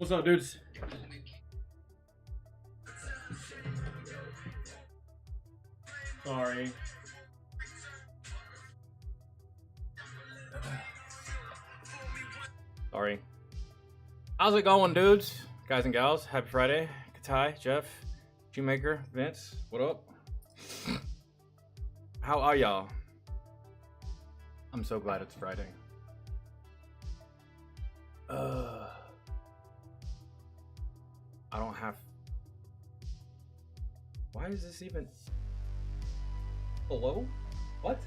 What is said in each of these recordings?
What's up, dudes? Sorry. Sorry. How's it going, dudes? Guys and gals, happy Friday. Katai, Jeff, Shoemaker, Vince, what up? How are y'all? I'm so glad it's Friday. I don't have... Why is this even... Hello? What?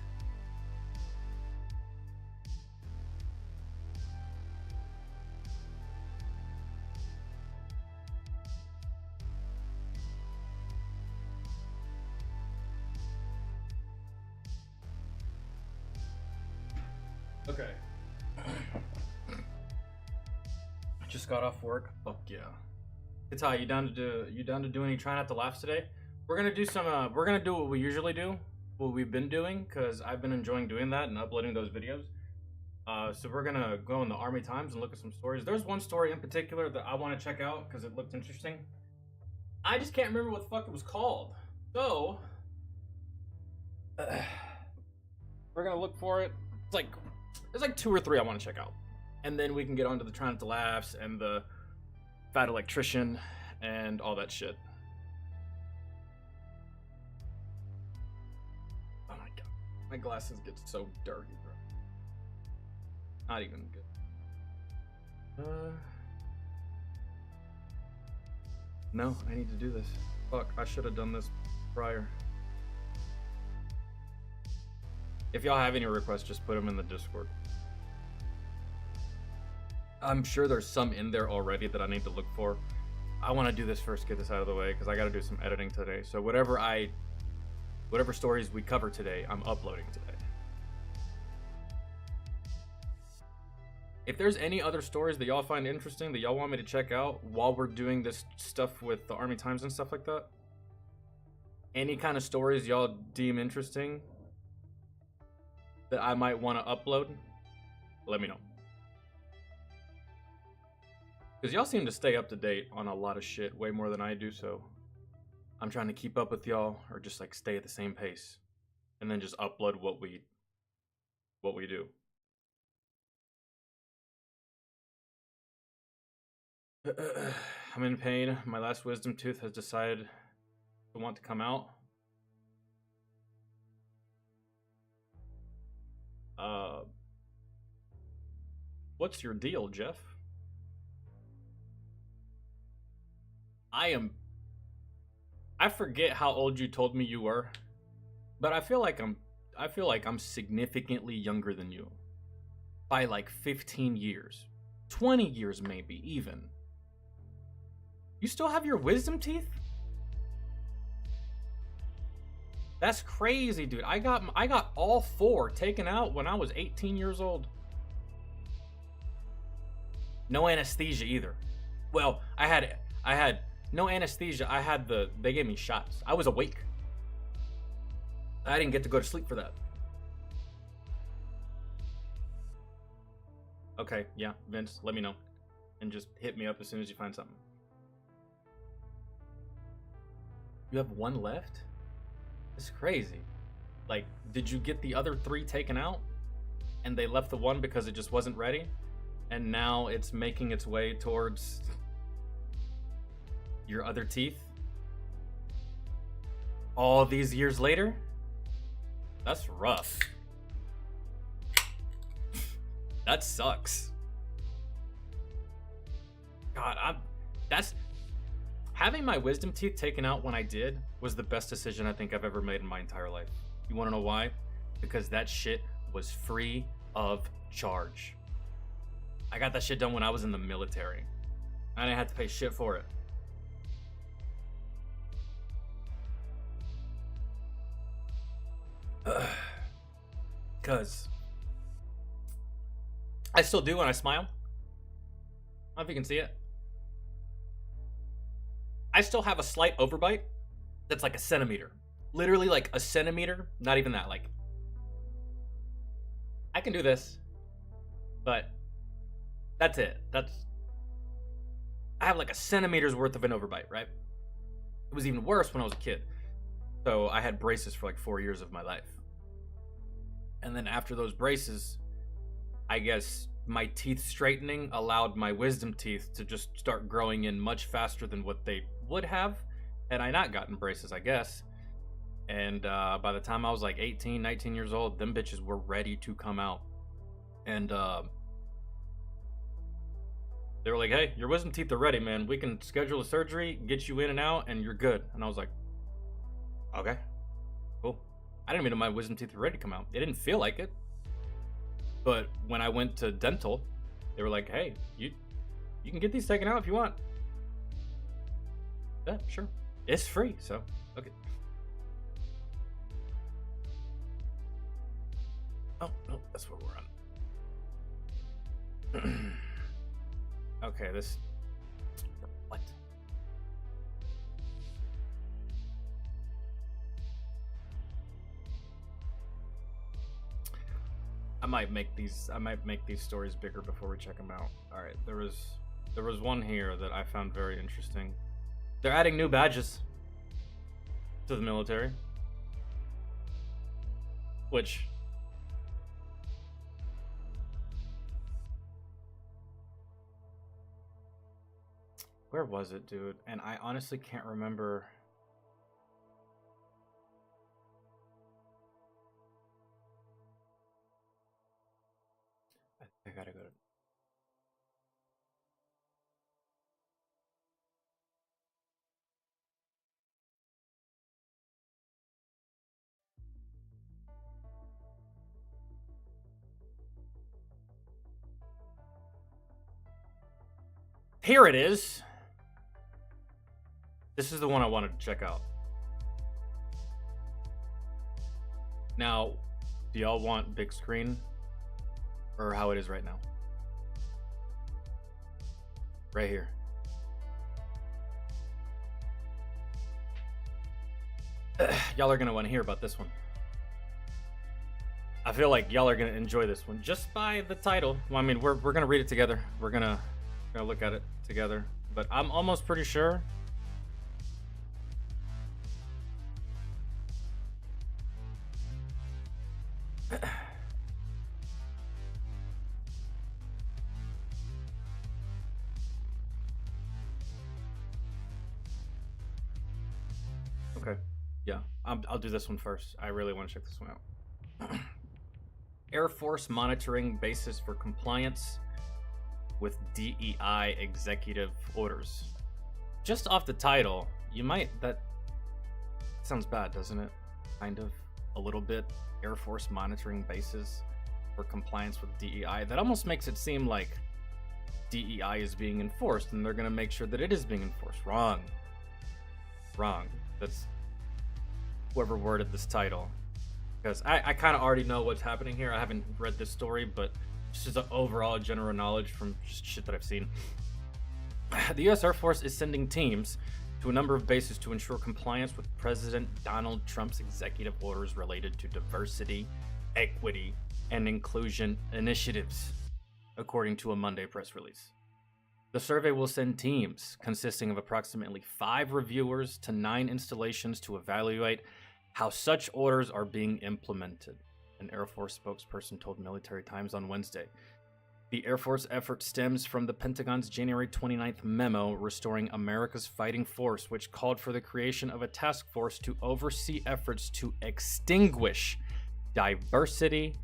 Okay. I just got off work. Fuck yeah. Katai, you down to do any try not to laughs today? We're gonna do some we're gonna do what we usually do, what we've been doing, because I've been enjoying doing that and uploading those videos. So we're gonna go in the Army Times and look at some stories. There's one story in particular that I want to check out because it looked interesting. I just can't remember what the fuck it was called. So we're gonna look for it. There's like 2 or 3 I want to check out, and then we can get on to the trying not to laughs and the fat electrician and all that shit. Oh my god, my glasses get so dirty, bro. Not even good. No, I need to do this. Fuck, I should have done this prior. If y'all have any requests, just put them in the Discord. I'm sure there's some in there already that I need to look for. I want to do this first, get this out of the way, because I got to do some editing today. So whatever stories we cover today, I'm uploading today. If there's any other stories that y'all find interesting that y'all want me to check out while we're doing this stuff with the Army Times and stuff like that, any kind of stories y'all deem interesting that I might want to upload, let me know. Because y'all seem to stay up to date on a lot of shit way more than I do, so I'm trying to keep up with y'all, or just like stay at the same pace and then just upload what we do. I'm in pain. My last wisdom tooth has decided to want to come out. What's your deal, Jeff? I forget how old you told me you were, but I feel like I'm significantly younger than you. By like 15 years. 20 years maybe, even. You still have your wisdom teeth? That's crazy, dude. I got all 4 taken out when I was 18 years old. No anesthesia either. Well, I had no anesthesia. They gave me shots. I was awake. I didn't get to go to sleep for that. Okay, yeah, Vince, let me know. And just hit me up as soon as you find something. You have 1 left? That's crazy. Like, did you get the other 3 taken out? And they left the 1 because it just wasn't ready? And now it's making its way towards your other teeth? All these years later? That's rough. That sucks. God, having my wisdom teeth taken out when I did was the best decision I think I've ever made in my entire life. You wanna know why? Because that shit was free of charge. I got that shit done when I was in the military. I didn't have to pay shit for it. Cause I still do when I smile. I don't know if you can see it. I still have a slight overbite that's like a centimeter. Literally like a centimeter, not even that. Like, I can do this, but that's it. I have like a centimeter's worth of an overbite, right? It was even worse when I was a kid. So I had braces for like 4 years of my life. And then after those braces, I guess my teeth straightening allowed my wisdom teeth to just start growing in much faster than what they would have had I not gotten braces, I guess. And by the time I was like 18, 19 years old, them bitches were ready to come out. And they were like, hey, your wisdom teeth are ready, man. We can schedule a surgery, get you in and out, and you're good. And I was like, okay, cool. I didn't even know my wisdom teeth were ready to come out. It didn't feel like it. But when I went to dental, they were like, hey, you can get these taken out if you want. Yeah, sure. It's free, so, okay. Oh, no, that's what we're on. Okay, this... What? I might make these stories bigger before we check them out. All right, there was one here that I found very interesting. They're adding new badges to the military, which where was it, dude? And I honestly can't remember. I gotta go to... Here it is. This is the one I wanted to check out. Now, do y'all want big screen or how it is right now? Right here. Y'all are gonna want to hear about this one. I feel like y'all are gonna enjoy this one just by the title. Well, I mean, we're gonna read it together. We're gonna look at it together. But I'm almost pretty sure. Okay, yeah, I'll do this one first. I really want to check this one out. Air Force monitoring basis for compliance with DEI executive orders. Just off the title, you might... That sounds bad, doesn't it? Kind of, a little bit. Air Force monitoring basis for compliance with DEI. That almost makes it seem like DEI is being enforced and they're gonna make sure that it is being enforced. Wrong. That's whoever worded this title. Because I kind of already know what's happening here. I haven't read this story, but just as an overall general knowledge from just shit that I've seen. The U.S. Air Force is sending teams to a number of bases to ensure compliance with President Donald Trump's executive orders related to diversity, equity, and inclusion initiatives, according to a Monday press release. The survey will send teams consisting of approximately 5 reviewers to 9 installations to evaluate how such orders are being implemented, an Air Force spokesperson told Military Times on Wednesday. The Air Force effort stems from the Pentagon's January 29th memo restoring America's fighting force, which called for the creation of a task force to oversee efforts to extinguish diversity,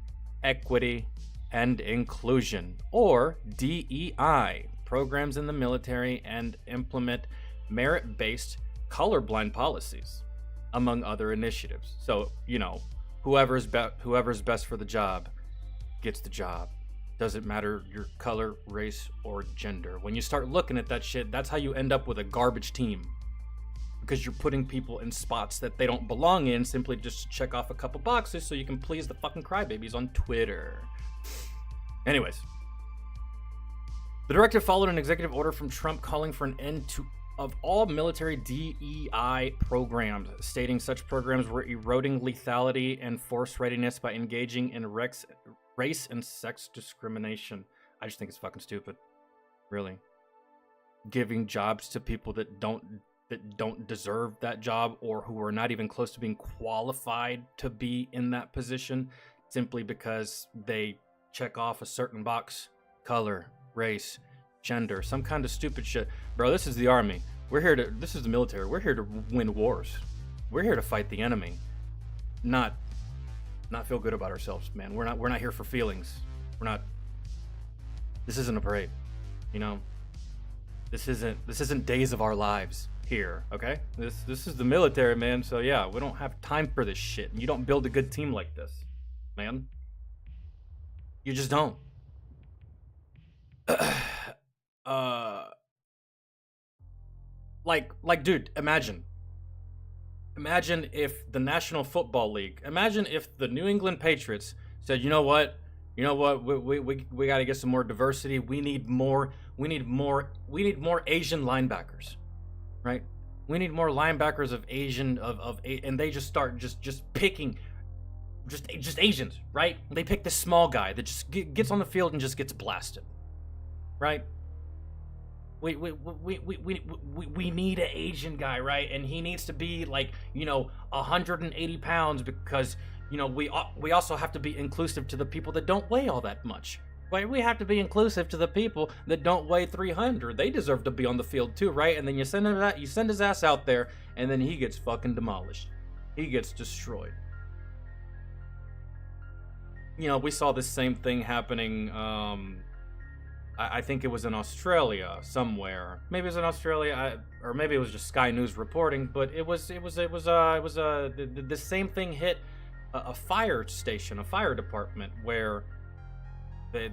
equity, and inclusion, or DEI, programs in the military and implement merit-based colorblind policies, among other initiatives. So, you know, whoever's best for the job gets the job. Doesn't matter your color, race, or gender. When you start looking at that shit, that's how you end up with a garbage team. Because you're putting people in spots that they don't belong in simply just to check off a couple boxes so you can please the fucking crybabies on Twitter. Anyways. The directive followed an executive order from Trump calling for an end of all military DEI programs, stating such programs were eroding lethality and force readiness by engaging in race and sex discrimination. I just think it's fucking stupid. Really. giving jobs to people that don't deserve that job, or who are not even close to being qualified to be in that position, simply because they check off a certain box: color, race, gender, some kind of stupid shit. Bro, this is the army. This is the military. We're here to win wars. We're here to fight the enemy, not feel good about ourselves, man. We're not here for feelings. This isn't a parade, you know? This isn't days of our lives here, okay? This is the military, man. So yeah, we don't have time for this shit. You don't build a good team like this, man. You just don't. Like, dude, imagine if the National Football League, imagine if the New England Patriots said, you know what, we got to get some more diversity. We need more Asian linebackers, right? We need more linebackers of Asian and they just start just picking just Asians, right? They pick this small guy that just gets on the field and just gets blasted, right? We need an Asian guy, right? And he needs to be like, 180 pounds, because we also have to be inclusive to the people that don't weigh all that much. Right? We have to be inclusive to the people that don't weigh 300. They deserve to be on the field too, right? And then you send his ass out there, and then he gets fucking demolished. He gets destroyed. We saw this same thing happening. I think it was in Australia somewhere. Maybe it was in Australia, or maybe it was just Sky News reporting. But it was the same thing hit a fire station, a fire department, where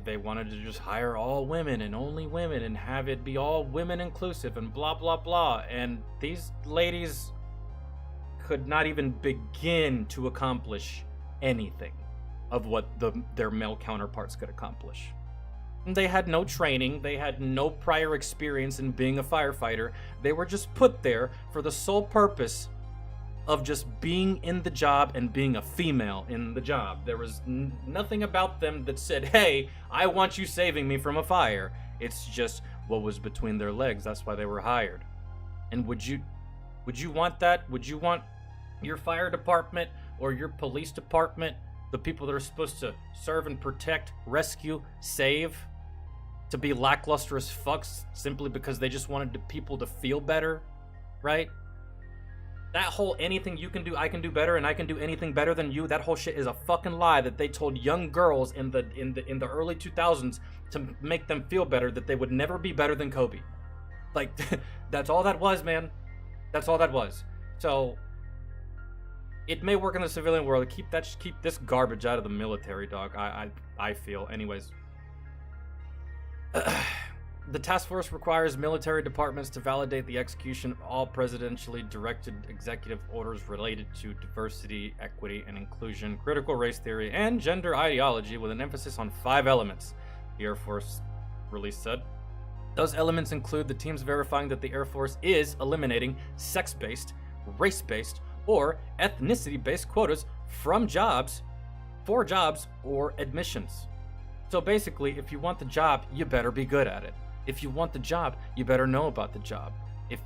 they wanted to just hire all women and only women and have it be all women inclusive and blah blah blah. And these ladies could not even begin to accomplish anything of what their male counterparts could accomplish. They had no training, they had no prior experience in being a firefighter. They were just put there for the sole purpose of just being in the job and being a female in the job. There was nothing about them that said, hey, I want you saving me from a fire. It's just what was between their legs. That's why they were hired. And would you want that? Would you want your fire department or your police department, the people that are supposed to serve and protect, rescue, save, to be lackluster as fucks simply because they just wanted the people to feel better, right? That whole anything you can do, I can do better, and I can do anything better than you, that whole shit is a fucking lie that they told young girls in the early 2000s to make them feel better, that they would never be better than Kobe. Like, that's all that was, man. That's all that was. So it may work in the civilian world. Keep this garbage out of the military, dog. I feel, anyways. The task force requires military departments to validate the execution of all presidentially directed executive orders related to diversity, equity, and inclusion, critical race theory, and gender ideology, with an emphasis on 5 elements, the Air Force release said. Those elements include the teams verifying that the Air Force is eliminating sex-based, race-based, or ethnicity-based quotas for jobs or admissions. So basically, if you want the job, you better be good at it. If you want the job, you better know about the job. If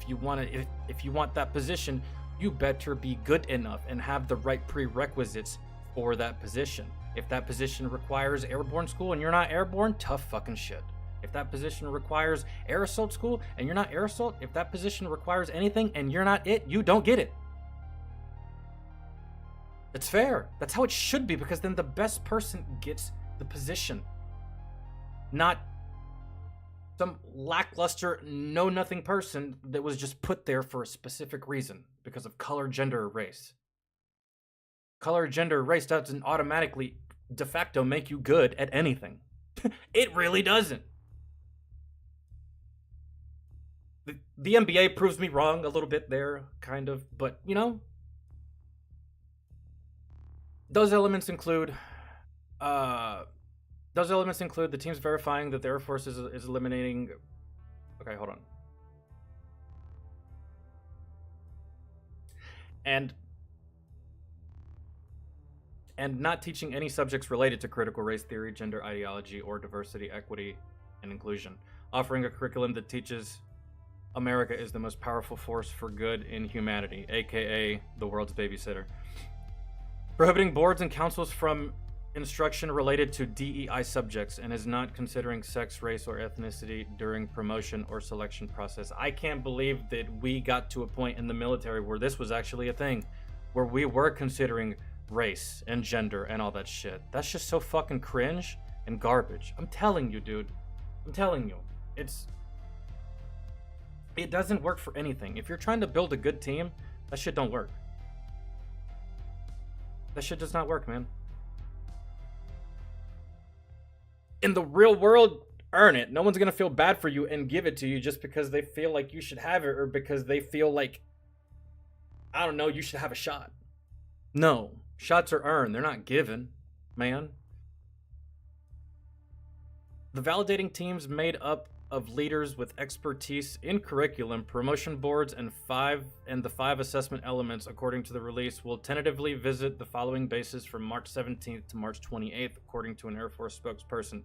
you want that position, you better be good enough and have the right prerequisites for that position. If that position requires airborne school and you're not airborne, tough fucking shit. If that position requires air assault school and you're not air assault, if that position requires anything and you're not it, you don't get it. It's fair. That's how it should be, because then the best person gets the position. Not some lackluster, know-nothing person that was just put there for a specific reason because of color, gender, or race. Color, gender, or race doesn't automatically, de facto, make you good at anything. It really doesn't. The NBA proves me wrong a little bit there, kind of, but, those elements include the teams verifying that the Air Force is eliminating... Okay, hold on. And not teaching any subjects related to critical race theory, gender ideology, or diversity, equity, and inclusion. offering a curriculum that teaches America is the most powerful force for good in humanity, aka the world's babysitter. Prohibiting boards and councils from instruction related to DEI subjects and is not considering sex, race, or ethnicity during promotion or selection process. I can't believe that we got to a point in the military where this was actually a thing, where we were considering race and gender and all that shit. That's just so fucking cringe and garbage. I'm telling you, dude. I'm telling you. It doesn't work for anything. If you're trying to build a good team, that shit don't work. That shit does not work, man. In the real world, earn it. No one's gonna feel bad for you and give it to you just because they feel like you should have it or because they feel like, I don't know, you should have a shot. No, shots are earned. They're not given, man. The validating teams made up of leaders with expertise in curriculum, promotion boards, and the five assessment elements according to the release will tentatively visit the following bases from March 17th to March 28th, according to an Air Force spokesperson.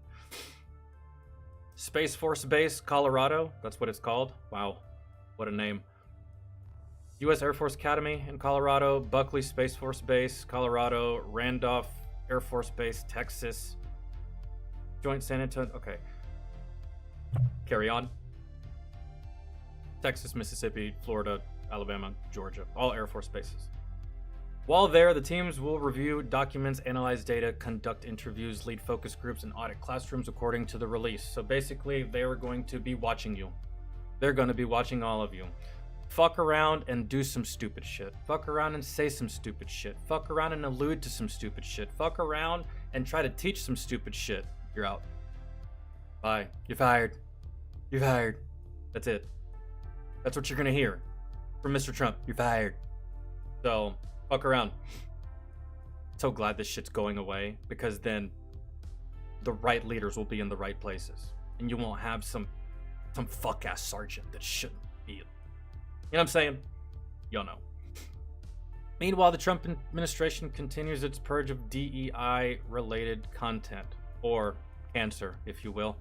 Space Force Base, Colorado. That's what it's called. Wow, what a name. U.S. Air Force Academy in Colorado, Buckley Space Force Base, Colorado, Randolph Air Force Base, Texas, Joint San Antonio. Okay. Carry on. Texas, Mississippi, Florida, Alabama, Georgia, all Air Force bases. While there, the teams will review documents, analyze data, conduct interviews, lead focus groups, and audit classrooms according to the release. So basically, they are going to be watching you. They're going to be watching all of you. Fuck around and do some stupid shit. Fuck around and say some stupid shit. Fuck around and allude to some stupid shit. Fuck around and try to teach some stupid shit. You're out. Bye. You're fired. You're fired. That's it. That's what you're gonna hear from Mr. Trump. You're fired. So, fuck around. So glad this shit's going away, because then the right leaders will be in the right places. And you won't have some fuck-ass sergeant that shouldn't be. You know what I'm saying? Y'all know. Meanwhile, the Trump administration continues its purge of DEI-related content, or cancer, if you will,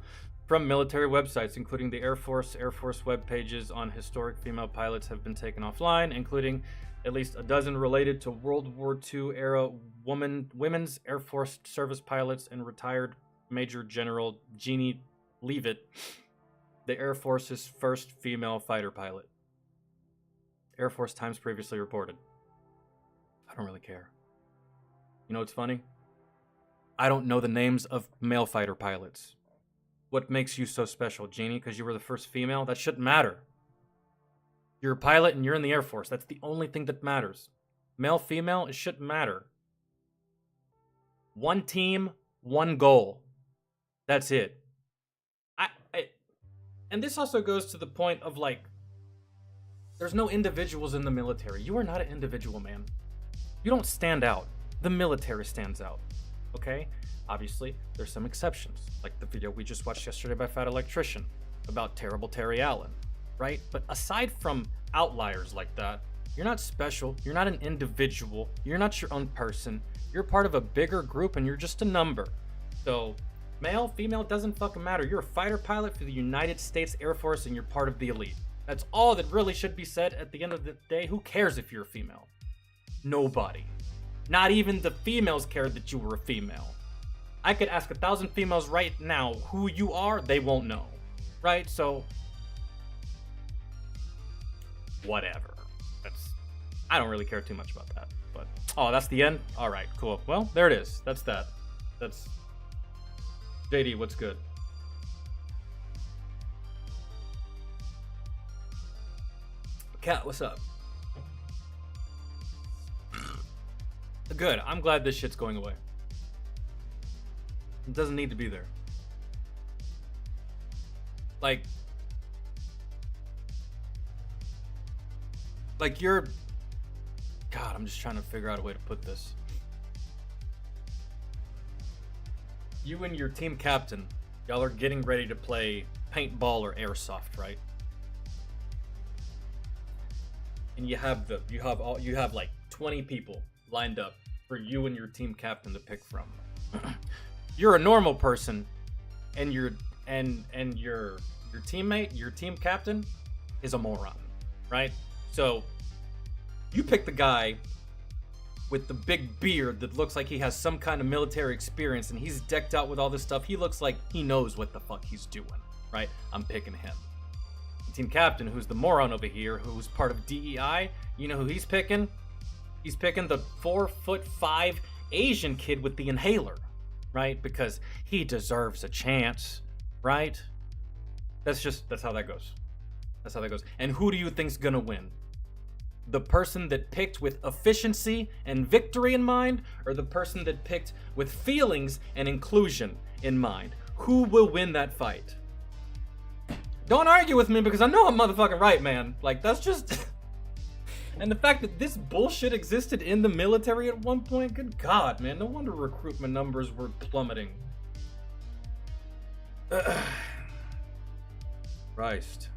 from military websites, including the Air Force. Air Force web pages on historic female pilots have been taken offline, including at least a dozen related to World War II era women's Air Force service pilots and retired Major General Jeannie Leavitt, the Air Force's first female fighter pilot. Air Force Times previously reported. I don't really care. You know what's funny? I don't know the names of male fighter pilots. What makes you so special, Jeannie? Because you were the first female? That shouldn't matter. You're a pilot and you're in the Air Force. That's the only thing that matters. Male, female, it shouldn't matter. One team, one goal. That's it. And this also goes to the point of, like, there's no individuals in the military. You are not an individual, man. You don't stand out. The military stands out. Okay? Obviously, there's some exceptions, like the video we just watched yesterday by Fat Electrician about terrible Terry Allen, right? But aside from outliers like that, you're not special, you're not an individual, you're not your own person, you're part of a bigger group and you're just a number. So, male, female, doesn't fucking matter. You're a fighter pilot for the United States Air Force and you're part of the elite. That's all that really should be said at the end of the day. Who cares if you're a female? Nobody. Not even the females care that you were a female. I could ask 1,000 females right now who you are, they won't know. Right? So, whatever. I don't really care too much about that. But, oh, that's the end? Alright, cool. Well, there it is. That's that. That's... JD, what's good? Cat, what's up? Good. I'm glad this shit's going away. It doesn't need to be there. Like you're... God, I'm just trying to figure out a way to put this. You and your team captain, y'all are getting ready to play paintball or airsoft, right? And you have like 20 people lined up for you and your team captain to pick from. You're a normal person, and your your teammate, your team captain, is a moron, right? So you pick the guy with the big beard that looks like he has some kind of military experience, and he's decked out with all this stuff. He looks like he knows what the fuck he's doing, right? I'm picking him. The team captain, who's the moron over here, who's part of DEI, you know who he's picking? He's picking the 4'5" Asian kid with the inhaler, right? Because he deserves a chance, right? That's how that goes. That's how that goes. And who do you think's gonna win? The person that picked with efficiency and victory in mind, or the person that picked with feelings and inclusion in mind? Who will win that fight? Don't argue with me, because I know I'm motherfucking right, man. Like, that's just... And the fact that this bullshit existed in the military at one point, good God, man. No wonder recruitment numbers were plummeting. Christ.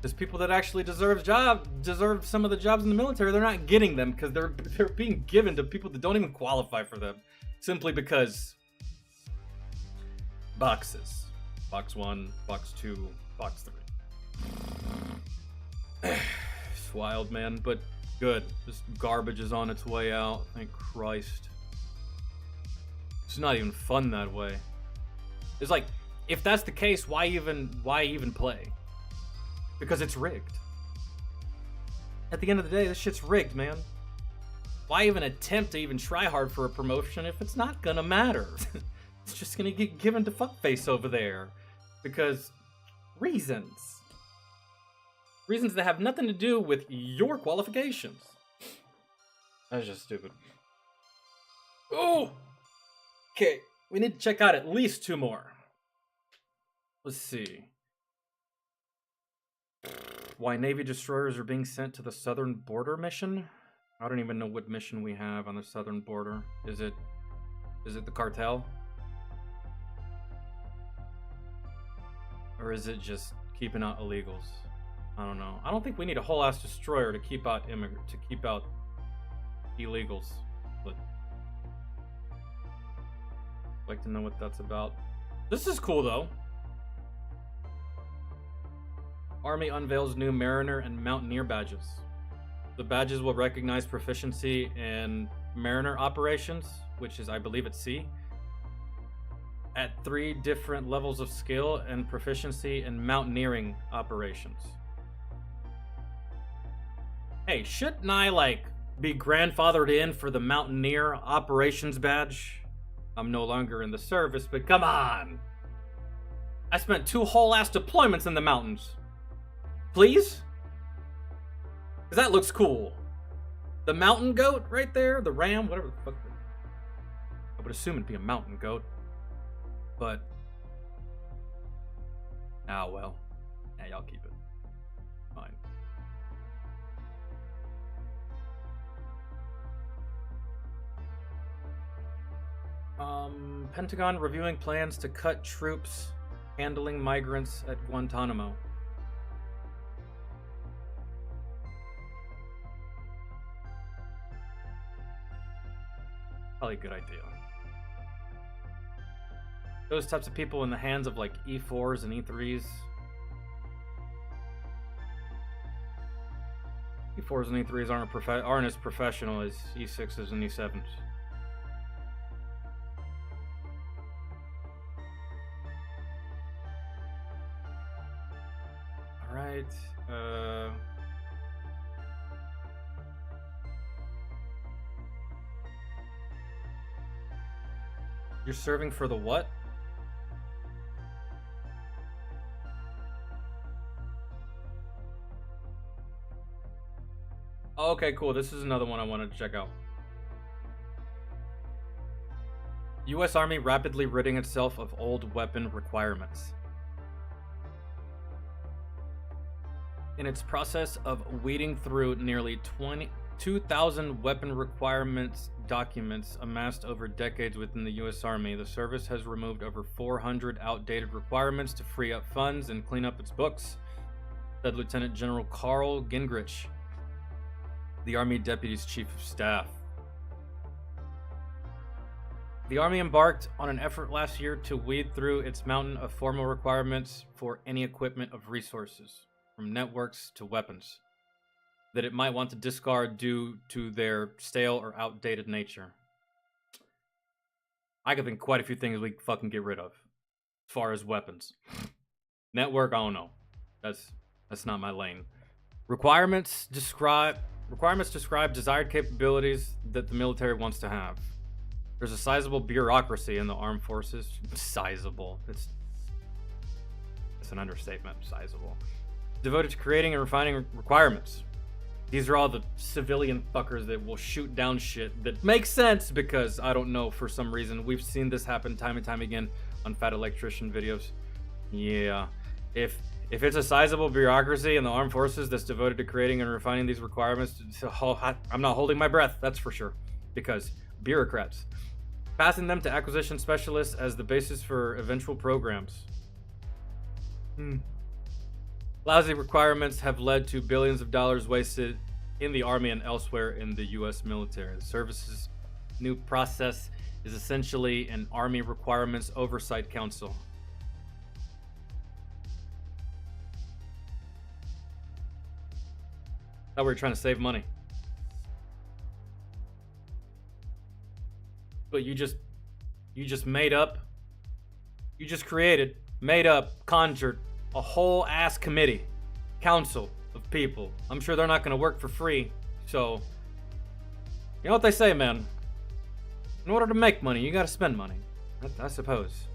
There's people that actually deserve some of the jobs in the military. They're not getting them because they're being given to people that don't even qualify for them, simply because boxes. Box 1, box 2, box 3. It's wild, man, but good. This garbage is on its way out. Thank Christ. It's not even fun that way. It's like, if that's the case, why even play? Because it's rigged. At the end of the day, this shit's rigged, man. Why even attempt to even try hard for a promotion if it's not gonna matter? It's just gonna get given to fuckface over there. Because reasons. Reasons that have nothing to do with your qualifications. That's just stupid. Oh! Okay, we need to check out at least 2 more. Let's see. Why Navy destroyers are being sent to the southern border mission? I don't even know what mission we have on the southern border. Is it the cartel? Or is it just keeping out illegals? I don't know. I don't think we need a whole ass destroyer to keep out illegals. But I'd like to know what that's about. This is cool though. Army unveils new Mariner and Mountaineer badges. The badges will recognize proficiency in Mariner operations, which is, I believe, at sea, at 3 different levels of skill, and proficiency in Mountaineering operations. Hey, shouldn't I, like, be grandfathered in for the Mountaineer operations badge? I'm no longer in the service, but come on! I spent 2 whole ass deployments in the mountains. Please? Because that looks cool. The mountain goat right there, the ram, whatever the fuck. I would assume it'd be a mountain goat. But, well. Yeah, y'all keep it. Fine. Pentagon reviewing plans to cut troops handling migrants at Guantanamo. Probably a good idea. Those types of people in the hands of like E4s and E3s. E4s and E3s aren't as professional as E6s and E7s. Alright, you're serving for the what? Oh, okay, cool. This is another one I wanted to check out. U.S. Army rapidly ridding itself of old weapon requirements. In its process of weeding through nearly 2,000 weapon requirements documents amassed over decades within the U.S. Army, the service has removed over 400 outdated requirements to free up funds and clean up its books, said Lieutenant General Carl Gingrich, the Army Deputy's Chief of Staff. The Army embarked on an effort last year to weed through its mountain of formal requirements for any equipment of resources, from networks to weapons, that it might want to discard due to their stale or outdated nature. I could think quite a few things we fucking get rid of, as far as weapons. Network, I don't know. That's not my lane. Requirements describe desired capabilities that the military wants to have. There's a sizable bureaucracy in the armed forces. Sizable. It's an understatement. Sizable. Devoted to creating and refining requirements. These are all the civilian fuckers that will shoot down shit that makes sense because, I don't know, for some reason, we've seen this happen time and time again on Fat Electrician videos. Yeah. If it's a sizable bureaucracy in the armed forces that's devoted to creating and refining these requirements, I'm not holding my breath, that's for sure. Because bureaucrats. Passing them to acquisition specialists as the basis for eventual programs. Lousy requirements have led to billions of dollars wasted in the Army and elsewhere in the U.S. military. The service's new process is essentially an Army Requirements Oversight Council. Thought we were trying to save money. But you just conjured a whole ass committee, council of people. I'm sure they're not going to work for free. So, you know what they say, man. In order to make money, you got to spend money. I suppose.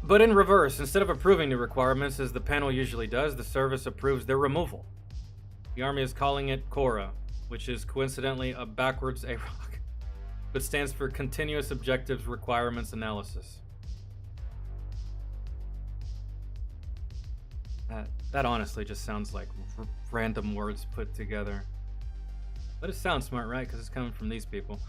But in reverse, instead of approving new requirements as the panel usually does, the service approves their removal. The Army is calling it CORA, which is coincidentally a backwards AROC, but stands for Continuous Objectives Requirements Analysis. That honestly just sounds like random words put together. But it sounds smart, right? Because it's coming from these people.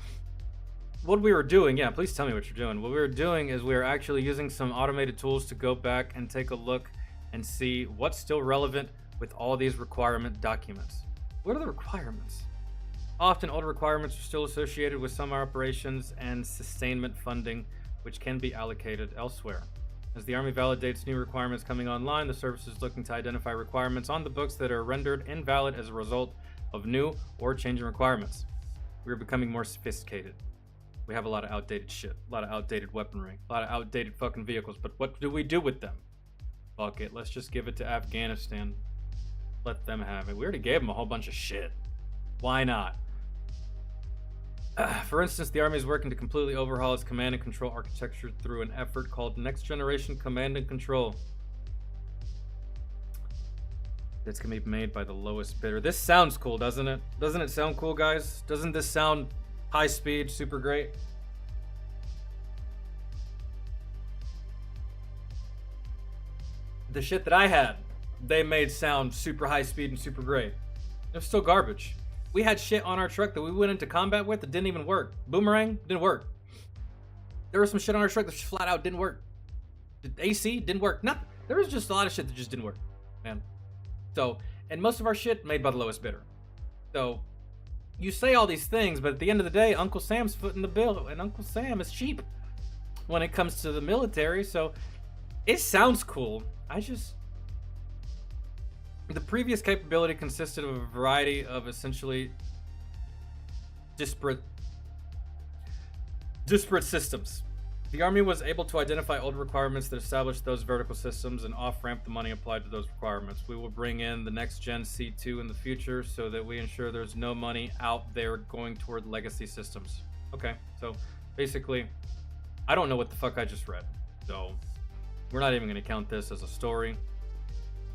What we were doing, yeah, please tell me what you're doing. What we were doing is we were actually using some automated tools to go back and take a look and see what's still relevant with all these requirement documents. What are the requirements? Often older requirements are still associated with some operations and sustainment funding, which can be allocated elsewhere. As the Army validates new requirements coming online, the service is looking to identify requirements on the books that are rendered invalid as a result of new or changing requirements. We are becoming more sophisticated. We have a lot of outdated shit, a lot of outdated weaponry, a lot of outdated fucking vehicles, but what do we do with them? Fuck it, let's just give it to Afghanistan. Let them have it. We already gave them a whole bunch of shit. Why not? For instance, the Army is working to completely overhaul its command and control architecture through an effort called Next Generation Command and Control. It's gonna be made by the lowest bidder. This sounds cool, doesn't it? Doesn't it sound cool, guys? Doesn't this sound high speed, super great? The shit that I had, they made sound super high speed and super great. It was still garbage. We had shit on our truck that we went into combat with that didn't even work. Boomerang didn't work. There was some shit on our truck that just flat out didn't work. The AC didn't work. Nothing. There was just a lot of shit that just didn't work, man. So, and most of our shit made by the lowest bidder. So, you say all these things, but at the end of the day, Uncle Sam's footing the bill, and Uncle Sam is cheap when it comes to the military. So, it sounds cool. The previous capability consisted of a variety of essentially disparate systems. The Army was able to identify old requirements that established those vertical systems and off-ramp the money applied to those requirements. We will bring in the next gen C2 in the future so that we ensure there's no money out there going toward legacy systems. Okay, so basically, I don't know what the fuck I just read. So we're not even going to count this as a story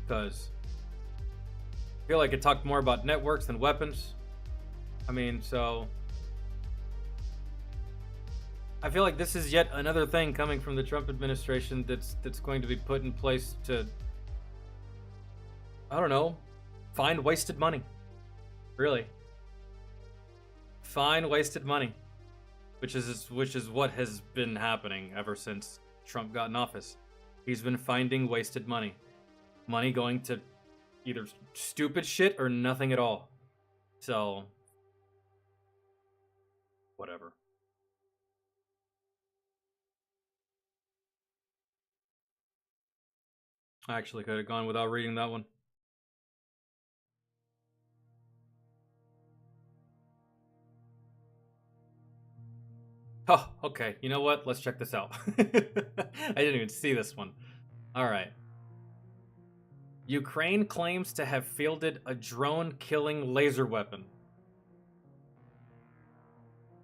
because I feel like it talked more about networks than weapons. I mean, so I feel like this is yet another thing coming from the Trump administration that's going to be put in place to, I don't know, find wasted money. Really. Find wasted money. Which is what has been happening ever since Trump got in office. He's been finding wasted money. Money going to either stupid shit or nothing at all. So whatever. I actually could have gone without reading that one. Oh, okay. You know what? Let's check this out. I didn't even see this one. All right. Ukraine claims to have fielded a drone-killing laser weapon.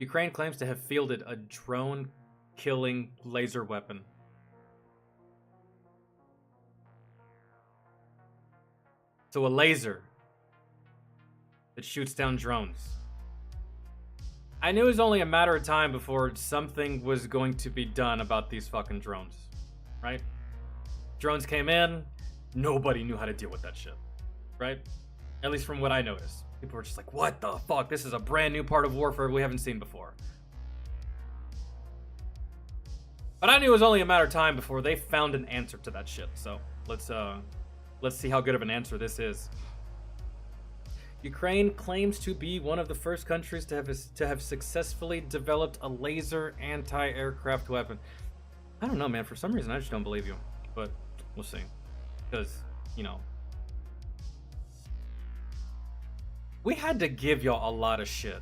Ukraine claims to have fielded a drone-killing laser weapon. So a laser that shoots down drones. I knew it was only a matter of time before something was going to be done about these fucking drones, right? Drones came in, nobody knew how to deal with that shit, right? At least from what I noticed. People were just like, what the fuck? This is a brand new part of warfare we haven't seen before. But I knew it was only a matter of time before they found an answer to that shit. So let's see how good of an answer this is. Ukraine claims to be one of the first countries to have successfully developed a laser anti-aircraft weapon. I don't know, man. For some reason, I just don't believe you. But we'll see. Because, you know, we had to give y'all a lot of shit.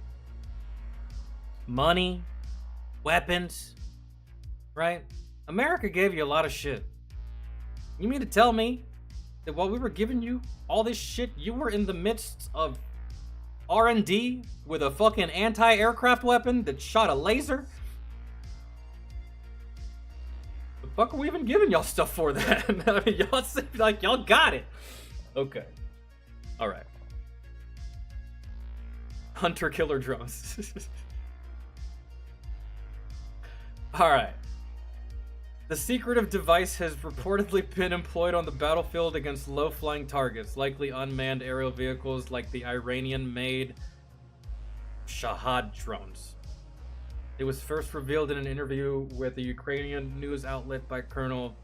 Money, weapons, right? America gave you a lot of shit. You mean to tell me that while we were giving you all this shit, you were in the midst of R&D with a fucking anti-aircraft weapon that shot a laser? The fuck are we even giving y'all stuff for that? I mean, y'all seem like y'all got it. Okay. All right. Hunter-killer drones. All right. The secretive device has reportedly been employed on the battlefield against low-flying targets, likely unmanned aerial vehicles like the Iranian-made Shahad drones. It was first revealed in an interview with a Ukrainian news outlet by Colonel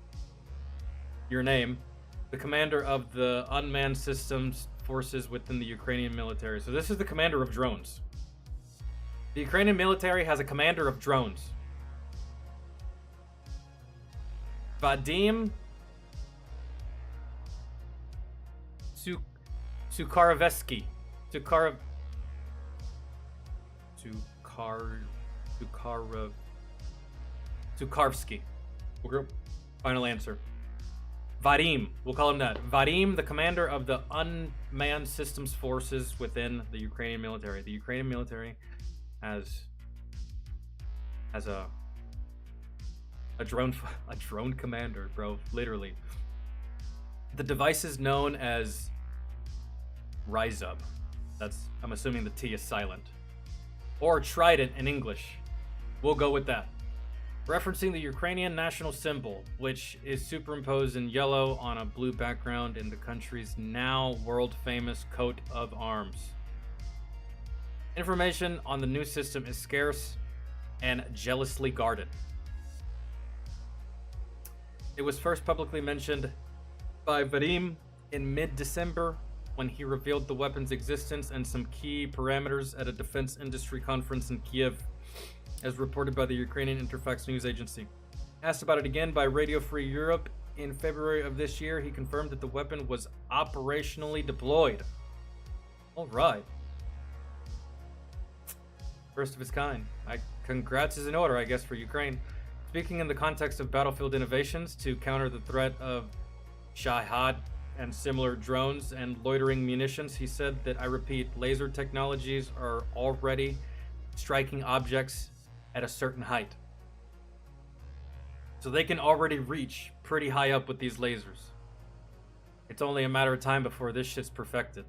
Your Name, the commander of the unmanned systems forces within the Ukrainian military. So this is the commander of drones. The Ukrainian military has a commander of drones. Vadim Sukharovsky. Sukharovsky. Final answer. Vadim, we'll call him that. Vadim, the commander of the unmanned systems forces within the Ukrainian military. The Ukrainian military has a drone commander, bro, literally. The device is known as Rizub. I'm assuming the T is silent. Or Trident in English. We'll go with that. Referencing the Ukrainian national symbol, which is superimposed in yellow on a blue background in the country's now world-famous coat of arms. Information on the new system is scarce and jealously guarded. It was first publicly mentioned by Vadim in mid-December when he revealed the weapon's existence and some key parameters at a defense industry conference in Kiev, as reported by the Ukrainian Interfax news agency. Asked about it again by Radio Free Europe in February of this year, he confirmed that the weapon was operationally deployed. All right. First of its kind. Congrats is in order, I guess, for Ukraine. Speaking in the context of battlefield innovations to counter the threat of Shahad and similar drones and loitering munitions, he said that, I repeat, laser technologies are already striking objects at a certain height. So they can already reach pretty high up with these lasers. It's only a matter of time before this shit's perfected.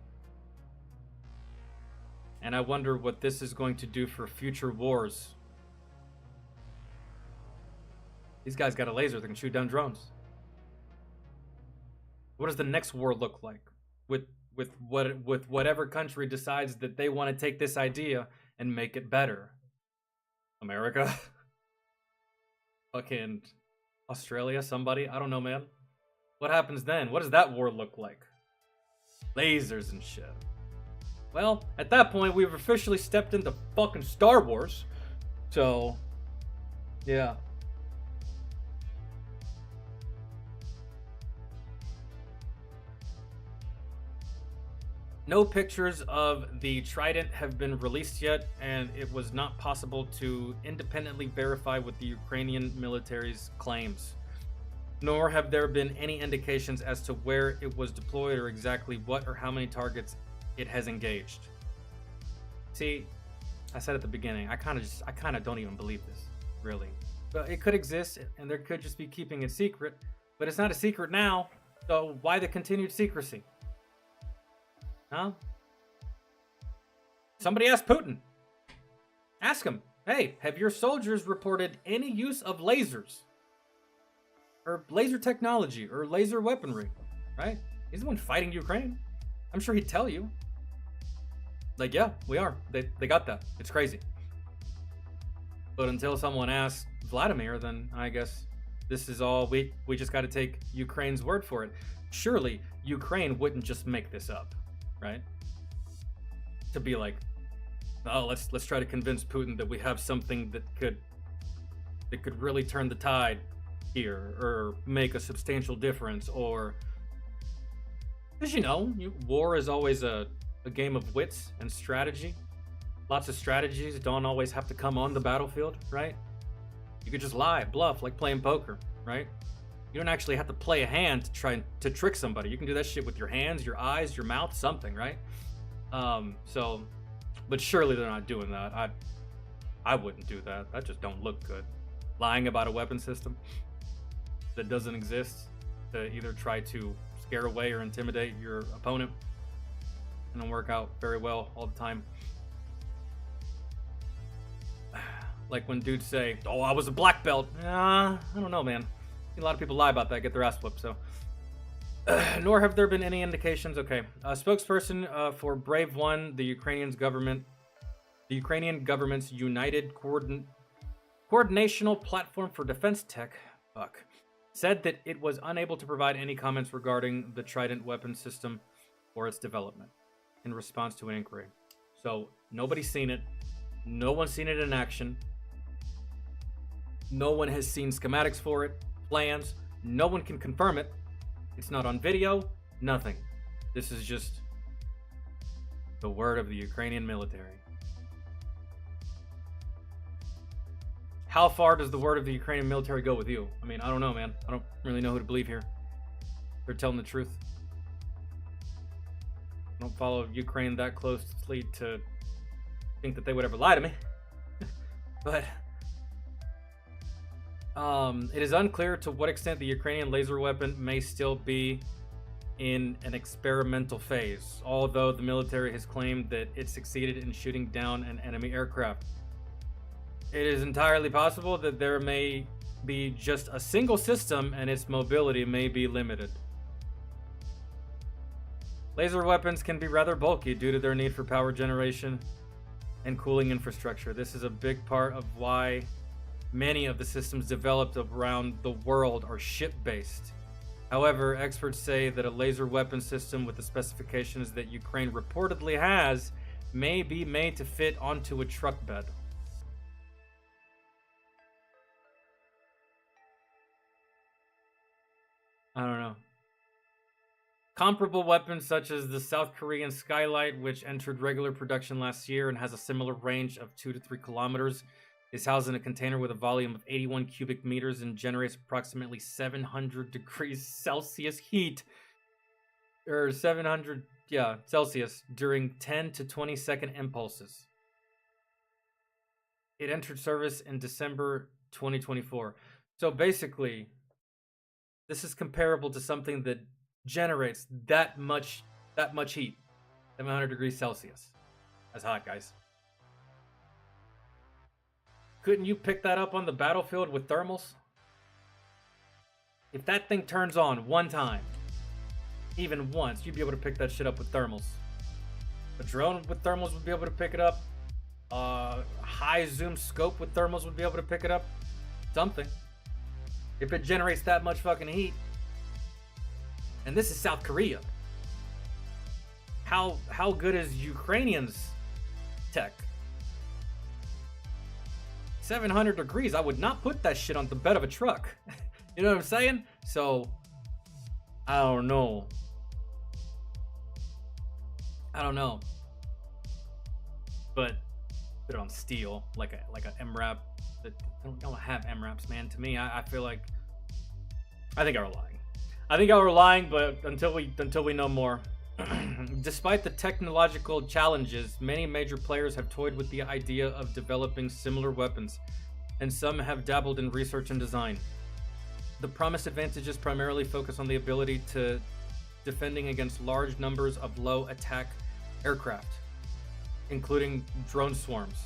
And I wonder what this is going to do for future wars. These guys got a laser that can shoot down drones. What does the next war look like? With whatever country decides that they want to take this idea and make it better. America? Fucking Australia? Somebody? I don't know, man. What happens then? What does that war look like? Lasers and shit. Well, at that point, we've officially stepped into fucking Star Wars. So, yeah. No pictures of the Trident have been released yet, and it was not possible to independently verify with the Ukrainian military's claims. Nor have there been any indications as to where it was deployed or exactly what or how many targets it has engaged. See, I said at the beginning, I kind of don't even believe this, really. But it could exist, and there could just be keeping it secret, but it's not a secret now, so why the continued secrecy? Huh? Somebody ask Putin. Ask him, hey, have your soldiers reported any use of lasers? Or laser technology, or laser weaponry, right? He's the one fighting Ukraine. I'm sure he'd tell you. Like, yeah, we are. They got that. It's crazy. But until someone asks Vladimir, then I guess this is all, we just got to take Ukraine's word for it. Surely Ukraine wouldn't just make this up, right? To be like, oh, let's try to convince Putin that we have something that could really turn the tide here, or make a substantial difference, or, because war is always a game of wits and strategy. Lots of strategies don't always have to come on the battlefield, right? You could just lie, bluff, like playing poker, right? You don't actually have to play a hand to try to trick somebody. You can do that shit with your hands, your eyes, your mouth, something, right? But surely they're not doing that. I wouldn't do that. That just don't look good. Lying about a weapon system that doesn't exist to either try to scare away or intimidate your opponent. It don't work out very well all the time. Like when dudes say, oh, I was a black belt. I don't know, man. A lot of people lie about that, get their ass whooped, so. Nor have there been any indications. Okay. A spokesperson for Brave One, the Ukrainian government's United Coordinational Platform for Defense Tech, said that it was unable to provide any comments regarding the Trident weapon system or its development in response to an inquiry. So nobody's seen it. No one's seen it in action. No one has seen schematics for it, plans. No one can confirm it. It's not on video, nothing. This is just the word of the Ukrainian military. How far does the word of the Ukrainian military go with you? I mean, I don't know, man. I don't really know who to believe here. They're telling the truth. I don't follow Ukraine that closely to think that they would ever lie to me. But it is unclear to what extent the Ukrainian laser weapon may still be in an experimental phase, although the military has claimed that it succeeded in shooting down an enemy aircraft. It is entirely possible that there may be just a single system and its mobility may be limited. Laser weapons can be rather bulky due to their need for power generation and cooling infrastructure. This is a big part of why many of the systems developed around the world are ship-based. However, experts say that a laser weapon system with the specifications that Ukraine reportedly has may be made to fit onto a truck bed. I don't know. Comparable weapons such as the South Korean Skylight, which entered regular production last year and has a similar range of 2 to 3 kilometers, is housed in a container with a volume of 81 cubic meters and generates approximately 700 degrees Celsius heat, or 700, Celsius, during 10 to 20 second impulses. It entered service in December 2024. So basically, this is comparable to something that generates that much heat, 700 degrees Celsius. That's hot, guys. Couldn't you pick that up on the battlefield with thermals? If that thing turns on one time, even once, you'd be able to pick that shit up with thermals. A drone with thermals would be able to pick it up. High zoom scope with thermals would be able to pick it up. Something. If it generates that much fucking heat. And this is South Korea. How good is Ukrainians' tech? 700 degrees. I would not put that shit on the bed of a truck. You know what I'm saying? So, I don't know. But put it on steel, like a MRAP. That don't have MRAPs, man. To me, I feel like I think I were lying, but until we know more. Despite the technological challenges, many major players have toyed with the idea of developing similar weapons, and some have dabbled in research and design. The promised advantages primarily focus on the ability to defending against large numbers of low attack aircraft, including drone swarms,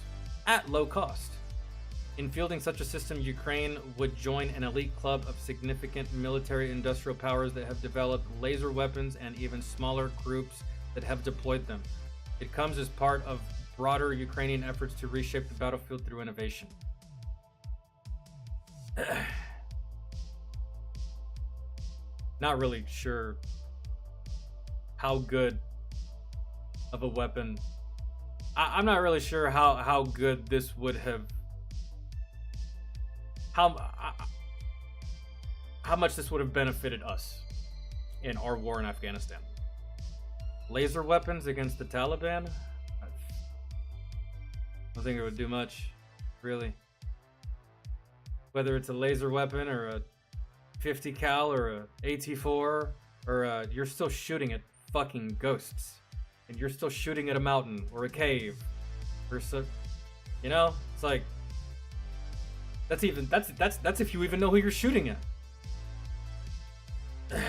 at low cost. In fielding such a system, Ukraine would join an elite club of significant military industrial powers that have developed laser weapons and even smaller groups that have deployed them. It comes as part of broader Ukrainian efforts to reshape the battlefield through innovation. Not really sure how good of a weapon. I'm not really sure how good this would have. How much this would have benefited us in our war in Afghanistan. Laser weapons against the Taliban? I don't think it would do much, really. Whether it's a laser weapon or a 50 cal or a AT4 or you're still shooting at fucking ghosts, and you're still shooting at a mountain or a cave or so, you know, it's like that's if you even know who you're shooting at.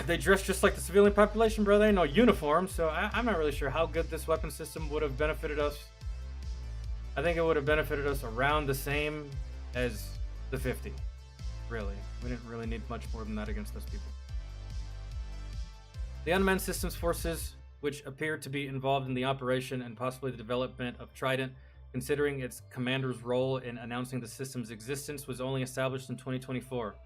They dress just like the civilian population, bro. They ain't no uniform, so I'm not really sure how good this weapon system would have benefited us. I think it would have benefited us around the same as the 50. Really, we didn't really need much more than that against those people. The Unmanned Systems Forces, which appeared to be involved in the operation and possibly the development of Trident, considering its commander's role in announcing the system's existence, was only established in 2024.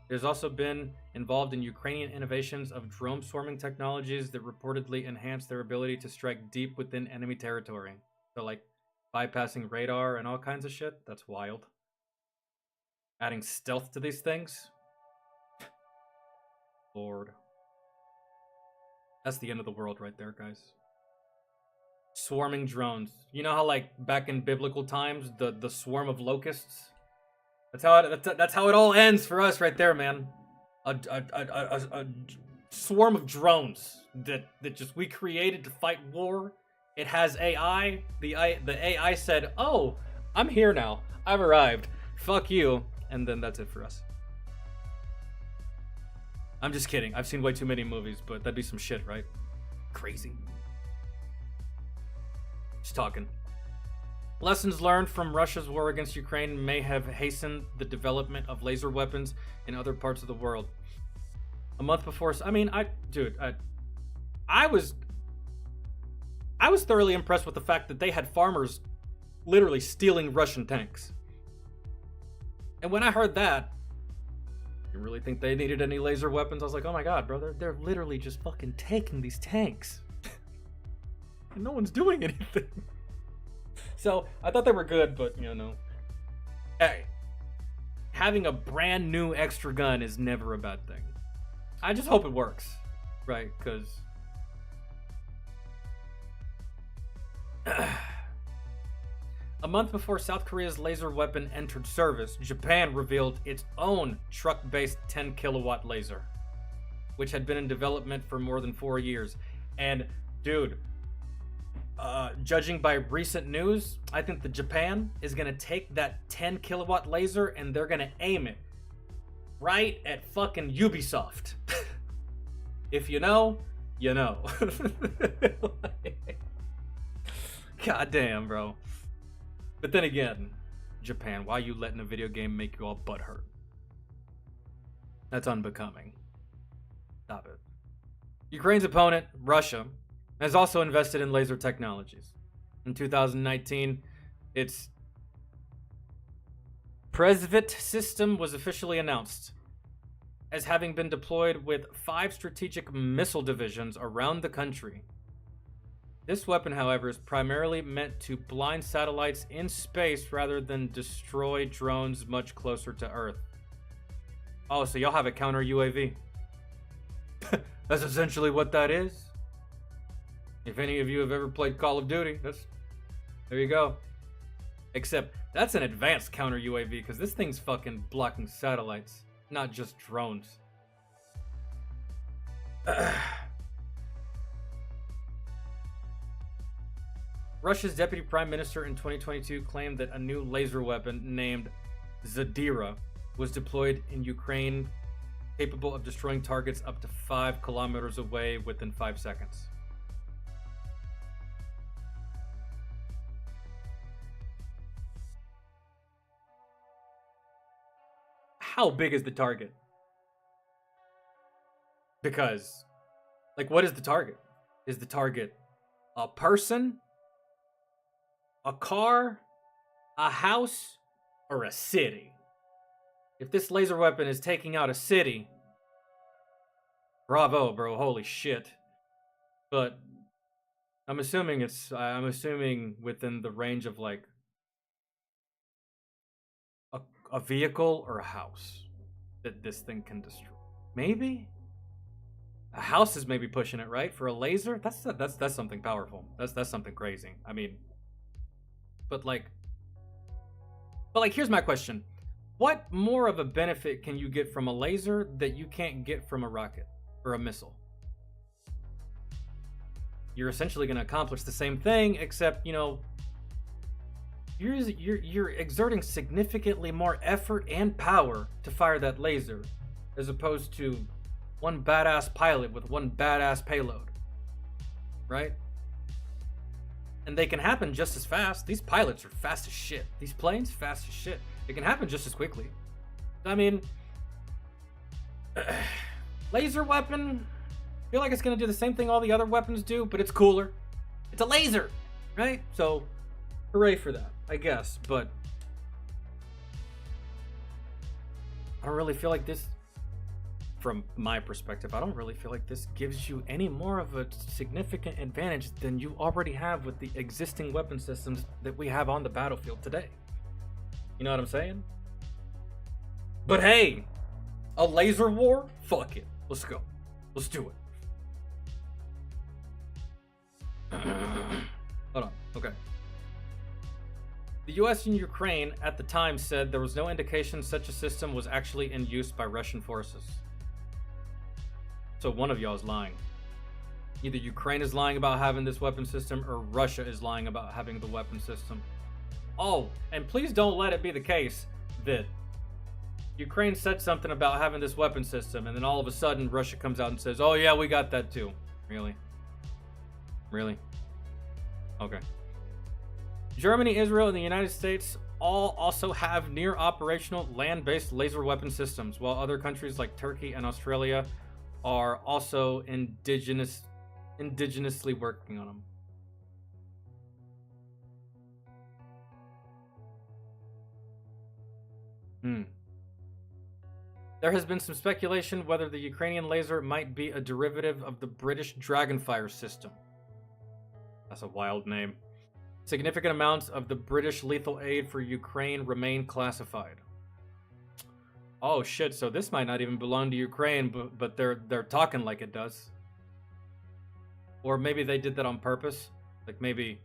It has also been involved in Ukrainian innovations of drone swarming technologies that reportedly enhance their ability to strike deep within enemy territory. So, like, bypassing radar and all kinds of shit. That's wild. Adding stealth to these things. Lord. That's the end of the world right there, guys. Swarming drones. You know how, like, back in biblical times, the swarm of locusts? That's how it all ends for us right there, man. A swarm of drones that just we created to fight war. It has AI. The AI said, "Oh, I'm here now. I've arrived. Fuck you." And then that's it for us. I'm just kidding. I've seen way too many movies, but that'd be some shit, right? Crazy. Just talking. Lessons learned from Russia's war against Ukraine may have hastened the development of laser weapons in other parts of the world. A month before, I was thoroughly impressed with the fact that they had farmers literally stealing Russian tanks. And when I heard that, you really think they needed any laser weapons? I was like, oh my god, bro, they're literally just fucking taking these tanks. And no one's doing anything. So, I thought they were good, but, you know. Hey, having a brand new extra gun is never a bad thing. I just hope it works, right? Because a month before South Korea's laser weapon entered service, Japan revealed its own truck-based 10-kilowatt laser, which had been in development for more than 4 years. And, dude, judging by recent news, I think that Japan is going to take that 10-kilowatt laser and they're going to aim it right at fucking Ubisoft. If you know, you know. God damn, bro. But then again, Japan, why are you letting a video game make you all butthurt? That's unbecoming. Stop it. Ukraine's opponent, Russia, has also invested in laser technologies. In 2019, its Presvit system was officially announced as having been deployed with 5 strategic missile divisions around the country. This weapon, however, is primarily meant to blind satellites in space rather than destroy drones much closer to Earth. Oh, so y'all have a counter UAV. That's essentially what that is. If any of you have ever played Call of Duty, there you go. Except that's an advanced counter UAV because this thing's fucking blocking satellites, not just drones. Russia's deputy prime minister in 2022 claimed that a new laser weapon named Zadira was deployed in Ukraine, capable of destroying targets up to 5 kilometers away within 5 seconds. How big is the target? Because, like, what is the target? Is the target a person, a car, a house, or a city? If this laser weapon is taking out a city, bravo, bro, holy shit. But I'm assuming within the range of like a vehicle or a house that this thing can destroy. Maybe a house is maybe pushing it, right? For a laser, that's something powerful. That's something crazy. I mean, but like here's my question. What more of a benefit can you get from a laser that you can't get from a rocket or a missile? You're essentially going to accomplish the same thing, except, you know, you're exerting significantly more effort and power to fire that laser, as opposed to one badass pilot with one badass payload, right? And they can happen just as fast. These pilots are fast as shit. These planes, fast as shit. It can happen just as quickly. I mean, laser weapon, I feel like it's going to do the same thing all the other weapons do, but it's cooler. It's a laser, right? So, hooray for that, I guess. But I don't really feel like this, from my perspective, I don't really feel like this gives you any more of a significant advantage than you already have with the existing weapon systems that we have on the battlefield today. You know what I'm saying? But hey, a laser war? Fuck it. Let's go. Let's do it. Hold on. Okay. The US and Ukraine at the time said there was no indication such a system was actually in use by Russian forces. So one of y'all is lying. Either Ukraine is lying about having this weapon system, or Russia is lying about having the weapon system. Oh, and please don't let it be the case that Ukraine said something about having this weapon system, and then all of a sudden Russia comes out and says, oh yeah, we got that too. Really? Really? Okay. Germany, Israel, and the United States all also have near operational land-based laser weapon systems, while other countries like Turkey and Australia are also indigenously working on them. There has been some speculation whether the Ukrainian laser might be a derivative of the British Dragonfire system. That's a wild name. Significant amounts of the British lethal aid for Ukraine remain classified. Oh shit, so this might not even belong to Ukraine, but they're talking like it does. Or maybe they did that on purpose. Like maybe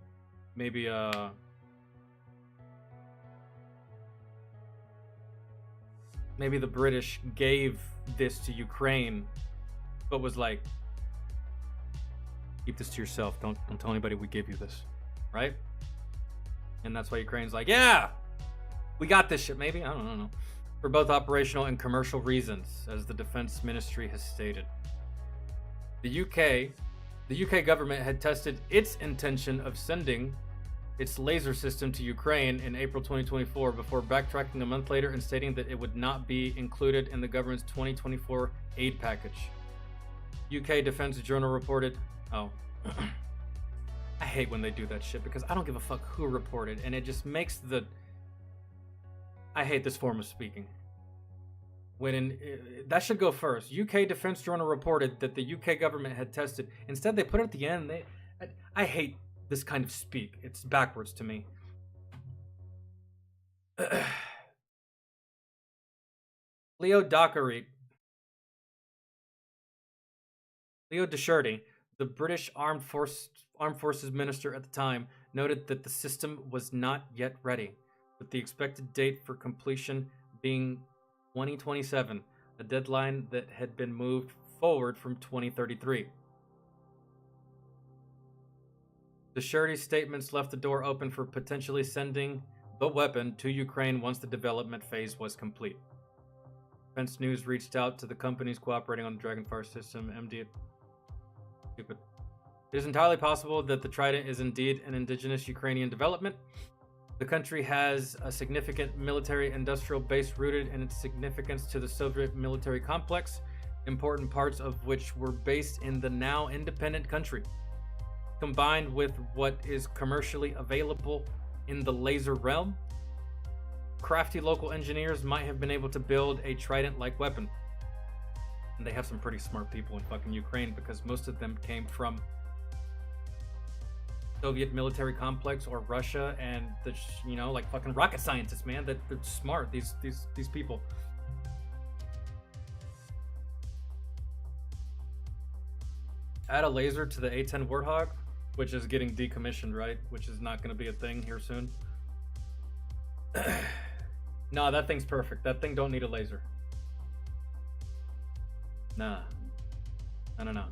the British gave this to Ukraine, but was like, keep this to yourself. Don't tell anybody we gave you this, right? And that's why Ukraine's like, yeah, we got this shit. Maybe, I don't know. For both operational and commercial reasons, as the Defense Ministry has stated. The UK government had tested its intention of sending its laser system to Ukraine in April 2024 before backtracking a month later and stating that it would not be included in the government's 2024 aid package. UK Defense Journal reported, I hate when they do that shit because I don't give a fuck who reported, and it just makes I hate this form of speaking. That should go first. UK Defense Journal reported that the UK government had tested. Instead, they put it at the end. I I hate this kind of speak. It's backwards to me. Leo Dockery. Leo Descharty, the British Armed Forces minister at the time, noted that the system was not yet ready, with the expected date for completion being 2027, a deadline that had been moved forward from 2033. Descharty's statements left the door open for potentially sending the weapon to Ukraine once the development phase was complete. Defense News reached out to the companies cooperating on the Dragonfire system, MD. Stupid. It is entirely possible that the Trident is indeed an indigenous Ukrainian development. The country has a significant military-industrial base rooted in its significance to the Soviet military complex, important parts of which were based in the now independent country. Combined with what is commercially available in the laser realm, crafty local engineers might have been able to build a Trident-like weapon. And they have some pretty smart people in fucking Ukraine because most of them came from Soviet military complex or Russia, and the like fucking rocket scientists, man. That they're smart. These people. Add a laser to the A10 Warthog, which is getting decommissioned, right? Which is not going to be a thing here soon. Nah, that thing's perfect. That thing don't need a laser. Nah. No.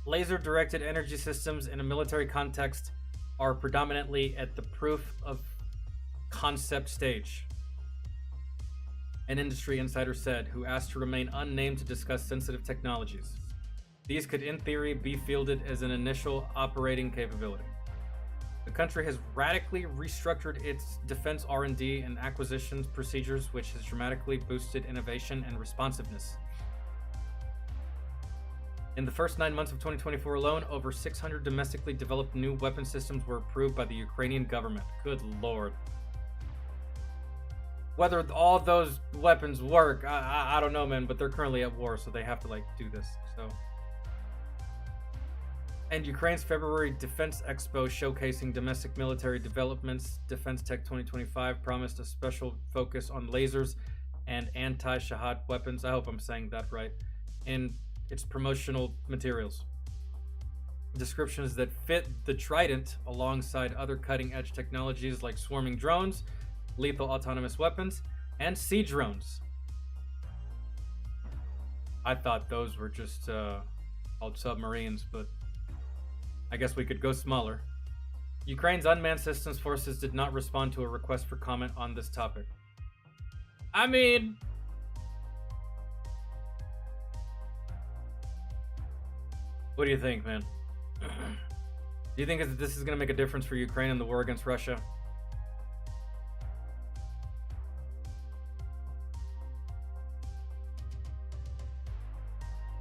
Laser-directed energy systems in a military context are predominantly at the proof of concept stage, an industry insider said, who asked to remain unnamed to discuss sensitive technologies. These could, in theory, be fielded as an initial operating capability. The country has radically restructured its defense R&D and acquisitions procedures, which has dramatically boosted innovation and responsiveness. In the first 9 months of 2024 alone, over 600 domestically developed new weapon systems were approved by the Ukrainian government. Good lord. Whether all those weapons work, I don't know, man, but they're currently at war, so they have to, like, do this, so... And Ukraine's February Defense Expo showcasing domestic military developments, Defense Tech 2025, promised a special focus on lasers and anti-Shahad weapons, I hope I'm saying that right, in its promotional materials. Descriptions that fit the Trident alongside other cutting-edge technologies like swarming drones, lethal autonomous weapons, and sea drones. I thought those were just called submarines, but I guess we could go smaller. Ukraine's unmanned systems forces did not respond to a request for comment on this topic. I mean... what do you think, man? Do you think that this is going to make a difference for Ukraine in the war against Russia?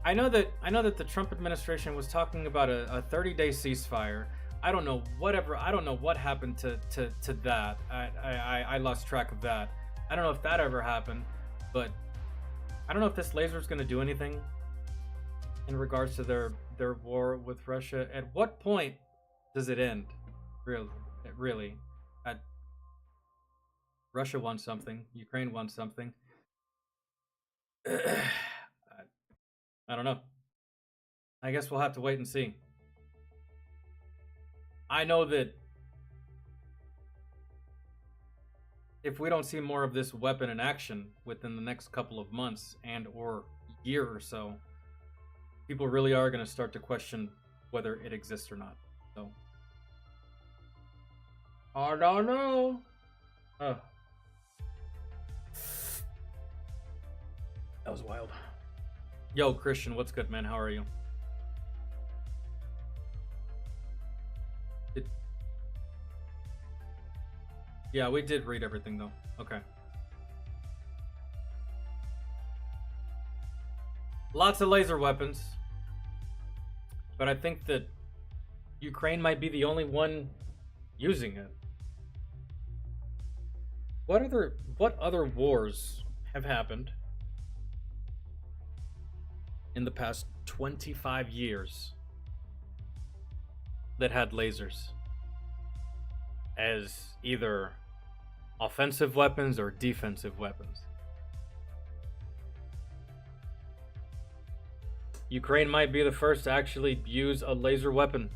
I know that the Trump administration was talking about a 30-day ceasefire. I don't know what happened to that. I lost track of that. I don't know if that ever happened, but I don't know if this laser is going to do anything in regards to their war with Russia. At what point does it end? Really? Russia wants something. Ukraine wants something. I don't know. I guess we'll have to wait and see. I know that if we don't see more of this weapon in action within the next couple of months and or year or so, people really are going to start to question whether it exists or not. So, I don't know. Oh. That was wild. Yo, Christian, what's good, man? How are you? Yeah, we did read everything, though. Okay. Lots of laser weapons. But I think that Ukraine might be the only one using it. What other wars have happened in the past 25 years that had lasers as either offensive weapons or defensive weapons. Ukraine might be the first to actually use a laser weapon.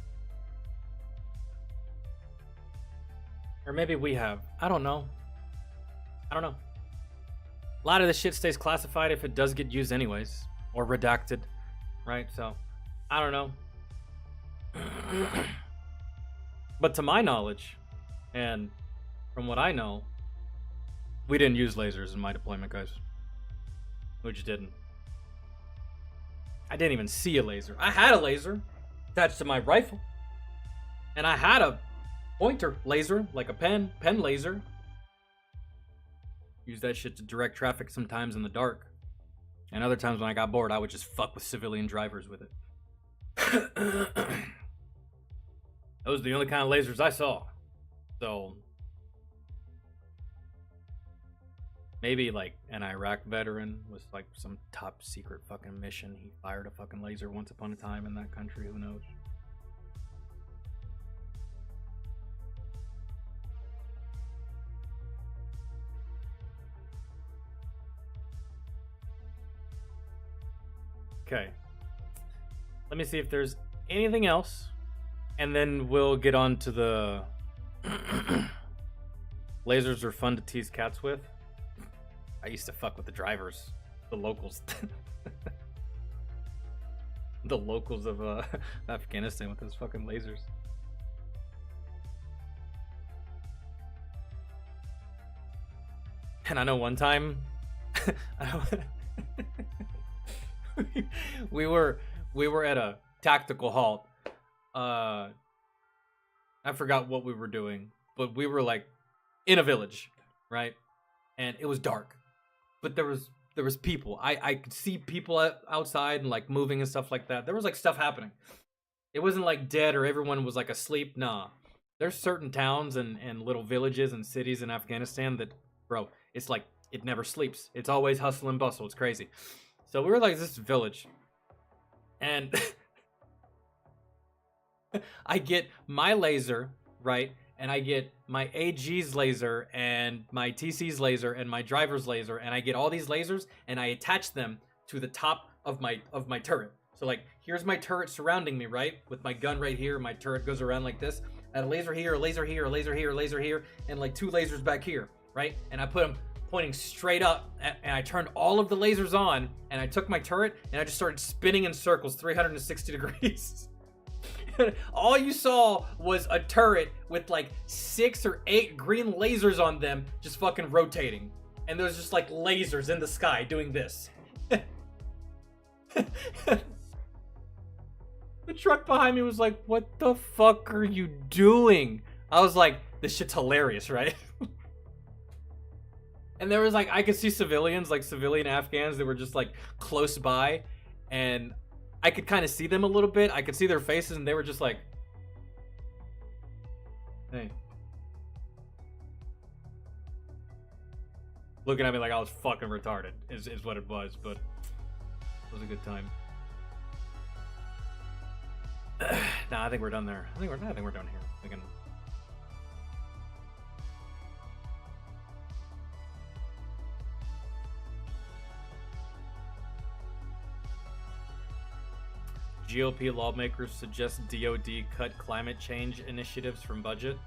Or maybe we have. I don't know. A lot of this shit stays classified if it does get used anyways. Or redacted. Right? So, I don't know. But to my knowledge, and from what I know, we didn't use lasers in my deployment, guys. We just didn't. I didn't even see a laser. I had a laser attached to my rifle. And I had a pointer laser, like a pen laser. Use that shit to direct traffic sometimes in the dark. And other times when I got bored, I would just fuck with civilian drivers with it. Those are the only kind of lasers I saw. So maybe like an Iraq veteran was like some top secret fucking mission. He fired a fucking laser once upon a time in that country. Who knows? Okay. Let me see if there's anything else. And then we'll get on to the lasers are fun to tease cats with. I used to fuck with the drivers, the locals. The locals of Afghanistan with those fucking lasers. And I know one time we were at a tactical halt. I forgot what we were doing, but we were like in a village, right? And it was dark, but there was people. I could see people outside and like moving and stuff like that. There was like stuff happening. It wasn't like dead or everyone was like asleep. Nah, there's certain towns and little villages and cities in Afghanistan that, bro, it's like it never sleeps. It's always hustle and bustle. It's crazy. So we were like this village, and I get my laser, right? And I get my AG's laser and my TC's laser and my driver's laser, and I get all these lasers and I attach them to the top of my turret. So like here's my turret surrounding me, right? With my gun right here, my turret goes around like this. I had a laser here, a laser here, a laser here, a laser here, and like two lasers back here, right? And I put them pointing straight up, and I turned all of the lasers on, and I took my turret and I just started spinning in circles 360 degrees. All you saw was a turret with like 6 or 8 green lasers on them just fucking rotating. And there's just like lasers in the sky doing this. The truck behind me was like, what the fuck are you doing? I was like, this shit's hilarious, right? And there was like, I could see civilians, like civilian Afghans that were just like close by, and I could kind of see them a little bit. I could see their faces, and they were just like, hey. Looking at me like I was fucking retarded, is what it was, but it was a good time. Nah, I think we're done there. I think we're done here. We can... GOP lawmakers suggest DOD cut climate change initiatives from budget.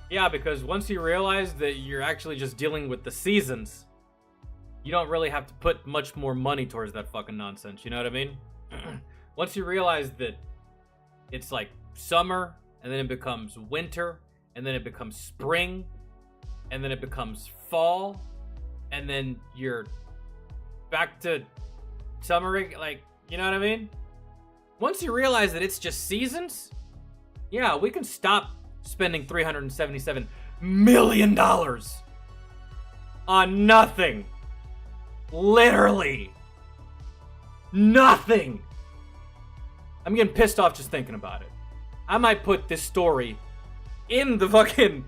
Yeah, because once you realize that you're actually just dealing with the seasons, you don't really have to put much more money towards that fucking nonsense, you know what I mean? Once you realize that it's like summer, and then it becomes winter, and then it becomes spring, and then it becomes fall, and then you're back to summer, like, you know what I mean? Once you realize that it's just seasons, yeah, we can stop spending $377 million on nothing. Literally nothing. I'm getting pissed off just thinking about it. I might put this story in the fucking...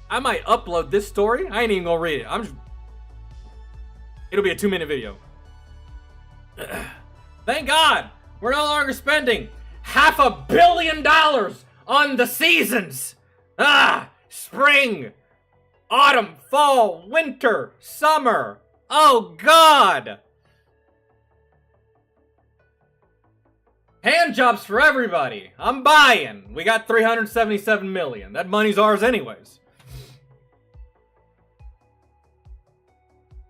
I might upload this story. I ain't even gonna read it. It'll be a 2-minute video. Thank God, we're no longer spending $500 million on the seasons. Spring, autumn, fall, winter, summer. Oh God. Hand jobs for everybody. I'm buying. We got 377 million. That money's ours anyways.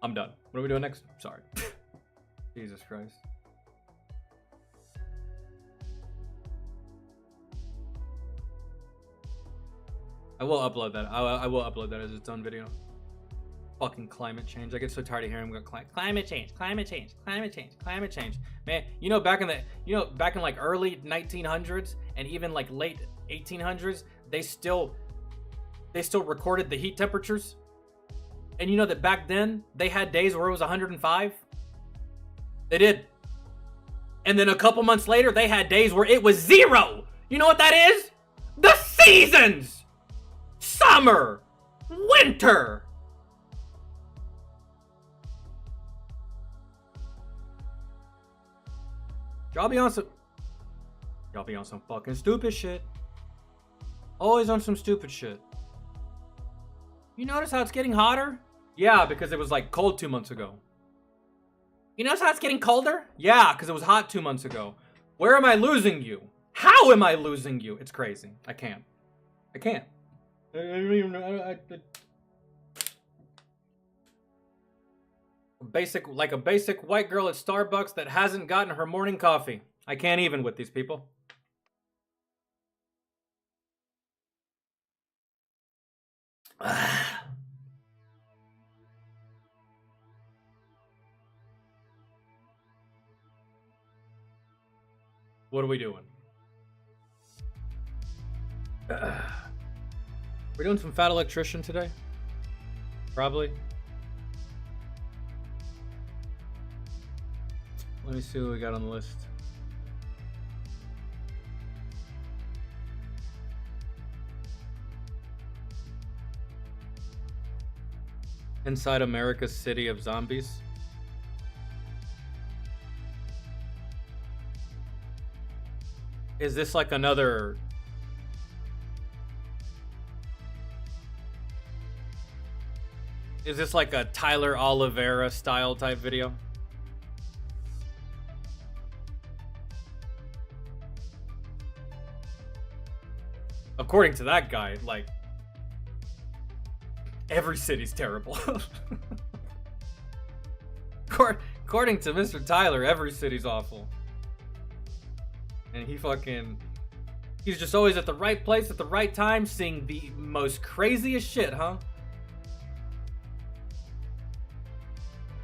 I'm done. What are we doing next? Sorry. Jesus Christ. I will upload that. I will upload that as its own video. Fucking climate change. I get so tired of hearing about climate change, climate change, climate change, climate change. Man, back in like early 1900s and even like late 1800s, they still recorded the heat temperatures. And you know that back then they had days where it was 105. They did. And then a couple months later, they had days where it was 0. You know what that is? The seasons. Summer, winter. Y'all be on some fucking stupid shit. Always on some stupid shit. You notice how it's getting hotter? Yeah, because it was like cold 2 months ago. You notice how it's getting colder? Yeah, because it was hot 2 months ago. Where am I losing you? How am I losing you? It's crazy. I can't. I don't even know. Like a basic white girl at Starbucks that hasn't gotten her morning coffee. I can't even with these people. What are we doing? We're doing some Fat Electrician today? Probably. Let me see what we got on the list. Inside America's City of Zombies. Is this like another... Is this like a Tyler Oliveira style type video? According to that guy, like, every city's terrible. According to Mr. Tyler, every city's awful. And he's just always at the right place at the right time, seeing the most craziest shit, huh?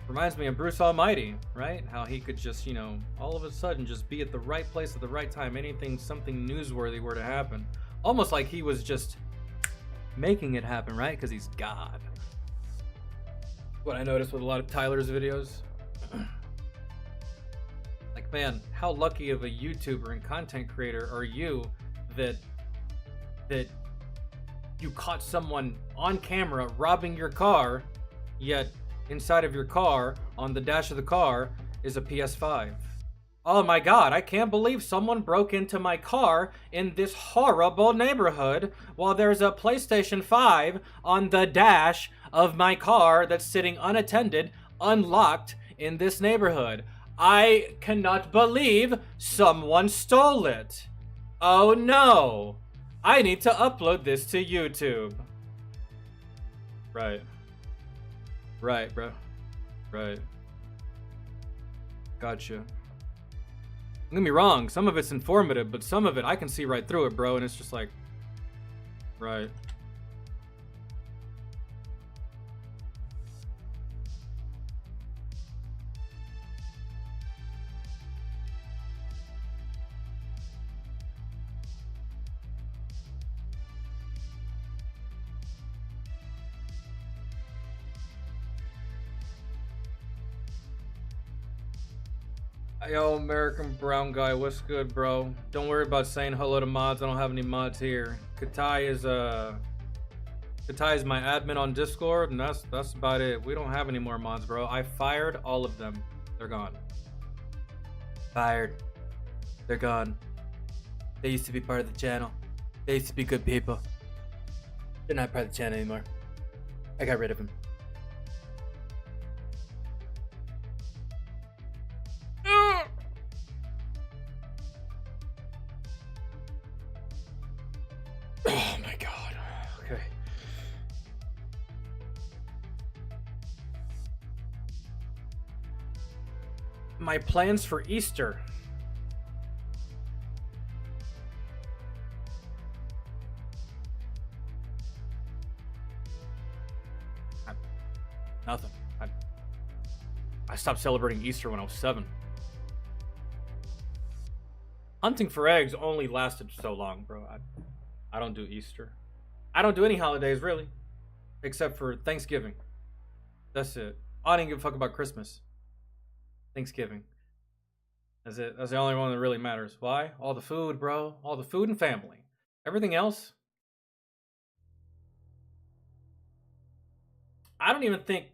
Reminds me of Bruce Almighty, right? How he could just, all of a sudden just be at the right place at the right time. Something newsworthy were to happen. Almost like he was just making it happen, right? Because he's God. What I noticed with a lot of Tyler's videos. Like, man, how lucky of a YouTuber and content creator are you that you caught someone on camera robbing your car, yet inside of your car, on the dash of the car, is a PS5. Oh my God, I can't believe someone broke into my car in this horrible neighborhood while there's a PlayStation 5 on the dash of my car that's sitting unattended, unlocked in this neighborhood. I cannot believe someone stole it. Oh no. I need to upload this to YouTube. Right. Right, bro. Right. Gotcha. Don't get me wrong, some of it's informative, but some of it, I can see right through it, bro, and it's just like... Right. Yo, American Brown Guy, what's good, bro? Don't worry about saying hello to mods. I don't have any mods here. Katai is my admin on Discord, and that's about it. We don't have any more mods, bro. I fired all of them. They're gone. Fired. They're gone. They used to be part of the channel. They used to be good people. They're not part of the channel anymore. I got rid of him. Oh my god. Okay. My plans for Easter. Nothing. I stopped celebrating Easter when I was 7. Hunting for eggs only lasted so long, bro. I don't do Easter. I don't do any holidays, really. Except for Thanksgiving. That's it. I didn't give a fuck about Christmas. Thanksgiving. That's it. That's the only one that really matters. Why? All the food, bro. All the food and family. Everything else? I don't even think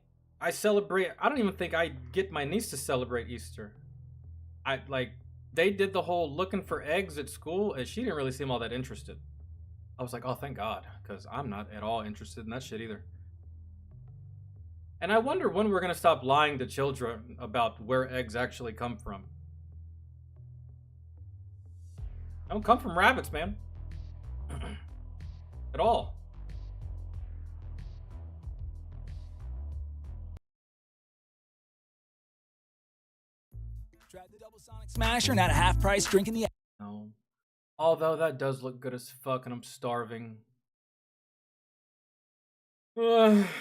I don't even think I get my niece to celebrate Easter. They did the whole looking for eggs at school, and she didn't really seem all that interested. I was like, oh, thank God, because I'm not at all interested in that shit either. And I wonder when we're going to stop lying to children about where eggs actually come from. They don't come from rabbits, man. At all. Try the double Sonic Smasher, not a half price drink in the. No. Although that does look good as fuck, and I'm starving. Okay.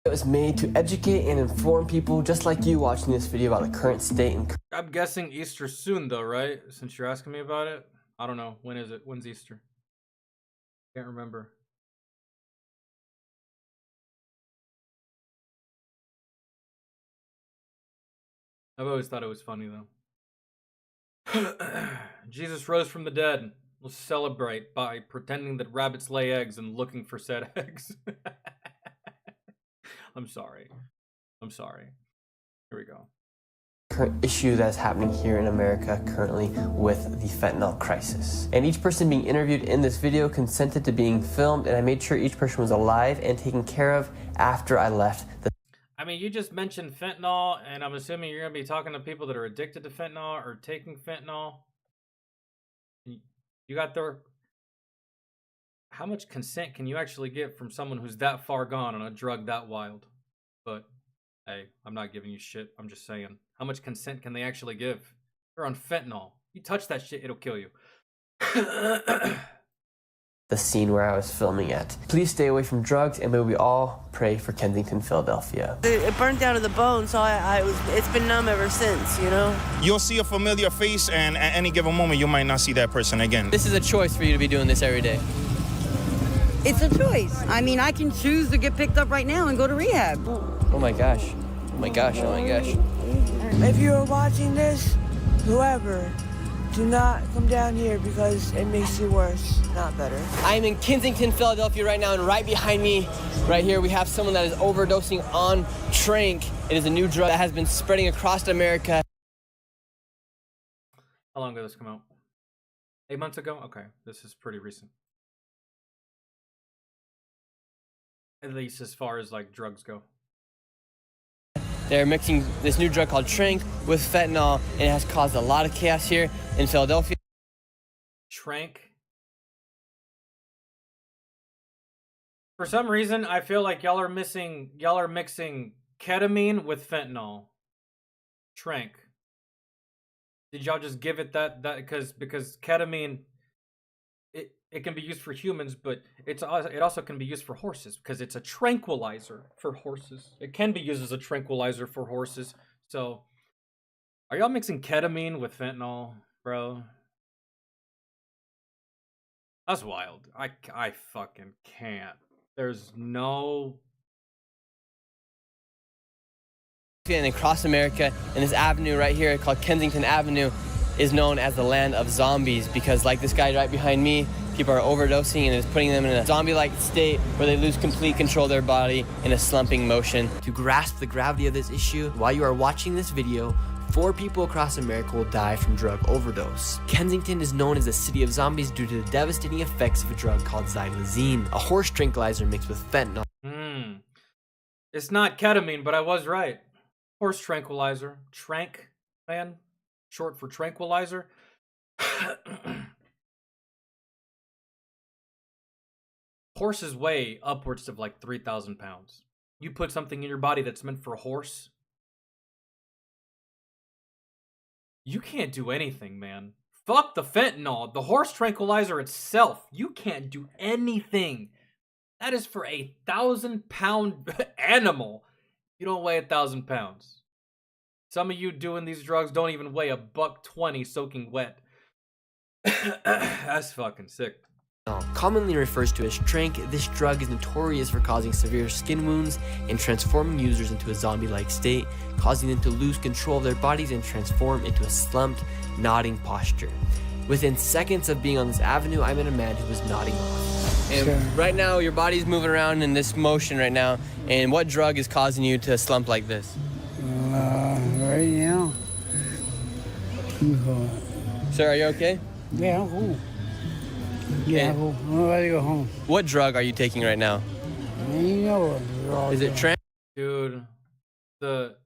It was made to educate and inform people just like you watching this video about the current state and I'm guessing Easter soon though, right? Since you're asking me about it. I don't know. When is it? When's Easter? Can't remember. I've always thought it was funny though. Jesus rose from the dead. We'll celebrate by pretending that rabbits lay eggs and looking for said eggs. I'm sorry. I'm sorry. Here we go. current issue that's happening here in America currently with the fentanyl crisis. And each person being interviewed in this video consented to being filmed, and I made sure each person was alive and taken care of after I left the. I mean, you just mentioned fentanyl, and I'm assuming you're going to be talking to people that are addicted to fentanyl or taking fentanyl. You got their... How much consent can you actually get from someone who's that far gone on a drug that wild? But, hey, I'm not giving you shit. I'm just saying. How much consent can they actually give? They're on fentanyl. You touch that shit, it'll kill you. The scene where I was filming at. Please stay away from drugs, and may we all pray for Kensington, Philadelphia. It burned down to the bone, so it's been numb ever since, you know? You'll see a familiar face, and at any given moment, you might not see that person again. This is a choice for you to be doing this every day. It's a choice. I mean, I can choose to get picked up right now and go to rehab. Oh my gosh. Oh my gosh. Oh my gosh. If you're watching this, whoever, do not come down here because it makes you worse, not better. I'm in Kensington, Philadelphia right now, and right behind me, right here, we have someone that is overdosing on Tranq. It is a new drug that has been spreading across America. How long ago did this come out? 8 months ago? Okay, this is pretty recent. At least as far as like drugs go. They're mixing this new drug called Tranq with fentanyl, and it has caused a lot of chaos here in Philadelphia. Tranq. For some reason, I feel like y'all are mixing ketamine with fentanyl. Tranq. Did y'all just give it that because ketamine it can be used for humans, but it also can be used for horses because it's a tranquilizer for horses. It can be used as a tranquilizer for horses. So, are y'all mixing ketamine with fentanyl, bro? That's wild. I fucking can't. There's no... And across America, in this avenue right here called Kensington Avenue, is known as the land of zombies because, like this guy right behind me, people are overdosing and it's putting them in a zombie-like state where they lose complete control of their body in a slumping motion. To grasp the gravity of this issue, while you are watching this video, 4 people across America will die from drug overdose. Kensington is known as the city of zombies due to the devastating effects of a drug called xylazine, a horse tranquilizer mixed with fentanyl. It's not ketamine, but I was right. Horse tranquilizer. Trank, man. Short for tranquilizer. Horses weigh upwards of like 3,000 pounds. You put something in your body that's meant for a horse, you can't do anything, man. Fuck the fentanyl. The horse tranquilizer itself, you can't do anything. That is for 1,000-pound animal. You don't weigh 1,000 pounds. Some of you doing these drugs don't even weigh $120 soaking wet. That's fucking sick. Commonly refers to as trank, this drug is notorious for causing severe skin wounds and transforming users into a zombie-like state, causing them to lose control of their bodies and transform into a slumped, nodding posture. Within seconds of being on this avenue, I met a man who was nodding off. And right now, your body's moving around in this motion right now. And what drug is causing you to slump like this? Right now. Sir, are you okay? Yeah, I'm cool. Yeah, I'm ready to go home. What drug are you taking right now? You know what? Is it trank? Dude, the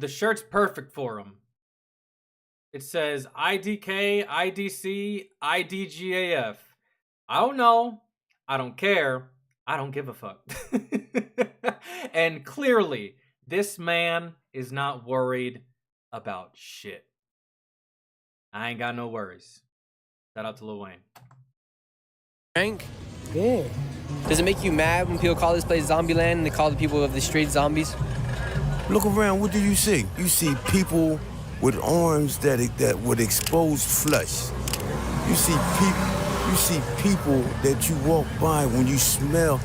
shirt's perfect for him. It says IDK, IDC, IDGAF. I don't know. I don't care. I don't give a fuck. And clearly, this man is not worried about shit. I ain't got no worries. Shout out to Lil Wayne. Trank? Yeah. Does it make you mad when people call this place Zombieland and they call the people of the streets zombies? Look around, what do you see? You see people with arms that with exposed flesh. You see people that you walk by when you smell,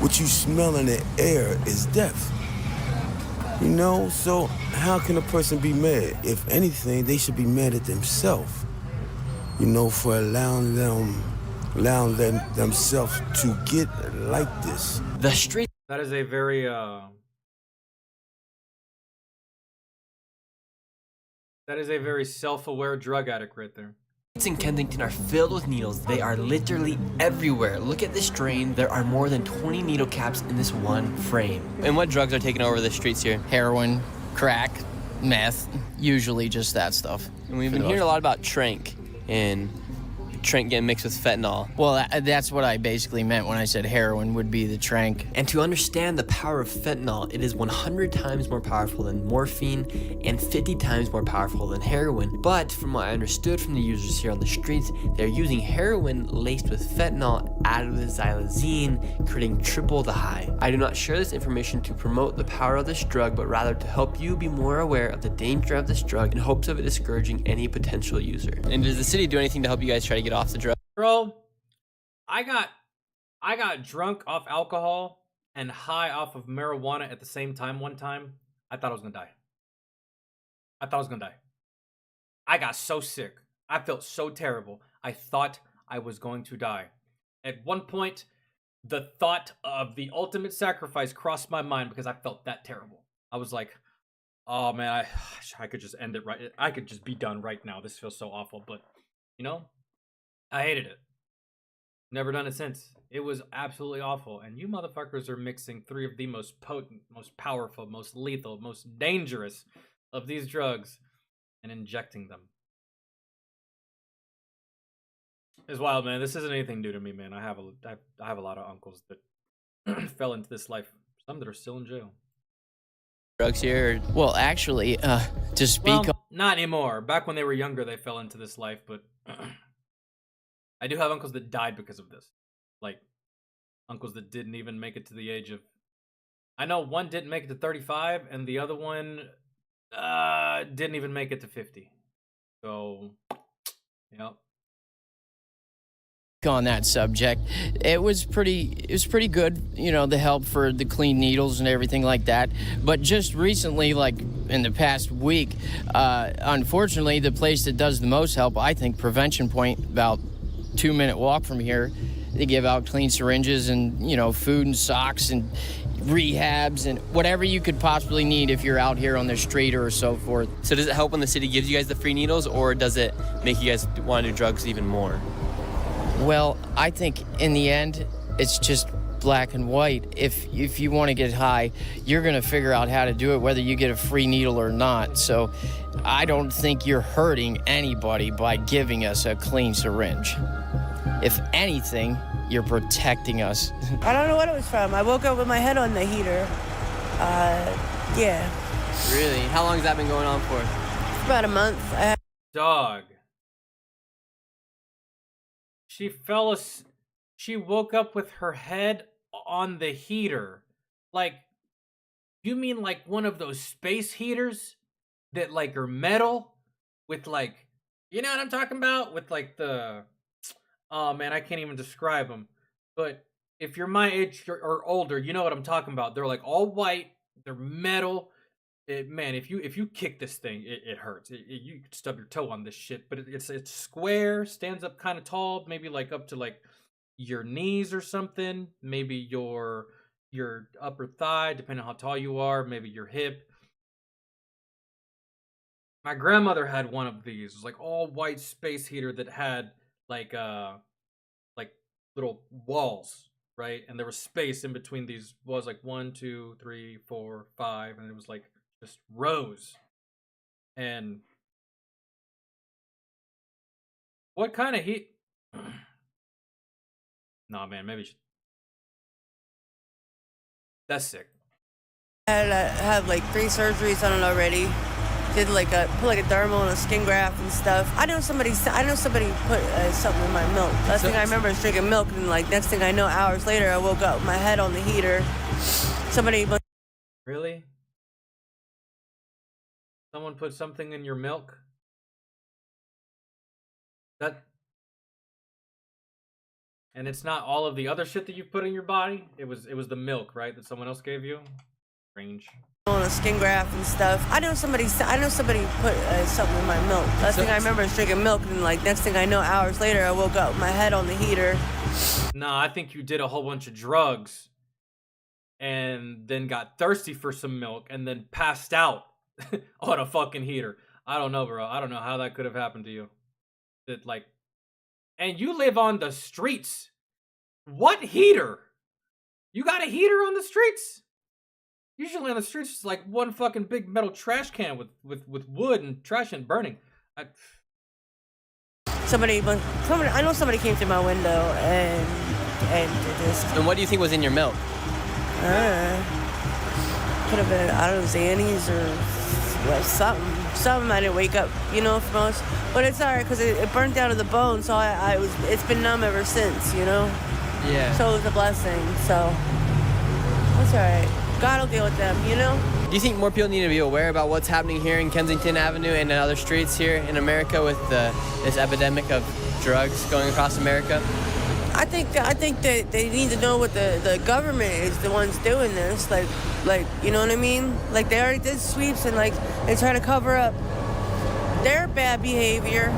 what you smell in the air is death. You know, so how can a person be mad? If anything, they should be mad at themselves. You know, for allowing themselves to get like this. The street. That is a very self-aware drug addict right there. Streets in Kensington are filled with needles. They are literally everywhere. Look at this drain. There are more than 20 needle caps in this one frame. And what drugs are taking over the streets here? Heroin, crack, meth, usually just that stuff. And we've been hearing a lot about trank and trank getting mixed with fentanyl. Well, that's what I basically meant when I said heroin would be the trank. And to understand the power of fentanyl, it is 100 times more powerful than morphine and 50 times more powerful than heroin. But from what I understood from the users here on the streets, they're using heroin laced with fentanyl added with xylazine, creating triple the high. I do not share this information to promote the power of this drug, but rather to help you be more aware of the danger of this drug in hopes of it discouraging any potential user. And does the city do anything to help you guys try to get off the drug? Bro, I got drunk off alcohol and high off of marijuana at the same time one time. I thought I was gonna die. I got so sick. I felt so terrible. I thought I was going to die. At one point, the thought of the ultimate sacrifice crossed my mind because I felt that terrible. I was like, oh man, I could just end it right. I could just be done right now. This feels so awful, but you know, I hated it. Never done it since. It was absolutely awful. And you motherfuckers are mixing 3 of the most potent, most powerful, most lethal, most dangerous of these drugs and injecting them. It's wild, man. This isn't anything new to me, man. I have a lot of uncles that fell into this life. Some that are still in jail. Drugs here? Well, actually, to speak Well, not anymore. Back when they were younger, they fell into this life, but I do have uncles that died because of this. Like, uncles that didn't even make it to the age of... I know one didn't make it to 35, and the other one didn't even make it to 50. So, yep. on that subject. It was pretty good, you know, the help for the clean needles and everything like that. But just recently, like in the past week, unfortunately, the place that does the most help, I think, Prevention Point, about 2-minute walk from here, they give out clean syringes and, you know, food and socks and rehabs and whatever you could possibly need if you're out here on the street or so forth. So does it help when the city gives you guys the free needles, or does it make you guys want to do drugs even more? Well, I think in the end, it's just black and white. If you want to get high, you're going to figure out how to do it, whether you get a free needle or not. So I don't think you're hurting anybody by giving us a clean syringe. If anything, you're protecting us. I don't know what it was from. I woke up with my head on the heater. Yeah. Really? How long has that been going on for? About a month. Dog. She woke up with her head on the heater. Like, you mean like one of those space heaters that like are metal with like, you know what I'm talking about? With like the, oh man, I can't even describe them. But if you're my age or older, you know what I'm talking about. They're like all white, they're metal. Man, if you kick this thing, it hurts. You could stub your toe on this shit, but it's square, stands up kind of tall, maybe like up to like your knees or something, maybe your upper thigh, depending on how tall you are, maybe your hip. My grandmother had one of these. It was like all white space heater that had like little walls, right? And there was space in between these walls, like 1, 2, 3, 4, 5, and it was like just rows. And what kind of heat? Nah, man, maybe that's sick. I had like 3 surgeries on it already. Did put a dermal and a skin graft and stuff. I know somebody put something in my milk. Last thing I remember is drinking milk, and like next thing I know, hours later, I woke up with my head on the heater. Somebody. Really? Someone put something in your milk? And it's not all of the other shit that you put in your body? It was the milk, right? That someone else gave you? Strange. On a skin graft and stuff. I know somebody put something in my milk. Last thing I remember is drinking milk, and like next thing I know, hours later, I woke up with my head on the heater. Nah, I think you did a whole bunch of drugs and then got thirsty for some milk and then passed out on a fucking heater. I don't know, bro. I don't know how that could have happened to you. And you live on the streets. What heater? You got a heater on the streets? Usually on the streets, it's like one fucking big metal trash can with wood and trash and burning. I know somebody came through my window and did this. And what do you think was in your milk? Could have been, I don't know, Xannies or something. I didn't wake up, from most. But it's alright because it burnt down to the bone, so it's been numb ever since, Yeah. So it was a blessing. So that's alright. God will deal with them, Do you think more people need to be aware about what's happening here in Kensington Avenue and in other streets here in America with this epidemic of drugs going across America? I think that they need to know what the government is the ones doing this. Like you know what I mean? Like they already did sweeps and like they try to cover up their bad behavior,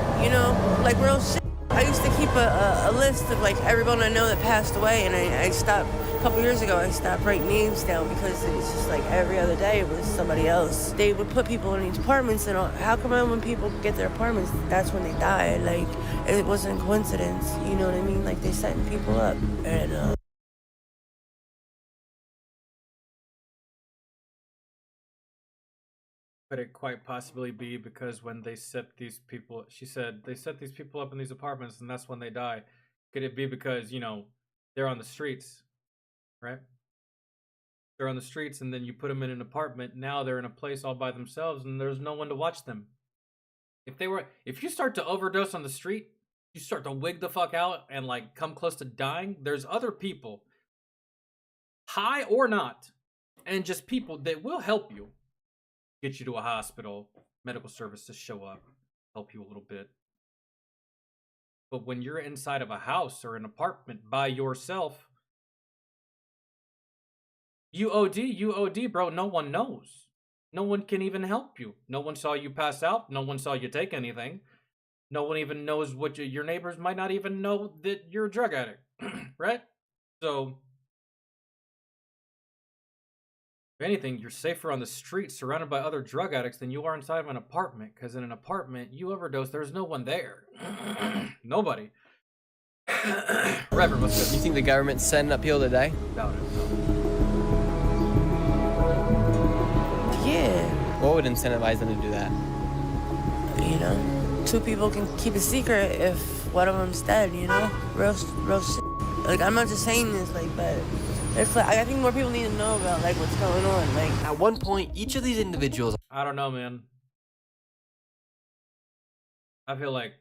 like real shit. I used to keep a list of like everyone I know that passed away, and I stopped. A couple years ago, I stopped writing names down because it was just like every other day it was somebody else. They would put people in these apartments, and how come when people get their apartments, that's when they die? Like, it wasn't a coincidence, you know what I mean? Like, they're setting people up. And, Could it quite possibly be because when they set these people, she said, they set these people up in these apartments and that's when they die? Could it be because, they're on the streets? Right? They're on the streets and then you put them in an apartment. Now they're in a place all by themselves and there's no one to watch them. If you start to overdose on the street, you start to wig the fuck out and like come close to dying, there's other people, high or not, and just people that will help you, get you to a hospital, medical services show up, help you a little bit. But when you're inside of a house or an apartment by yourself, you OD, bro. No one knows. No one can even help you. No one saw you pass out. No one saw you take anything. No one even knows what your neighbors might not even know that you're a drug addict, right? So, if anything, you're safer on the street surrounded by other drug addicts than you are inside of an apartment. Because in an apartment, you overdose, there's no one there. Nobody. Reverend, what's You good? think the government's setting up people today? Doubt it. Yeah, What would incentivize them to do that? you know, two people can keep a secret if one of them's dead. You know, real shit. Like I'm not just saying this, like, but it's like I think more people need to know about like what's going on. Like At one point, each of these individuals I don't know, man. I feel like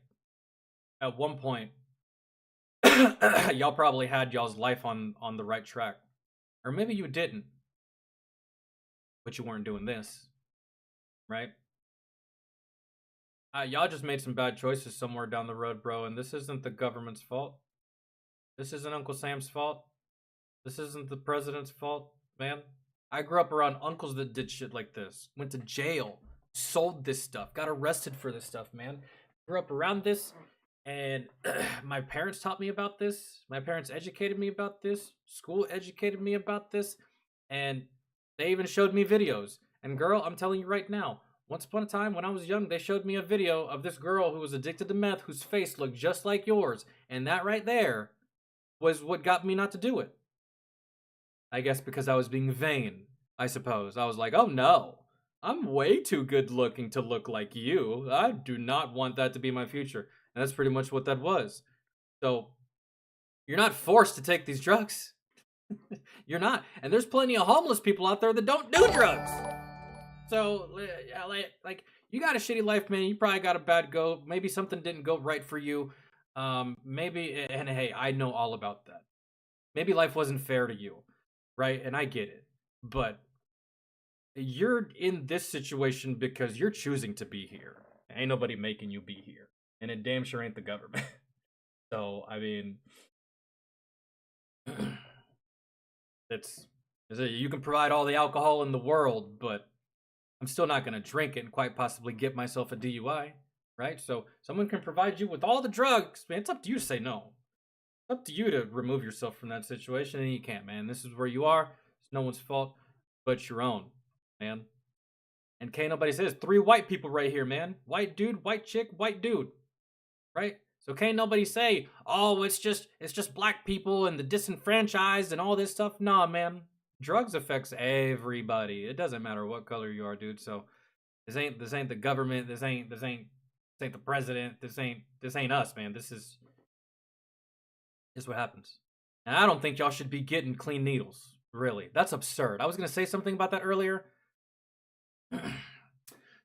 at one point, y'all probably had y'all's life on the right track. Or maybe you didn't. But you weren't doing this. Right? Y'all just made some bad choices somewhere down the road, bro. And this isn't the government's fault. This isn't Uncle Sam's fault. This isn't the president's fault, man. I grew up around uncles that did shit like this. Went to jail. Sold this stuff. Got arrested for this stuff, man. Grew up around this. And my parents taught me about this. My parents educated me about this. School educated me about this. And they even showed me videos. And girl, I'm telling you right now, once upon a time when I was young, they showed me a video of this girl who was addicted to meth, whose face looked just like yours. And that right there was what got me not to do it. I guess because I was being vain, I suppose. I was like, oh no, I'm way too good looking to look like you. I do not want that to be my future. And that's pretty much what that was. So, you're not forced to take these drugs. You're not. And there's plenty of homeless people out there that don't do drugs. So, like, you got a shitty life, man. You probably got a bad go. Maybe something didn't go right for you. Maybe, and hey, I know all about that. Maybe life wasn't fair to you, right? And I get it. But you're in this situation because you're choosing to be here. Ain't nobody making you be here. And it damn sure ain't the government. So, I mean, you can provide all the alcohol in the world, but I'm still not going to drink it and quite possibly get myself a DUI, right? So someone can provide you with all the drugs, man. It's up to you to say no. It's up to you to remove yourself from that situation, and you can't, man. This is where you are. It's no one's fault but your own, man. And can't nobody say there's 3 white people right here, man. White dude, white chick, white dude, right? So can't nobody say, oh, it's just black people and the disenfranchised and all this stuff. Nah, man. Drugs affects everybody. It doesn't matter what color you are, dude. So this ain't the government. This ain't the president. This ain't us, man. This is what happens. And I don't think y'all should be getting clean needles. Really, that's absurd. I was gonna say something about that earlier.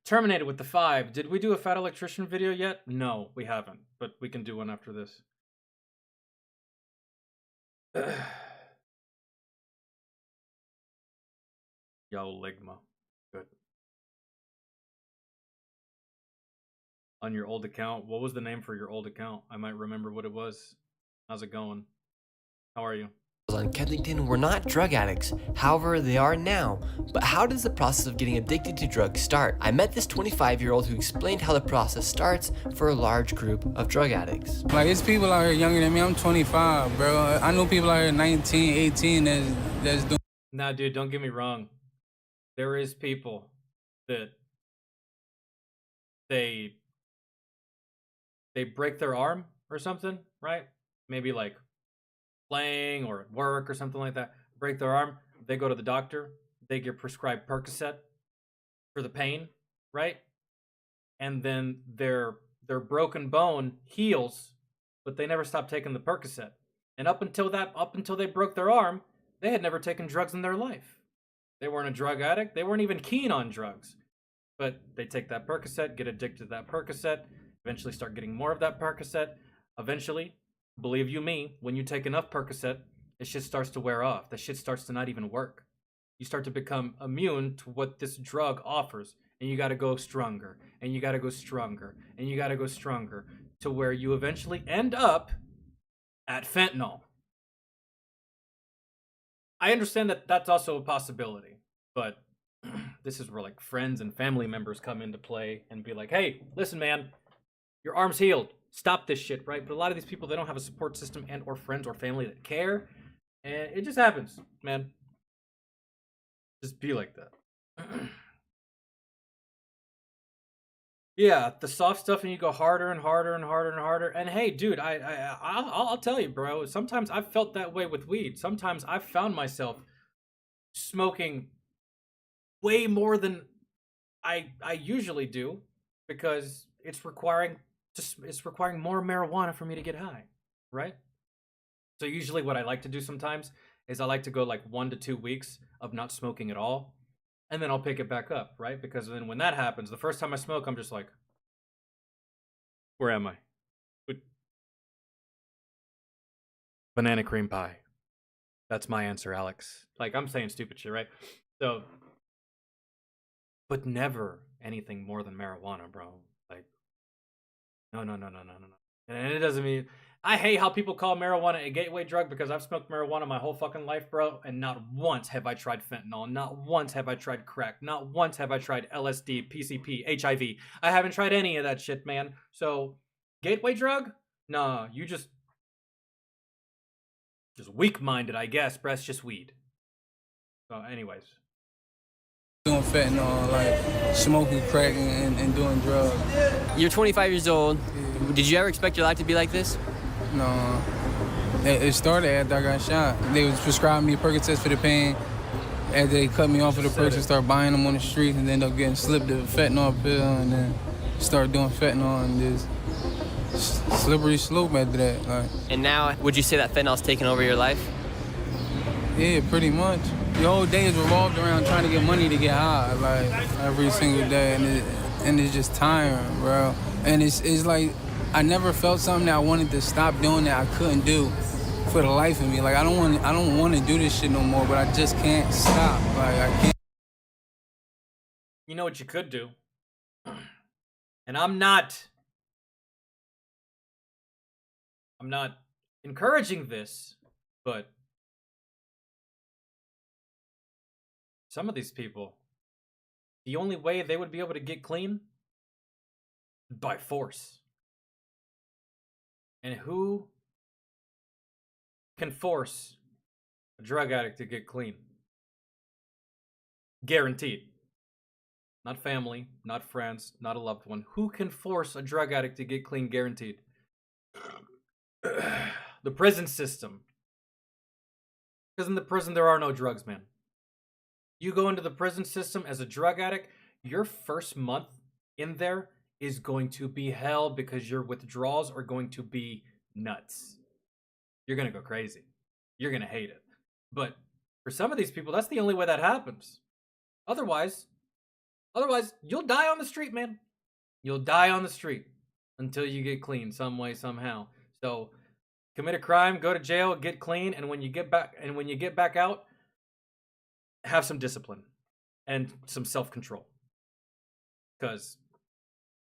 Terminated with the 5. Did we do a fat electrician video yet? No, we haven't. But we can do one after this. Yo, Ligma. Good. On your old account, what was the name for your old account? I might remember what it was. How's it going? How are you? on Kensington were not drug addicts. However, they are now. But how does the process of getting addicted to drugs start? I met this 25-year-old who explained how the process starts for a large group of drug addicts. Like, it's people out here younger than me. I'm 25, bro. I know people out here 19, 18 that's doing. Nah, dude, don't get me wrong. There is people that they break their arm or something, right? Maybe like playing or at work or something like that. Break their arm, they go to the doctor, they get prescribed Percocet for the pain, right? And then their broken bone heals, but they never stop taking the Percocet. And up until they broke their arm, they had never taken drugs in their life. They weren't a drug addict. They weren't even keen on drugs. But they take that Percocet, get addicted to that Percocet, eventually start getting more of that Percocet. Eventually, believe you me, when you take enough Percocet, it shit starts to wear off. The shit starts to not even work. You start to become immune to what this drug offers. And you gotta go stronger. And you gotta go stronger. And you gotta go stronger. to where you eventually end up at fentanyl. I understand that that's also a possibility, but this is where like friends and family members come into play and be like, hey, listen, man, your arm's healed. Stop this shit, right? But a lot of these people, they don't have a support system and or friends or family that care. And it just happens, man. Just be like that. Yeah, the soft stuff, and you go harder and harder and harder and harder. And hey, dude, I'll tell you, bro. Sometimes I've felt that way with weed. Sometimes I've found myself smoking way more than I usually do because it's requiring more marijuana for me to get high, right? So usually, what I like to do sometimes is I like to go like 1 to 2 weeks of not smoking at all. And then I'll pick it back up, right? Because then when that happens, the first time I smoke, I'm just like, where am I? Banana cream pie. That's my answer, Alex. Like, I'm saying stupid shit, right? So, but never anything more than marijuana, bro. Like, no. And it doesn't mean... I hate how people call marijuana a gateway drug because I've smoked marijuana my whole fucking life, bro, and not once have I tried fentanyl, not once have I tried crack, not once have I tried LSD, PCP, HIV. I haven't tried any of that shit, man. So, gateway drug? Nah, you just weak-minded, I guess, bro. It's just weed. So, anyways. Doing fentanyl, like smoking crack and doing drugs. You're 25 years old. Did you ever expect your life to be like this? No. It started after I got shot. They was prescribing me Percocets for the pain. After they cut me off of the Percs and start buying them on the street and then end up getting slipped the fentanyl pill and then start doing fentanyl and just slippery slope after that. Like. And now, would you say that fentanyl's taken over your life? Yeah, pretty much. Your whole day is revolved around trying to get money to get high, like every single day, and it's just tiring, bro. And it's like I never felt something that I wanted to stop doing that I couldn't do for the life of me. Like I don't want to do this shit no more, but I just can't stop. Like I can't. You know what you could do, and I'm not encouraging this, but some of these people, the only way they would be able to get clean, by force. And who can force a drug addict to get clean? Guaranteed. Not family, not friends, not a loved one. Who can force a drug addict to get clean? Guaranteed. The prison system. Because in the prison there are no drugs, man. You go into the prison system as a drug addict, your first month in there is going to be hell because your withdrawals are going to be nuts. You're going to go crazy. You're going to hate it. But for some of these people, that's the only way that happens. Otherwise, you'll die on the street, man. You'll die on the street until you get clean some way, somehow. So commit a crime, go to jail, get clean, and when you get back out, have some discipline and some self-control. Because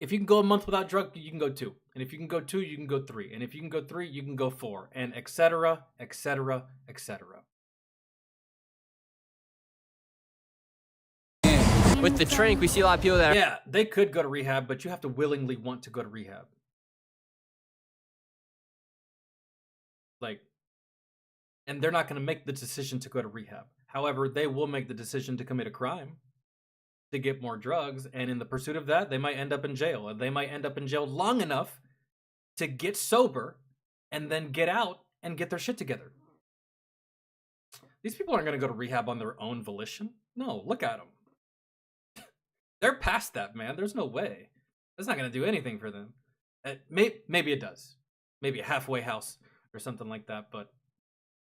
if you can go a month without drug, you can go 2. And if you can go 2, you can go 3. And if you can go 3, you can go 4. And etc., etc., etc. With the Trink, we see a lot of people that Yeah, they could go to rehab, but you have to willingly want to go to rehab. Like, and they're not going to make the decision to go to rehab. However, they will make the decision to commit a crime to get more drugs, and in the pursuit of that, they might end up in jail. And they might end up in jail long enough to get sober and then get out and get their shit together. These people aren't going to go to rehab on their own volition. No, look at them. They're past that, man. There's no way. That's not going to do anything for them. Maybe it does. Maybe a halfway house or something like that, but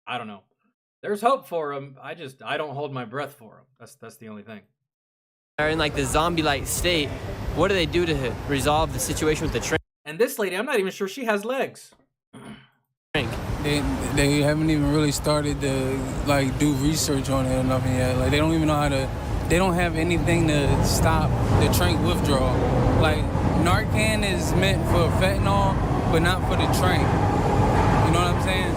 I don't know. There's hope for them. I don't hold my breath for them. That's the only thing. are in like the zombie-like state. What do they do to resolve the situation with the Trink? And this lady, I'm not even sure she has legs. They haven't even really started to like do research on it or nothing yet. Like they don't even know how to they don't have anything to stop the trank withdrawal. Like, Narcan is meant for fentanyl, but not for the trank. You know what I'm saying?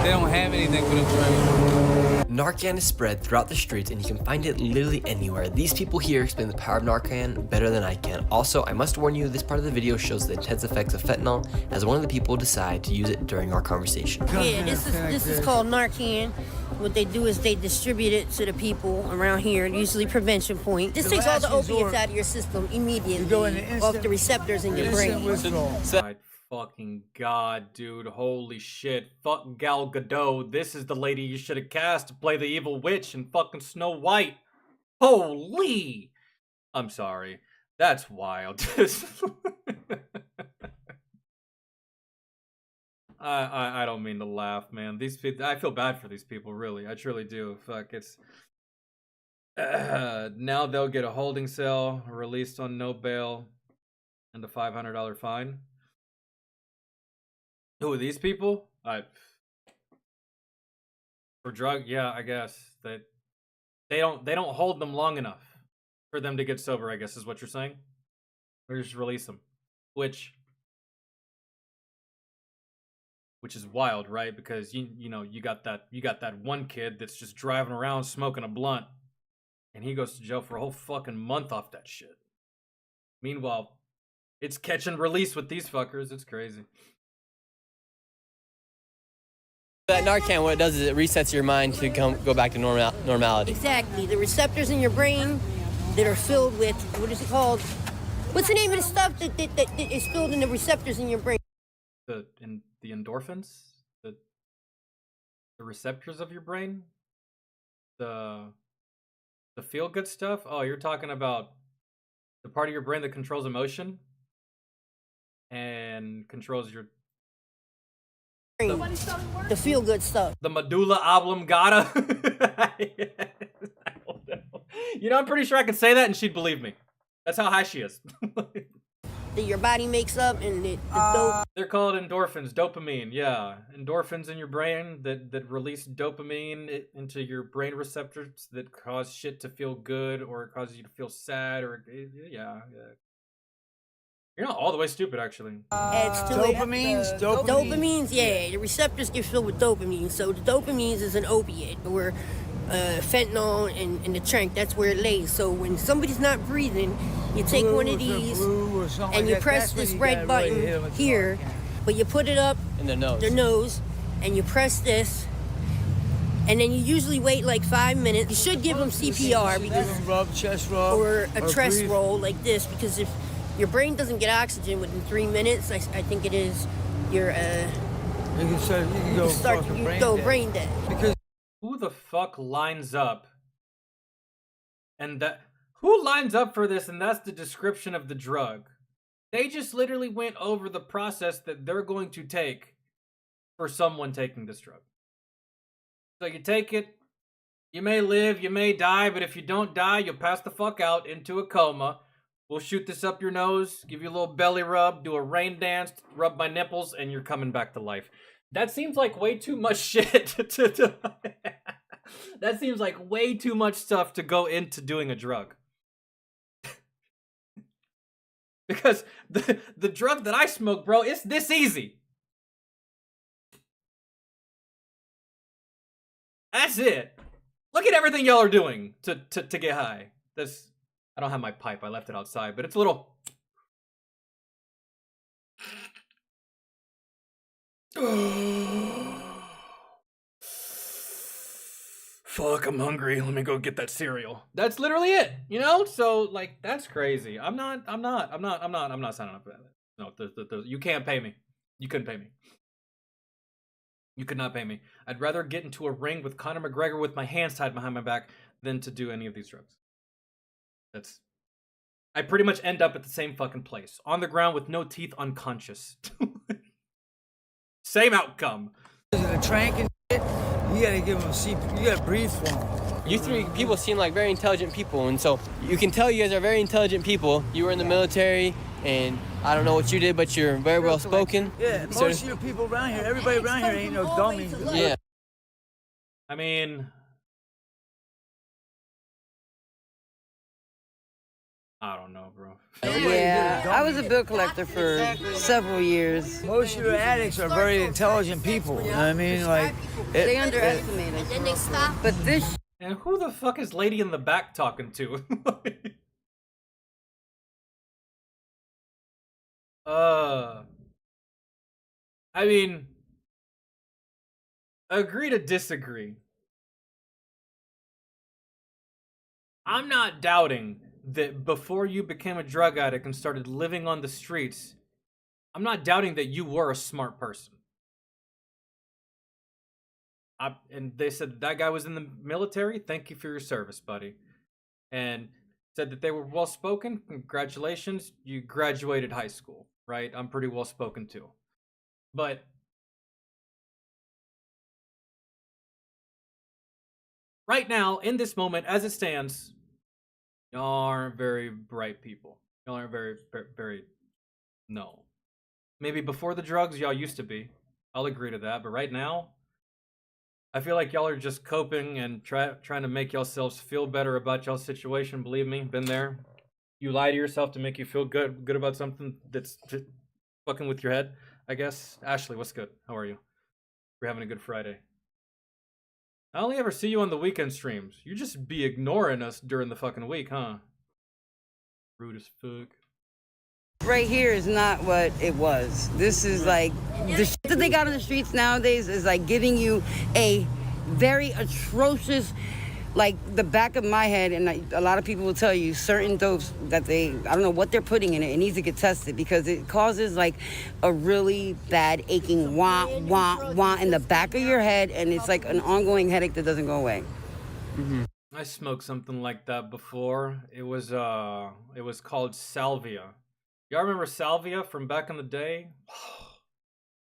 They don't have anything for the trank. Narcan is spread throughout the streets and you can find it literally anywhere. These people here explain the power of Narcan better than I can. Also, I must warn you, this part of the video shows the intense effects of fentanyl as one of the people decide to use it during our conversation. Yeah, this is called Narcan. What they do is they distribute it to the people around here, usually prevention point. This takes all the opiates out of your system immediately, off the receptors in your brain. My fucking god, dude. Holy shit. Fuck Gal Gadot. This is the lady you should have cast to play the evil witch in fucking Snow White. Holy! I'm sorry. That's wild. I don't mean to laugh, man. These people, I feel bad for these people, really. I truly do. Fuck, it's... now they'll get a holding cell, released on no bail, and a $500 fine. Who are these people? For drug, yeah, I guess that they don't hold them long enough for them to get sober, I guess is what you're saying. Or just release them, which is wild, right? Because you know you got that one kid that's just driving around smoking a blunt, and he goes to jail for a whole fucking month off that shit. Meanwhile, it's catch and release with these fuckers. It's crazy. That Narcan, what it does is it resets your mind to go back to normality. Exactly. The receptors in your brain that are filled with, what is it called? What's the name of the stuff that is filled in the receptors in your brain? The endorphins? The receptors of your brain? The feel-good stuff? Oh, you're talking about the part of your brain that controls emotion? And controls your... The feel-good stuff. The medulla oblongata? I don't know. You know, I'm pretty sure I could say that and she'd believe me. That's how high she is. That your body makes up and the dope. They're called endorphins, dopamine, yeah. Endorphins in your brain that release dopamine into your brain receptors that cause shit to feel good or causes you to feel sad or, yeah. You're not all the way stupid, actually. Adds to Dopamines? Dopamines, yeah. The receptors get filled with dopamine. So the dopamines is an opiate, or fentanyl and the trank, that's where it lays. So when somebody's not breathing, you take one of these and you press this red button here, but you put it up in the nose, and you press this, and then you usually wait like 5 minutes. You should give them CPR because, chest rub, or a chest roll like this, because if your brain doesn't get oxygen within 3 minutes, I think it is your you can go brain dead. Because who the fuck lines up and who lines up for this, and that's the description of the drug? They just literally went over the process that they're going to take for someone taking this drug. So you take it, you may live, you may die, but if you don't die, you'll pass the fuck out into a coma. We'll shoot this up your nose, give you a little belly rub, do a rain dance, rub my nipples, and you're coming back to life. That seems like way too much shit that seems like way too much stuff to go into doing a drug. Because the drug that I smoke, bro, it's this easy. That's it. Look at everything y'all are doing to get high. I don't have my pipe. I left it outside, but it's a little... Fuck, I'm hungry. Let me go get that cereal. That's literally it, you know? So, like, that's crazy. I'm not signing up for that. No, you can't pay me. You couldn't pay me. You could not pay me. I'd rather get into a ring with Conor McGregor with my hands tied behind my back than to do any of these drugs. I pretty much end up at the same fucking place. On the ground with no teeth, unconscious. Same outcome. The trank and shit, you gotta give them CPR. You gotta breathe for them. You three people seem like very intelligent people, and so you can tell you guys are very intelligent people. You were in the military, and I don't know what you did, but you're very well spoken. Yeah, most of the people around here, everybody around here ain't no dummies. Yeah. I mean, I don't know, bro. Yeah, I was a bill collector for several years. Most of the addicts are very intelligent people. You know what I mean? Like They underestimate us. Then they stop. But this And who the fuck is lady in the back talking to? I mean, agree to disagree. I'm not doubting that before you became a drug addict and started living on the streets, I'm not doubting that you were a smart person. And they said that guy was in the military. Thank you for your service, buddy. And said that they were well spoken. Congratulations, you graduated high school, right? I'm pretty well spoken too. But right now, in this moment, as it stands, y'all aren't very bright people. Y'all aren't very, no. Maybe before the drugs, y'all used to be. I'll agree to that. But right now, I feel like y'all are just coping and trying to make yourselves feel better about y'all's situation. Believe me, been there. You lie to yourself to make you feel good about something that's just fucking with your head, I guess. Ashley, what's good? How are you? We're having a good Friday. I only ever see you on the weekend streams. You just be ignoring us during the fucking week, huh? Rude as fuck. right here is not what it was. This is like, the shit that they got on the streets nowadays is like giving you a very atrocious, like the back of my head, and a lot of people will tell you certain dopes that I don't know what they're putting in it. It needs to get tested because it causes like a really bad aching wah, wah, wah in the back of your head, and it's like an ongoing headache that doesn't go away. Mm-hmm. I smoked something like that before. It was called Salvia. Y'all remember Salvia from back in the day?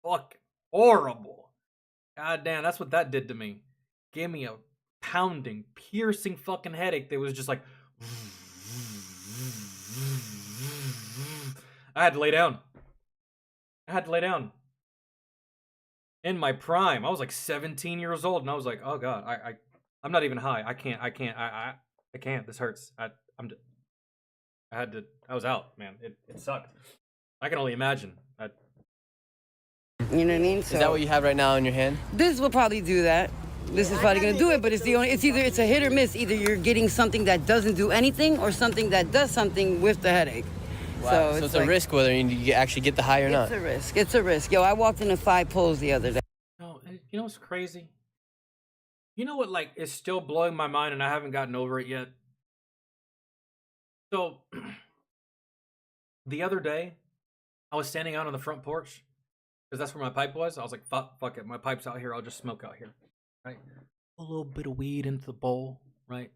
Fucking horrible. God damn, that's what that did to me. Gave me a pounding, piercing fucking headache that was just like... I had to lay down. In my prime. I was like 17 years old, and I was like, oh God, I'm not even high. I can't. This hurts. I was out, man. It sucked. I can only imagine. You know what I mean? Is that what you have right now in your hand? This will probably do that. This is probably going to do it, but it's a hit or miss. Either you're getting something that doesn't do anything or something that does something with the headache. Wow. So it's like, a risk whether you actually get the high or not. It's a risk. Yo, I walked into 5 poles the other day. No, you know what's crazy? You know what, like, is still blowing my mind and I haven't gotten over it yet? So, the other day, I was standing out on the front porch, because that's where my pipe was. I was like, fuck it, my pipe's out here, I'll just smoke out here, right? A little bit of weed into the bowl, right?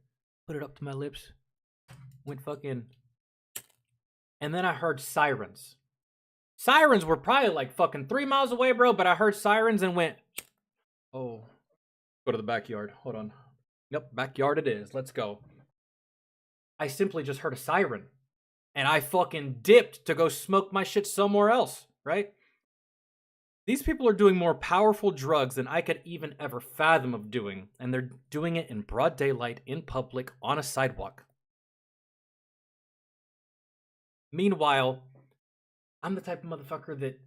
Put it up to my lips. Went fucking... And then I heard sirens. Sirens were probably like fucking 3 miles away, bro, but I heard sirens and went, oh... Go to the backyard. Hold on. Nope, backyard it is. Let's go. I simply just heard a siren. And I fucking dipped to go smoke my shit somewhere else, right? These people are doing more powerful drugs than I could even ever fathom of doing. And they're doing it in broad daylight, in public, on a sidewalk. Meanwhile, I'm the type of motherfucker that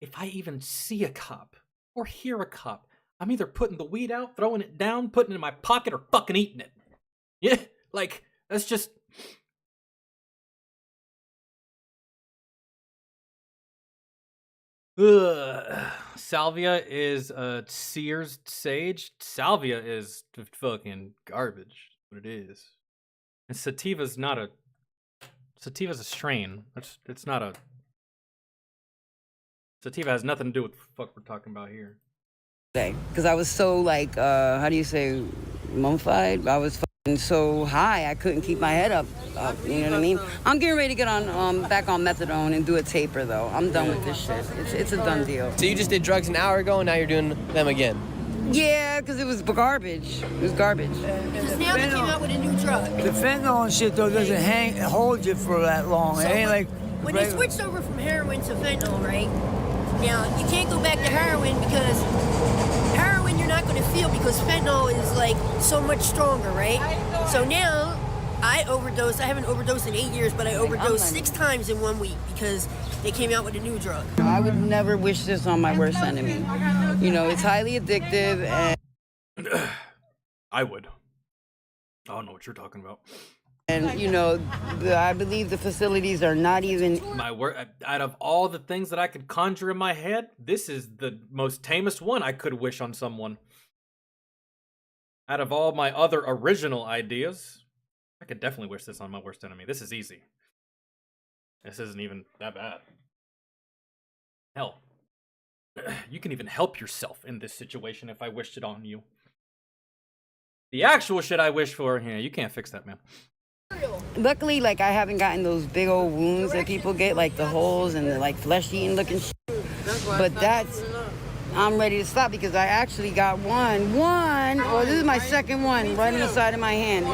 if I even see a cop or hear a cop, I'm either putting the weed out, throwing it down, putting it in my pocket, or fucking eating it. Yeah, like, that's just... Ugh. Salvia is Sears sage. Salvia is fucking garbage. What it is. And Sativa's not a... Sativa's a strain. It's not a... Sativa has nothing to do with the fuck we're talking about here. Because I was so like, how do you say, mummified? I was fucking so high, I couldn't keep my head up. You know what I mean? I'm getting ready to get on back on methadone and do a taper though. I'm done with this shit. It's a done deal. So you just did drugs an hour ago and now you're doing them again? Yeah, because it was garbage. It was garbage. Because now they came out with a new drug. The fentanyl and shit though doesn't hold you for that long. So it ain't like when they switched over from heroin to fentanyl, right? Now you can't go back to heroin because heroin you're not going to feel because fentanyl is like so much stronger, right? So now I overdosed. I haven't overdosed in 8 years, but I overdosed 6 times in 1 week because they came out with a new drug. I would never wish this on my worst enemy. You know, it's highly addictive, and I would. I don't know what you're talking about. And you know, I believe the facilities are not even My word, out of all the things that I could conjure in my head, this is the most tamest one I could wish on someone. Out of all my other original ideas, I could definitely wish this on my worst enemy. This is easy. This isn't even that bad. Hell, you can even help yourself in this situation if I wished it on you. The actual shit I wish for, yeah, you can't fix that, man. luckily, like, I haven't gotten those big old wounds that people get, like the holes and the like flesh-eating looking shit. But I'm ready to stop because I actually got this is my second one right in the side of my hand.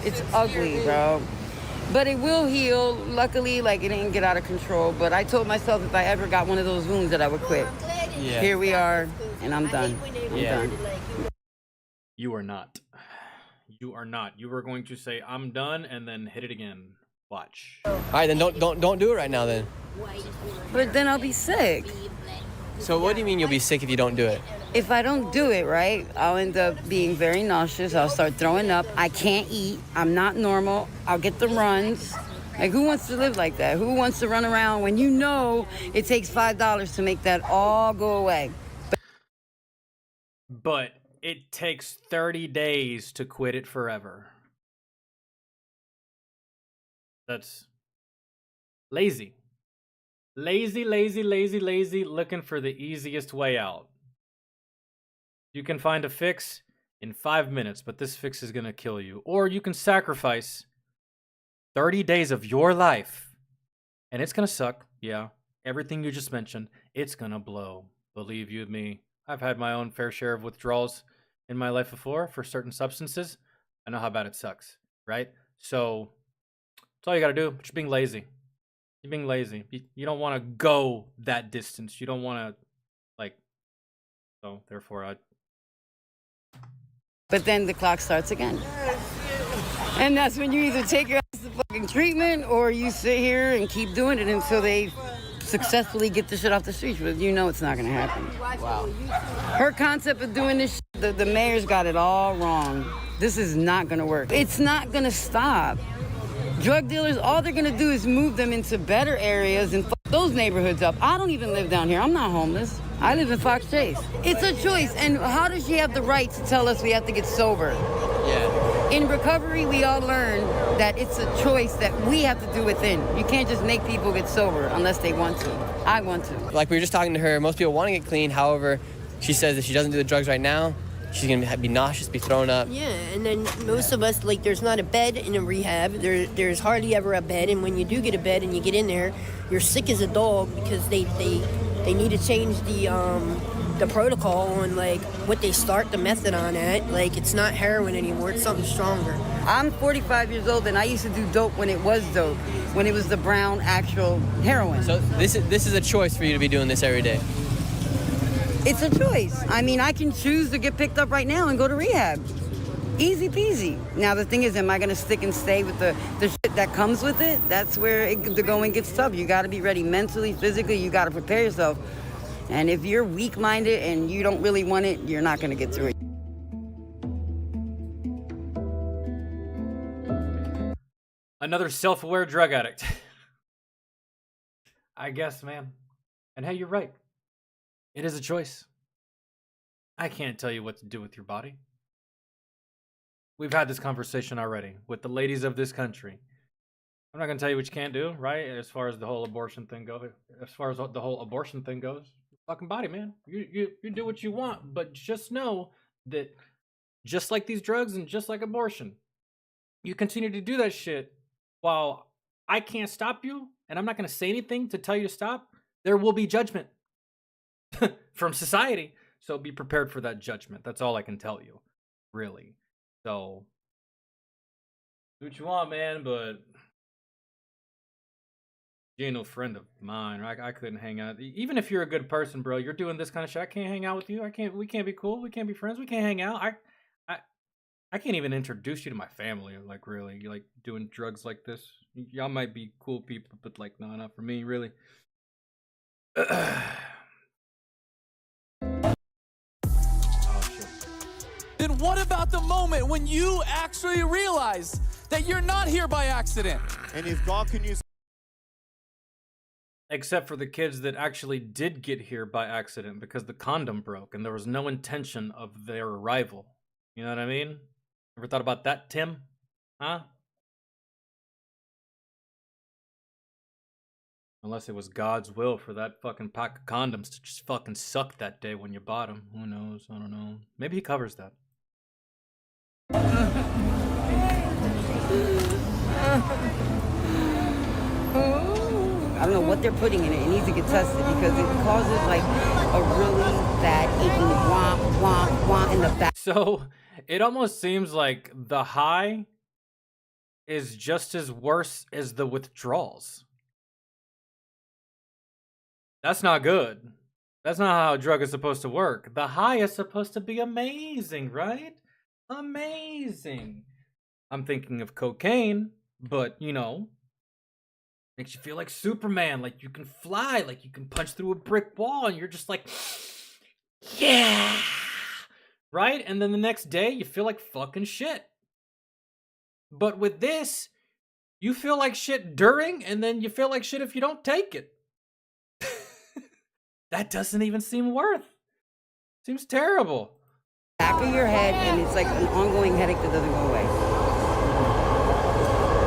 It's ugly, bro. But it will heal. Luckily, like, it didn't get out of control. But I told myself if I ever got one of those wounds that I would quit. Yeah. Here we are, and I'm done. I'm done. You are not. You are not. You are going to say, I'm done, and then hit it again. Watch. All right, then don't do it right now then. But then I'll be sick. So what do you mean you'll be sick if you don't do it? If I don't do it, right, I'll end up being very nauseous. I'll start throwing up. I can't eat. I'm not normal. I'll get the runs. Like, who wants to live like that? Who wants to run around when you know it takes $5 to make that all go away? But it takes 30 days to quit it forever. That's lazy. Lazy, looking for the easiest way out. You can find a fix in 5 minutes, but this fix is going to kill you. Or you can sacrifice 30 days of your life, and it's going to suck, yeah. Everything you just mentioned, it's going to blow. Believe you me. I've had my own fair share of withdrawals in my life before for certain substances. I know how bad it sucks, right? So that's all you got to do. Just being lazy. You're being lazy. You don't want to go that distance. You don't want to, like, so therefore But then the clock starts again. And that's when you either take your ass to fucking treatment or you sit here and keep doing it until they successfully get the shit off the streets. But you know it's not going to happen. Wow. Her concept of doing this shit, the mayor's got it all wrong. This is not going to work. It's not going to stop. Drug dealers, all they're going to do is move them into better areas and fuck those neighborhoods up. I don't even live down here. I'm not homeless. I live in Fox Chase. It's a choice. And how does she have the right to tell us we have to get sober? Yeah. In recovery, we all learn that it's a choice that we have to do within. You can't just make people get sober unless they want to. I want to. Like we were just talking to her, most people want to get clean. However, she says if she doesn't do the drugs right now, she's going to be nauseous, be thrown up. Yeah, and then most of us, like, there's not a bed in a rehab. There's hardly ever a bed, and when you do get a bed and you get in there, you're sick as a dog because they need to change the protocol on, like, what they start the methadone at. Like, it's not heroin anymore, it's something stronger. I'm 45 years old, and I used to do dope when it was dope, when it was the brown actual heroin. So this is a choice for you to be doing this every day. It's a choice. I mean, I can choose to get picked up right now and go to rehab. Easy peasy. Now, the thing is, am I going to stick and stay with the shit that comes with it? That's where the going gets tough. You got to be ready mentally, physically. You got to prepare yourself. And if you're weak-minded and you don't really want it, you're not going to get through it. another self-aware drug addict. I guess, man. And hey, you're right. It is a choice. I can't tell you what to do with your body. We've had this conversation already with the ladies of this country. I'm not going to tell you what you can't do, right? As far as the whole abortion thing goes. Fucking body, man. You do what you want, but just know that just like these drugs and just like abortion, you continue to do that shit while I can't stop you and I'm not going to say anything to tell you to stop, there will be judgment from society. So be prepared for that judgment. That's all I can tell you, really. So do what you want, man, but you ain't no friend of mine. I couldn't hang out. Even if you're a good person, bro, you're doing this kind of shit. I can't hang out with you. We can't be cool. We can't be friends. We can't hang out. I can't even introduce you to my family. Like, really, like doing drugs like this. Y'all might be cool people, but like, no, not for me, really. Then what about the moment when you actually realize that you're not here by accident? And if God can use... Except for the kids that actually did get here by accident because the condom broke and there was no intention of their arrival. You know what I mean? Ever thought about that, Tim? Huh? Unless it was God's will for that fucking pack of condoms to just fucking suck that day when you bought them. Who knows? I don't know. Maybe he covers that. I don't know what they're putting in it. It needs to get tested because it causes like a really bad aching wah, wah, wah in the back. So it almost seems like the high is just as worse as the withdrawals. That's not good. That's not how a drug is supposed to work. The high is supposed to be amazing, right? Amazing. I'm thinking of cocaine, but you know, makes you feel like Superman, like you can fly, like you can punch through a brick wall, and you're just like, yeah, right? And then the next day, you feel like fucking shit. But with this, you feel like shit during, and then you feel like shit if you don't take it. That doesn't even seem worth. Seems terrible. Back of your head, and it's like an ongoing headache that doesn't go away.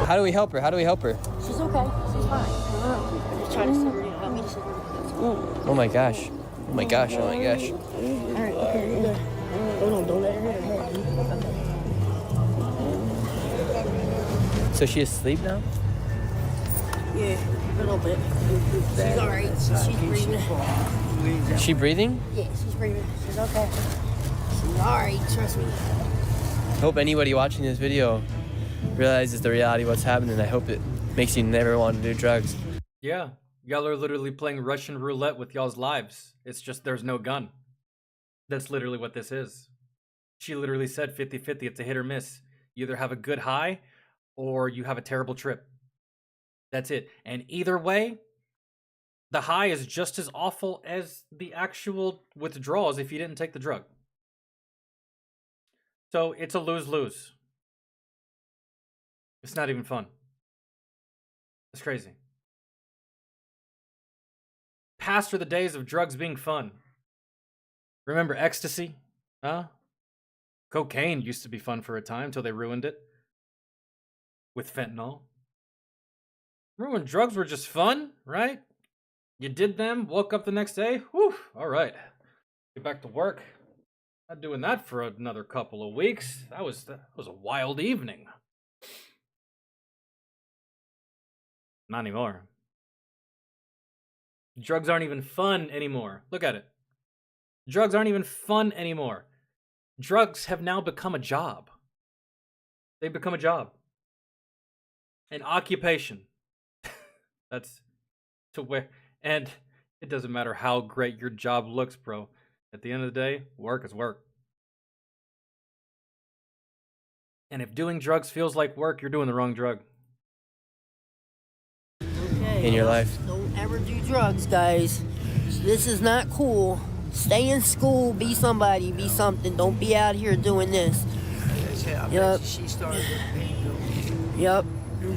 How do we help her? How do we help her? She's okay. She's fine. I'm just trying to sit her. Help me to sit her. Oh my gosh. Oh my gosh. Oh my gosh. All right, okay, you're good. Don't let her hit her head. So she asleep now? Yeah, a little bit. She's all right. She's breathing. Is she breathing? Yeah, she's breathing. She's okay. She's all right. Trust me. I hope anybody watching this video realizes the reality of what's happening. I hope it makes you never want to do drugs. Yeah, y'all are literally playing Russian roulette with y'all's lives. It's just there's no gun. That's literally what this is. She literally said 50-50. It's a hit or miss. You either have a good high or you have a terrible trip. That's it. And either way, the high is just as awful as the actual withdrawals if you didn't take the drug. So it's a lose-lose. It's not even fun. It's crazy. Past are the days of drugs being fun. Remember ecstasy? Huh? Cocaine used to be fun for a time until they ruined it. With fentanyl. Remember when drugs were just fun, right? You did them, woke up the next day, whew, all right. Get back to work. Not doing that for another couple of weeks. That was a wild evening. Not anymore. Drugs aren't even fun anymore. Look at it. Drugs aren't even fun anymore. Drugs have now become a job. They've become a job. An occupation. That's to where, and it doesn't matter how great your job looks, bro. At the end of the day, work is work. And if doing drugs feels like work, you're doing the wrong drug. Okay. In your life. Don't ever do drugs, guys. This is not cool. Stay in school, be somebody, be something. Don't be out here doing this. Yep. Yep.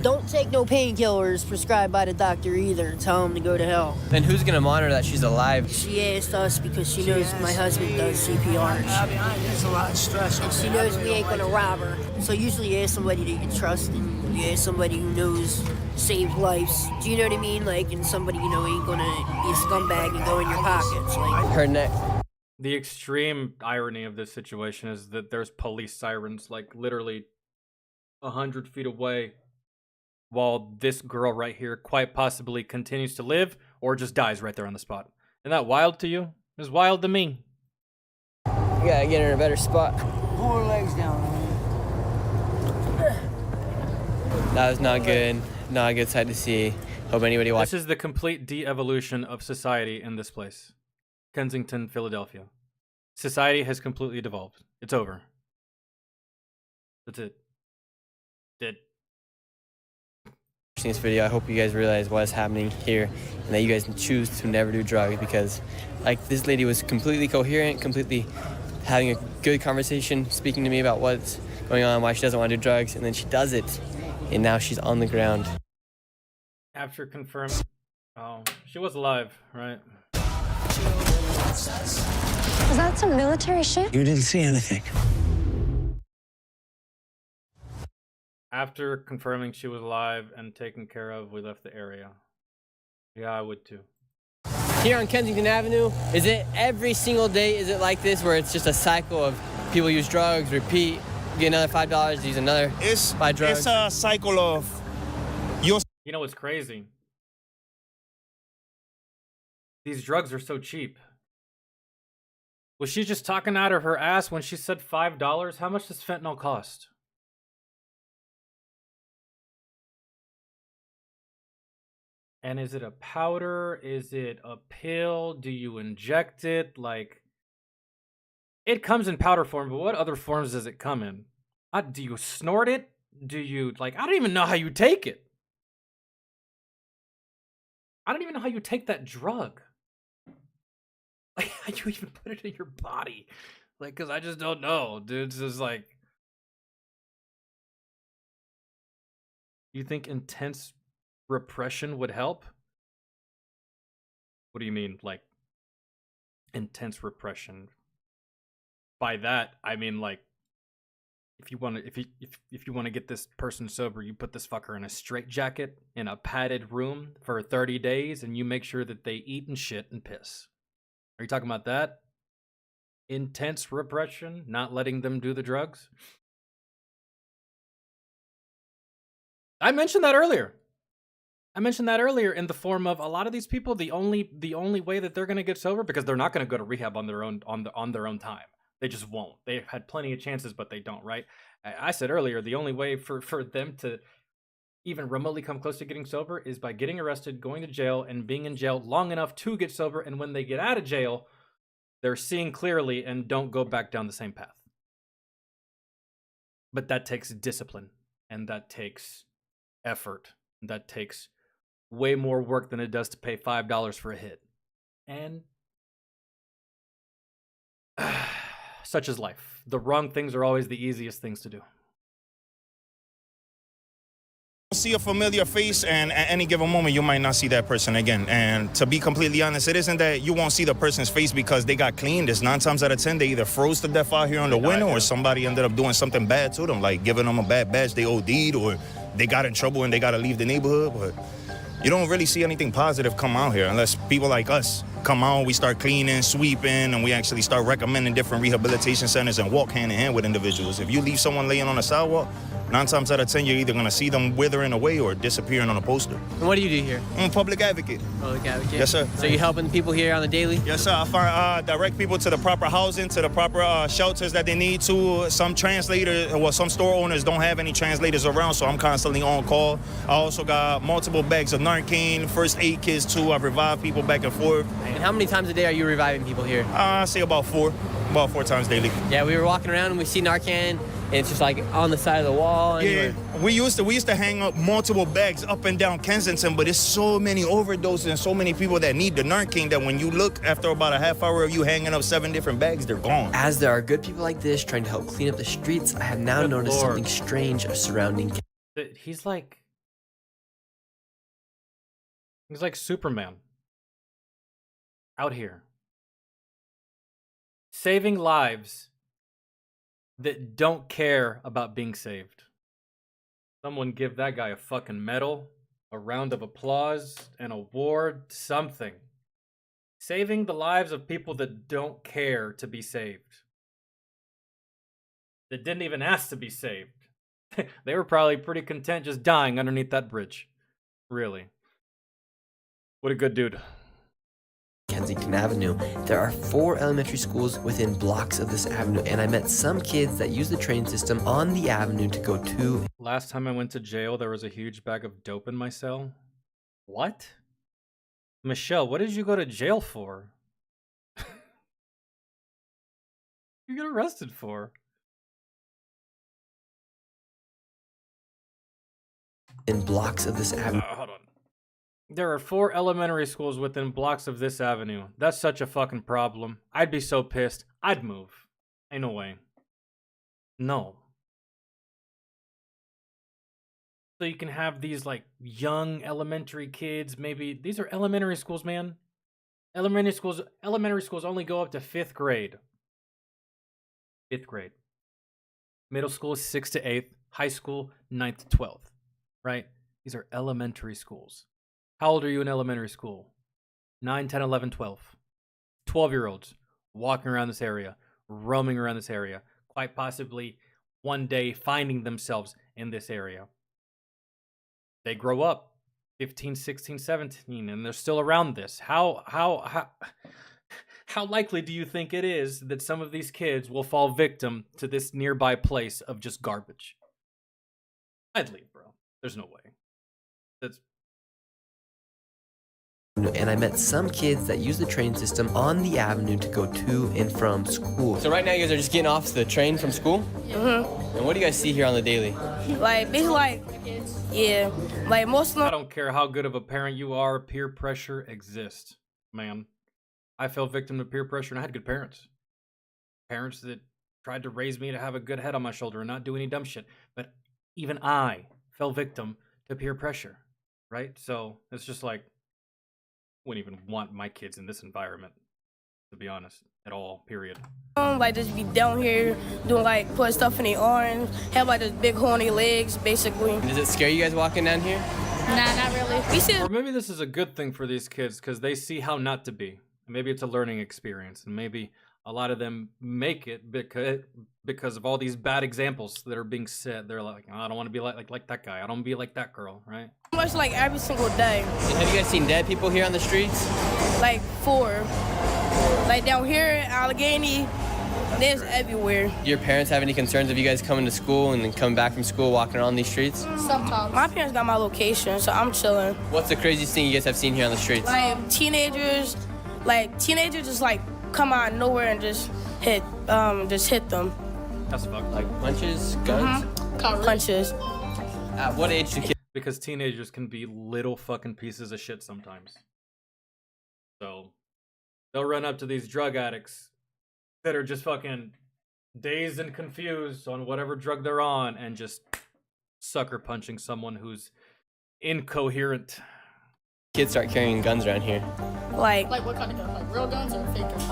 Don't take no painkillers prescribed by the doctor either. Tell him to go to hell. Then who's gonna monitor that she's alive? She asked us because she knows my husband does CPR. There's a lot of stress on She knows we ain't gonna rob her. So usually you ask somebody that you can trust, and you ask somebody who knows save lives. Do you know what I mean? Like, and somebody you know ain't gonna be a scumbag and go in your pockets. Like her neck. The extreme irony of this situation is that there's police sirens like literally 100 feet away, while this girl right here quite possibly continues to live or just dies right there on the spot. Isn't that wild to you? It's wild to me. You gotta get her in a better spot. Pull her legs down. That was not good. Not a good sight to see. Hope anybody watches. This is the complete de-evolution of society in this place. Kensington, Philadelphia. Society has completely devolved. It's over. That's it. Dead. Watching this video, I hope you guys realize what is happening here and that you guys choose to never do drugs, because like this lady was completely coherent, completely having a good conversation, speaking to me about what's going on, why she doesn't want to do drugs, and then she does it and now she's on the ground. After confirmed, oh, she was alive, right? Was that some military shit? You didn't see anything. After confirming she was alive and taken care of, we left the area. Yeah, I would too. Here on Kensington Avenue, is it every single day, is it like this where it's just a cycle of people use drugs, repeat, get another $5, use another, buy drugs? It's a cycle of your. You know what's crazy? These drugs are so cheap. Was she just talking out of her ass when she said $5? How much does fentanyl cost? And is it a powder? Is it a pill? Do you inject it? Like, it comes in powder form, but what other forms does it come in? Do you snort it? Do you, like, I don't even know how you take it. I don't even know how you take that drug. Like, how you even put it in your body? Like, because I just don't know, dude. It's just like, you think intense repression would help? What do you mean, like, intense repression? By that, I mean, like, if you want to, if you want to get this person sober, you put this fucker in a straitjacket in a padded room for 30 days, and you make sure that they eat and shit and piss. Are you talking about that? Intense repression, not letting them do the drugs? I mentioned that earlier. In the form of a lot of these people, the only way that they're going to get sober, because they're not going to go to rehab on their own on their own time. They just won't. They've had plenty of chances, but they don't, right? I said earlier, the only way for them to even remotely come close to getting sober is by getting arrested, going to jail, and being in jail long enough to get sober. And when they get out of jail, they're seeing clearly and don't go back down the same path. But that takes discipline, and that takes effort. That takes way more work than it does to pay $5 for a hit. And such is life. The wrong things are always the easiest things to do. See a familiar face, and at any given moment you might not see that person again. And to be completely honest, it isn't that you won't see the person's face because they got cleaned. It's 9 times out of 10 they either froze to death out here on the window, or somebody ended up doing something bad to them, like giving them a bad badge, they OD'd, or they got in trouble and they got to leave the neighborhood. But you don't really see anything positive come out here unless people like us come out, we start cleaning, sweeping, and we actually start recommending different rehabilitation centers and walk hand in hand with individuals. If you leave someone laying on the sidewalk, 9 times out of 10, you're either going to see them withering away or disappearing on a poster. And what do you do here? I'm a public advocate. Public advocate? Yes, sir. So you helping people here on the daily? Yes, sir. I direct people to the proper housing, to the proper shelters that they need to. Some translators, well, some store owners don't have any translators around, so I'm constantly on call. I also got multiple bags of Narcan, first aid kits too. I've revived people back and forth. And how many times a day are you reviving people here? I say about 4 times daily. Yeah, we were walking around and we see Narcan, and it's just like on the side of the wall. Yeah, we used to hang up multiple bags up and down Kensington, but there's so many overdoses and so many people that need the Narcan that when you look after about a half hour of you hanging up 7 different bags, they're gone. As there are good people like this trying to help clean up the streets, I have now noticed something strange surrounding. He's like Superman out here, saving lives that don't care about being saved. Someone give that guy a fucking medal, a round of applause, an award, something. Saving the lives of people that don't care to be saved. That didn't even ask to be saved. They were probably pretty content just dying underneath that bridge. Really. What a good dude. Kensington Avenue. There are 4 elementary schools within blocks of this avenue, and I met some kids that use the train system on the avenue to go to. Last time I went to jail, there was a huge bag of dope in my cell. What? Michelle, what did you go to jail for? You get arrested for? in blocks of this avenue. Hold on. There are 4 elementary schools within blocks of this avenue. That's such a fucking problem. I'd be so pissed. I'd move. Ain't no way. No. So you can have these like young elementary kids, maybe these are elementary schools, man. Elementary schools only go up to 5th grade. 5th grade. Middle school is 6th to 8th, high school 9th to 12th, right? These are elementary schools. How old are you in elementary school? 9, 10, 11, 12. 12-year-olds walking around this area, roaming around this area, quite possibly one day finding themselves in this area. They grow up 15, 16, 17, and they're still around this. How likely do you think it is that some of these kids will fall victim to this nearby place of just garbage? I'd leave, bro. There's no way. That's... And I met some kids that use the train system on the avenue to go to and from school. So right now you guys are just getting off the train from school? Mm-hmm. And what do you guys see here on the daily? Like, basically, like, yeah, like most of them. I don't care how good of a parent you are, peer pressure exists, man. I fell victim to peer pressure and I had good parents. Parents that tried to raise me to have a good head on my shoulder and not do any dumb shit. But even I fell victim to peer pressure, right? So it's just like, wouldn't even want my kids in this environment, to be honest, at all, period. Like just be down here doing like put stuff in their arms, have like this big hole in their legs, basically. Does it scare you guys walking down here? Nah, not really. Or maybe this is a good thing for these kids because they see how not to be. Maybe it's a learning experience, and maybe a lot of them make it because of all these bad examples that are being set. They're like, oh, I don't want to be like that guy. I don't want to be like that girl, right? Much like every single day. And have you guys seen dead people here on the streets? Like 4. Like down here in Allegheny, there's everywhere. Do your parents have any concerns of you guys coming to school and then coming back from school walking around these streets? Sometimes. My parents got my location, so I'm chilling. What's the craziest thing you guys have seen here on the streets? Like teenagers just like come out of nowhere and just hit them. That's fucked. Like punches, guns? Punches. At what age do kids? Because teenagers can be little fucking pieces of shit sometimes. So they'll run up to these drug addicts that are just fucking dazed and confused on whatever drug they're on and just sucker punching someone who's incoherent. Kids start carrying guns around here. Like what kind of gun? Like real guns or fake guns?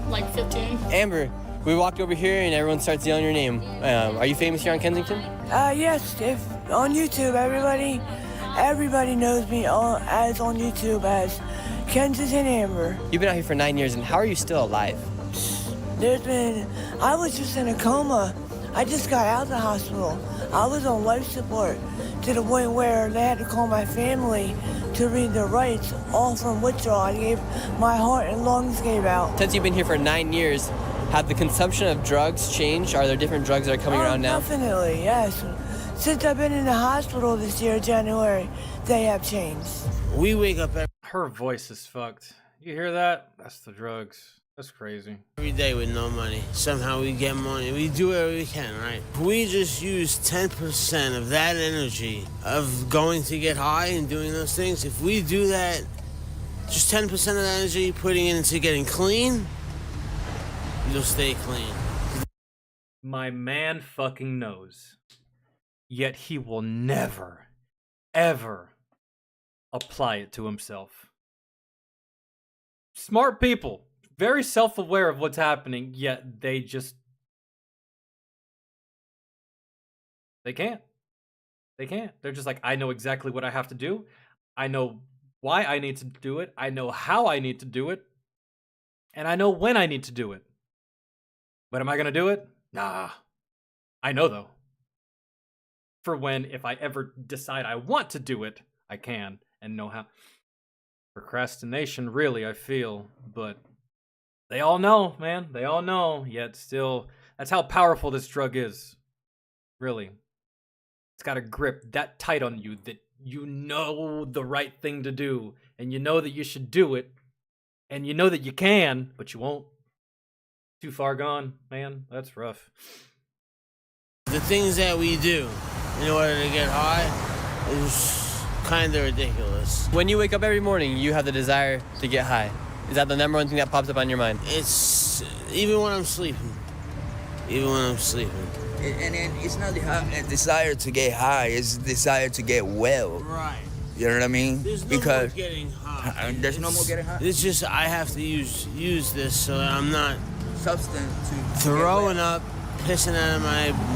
Like 15. Amber, we walked over here and everyone starts yelling your name. Are you famous here on Kensington? Yes, if on YouTube, everybody knows me as on YouTube as Kensington Amber. You've been out here for 9 years, and how are you still alive? I was just in a coma. I just got out of the hospital. I was on life support to the point where they had to call my family to read their rights, all from withdrawal. My heart and lungs gave out. Since you've been here for 9 years, have the consumption of drugs changed? Are there different drugs that are coming around now? Definitely, yes. Since I've been in the hospital this year, January, they have changed. We wake up Her voice is fucked. You hear that? That's the drugs. That's crazy. every day with no money. Somehow we get money. We do whatever we can, right? We just use 10% of that energy of going to get high and doing those things. If we do that, just 10% of the energy, putting it into getting clean, you'll stay clean. My man fucking knows. Yet he will never, ever apply it to himself. Smart people. Very self-aware of what's happening, yet they can't. They can't. They're just like, I know exactly what I have to do. I know why I need to do it. I know how I need to do it. And I know when I need to do it. But am I going to do it? Nah. I know, though. For when, if I ever decide I want to do it, I can and know how. Procrastination, really, I feel, but they all know, man. They all know, yet still, that's how powerful this drug is. Really. It's got a grip that tight on you that you know the right thing to do, and you know that you should do it, and you know that you can, but you won't. Too far gone, man. That's rough. The things that we do in order to get high is kind of ridiculous. When you wake up every morning, you have the desire to get high. Is that the number one thing that pops up on your mind? It's even when I'm sleeping. Even when I'm sleeping. And then it's not a desire to get high, it's a desire to get well. Right. You know what I mean? There's no more getting high. There's no more getting high? It's just I have to use this so that I'm not substance to throwing up, pissing out of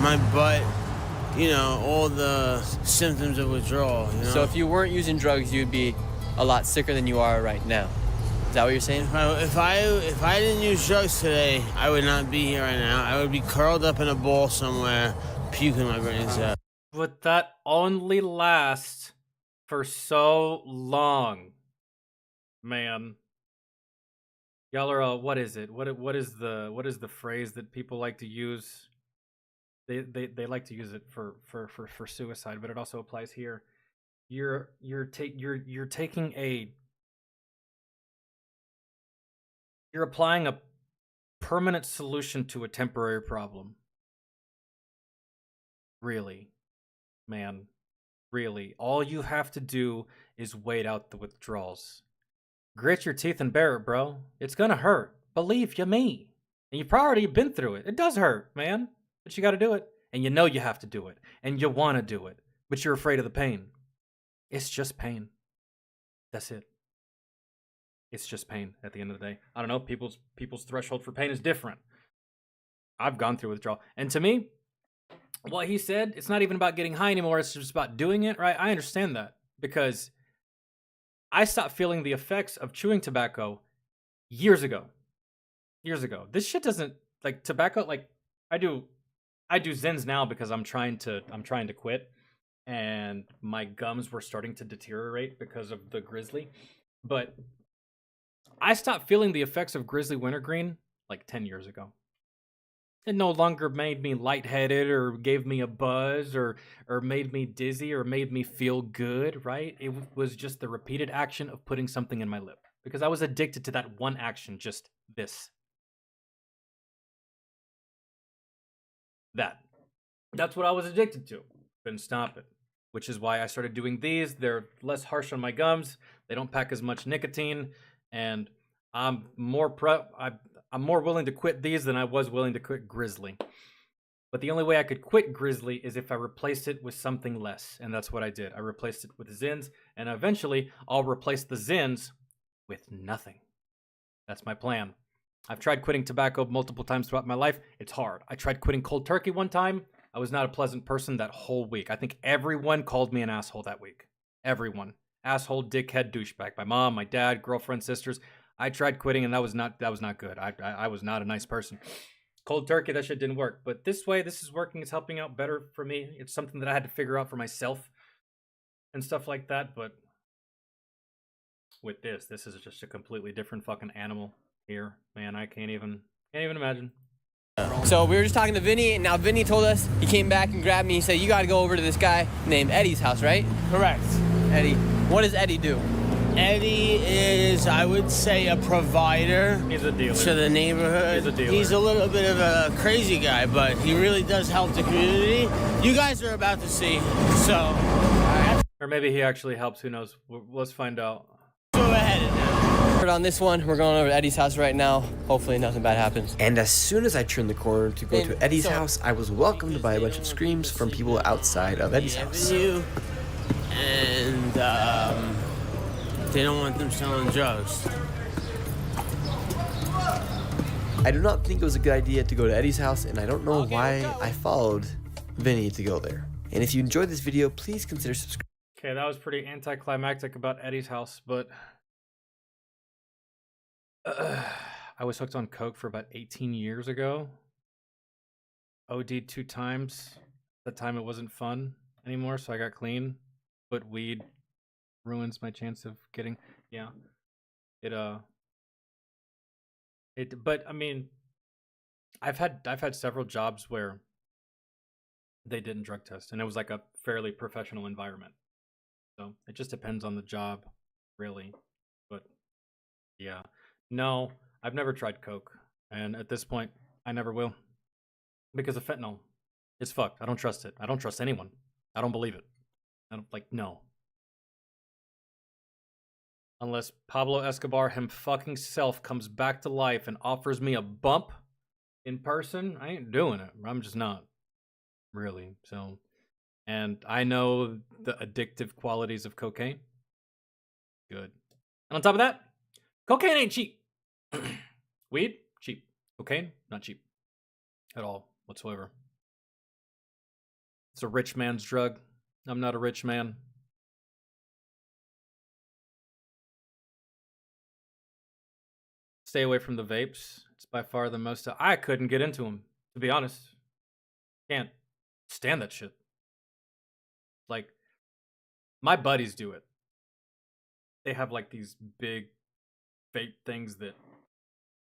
my butt, you know, all the symptoms of withdrawal, you know? So if you weren't using drugs, you'd be a lot sicker than you are right now. Is that what you're saying? If I didn't use drugs today, I would not be here right now. I would be curled up in a ball somewhere, puking my brains out. But that only lasts for so long, man. Y'all are what is it? What is the phrase that people like to use? They like to use it for suicide, but it also applies here. You're applying a permanent solution to a temporary problem. Really, man, really. All you have to do is wait out the withdrawals. Grit your teeth and bear it, bro. It's gonna hurt. Believe you me. And you've already been through it. It does hurt, man. But you gotta do it. And you know you have to do it. And you wanna do it. But you're afraid of the pain. It's just pain. That's it. It's just pain at the end of the day. I don't know, people's threshold for pain is different. I've gone through withdrawal. And to me, what he said, it's not even about getting high anymore, it's just about doing it, right? I understand that. Because I stopped feeling the effects of chewing tobacco years ago. Years ago. This shit doesn't, like, tobacco, like, I do Zins now because I'm trying to quit. And my gums were starting to deteriorate because of the Grizzly. But I stopped feeling the effects of Grizzly Wintergreen like 10 years ago. It no longer made me lightheaded or gave me a buzz or made me dizzy or made me feel good, right? It was just the repeated action of putting something in my lip. Because I was addicted to that one action, just this. That's what I was addicted to. Couldn't stop it. Which is why I started doing these. They're less harsh on my gums. They don't pack as much nicotine. And I'm more willing to quit these than I was willing to quit Grizzly. But the only way I could quit Grizzly is if I replaced it with something less. And that's what I did. I replaced it with Zins. And eventually, I'll replace the Zins with nothing. That's my plan. I've tried quitting tobacco multiple times throughout my life. It's hard. I tried quitting cold turkey one time. I was not a pleasant person that whole week. I think everyone called me an asshole that week. Everyone. Asshole, dickhead, douchebag. My mom, my dad, girlfriend, sisters. I tried quitting and that was not good. I was not a nice person. Cold turkey, that shit didn't work. But this way, this is working. It's helping out better for me. It's something that I had to figure out for myself and stuff like that. But with this is just a completely different fucking animal here. Man, I can't even imagine. So we were just talking to Vinny, and now Vinny told us, he came back and grabbed me. He said, you got to go over to this guy named Eddie's house, right? Correct. Eddie. What does Eddie do? Eddie is, I would say, a provider. He's a dealer. To the neighborhood. He's a dealer. He's a little bit of a crazy guy, but he really does help the community. You guys are about to see, so. Or maybe he actually helps, who knows? Let's find out. Go ahead now. On this one, we're going over to Eddie's house right now. Hopefully nothing bad happens. And as soon as I turned the corner to go to Eddie's house, I was welcomed by a bunch of screams from people outside of Eddie's house. And they don't want them selling drugs. I do not think it was a good idea to go to Eddie's house, and I don't know why I followed Vinny to go there. And if you enjoyed this video, please consider subscribing. Okay, that was pretty anticlimactic about Eddie's house, but I was hooked on coke for about 18 years ago. OD'd 2 times. At the time it wasn't fun anymore, so I got clean. But weed ruins my chance of getting, yeah. But I mean, I've had several jobs where they didn't drug test, and it was like a fairly professional environment. So it just depends on the job, really. But yeah. No, I've never tried coke, and at this point, I never will. Because of fentanyl. It's fucked. I don't trust it. I don't trust anyone. I don't believe it. I don't like no. Unless Pablo Escobar him fucking self comes back to life and offers me a bump in person, I ain't doing it. I'm just not. Really. So, and I know the addictive qualities of cocaine. Good. And on top of that, cocaine ain't cheap. Weed, cheap. Cocaine, not cheap. At all, whatsoever. It's a rich man's drug. I'm not a rich man. Stay away from the vapes. It's by far the most... I couldn't get into them, to be honest. Can't stand that shit. Like, my buddies do it. They have like these big vape things that...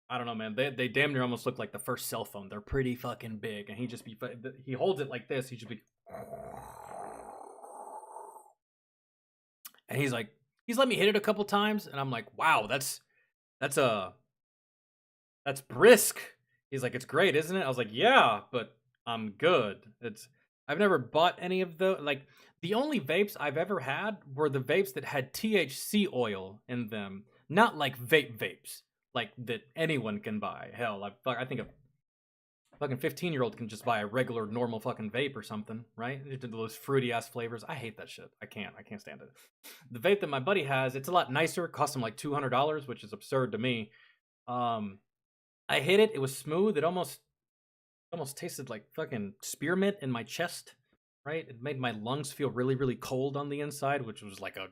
I don't know, man. They damn near almost look like the first cell phone. They're pretty fucking big. And he holds it like this. He just be... And he's like, he's let me hit it a couple times. And I'm like, wow, that's brisk. He's like, it's great, isn't it? I was like, yeah, but I'm good. I've never bought any of those. Like, the only vapes I've ever had were the vapes that had THC oil in them. Not like vapes. Like, that anyone can buy. Hell, I think a fucking 15-year-old can just buy a regular, normal fucking vape or something, right? Those fruity-ass flavors. I hate that shit. I can't stand it. The vape that my buddy has, it's a lot nicer. It cost him like $200, which is absurd to me. I hit it. It was smooth. It almost tasted like fucking spearmint in my chest, right? It made my lungs feel really, really cold on the inside, which was like a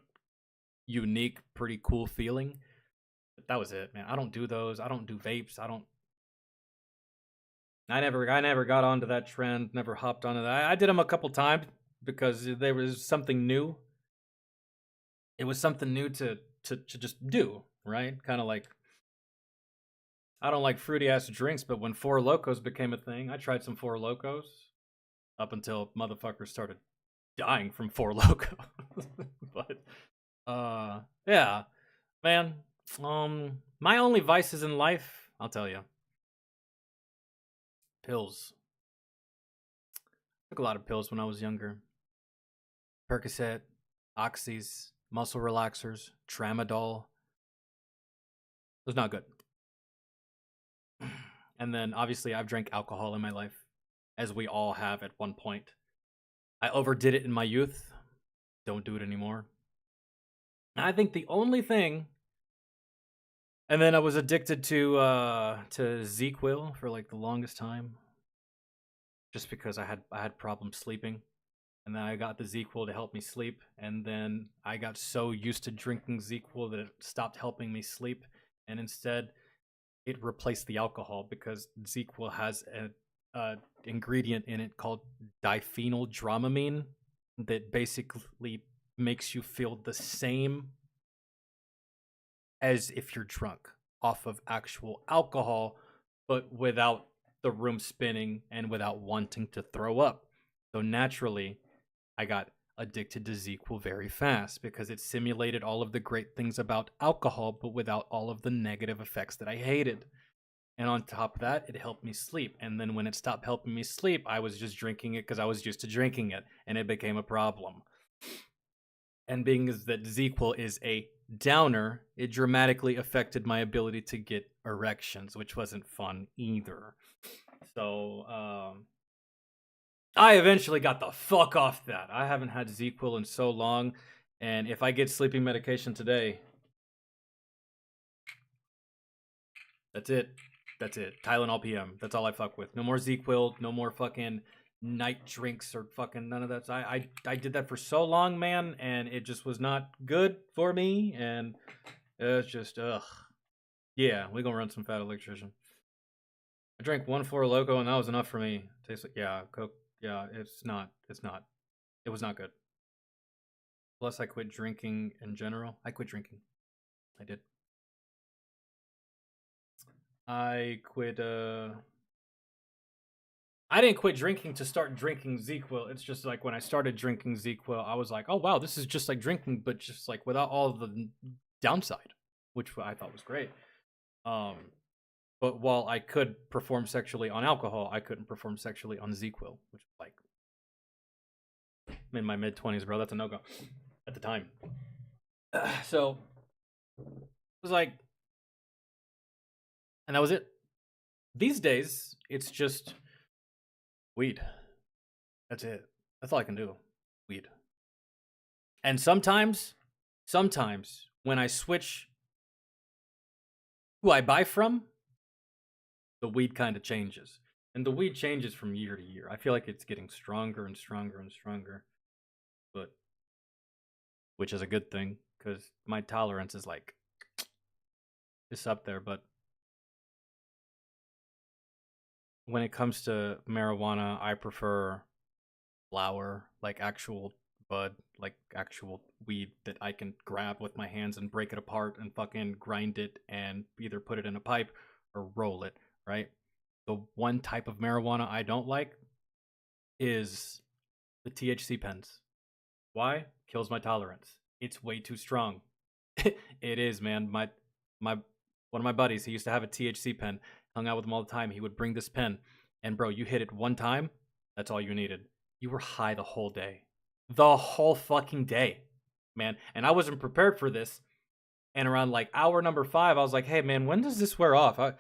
unique, pretty cool feeling. But that was it, man. I don't do those. I don't do vapes. I never got onto that trend. Never hopped onto that. I did them a couple times because there was something new. It was something new to just do, right? Kind of like, I don't like fruity ass drinks, but when Four Locos became a thing, I tried some Four Locos up until motherfuckers started dying from Four Locos. But yeah, man. My only vices in life, I'll tell you. Pills. Took a lot of pills when I was younger. Percocet, Oxys, muscle relaxers, Tramadol. It was not good. And then, obviously, I've drank alcohol in my life, as we all have at one point. I overdid it in my youth. Don't do it anymore. And I think the only thing... And then I was addicted to ZzzQuil for like the longest time. Just because I had problems sleeping. And then I got the ZzzQuil to help me sleep. And then I got so used to drinking ZzzQuil that it stopped helping me sleep. And instead... it replaced the alcohol because ZzzQuil has an ingredient in it called diphenyl dramamine that basically makes you feel the same as if you're drunk off of actual alcohol, but without the room spinning and without wanting to throw up. So naturally, I got addicted to ZzzQuil very fast because it simulated all of the great things about alcohol, but without all of the negative effects that I hated. And on top of that, it helped me sleep. And then when it stopped helping me sleep, I was just drinking it because I was used to drinking it, and it became a problem. And being that ZzzQuil is a downer, it dramatically affected my ability to get erections, which wasn't fun either. So, I eventually got the fuck off that. I haven't had ZzzQuil in so long, and if I get sleeping medication today, that's it. That's it. Tylenol PM. That's all I fuck with. No more ZzzQuil. No more fucking night drinks or fucking none of that. I did that for so long, man, and it just was not good for me, and it's just, ugh. Yeah, we gonna run some fat electrician. I drank one Four Loko, and that was enough for me. Tastes like, yeah, Coke. Yeah, it was not good. Plus, I quit drinking in general. I quit drinking. I did. I didn't quit drinking to start drinking ZzzQuil. It's just like when I started drinking ZzzQuil, I was like, oh wow, this is just like drinking, but just like without all the downside, which I thought was great. But while I could perform sexually on alcohol, I couldn't perform sexually on ZzzQuil, which is like, in my mid-20s, bro. That's a no-go at the time. So it was like, and that was it. These days, it's just weed. That's it. That's all I can do. Weed. And sometimes when I switch who I buy from, the weed kind of changes. And the weed changes from year to year. I feel like it's getting stronger and stronger and stronger. But which is a good thing, because my tolerance is like it's up there. But when it comes to marijuana, I prefer flower, like actual bud, like actual weed that I can grab with my hands and break it apart and fucking grind it and either put it in a pipe or roll it, right? The one type of marijuana I don't like is the THC pens. Why? Kills my tolerance. It's way too strong. It is, man. My one of my buddies, he used to have a THC pen. Hung out with him all the time. He would bring this pen, and bro, you hit it one time, that's all you needed. You were high the whole day. The whole fucking day, man. And I wasn't prepared for this. And around like hour number 5, I was like, hey man, when does this wear off? I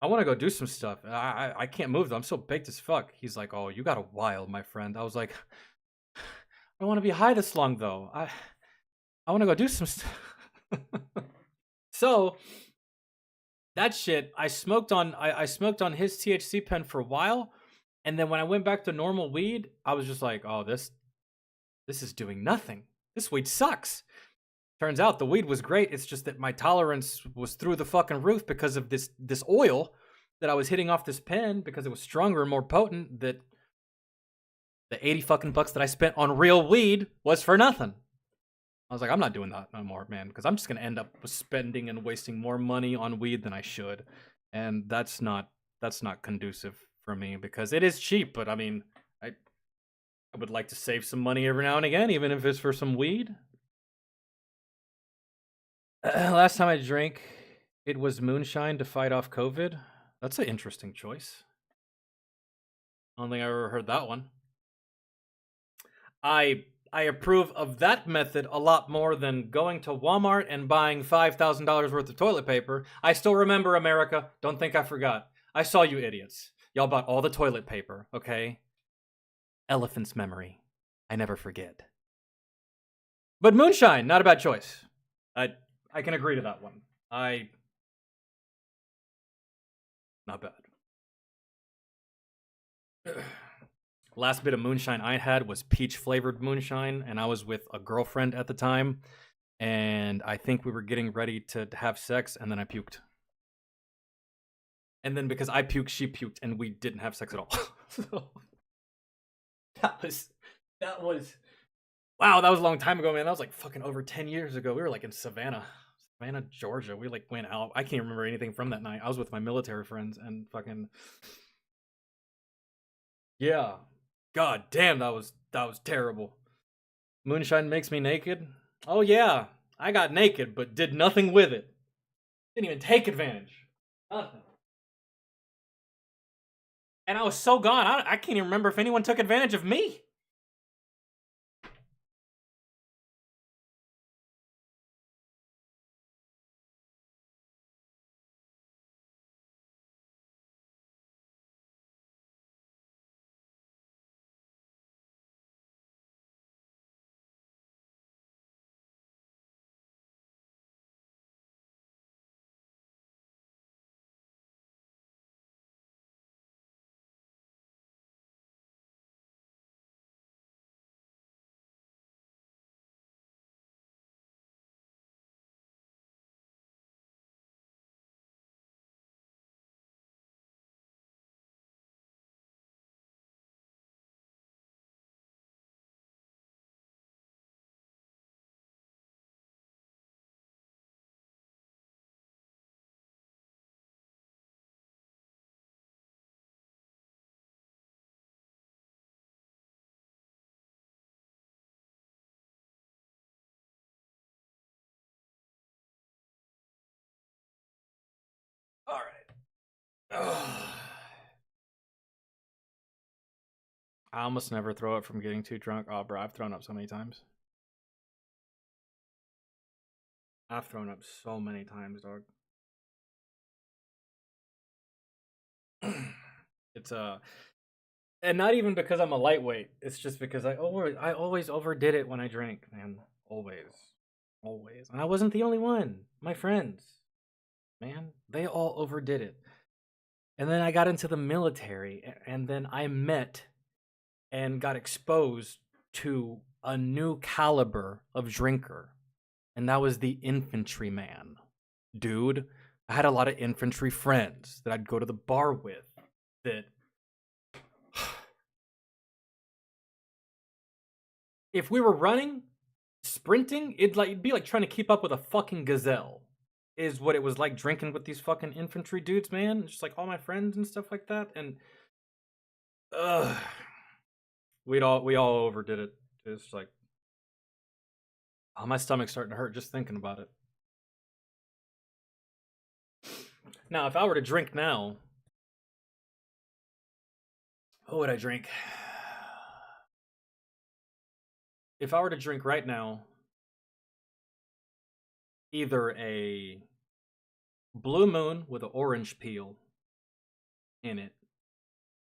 want to go do some stuff. I can't move though. I'm so baked as fuck. He's like, oh, you got a wild, my friend. I was like, I don't want to be high this long though. I want to go do some stuff. So that shit, I smoked on his THC pen for a while. And then when I went back to normal weed, I was just like, oh, this is doing nothing. This weed sucks. Turns out the weed was great. It's just that my tolerance was through the fucking roof because of this oil that I was hitting off this pen, because it was stronger and more potent, that the 80 fucking bucks that I spent on real weed was for nothing. I was like, I'm not doing that no more, man, because I'm just going to end up spending and wasting more money on weed than I should. And that's not conducive for me, because it is cheap, but I mean, I would like to save some money every now and again, even if it's for some weed. Last time I drank, it was moonshine to fight off COVID. That's an interesting choice. I don't think I ever heard that one. I approve of that method a lot more than going to Walmart and buying $5,000 worth of toilet paper. I still remember, America. Don't think I forgot. I saw you idiots. Y'all bought all the toilet paper, okay? Elephant's memory. I never forget. But moonshine, not a bad choice. I can agree to that one. Not bad. Last bit of moonshine I had was peach flavored moonshine, and I was with a girlfriend at the time, and I think we were getting ready to have sex, and then I puked. And then because I puked, she puked, and we didn't have sex at all. So that was wow, that was a long time ago, man. That was like fucking over 10 years ago. We were like in Savannah, Georgia. We like went out. I can't remember anything from that night. I was with my military friends and fucking yeah. God damn, that was terrible. Moonshine makes me naked. Oh yeah, I got naked, but did nothing with it. Didn't even take advantage. Nothing. And I was so gone, I can't even remember if anyone took advantage of me. All right. I almost never throw up from getting too drunk. Oh, bro, I've thrown up so many times. I've thrown up so many times, dog. It's and not even because I'm a lightweight. It's just because I always overdid it when I drank, man. Always. And I wasn't the only one. My friends, man, they all overdid it. And then I got into the military, and then I met and got exposed to a new caliber of drinker, and that was the infantryman. Dude, I had a lot of infantry friends that I'd go to the bar with that if we were running, sprinting, it'd be like trying to keep up with a fucking gazelle. Is what it was like drinking with these fucking infantry dudes, man. Just like all my friends and stuff like that, and we all overdid it. It's like, oh, my stomach's starting to hurt just thinking about it. Now, if I were to drink now, what would I drink? If I were to drink right now, either a Blue Moon with an orange peel in it,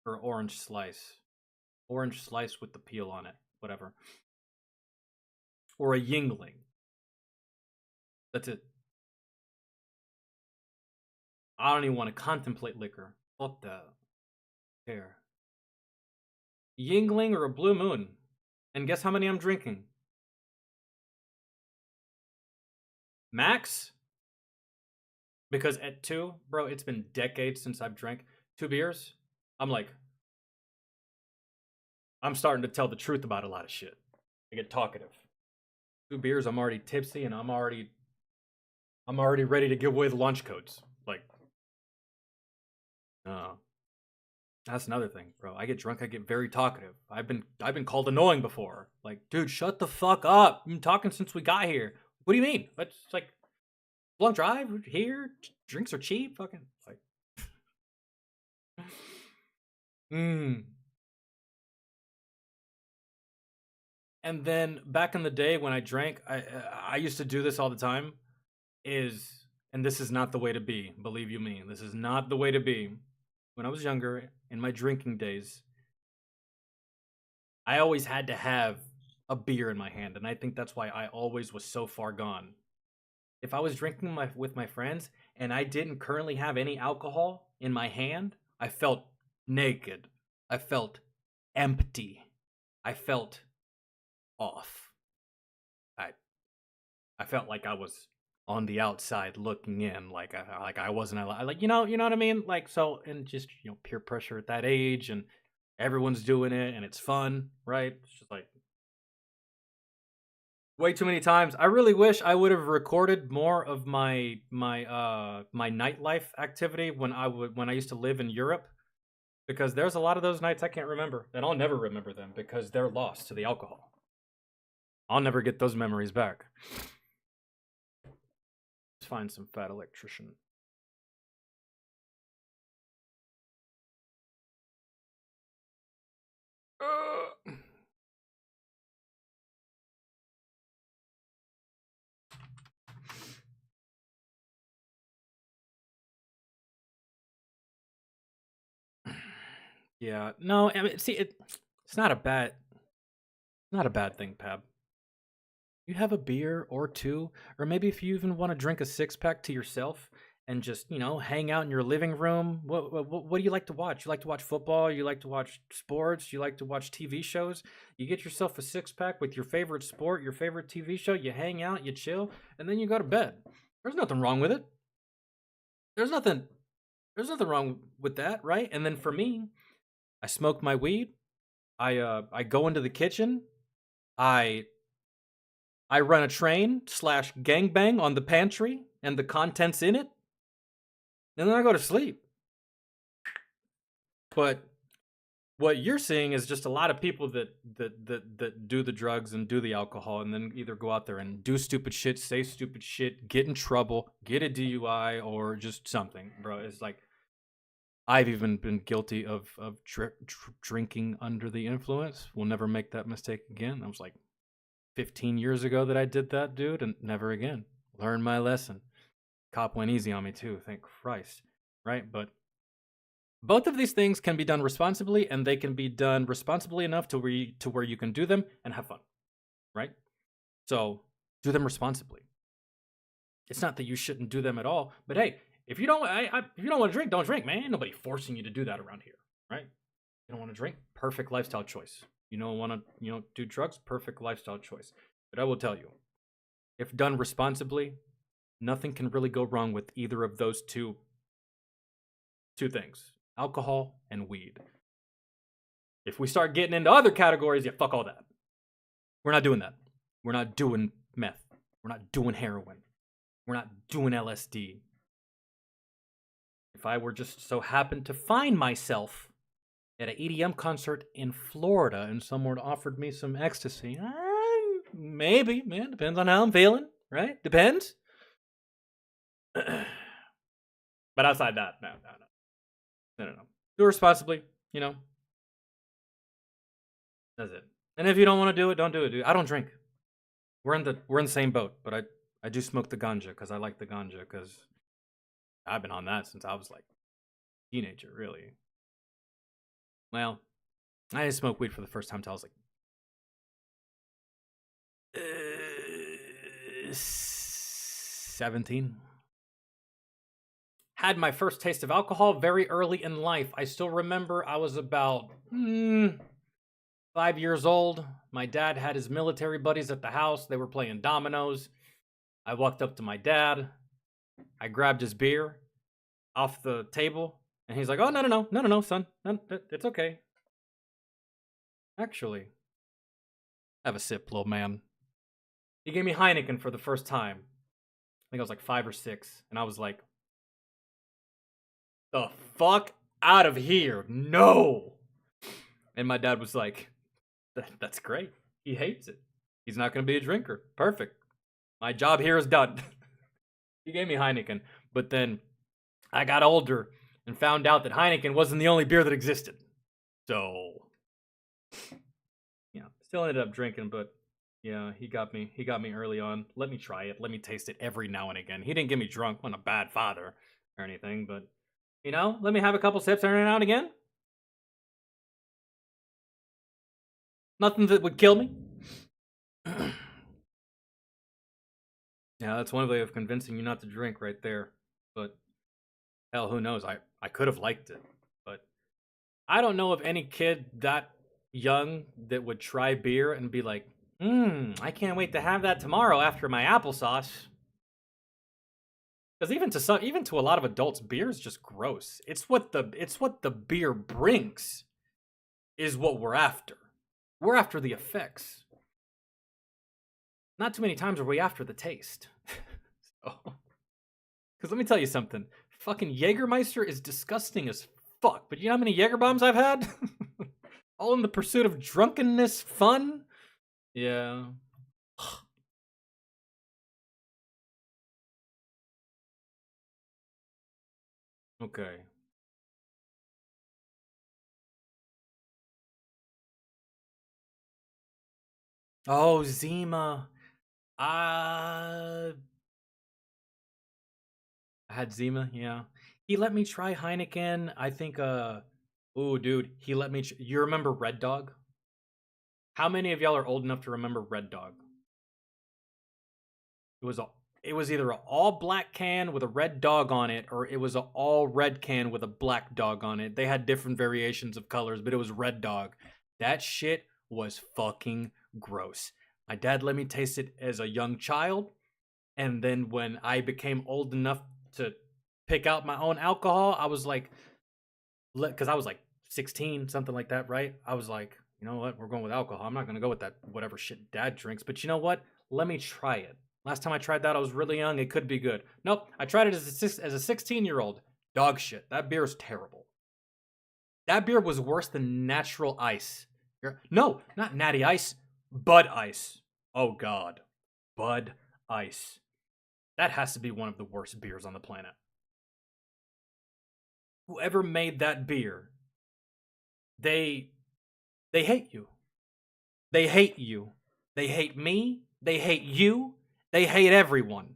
or orange slice with the peel on it, whatever, or a Yingling. That's it. I don't even want to contemplate liquor. Fuck that. Care. Yingling or a Blue Moon. And guess how many I'm drinking? Max? Because at 2, bro, it's been decades since I've drank 2 beers. I'm starting to tell the truth about a lot of shit. I get talkative. 2 beers, I'm already tipsy, and I'm already ready to give away the launch codes. Like, that's another thing, bro. I get drunk, I get very talkative. I've been called annoying before. Like, dude, shut the fuck up. I've been talking since we got here. What do you mean? It's like, long drive here, drinks are cheap, fucking like. And then back in the day when I drank, I used to do this all the time. And this is not the way to be. Believe you me, this is not the way to be. When I was younger, in my drinking days, I always had to have a beer in my hand, and I think that's why I always was so far gone. If I was drinking with my friends and I didn't currently have any alcohol in my hand, I felt naked. I felt empty. I felt off. I felt like I was on the outside looking in, like I wasn't allowed, like, you know what I mean? Like, so, and just, peer pressure at that age, and everyone's doing it and it's fun, right? It's just like way too many times. I really wish I would have recorded more of my nightlife activity when I used to live in Europe, because there's a lot of those nights I can't remember, and I'll never remember them because they're lost to the alcohol. I'll never get those memories back. Let's find some fat electrician. Yeah, no, I mean, see, it's not a bad thing, Pab. You have a beer or 2, or maybe if you even want to drink a 6-pack to yourself and just, hang out in your living room. What do you like to watch? You like to watch football? You like to watch sports? You like to watch TV shows? You get yourself a 6-pack with your favorite sport, your favorite TV show, you hang out, you chill, and then you go to bed. There's nothing wrong with it. There's nothing wrong with that, right? And then for me, I smoke my weed. I go into the kitchen. I run a train / gangbang on the pantry and the contents in it. And then I go to sleep. But what you're seeing is just a lot of people that do the drugs and do the alcohol and then either go out there and do stupid shit, say stupid shit, get in trouble, get a DUI, or just something, bro. It's like, I've even been guilty of drinking under the influence. We'll never make that mistake again. That was like 15 years ago that I did that, dude, and never again. Learned my lesson. Cop went easy on me too, thank Christ. Right? But both of these things can be done responsibly, and they can be done responsibly enough to where you can do them and have fun. Right? So do them responsibly. It's not that you shouldn't do them at all, but hey, if you don't want to drink, don't drink, man. Ain't nobody forcing you to do that around here, right? You don't want to drink, perfect lifestyle choice. You don't want to, do drugs, perfect lifestyle choice. But I will tell you, if done responsibly, nothing can really go wrong with either of those two things, alcohol and weed. If we start getting into other categories, yeah, fuck all that. We're not doing that. We're not doing meth. We're not doing heroin. We're not doing LSD. If I were just so happened to find myself at an EDM concert in Florida and someone offered me some ecstasy, maybe, man, depends on how I'm feeling, right? Depends. But outside that, no. Do it responsibly, That's it. And if you don't want to do it, don't do it, dude. I don't drink. We're in the same boat, but I do smoke the ganja because I like the ganja because I've been on that since I was like a teenager, really. Well, I didn't smoke weed for the first time until I was like 17. Had my first taste of alcohol very early in life. I still remember I was about 5 years old. My dad had his military buddies at the house. They were playing dominoes. I walked up to my dad. I grabbed his beer off the table, and he's like, "Oh, no, son. No, it's okay. Actually, have a sip, little man." He gave me Heineken for the first time. I think I was like 5 or 6, and I was like, "The fuck out of here. No." And my dad was like, "That's great. He hates it. He's not going to be a drinker. Perfect. My job here is done." He gave me Heineken, but then I got older and found out that Heineken wasn't the only beer that existed. So, still ended up drinking, but yeah, he got me early on. Let me try it. Let me taste it every now and again. He didn't get me drunk. I'm not a bad father or anything, but let me have a couple sips every now and again. Nothing that would kill me. Yeah, that's one way of convincing you not to drink right there. But hell, who knows? I could have liked it. But I don't know of any kid that young that would try beer and be like, I can't wait to have that tomorrow after my applesauce. Because even to a lot of adults, beer is just gross. It's what the beer brings is what we're after. We're after the effects. Not too many times are we after the taste. Because let me tell you something. Fucking Jägermeister is disgusting as fuck. But you know how many Jäger bombs I've had? All in the pursuit of drunkenness, fun? Yeah. Okay. Oh, Zima. I had Zima, yeah. He let me try Heineken. I think, dude, he let me. You remember Red Dog? How many of y'all are old enough to remember Red Dog? It was either an all black can with a red dog on it, or it was an all red can with a black dog on it. They had different variations of colors, but it was Red Dog. That shit was fucking gross. My dad let me taste it as a young child, and then when I became old enough to pick out my own alcohol, I was like, because I was like 16, something like that, right? I was like, you know what? We're going with alcohol. I'm not going to go with that whatever shit dad drinks, but you know what? Let me try it. Last time I tried that, I was really young. It could be good. Nope. I tried it as a 16-year-old. Dog shit. That beer is terrible. That beer was worse than natural ice. No, not natty ice. Bud Ice. Oh, God. Bud Ice. That has to be one of the worst beers on the planet. whoever made that beer, they hate you. They hate you. They hate me. They hate you. They hate everyone.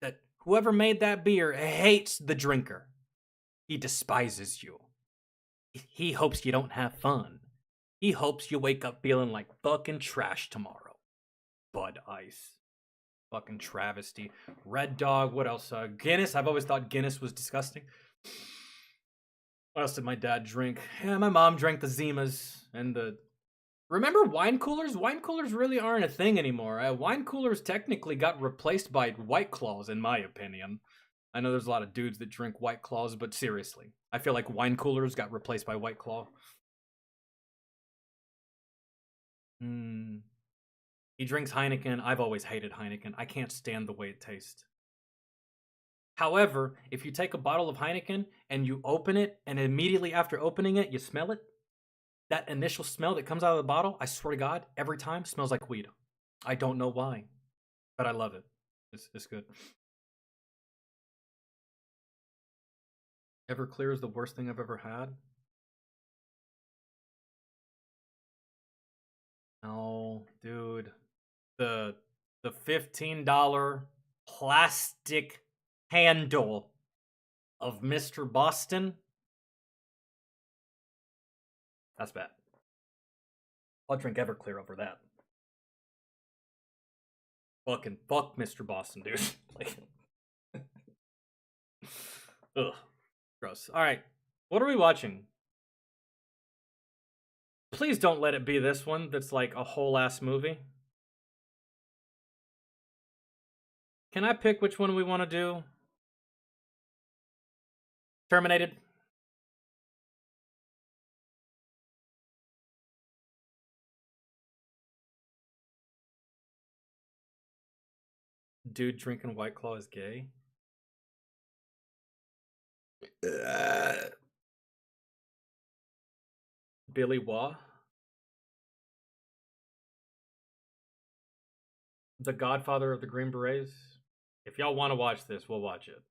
That whoever made that beer hates the drinker. He despises you. He hopes you don't have fun. He hopes you wake up feeling like fucking trash tomorrow. Bud Ice. Fucking travesty. Red Dog, what else? Guinness. I've always thought Guinness was disgusting. What else did my dad drink? Yeah, my mom drank the Zimas and the... Remember wine coolers? Wine coolers really aren't a thing anymore. Wine coolers technically got replaced by White Claws, in my opinion. I know there's a lot of dudes that drink White Claws, but seriously. I feel like wine coolers got replaced by White Claw. He drinks Heineken. I've always hated Heineken. I can't stand the way it tastes. However, if you take a bottle of Heineken and you open it, and immediately after opening it, you smell it, that initial smell that comes out of the bottle, I swear to God, every time smells like weed. I don't know why, but I love it. It's good. Everclear is the worst thing I've ever had. No, dude. The $15 plastic handle of Mr. Boston. That's bad. I'll drink Everclear over that. Fucking fuck Mr. Boston, dude. Like, ugh. Gross. Alright. What are we watching? Please don't let it be this one that's like a whole ass movie. Can I pick which one we want to do? Terminated. Dude drinking White Claw is gay. Billy Waugh. The Godfather of the Green Berets. If y'all want to watch this, we'll watch it.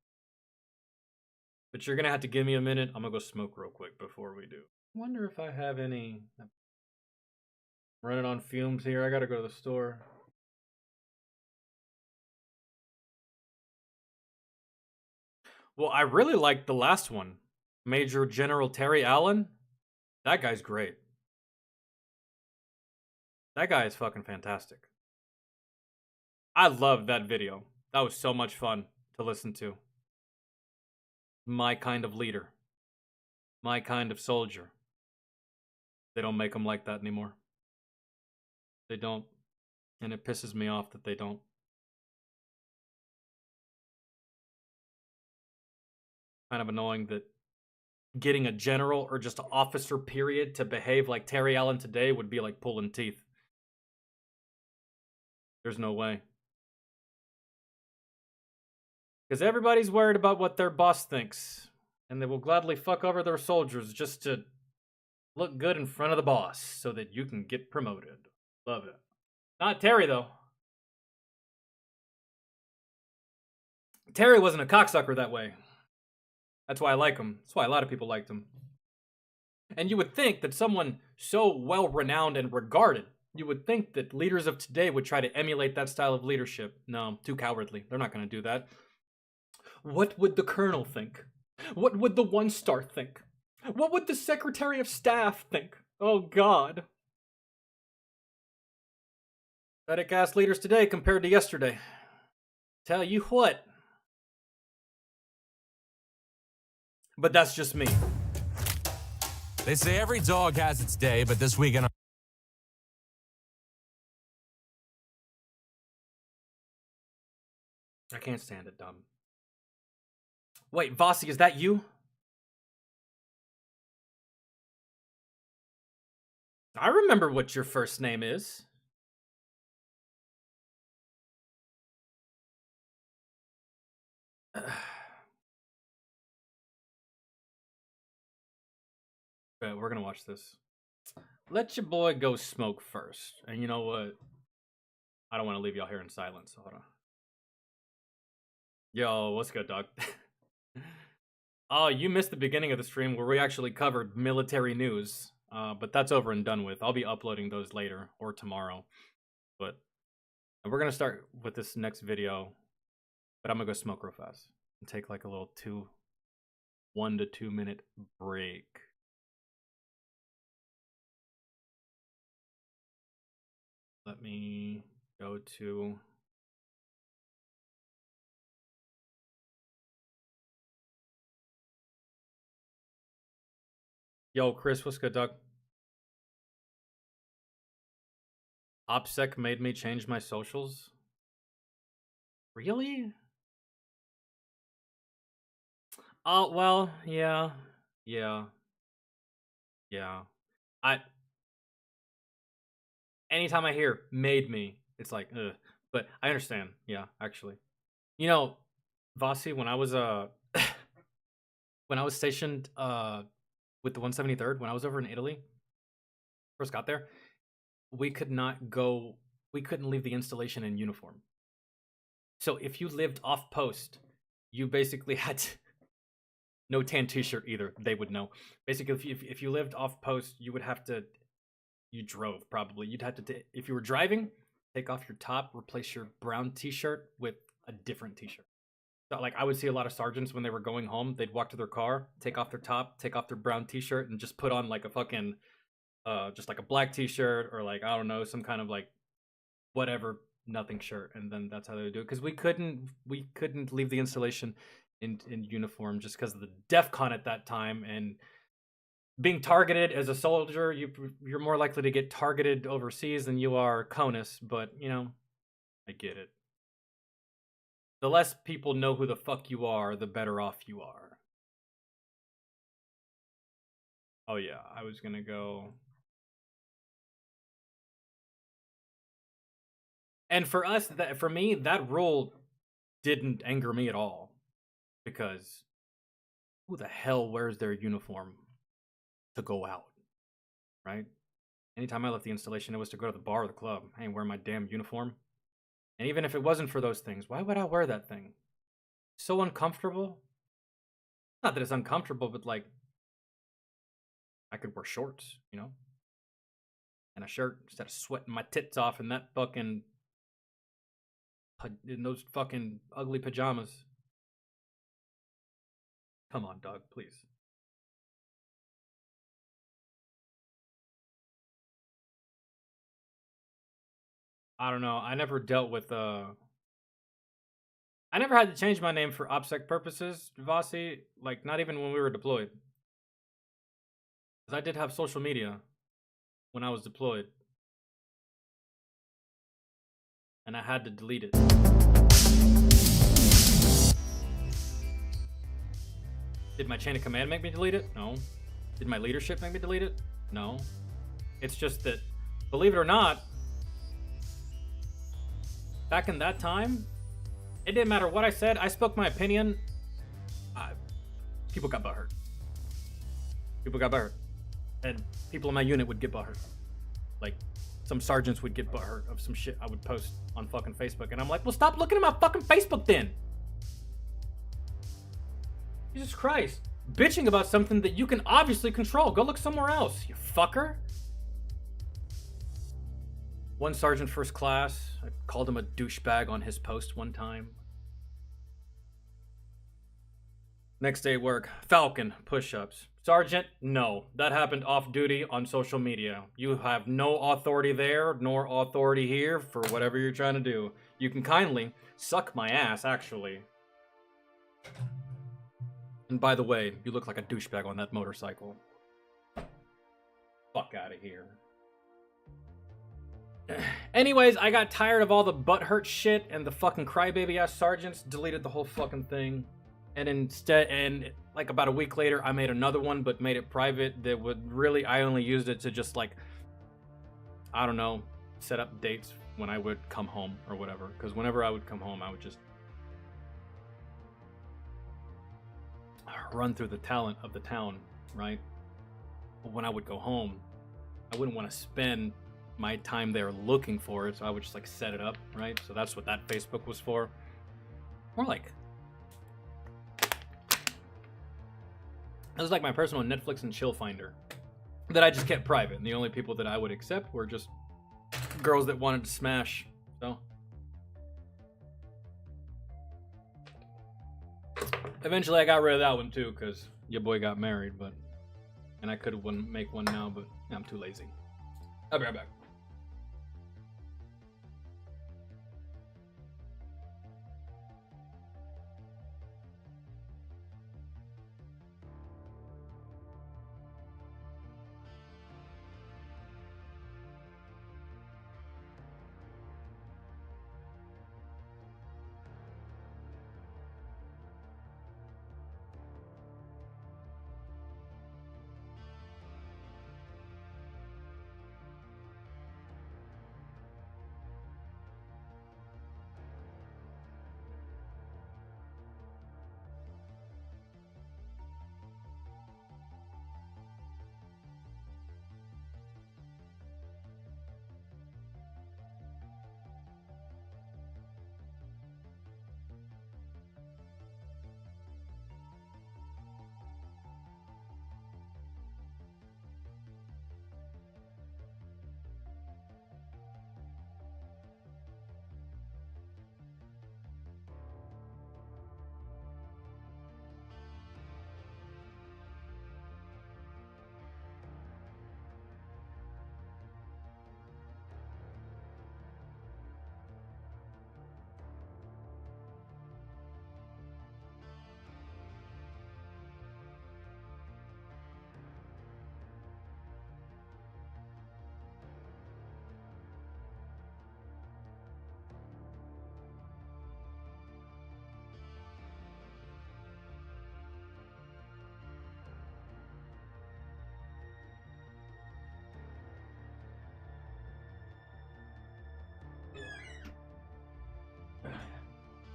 But you're going to have to give me a minute. I'm going to go smoke real quick before we do. Wonder if I have any... Running on fumes here. I got to go to the store. Well, I really liked the last one. Major General Terry Allen. That guy's great. That guy is fucking fantastic. I loved that video. That was so much fun to listen to. My kind of leader. My kind of soldier. They don't make them like that anymore. They don't. And it pisses me off that they don't. Kind of annoying that getting a general or just an officer period to behave like Terry Allen today would be like pulling teeth. There's no way. Because everybody's worried about what their boss thinks. And they will gladly fuck over their soldiers just to look good in front of the boss so that you can get promoted. Love it. Not Terry, though. Terry wasn't a cocksucker that way. That's why I like him. That's why a lot of people liked him. And you would think that someone so well-renowned and regarded, you would think that leaders of today would try to emulate that style of leadership. No, too cowardly. They're not going to do that. What would the colonel think? What would the one-star think? What would the secretary of staff think? Oh, God. Pathetic-ass leaders today compared to yesterday. Tell you what. But that's just me. They say every dog has its day, but this weekend... I can't stand it, dumb. Wait, Vossi, is that you? I remember what your first name is. Okay, we're gonna watch this. Let your boy go smoke first. And you know what? I don't want to leave y'all here in silence. Hold on. Yo, what's good, dog? Oh, you missed the beginning of the stream where we actually covered military news. But that's over and done with. I'll be uploading those later or tomorrow. But we're gonna start with this next video. But I'm gonna go smoke real fast and take like a little 1 to 2 minute break. Let me go to Yo, Chris, what's good, dog? OPSEC made me change my socials? Really? Oh, well, yeah. Anytime I hear made me, it's like, ugh. But I understand, yeah, actually. You know, Vasi, when I was when I was stationed with the 173rd, when I was over in Italy, first got there, we couldn't leave the installation in uniform. So if you lived off post, you basically had to, no tan t-shirt either, they would know. Basically, if you lived off post, you would have to, you drove probably, you'd have to, if you were driving, take off your top, replace your brown t-shirt with a different t-shirt. So like I would see a lot of sergeants when they were going home, they'd walk to their car, take off their top, take off their brown t-shirt, and just put on like a fucking, just like a black t-shirt or like, I don't know, some kind of like whatever, nothing shirt. And then that's how they would do it. Because we couldn't leave the installation in uniform just because of the DEFCON at that time. And being targeted as a soldier, you're more likely to get targeted overseas than you are CONUS. But, you know, I get it. The less people know who the fuck you are, the better off you are. Oh yeah, I was gonna go. And for us, for me, that rule didn't anger me at all. Because who the hell wears their uniform to go out? Right? Anytime I left the installation, it was to go to the bar or the club. I ain't wearing my damn uniform. And even if it wasn't for those things, why would I wear that thing? So uncomfortable. Not that it's uncomfortable, but like, I could wear shorts, you know? And a shirt instead of sweating my tits off in that fucking, in those fucking ugly pajamas. Come on, dog, please. I don't know. I never dealt with I never had to change my name for OPSEC purposes, Vasi. Like, not even when we were deployed. Because I did have social media when I was deployed. And I had to delete it. Did my chain of command make me delete it? No. Did my leadership make me delete it? No. It's just that, believe it or not, back in that time, it didn't matter what I said. I spoke my opinion. People got butthurt. People got butthurt. And people in my unit would get butthurt. Like, some sergeants would get butthurt of some shit I would post on fucking Facebook. And I'm like, well, stop looking at my fucking Facebook then. Jesus Christ. Bitching about something that you can obviously control. Go look somewhere else, you fucker. One sergeant first class, I called him a douchebag on his post one time. Next day at work, Falcon, push-ups. Sergeant, no, that happened off duty on social media. You have no authority there, nor authority here for whatever you're trying to do. You can kindly suck my ass, actually. And by the way, you look like a douchebag on that motorcycle. Fuck out of here. Anyways, I got tired of all the butthurt shit, and the fucking crybaby ass sergeants deleted the whole fucking thing. And instead, and like about a week later, I made another one, but made it private. That would really, I only used it to just like, I don't know, set up dates when I would come home or whatever. Because whenever I would come home, I would just run through the talent of the town, right? But when I would go home, I wouldn't want to spend my time there looking for it, so I would just like set it up, right? So that's what that Facebook was for. More like This is like my personal Netflix and chill finder that I just kept private. And the only people that I would accept were just girls that wanted to smash. So eventually I got rid of that one too, because your boy got married, and I could make one now, but I'm too lazy. I'll be right back.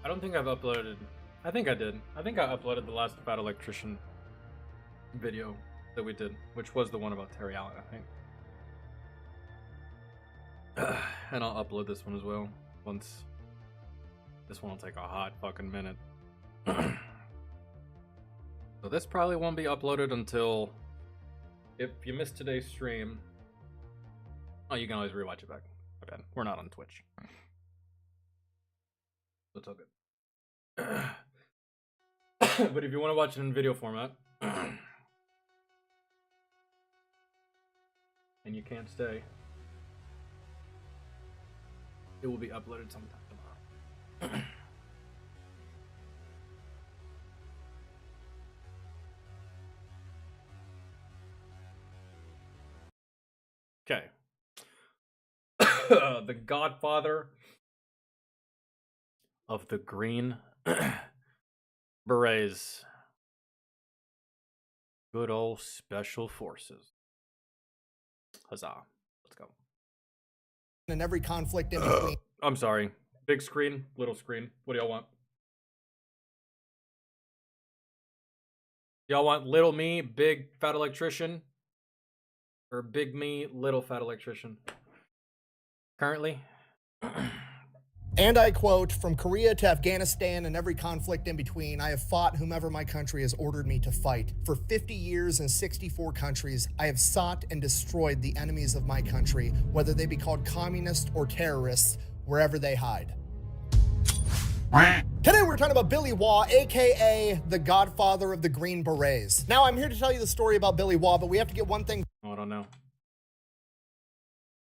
I don't think I've uploaded. I think I did. I think I uploaded the last Fat Electrician video that we did, which was the one about Terry Allen, I think. And I'll upload this one as well once. This one will take a hot fucking minute. So this probably won't be uploaded until, if you missed today's stream, oh, you can always rewatch it back. My bad. We're not on Twitch. So it's all good. But if you want to watch it in video format, and you can't stay, it will be uploaded sometime tomorrow. Okay. The Godfather of the Green Berets. Good old Special Forces. Huzzah. Let's go. In every conflict in between. I'm sorry. Big screen, little screen. What do y'all want? Y'all want little me, big fat electrician? Or big me, little fat electrician? Currently? And I quote, from Korea to Afghanistan and every conflict in between, I have fought whomever my country has ordered me to fight. For 50 years in 64 countries, I have sought and destroyed the enemies of my country, whether they be called communists or terrorists, wherever they hide. Today we're talking about Billy Waugh, aka the Godfather of the Green Berets. Now I'm here to tell you the story about Billy Waugh, but we have to get one thing. Oh, I don't know.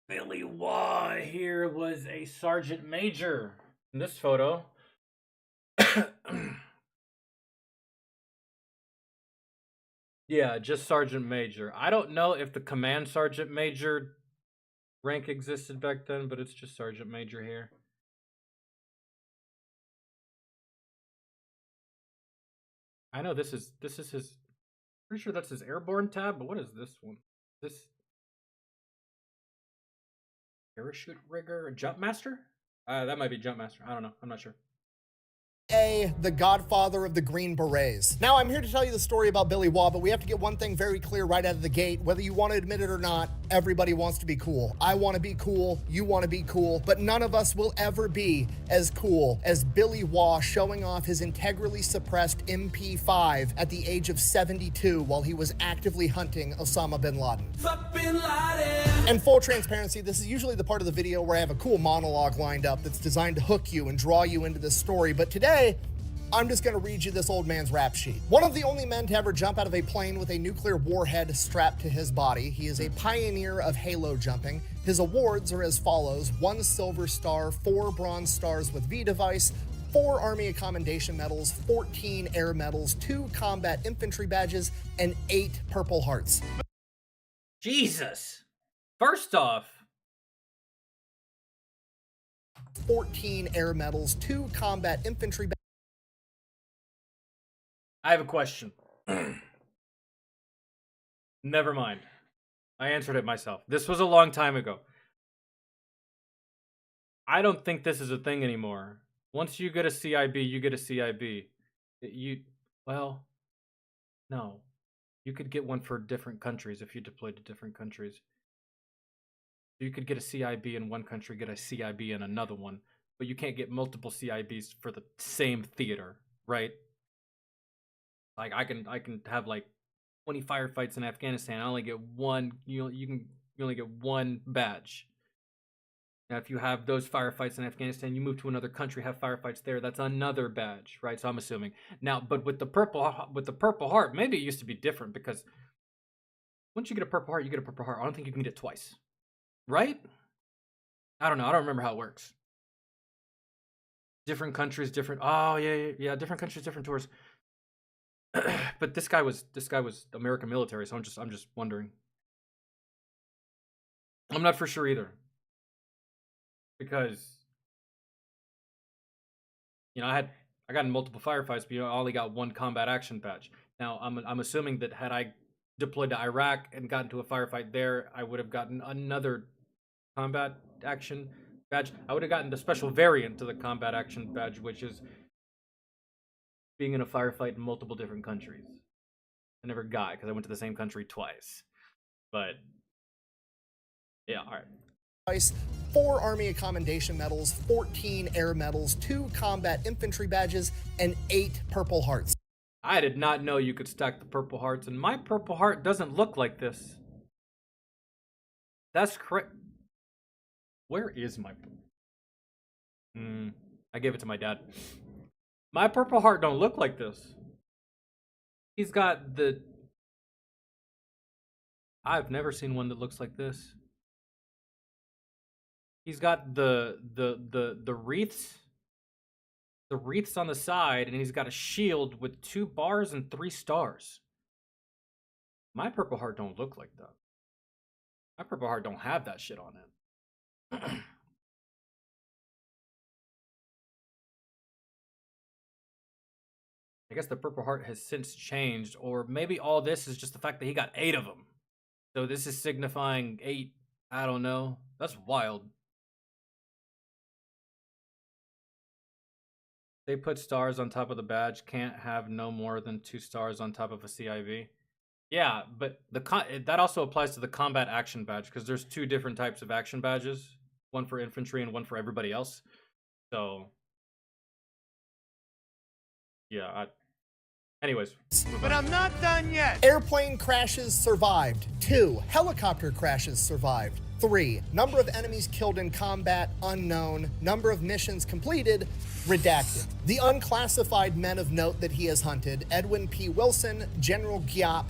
Billy Waugh here was a sergeant major in this photo. Yeah, just sergeant major. I don't know if the command sergeant major rank existed back then, but it's just sergeant major here. I know this is his, pretty sure that's his airborne tab, but what is this one? This parachute rigger, jump master? That might be jump master. I don't know. I'm not sure. A, the godfather of the Green Berets. Now, I'm here to tell you the story about Billy Waugh, but we have to get one thing very clear right out of the gate. Whether you want to admit it or not, everybody wants to be cool. I want to be cool, you want to be cool, but none of us will ever be as cool as Billy Waugh showing off his integrally suppressed MP5 at the age of 72 while he was actively hunting Osama bin Laden. And full transparency, this is usually the part of the video where I have a cool monologue lined up that's designed to hook you and draw you into this story, but today, I'm just gonna read you this old man's rap sheet. One of the only men to ever jump out of a plane with a nuclear warhead strapped to his body. He is a pioneer of halo jumping. His awards are as follows: 1 Silver Star, 4 Bronze Stars with V device, 4 Army Commendation Medals, 14 Air Medals, 2 Combat Infantry Badges, and 8 Purple Hearts. Jesus. First off, 14 Air Medals, 2 Combat Infantry Badges. I have a question. Never mind. I answered it myself. This was a long time ago. I don't think this is a thing anymore. Once you get a CIB, you get a CIB. Well, no. You could get one for different countries if you deployed to different countries. You could get a CIB in one country, get a CIB in another one, but you can't get multiple CIBs for the same theater, right? Like I can have like 20 firefights in Afghanistan. I only get one. You only get one badge. Now, if you have those firefights in Afghanistan, you move to another country, have firefights there. That's another badge, right? So I'm assuming now, but with the Purple Heart, maybe it used to be different because once you get a Purple Heart, you get a Purple Heart. I don't think you can get it twice. Right? I don't know. I don't remember how it works. Different countries, different. Oh yeah. Different countries, different tours. But this guy was American military, so I'm just wondering. I'm not for sure either, because I got in multiple firefights, but I only got 1 combat action badge. Now I'm assuming that had I deployed to Iraq and gotten to a firefight there, I would have gotten another combat action badge. I would have gotten the special variant to the combat action badge, which is being in a firefight in multiple different countries. I never got it because I went to the same country twice. But yeah, all right. 4 Army Commendation Medals, 14 Air Medals, 2 Combat Infantry Badges, and 8 Purple Hearts. I did not know you could stack the Purple Hearts, and my Purple Heart doesn't look like this. That's correct. Where is my... I gave it to my dad. My Purple Heart don't look like this. He's got the... I've never seen one that looks like this. He's got the wreaths. The wreaths on the side, and he's got a shield with 2 bars and 3 stars. My Purple Heart don't look like that. My Purple Heart don't have that shit on it. I guess the Purple Heart has since changed, or maybe all this is just the fact that he got 8 of them. So this is signifying 8. I don't know. That's wild. They put stars on top of the badge. Can't have no more than 2 stars on top of a CIV. Yeah, but that also applies to the combat action badge, because there's 2 different types of action badges. One for infantry and one for everybody else. So, yeah. Anyways. But I'm not done yet. Airplane crashes survived. 2. Helicopter crashes survived. 3. Number of enemies killed in combat, unknown. Number of missions completed, redacted. The unclassified men of note that he has hunted: Edwin P. Wilson, General Giap.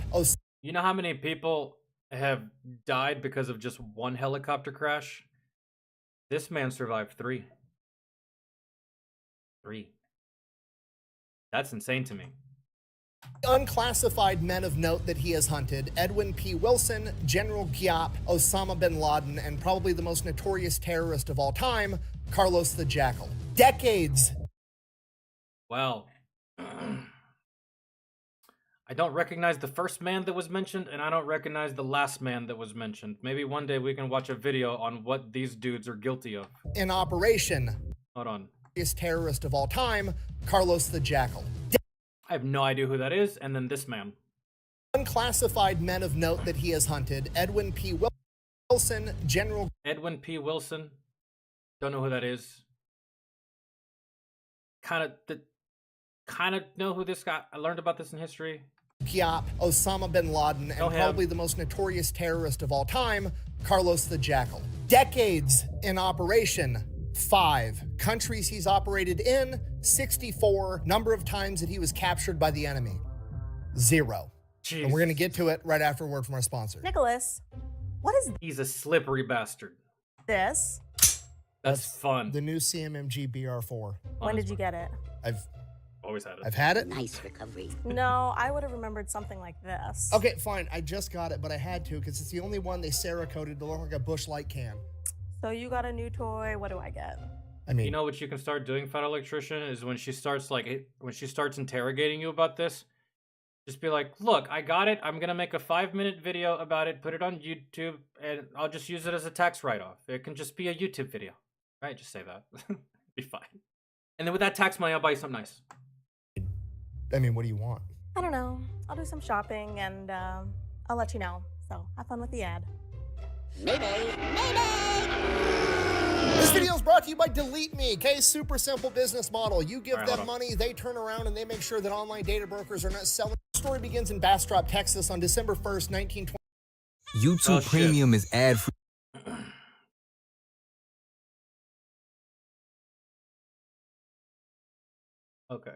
You know how many people have died because of just 1 helicopter crash? This man survived 3. 3. That's insane to me. Unclassified men of note that he has hunted: Edwin P. Wilson, General Giap, Osama bin Laden, and probably the most notorious terrorist of all time, Carlos the Jackal. Decades. Well, I don't recognize the first man that was mentioned, and I don't recognize the last man that was mentioned. Maybe one day we can watch a video on what these dudes are guilty of. In operation. Hold on. terrorist of all time, Carlos the Jackal. I have no idea who that is, and then this man. Unclassified men of note that he has hunted: Edwin P. Wilson, General Edwin P. Wilson. Don't know who that is. Kind of know who this guy. I learned about this in history. Giap, Osama bin Laden, and probably the most notorious terrorist of all time, Carlos the Jackal. Decades in operation: 5. Countries he's operated in: 64. Number of times that he was captured by the enemy: 0. Jeez. And we're gonna get to it right after a word from our sponsor. Nicholas, what is He's a slippery bastard. this? That's fun. The new CMMG BR4. When did you get it? I've always had it. I've had it. Nice recovery. No, I would have remembered something like this. Okay, fine. I just got it, but I had to because it's the only one they Cerakoted to look like a Busch Light can. So you got a new toy. What do I get? I mean, you know what you can start doing, Fat Electrician, is when she starts interrogating you about this, just be like, look, I got it. I'm gonna make a 5-minute video about it, put it on YouTube, and I'll just use it as a tax write-off. It can just be a YouTube video, right? Just say that. Be fine. And then with that tax money, I'll buy you something nice. I mean, what do you want? I don't know. I'll do some shopping and I'll let you know. So have fun with the ad. Mayday! Mayday! This video is brought to you by Delete Me, okay? Super simple business model. You give All right, them hold on. money, they turn around and they make sure that online data brokers are not selling. The story begins in Bastrop, Texas on December 1st, 1920. YouTube Premium is ad-free. Okay.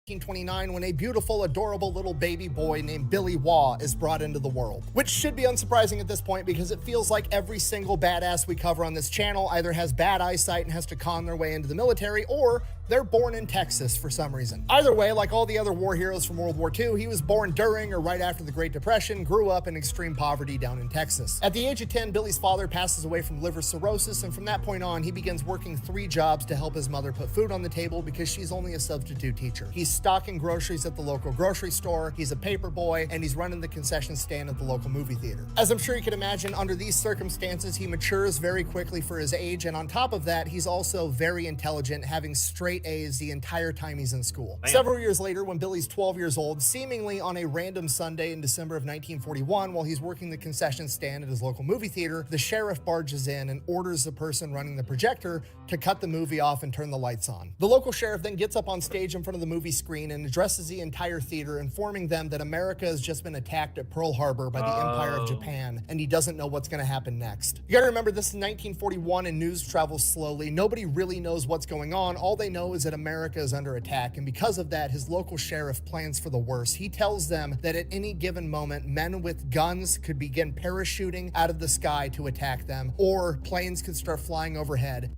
1929, when a beautiful, adorable little baby boy named Billy Waugh is brought into the world. Which should be unsurprising at this point because it feels like every single badass we cover on this channel either has bad eyesight and has to con their way into the military, or they're born in Texas for some reason. Either way, like all the other war heroes from World War II, he was born during or right after the Great Depression, grew up in extreme poverty down in Texas. At the age of 10, Billy's father passes away from liver cirrhosis, and from that point on, he begins working 3 jobs to help his mother put food on the table because she's only a substitute teacher. He's stocking groceries at the local grocery store, he's a paper boy, and he's running the concession stand at the local movie theater. As I'm sure you can imagine, under these circumstances, he matures very quickly for his age, and on top of that, he's also very intelligent, having straight A's the entire time he's in school. Damn. Several years later, when Billy's 12 years old, seemingly on a random Sunday in December of 1941, while he's working the concession stand at his local movie theater, the sheriff barges in and orders the person running the projector to cut the movie off and turn the lights on. The local sheriff then gets up on stage in front of the movie screen and addresses the entire theater, informing them that America has just been attacked at Pearl Harbor by the Empire of Japan, and he doesn't know what's gonna happen next. You gotta remember, this is 1941 and news travels slowly. Nobody really knows what's going on. All they know is that America is under attack, and because of that, his local sheriff plans for the worst. He tells them that at any given moment, men with guns could begin parachuting out of the sky to attack them, or planes could start flying overhead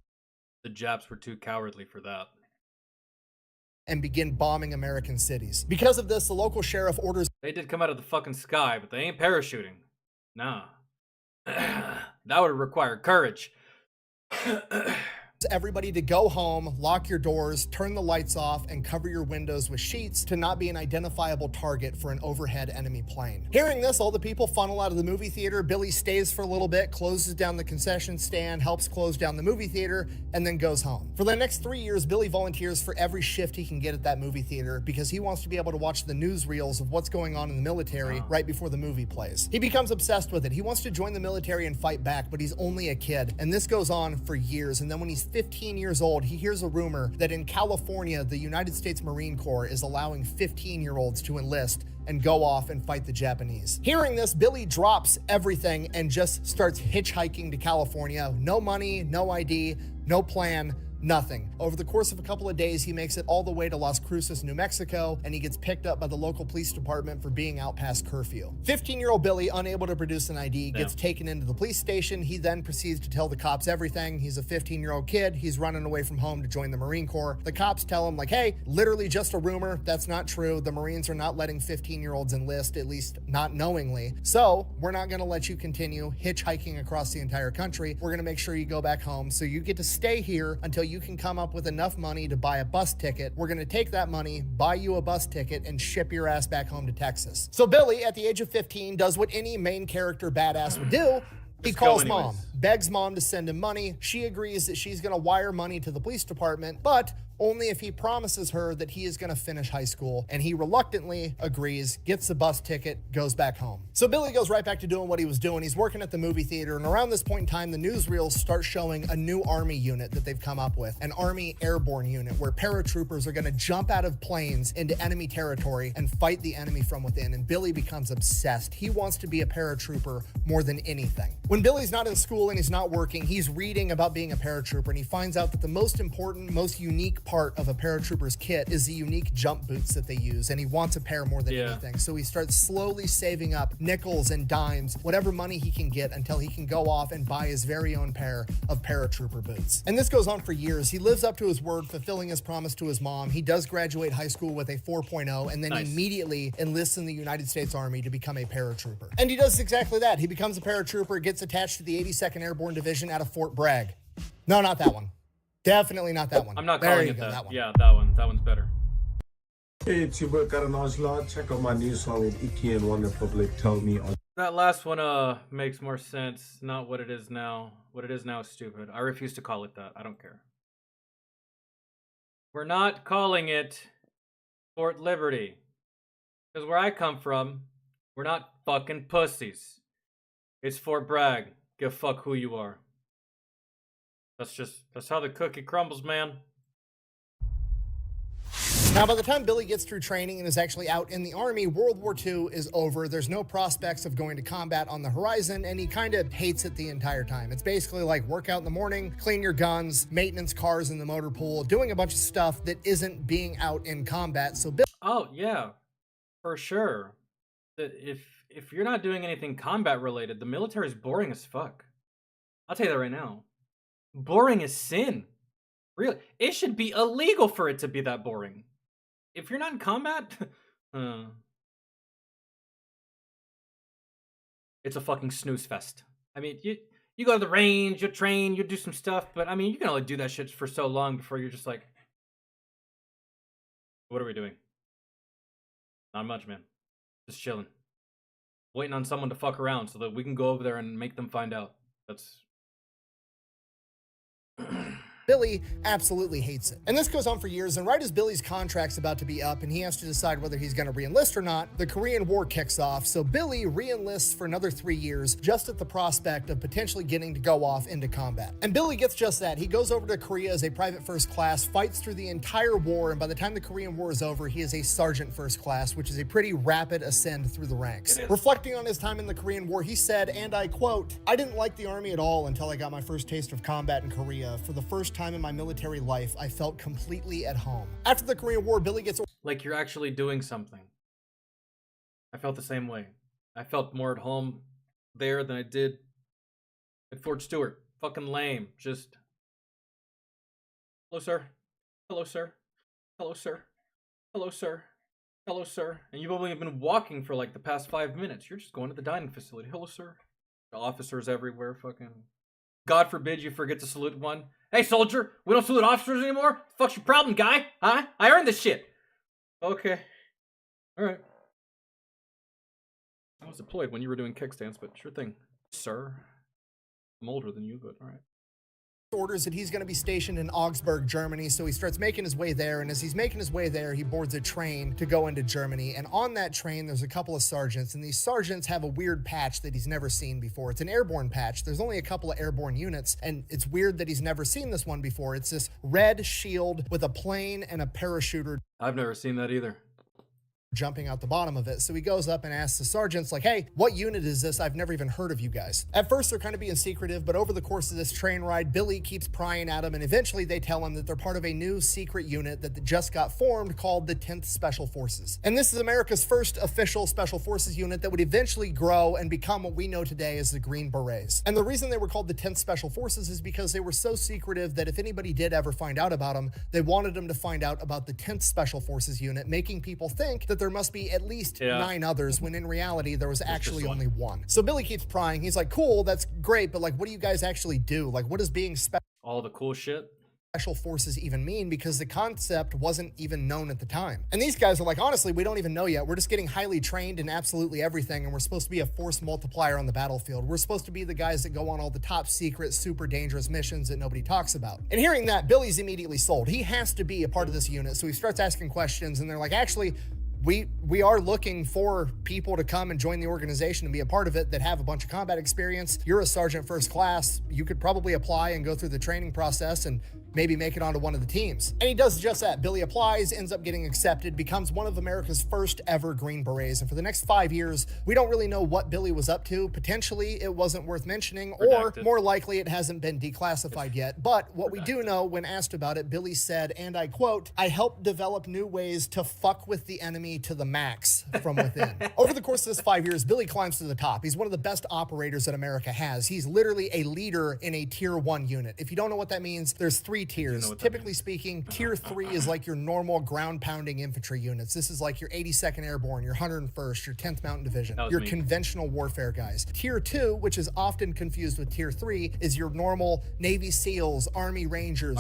The Japs were too cowardly for that. and begin bombing American cities. Because of this, the local sheriff orders They did come out of the fucking sky, but they ain't parachuting. Nah. That would require courage. everybody to go home, lock your doors, turn the lights off, and cover your windows with sheets to not be an identifiable target for an overhead enemy plane. Hearing this, all the people funnel out of the movie theater. Billy stays for a little bit, closes down the concession stand, helps close down the movie theater, and then goes home. For the next 3 years, Billy volunteers for every shift he can get at that movie theater because he wants to be able to watch the newsreels of what's going on in the military right before the movie plays. He becomes obsessed with it. He wants to join the military and fight back, but he's only a kid, and this goes on for years. And then when he's 15 years old, he hears a rumor that in California, the United States Marine Corps is allowing 15-year-olds to enlist and go off and fight the Japanese. Hearing this, Billy drops everything and just starts hitchhiking to California. No money, no ID, no plan, nothing. Over the course of a couple of days, he makes it all the way to Las Cruces, New Mexico, and he gets picked up by the local police department for being out past curfew. 15-year-old Billy, unable to produce an ID, gets taken into the police station. He then proceeds to tell the cops everything. He's a 15-year-old kid. He's running away from home to join the Marine Corps. The cops tell him, like, hey, literally just a rumor. That's not true. The Marines are not letting 15-year-olds enlist, at least not knowingly. So we're not gonna let you continue hitchhiking across the entire country. We're gonna make sure you go back home. So you get to stay here until you can come up with enough money to buy a bus ticket. We're gonna take that money, buy you a bus ticket, and ship your ass back home to Texas. So Billy, at the age of 15, does what any main character badass would do. He calls mom, begs mom to send him money. She agrees that she's going to wire money to the police department, but only if he promises her that he is going to finish high school, and he reluctantly agrees, gets a bus ticket, goes back home. So Billy goes right back to doing what he was doing. He's working at the movie theater, and around this point in time, the newsreels start showing a new Army unit that they've come up with, an Army airborne unit where paratroopers are going to jump out of planes into enemy territory and fight the enemy from within, and Billy becomes obsessed. He wants to be a paratrooper more than anything. When Billy's not in school and he's not working, he's reading about being a paratrooper, and he finds out that the most important, most unique part of a paratrooper's kit is the unique jump boots that they use, and he wants a pair more than anything. So he starts slowly saving up nickels and dimes, whatever money he can get, until he can go off and buy his very own pair of paratrooper boots. And this goes on for years. He lives up to his word, fulfilling his promise to his mom. He does graduate high school with a 4.0 and then immediately enlists in the United States Army to become a paratrooper. And he does exactly that. He becomes a paratrooper, gets attached to the 82nd Airborne Division out of Fort Bragg. No, not that one. Definitely not that one. I'm not there calling you it go, that. one. Yeah, that one. That one's better. Hey, it's your boy Karan Ojla. Check out my new song with Iki and One Republic, Tell Me. That last one makes more sense. Not what it is now. What it is now is stupid. I refuse to call it that. I don't care. We're not calling it Fort Liberty. Because where I come from, we're not fucking pussies. It's Fort Bragg. Give a fuck who you are. That's how the cookie crumbles, man. Now, by the time Billy gets through training and is actually out in the Army, World War II is over. There's no prospects of going to combat on the horizon, and he kind of hates it the entire time. It's basically like work out in the morning, clean your guns, maintenance cars in the motor pool, doing a bunch of stuff that isn't being out in combat. So Billy... Oh, yeah, for sure. If you're not doing anything combat related, the military is boring as fuck. I'll tell you that right now. Boring is sin. Really, it should be illegal for it to be that boring. If you're not in combat, it's a fucking snooze fest. I mean, you go to the range, you train, you do some stuff, but I mean, you can only do that shit for so long before you're just like, what are we doing? Not much, man. Just chilling. Waiting on someone to fuck around so that we can go over there and make them find out. That's... Billy absolutely hates it. And this goes on for years, and right as Billy's contract's about to be up and he has to decide whether he's going to re-enlist or not, the Korean War kicks off, so Billy re-enlists for another 3 years just at the prospect of potentially getting to go off into combat. And Billy gets just that. He goes over to Korea as a private first class, fights through the entire war, and by the time the Korean War is over, he is a sergeant first class, which is a pretty rapid ascend through the ranks. Reflecting on his time in the Korean War, he said, and I quote, "I didn't like the Army at all until I got my first taste of combat in Korea. For the first time in my military life, I felt completely at home." After the Korean War, Billy gets... Like you're actually doing something. I felt the same way. I felt more at home there than I did at Fort Stewart. Fucking lame. Just... Hello, sir. Hello, sir. Hello, sir. Hello, sir. Hello, sir. And you've only been walking for like the past 5 minutes. You're just going to the dining facility. Hello, sir. The officers everywhere, fucking... God forbid you forget to salute one. Hey, soldier, we don't salute officers anymore? Fuck's your problem, guy? Huh? I earned this shit. Okay. Alright. I was deployed when you were doing kickstands, but sure thing. Sir. I'm older than you, but alright. Orders that he's going to be stationed in Augsburg, Germany, so he starts making his way there, and as he's making his way there, he boards a train to go into Germany, and on that train, there's a couple of sergeants, and these sergeants have a weird patch that he's never seen before. It's an airborne patch. There's only a couple of airborne units, and it's weird that he's never seen this one before. It's this red shield with a plane and a parachuter. I've never seen that either. Jumping out the bottom of it. So he goes up and asks the sergeants, like, hey, what unit is this? I've never even heard of you guys. At first, they're kind of being secretive, but over the course of this train ride, Billy keeps prying at him, and eventually they tell him that they're part of a new secret unit that just got formed called the 10th Special Forces. And this is America's first official Special Forces unit that would eventually grow and become what we know today as the Green Berets. And the reason they were called the 10th Special Forces is because they were so secretive that if anybody did ever find out about them, they wanted them to find out about the 10th Special Forces unit, making people think that there must be at least 9 others, when in reality there was actually only one. So Billy keeps prying. He's like, cool, that's great, but like, what do you guys actually do? Like, what is being special? All the cool shit. special forces even mean, because the concept wasn't even known at the time. And these guys are like, honestly, we don't even know yet. We're just getting highly trained in absolutely everything, and we're supposed to be a force multiplier on the battlefield. We're supposed to be the guys that go on all the top secret, super dangerous missions that nobody talks about. And hearing that, Billy's immediately sold. He has to be a part of this unit. So he starts asking questions, and they're like, actually, we are looking for people to come and join the organization and be a part of it that have a bunch of combat experience. You're a sergeant first class. You could probably apply and go through the training process and maybe make it onto one of the teams. And he does just that. Billy applies, ends up getting accepted, becomes one of America's first ever Green Berets. And for the next 5 years, we don't really know what Billy was up to. Potentially, it wasn't worth mentioning, or more likely, it hasn't been declassified yet. But what we do know, when asked about it, Billy said, and I quote, "I helped develop new ways to fuck with the enemy to the max from within." Over the course of this 5 years, Billy climbs to the top. He's one of the best operators that America has. He's literally a leader in a tier 1 unit. If you don't know what that means, there's 3 tiers. Typically speaking, tier 3 is like your normal ground pounding infantry units. This is like your 82nd Airborne, your 101st, your 10th Mountain Division, your conventional warfare guys. Tier 2, which is often confused with tier 3, is your normal Navy SEALs, Army Rangers.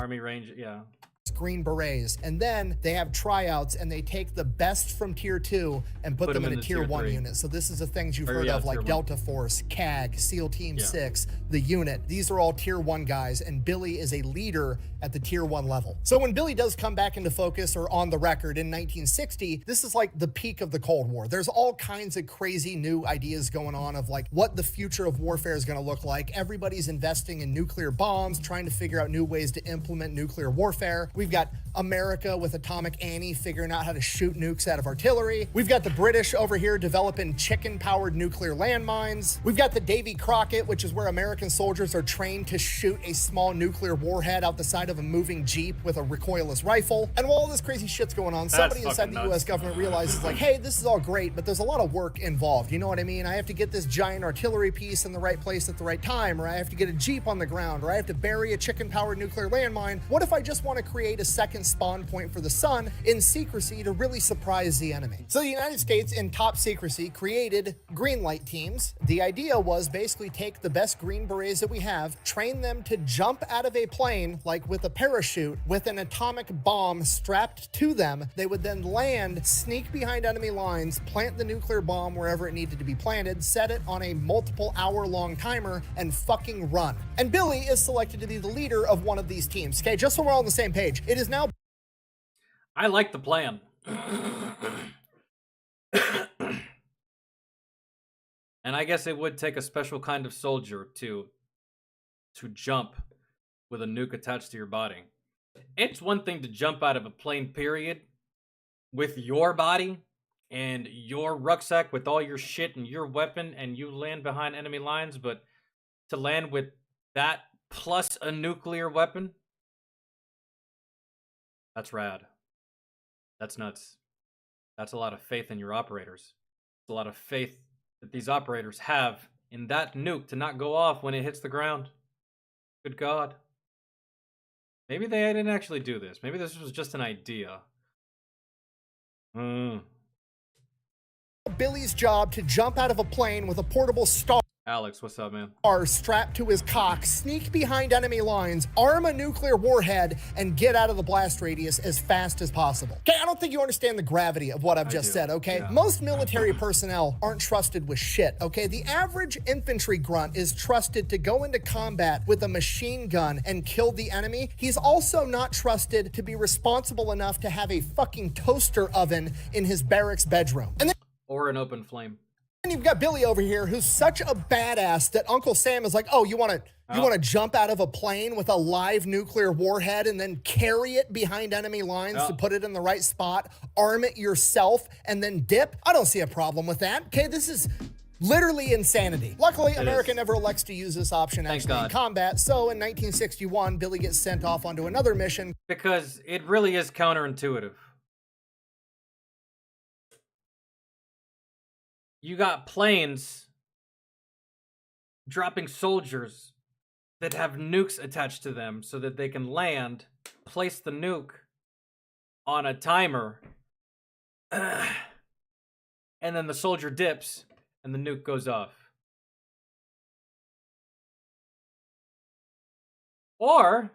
Green Berets. And then they have tryouts, and they take the best from tier 2 and put them in a tier 1 unit. So this is the things you've heard of, like Delta Force, CAG, SEAL Team 6, the unit. These are all tier 1 guys, and Billy is a leader at the tier 1 level. So when Billy does come back into focus, or on the record, in 1960, this is like the peak of the Cold War. There's all kinds of crazy new ideas going on of like what the future of warfare is going to look like. Everybody's investing in nuclear bombs, trying to figure out new ways to implement nuclear warfare. We've got America with Atomic Annie figuring out how to shoot nukes out of artillery. We've got the British over here developing chicken-powered nuclear landmines. We've got the Davy Crockett, which is where American soldiers are trained to shoot a small nuclear warhead out the side of a moving Jeep with a recoilless rifle. And while all this crazy shit's going on, somebody inside the US government realizes like, hey, this is all great, but there's a lot of work involved. You know what I mean? I have to get this giant artillery piece in the right place at the right time, or I have to get a Jeep on the ground, or I have to bury a chicken-powered nuclear landmine. What if I just want to create a second spawn point for the sun in secrecy to really surprise the enemy? So the United States, in top secrecy, created green light teams. The idea was basically take the best Green Berets that we have, train them to jump out of a plane, like with a parachute, with an atomic bomb strapped to them. They would then land, sneak behind enemy lines, plant the nuclear bomb wherever it needed to be planted, set it on a multiple hour-long timer, and fucking run. And Billy is selected to be the leader of one of these teams. Okay, just so we're all on the same page. It is now... I like the plan. And I guess it would take a special kind of soldier to jump with a nuke attached to your body. It's one thing to jump out of a plane, period, with your body and your rucksack with all your shit and your weapon, and you land behind enemy lines, but to land with that plus a nuclear weapon, that's rad. That's nuts. That's a lot of faith in your operators. It's a lot of faith that these operators have in that nuke to not go off when it hits the ground. Good God. Maybe they didn't actually do this. Maybe this was just an idea. Billy's job to jump out of a plane with a portable star Alex, what's up, man? Strapped to his cock, sneak behind enemy lines, arm a nuclear warhead, and get out of the blast radius as fast as possible. Okay, I don't think you understand the gravity of what I've just said, okay? Yeah. Most military personnel aren't trusted with shit, okay? The average infantry grunt is trusted to go into combat with a machine gun and kill the enemy. He's also not trusted to be responsible enough to have a fucking toaster oven in his barracks bedroom. And then, or an open flame. And you've got Billy over here, who's such a badass that Uncle Sam is like, oh, you want to jump out of a plane with a live nuclear warhead and then carry it behind enemy lines to put it in the right spot, arm it yourself, and then dip? I don't see a problem with that. Okay, this is literally insanity. Luckily, America never elects to use this option actually in combat, so in 1961, Billy gets sent off onto another mission. Because it really is counterintuitive. You got planes dropping soldiers that have nukes attached to them so that they can land, place the nuke on a timer, and then the soldier dips and the nuke goes off. Or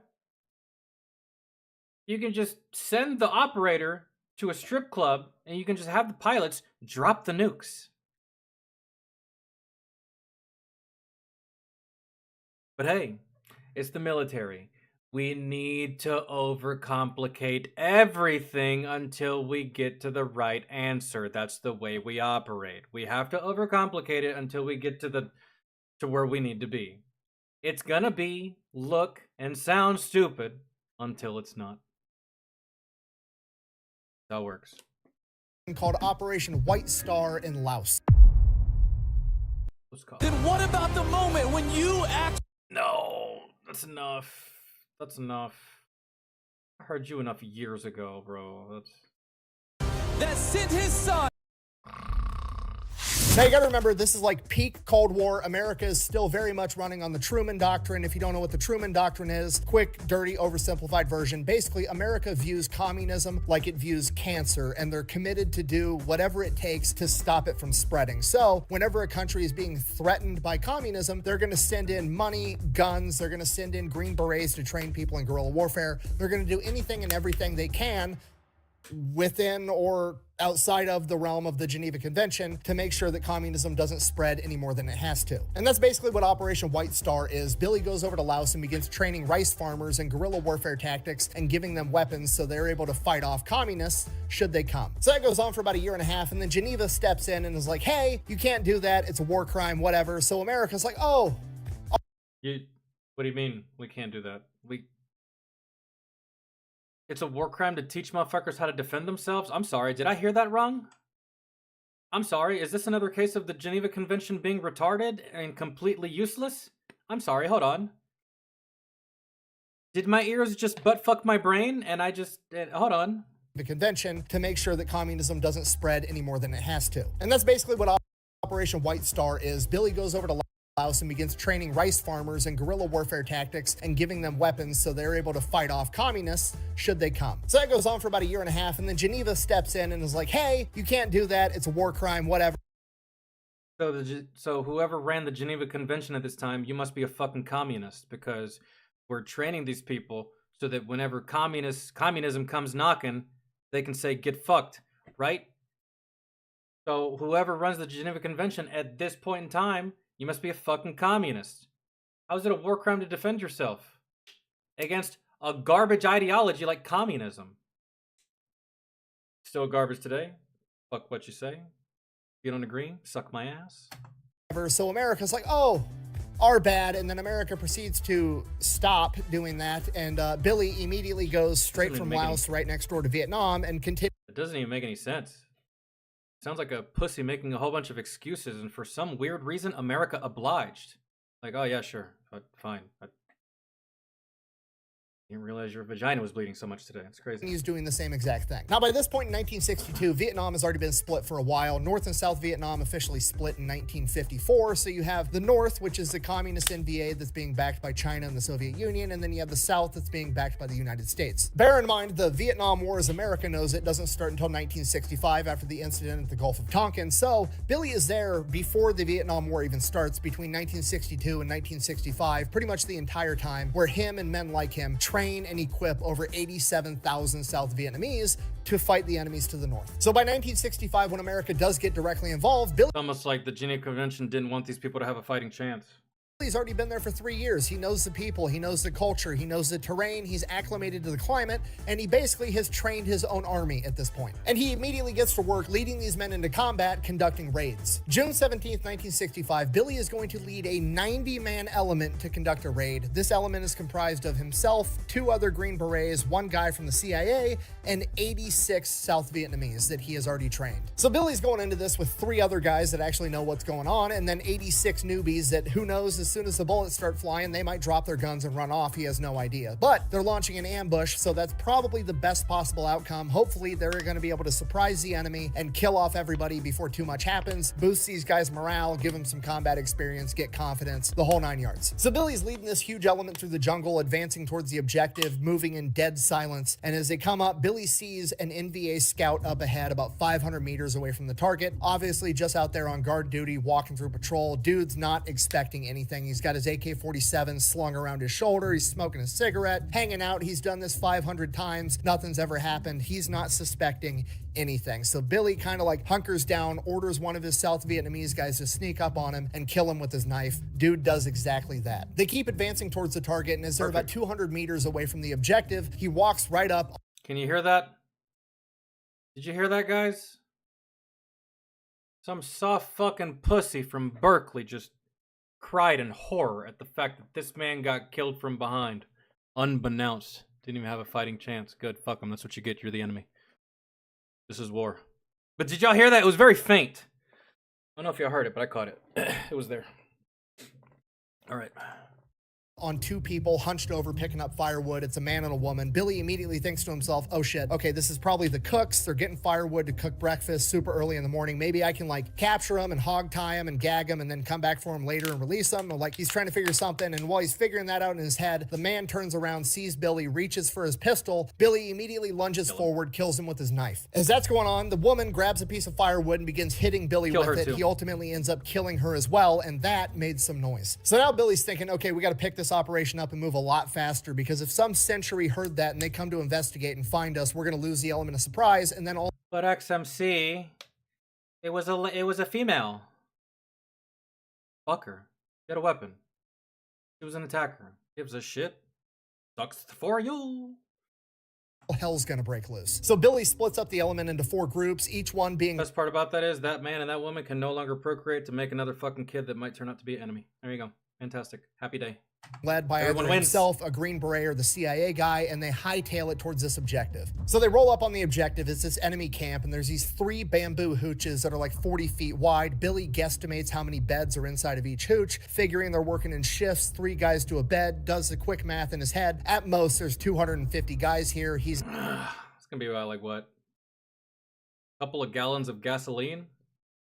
You can just send the operator to a strip club and you can just have the pilots drop the nukes. But hey, it's the military. We need to overcomplicate everything until we get to the right answer. That's the way we operate. We have to overcomplicate it until we get to where we need to be. It's gonna be, look, and sound stupid until it's not. That works. Called Operation White Star in Laos. Then what about the moment when you act? No, that's enough. That's enough. I heard you enough years ago, bro. That sent his son. Now you gotta remember, this is like peak Cold War. America is still very much running on the Truman Doctrine. If you don't know what the Truman Doctrine is, quick, dirty, oversimplified version. Basically, America views communism like it views cancer, and they're committed to do whatever it takes to stop it from spreading. So whenever a country is being threatened by communism, they're gonna send in money, guns, they're gonna send in Green Berets to train people in guerrilla warfare. They're gonna do anything and everything they can within or outside of the realm of the Geneva Convention to make sure that communism doesn't spread any more than it has to. And that's basically what Operation White Star is. Billy goes over to Laos and begins training rice farmers in guerrilla warfare tactics and giving them weapons so they're able to fight off communists should they come. So that goes on for about a year and a half, and then Geneva steps in and is like, hey, you can't do that. It's a war crime, whatever. So America's like, oh. What do you mean we can't do that? It's a war crime to teach motherfuckers how to defend themselves? I'm sorry, did I hear that wrong? I'm sorry, is this another case of the Geneva Convention being retarded and completely useless? I'm sorry, hold on. Did my ears just butt fuck my brain and I just... hold on. The convention to make sure that communism doesn't spread any more than it has to. And that's basically what Operation White Star is. Billy goes over to Laos and begins training rice farmers in guerrilla warfare tactics and giving them weapons so they're able to fight off communists should they come. So that goes on for about a year and a half, and then Geneva steps in and is like, hey, you can't do that. It's a war crime, whatever. So whoever ran the Geneva Convention at this time, you must be a fucking communist, because we're training these people so that whenever communism comes knocking, they can say, get fucked, right? So whoever runs the Geneva Convention at this point in time, you must be a fucking communist. How is it a war crime to defend yourself against a garbage ideology like communism? Still garbage today. Fuck what you say. You don't agree? Suck my ass. So America's like, oh, our bad. And then America proceeds to stop doing that. And Billy immediately goes straight from Laos right next door to Vietnam and continues. It doesn't even make any sense. Sounds like a pussy making a whole bunch of excuses, and for some weird reason, America obliged. Like, oh yeah, sure, fine. I didn't realize your vagina was bleeding so much today. It's crazy. He's doing the same exact thing. Now, by this point in 1962, Vietnam has already been split for a while. North and South Vietnam officially split in 1954. So you have the North, which is the communist NVA that's being backed by China and the Soviet Union, and then you have the South that's being backed by the United States. Bear in mind, the Vietnam War, as America knows it, doesn't start until 1965 after the incident at the Gulf of Tonkin. So Billy is there before the Vietnam War even starts, between 1962 and 1965, pretty much the entire time, where him and men like him train and equip over 87,000 South Vietnamese to fight the enemies to the north. So by 1965, when America does get directly involved, Billy... It's almost like the Geneva Convention didn't want these people to have a fighting chance. He's already been there for 3 years. He knows the people, he knows the culture, he knows the terrain, he's acclimated to the climate, and he basically has trained his own army at this point. And he immediately gets to work leading these men into combat, conducting raids. June 17th, 1965, Billy is going to lead a 90-man element to conduct a raid. This element is comprised of himself, 2 other Green Berets, 1 guy from the CIA, and 86 South Vietnamese that he has already trained. So Billy's going into this with 3 other guys that actually know what's going on, and then 86 newbies that, who knows, as soon as the bullets start flying, they might drop their guns and run off. He has no idea. But they're launching an ambush, so that's probably the best possible outcome. Hopefully, they're going to be able to surprise the enemy and kill off everybody before too much happens, boost these guys' morale, give them some combat experience, get confidence, the whole 9 yards. So Billy's leading this huge element through the jungle, advancing towards the objective, moving in dead silence. And as they come up, Billy sees an NVA scout up ahead, about 500 meters away from the target. Obviously, just out there on guard duty, walking through patrol. Dude's not expecting anything. everything. He's got his AK-47 slung around his shoulder. He's smoking a cigarette, hanging out. He's done this 500 times. Nothing's ever happened. He's not suspecting anything. So Billy kind of like hunkers down, orders one of his South Vietnamese guys to sneak up on him and kill him with his knife. Dude does exactly that. They keep advancing towards the target, and as they're about 200 meters away from the objective, he walks right up. Can you hear that? Did you hear that, guys? Some soft fucking pussy from Berkeley just cried in horror at the fact that this man got killed from behind. Unbeknownst. Didn't even have a fighting chance. Good, fuck him. That's what you get. You're the enemy. This is war. But did y'all hear that? It was very faint. I don't know if y'all heard it, but I caught it. It was there. All right. On two people hunched over picking up firewood. It's a man and a woman. Billy immediately thinks to himself, oh shit, okay, this is probably the cooks. They're getting firewood to cook breakfast super early in the morning. Maybe I can like capture them and hog tie them and gag them and then come back for them later and release them. Or like he's trying to figure something, and while he's figuring that out in his head, the man turns around, sees Billy, reaches for his pistol. Billy immediately lunges forward, kills him with his knife. As that's going on, the woman grabs a piece of firewood and begins hitting Billy with it. He ultimately ends up killing her as well, and that made some noise. So now Billy's thinking, okay, we got to pick this operation up and move a lot faster, because if some sentry heard that and they come to investigate and find us, we're going to lose the element of surprise, and then all. But XMC, it was a female. Fuck her. She had a weapon. She was an attacker. Gives a shit. Sucks for you. Hell's gonna break loose. So Billy splits up the element into 4 groups, each one being. Best part about that is that man and that woman can no longer procreate to make another fucking kid that might turn out to be an enemy. There you go. Fantastic. Happy day. Led by either himself, a Green Beret, or the CIA guy, and they hightail it towards this objective. So they roll up on the objective. It's this enemy camp, and there's these 3 bamboo hooches that are like 40 feet wide. Billy guesstimates how many beds are inside of each hooch, figuring they're working in shifts, 3 guys to a bed, does the quick math in his head. At most, there's 250 guys here. He's... It's gonna be about like what? A couple of gallons of gasoline?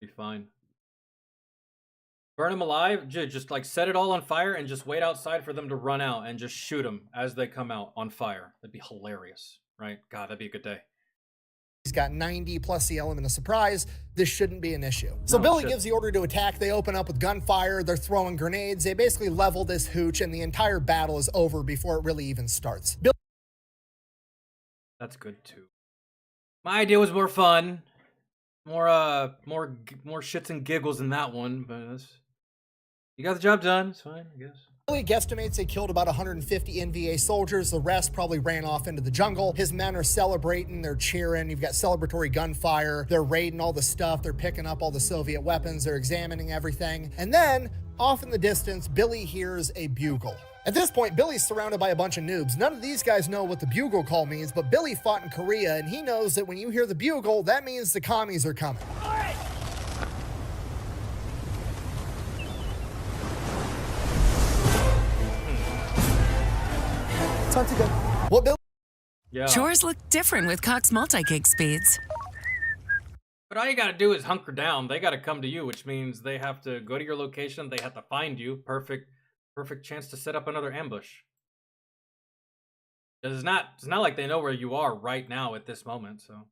Be fine. Burn them alive, just like set it all on fire and just wait outside for them to run out and just shoot them as they come out on fire. That'd be hilarious, right? God, that'd be a good day. He's got 90 plus the element of surprise. This shouldn't be an issue. So Billy gives the order to attack. They open up with gunfire. They're throwing grenades. They basically level this hooch, and the entire battle is over before it really even starts. That's good too. My idea was more fun. More shits and giggles in that one, but that's... You got the job done. It's fine, I guess. Billy guesstimates they killed about 150 NVA soldiers. The rest probably ran off into the jungle. His men are celebrating. They're cheering. You've got celebratory gunfire. They're raiding all the stuff. They're picking up all the Soviet weapons. They're examining everything. And then, off in the distance, Billy hears a bugle. At this point, Billy's surrounded by a bunch of noobs. None of these guys know what the bugle call means, but Billy fought in Korea, and he knows that when you hear the bugle, that means the commies are coming. All right. Time to go. What, Billy? Yeah. Chores look different with Cox multi-gig speeds. But all you gotta do is hunker down. They gotta come to you, which means they have to go to your location. They have to find you. Perfect chance to set up another ambush. It's not like they know where you are right now at this moment, so.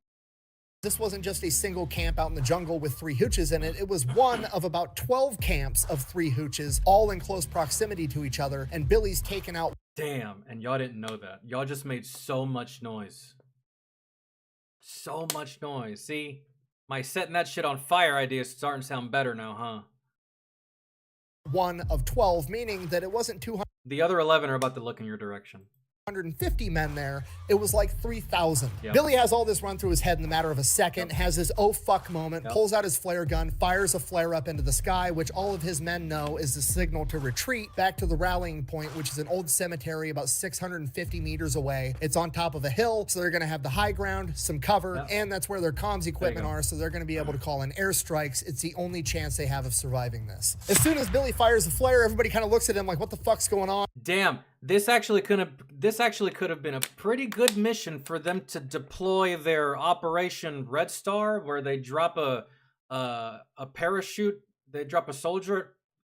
This wasn't just a single camp out in the jungle with 3 hooches in it. It was one of about 12 camps of 3 hooches, all in close proximity to each other, and Billy's taken out. Damn, and y'all didn't know that. Y'all just made so much noise. So much noise. See, my setting that shit on fire idea is starting to sound better now, huh? One of 12, meaning that it wasn't 200. The other 11 are about to look in your direction. 150 men there, it was like 3,000. Yep. Billy has all this run through his head in the matter of a second, has his oh fuck moment, pulls out his flare gun, fires a flare up into the sky, which all of his men know is the signal to retreat back to the rallying point, which is an old cemetery about 650 meters away. It's on top of a hill, so they're gonna have the high ground, some cover, and that's where their comms equipment are, so they're gonna be able to call in airstrikes. It's the only chance they have of surviving this. As soon as Billy fires a flare, everybody kind of looks at him like, what the fuck's going on? Damn, this actually could have been a pretty good mission for them to deploy their Operation Red Star, where they drop a parachute. They drop a soldier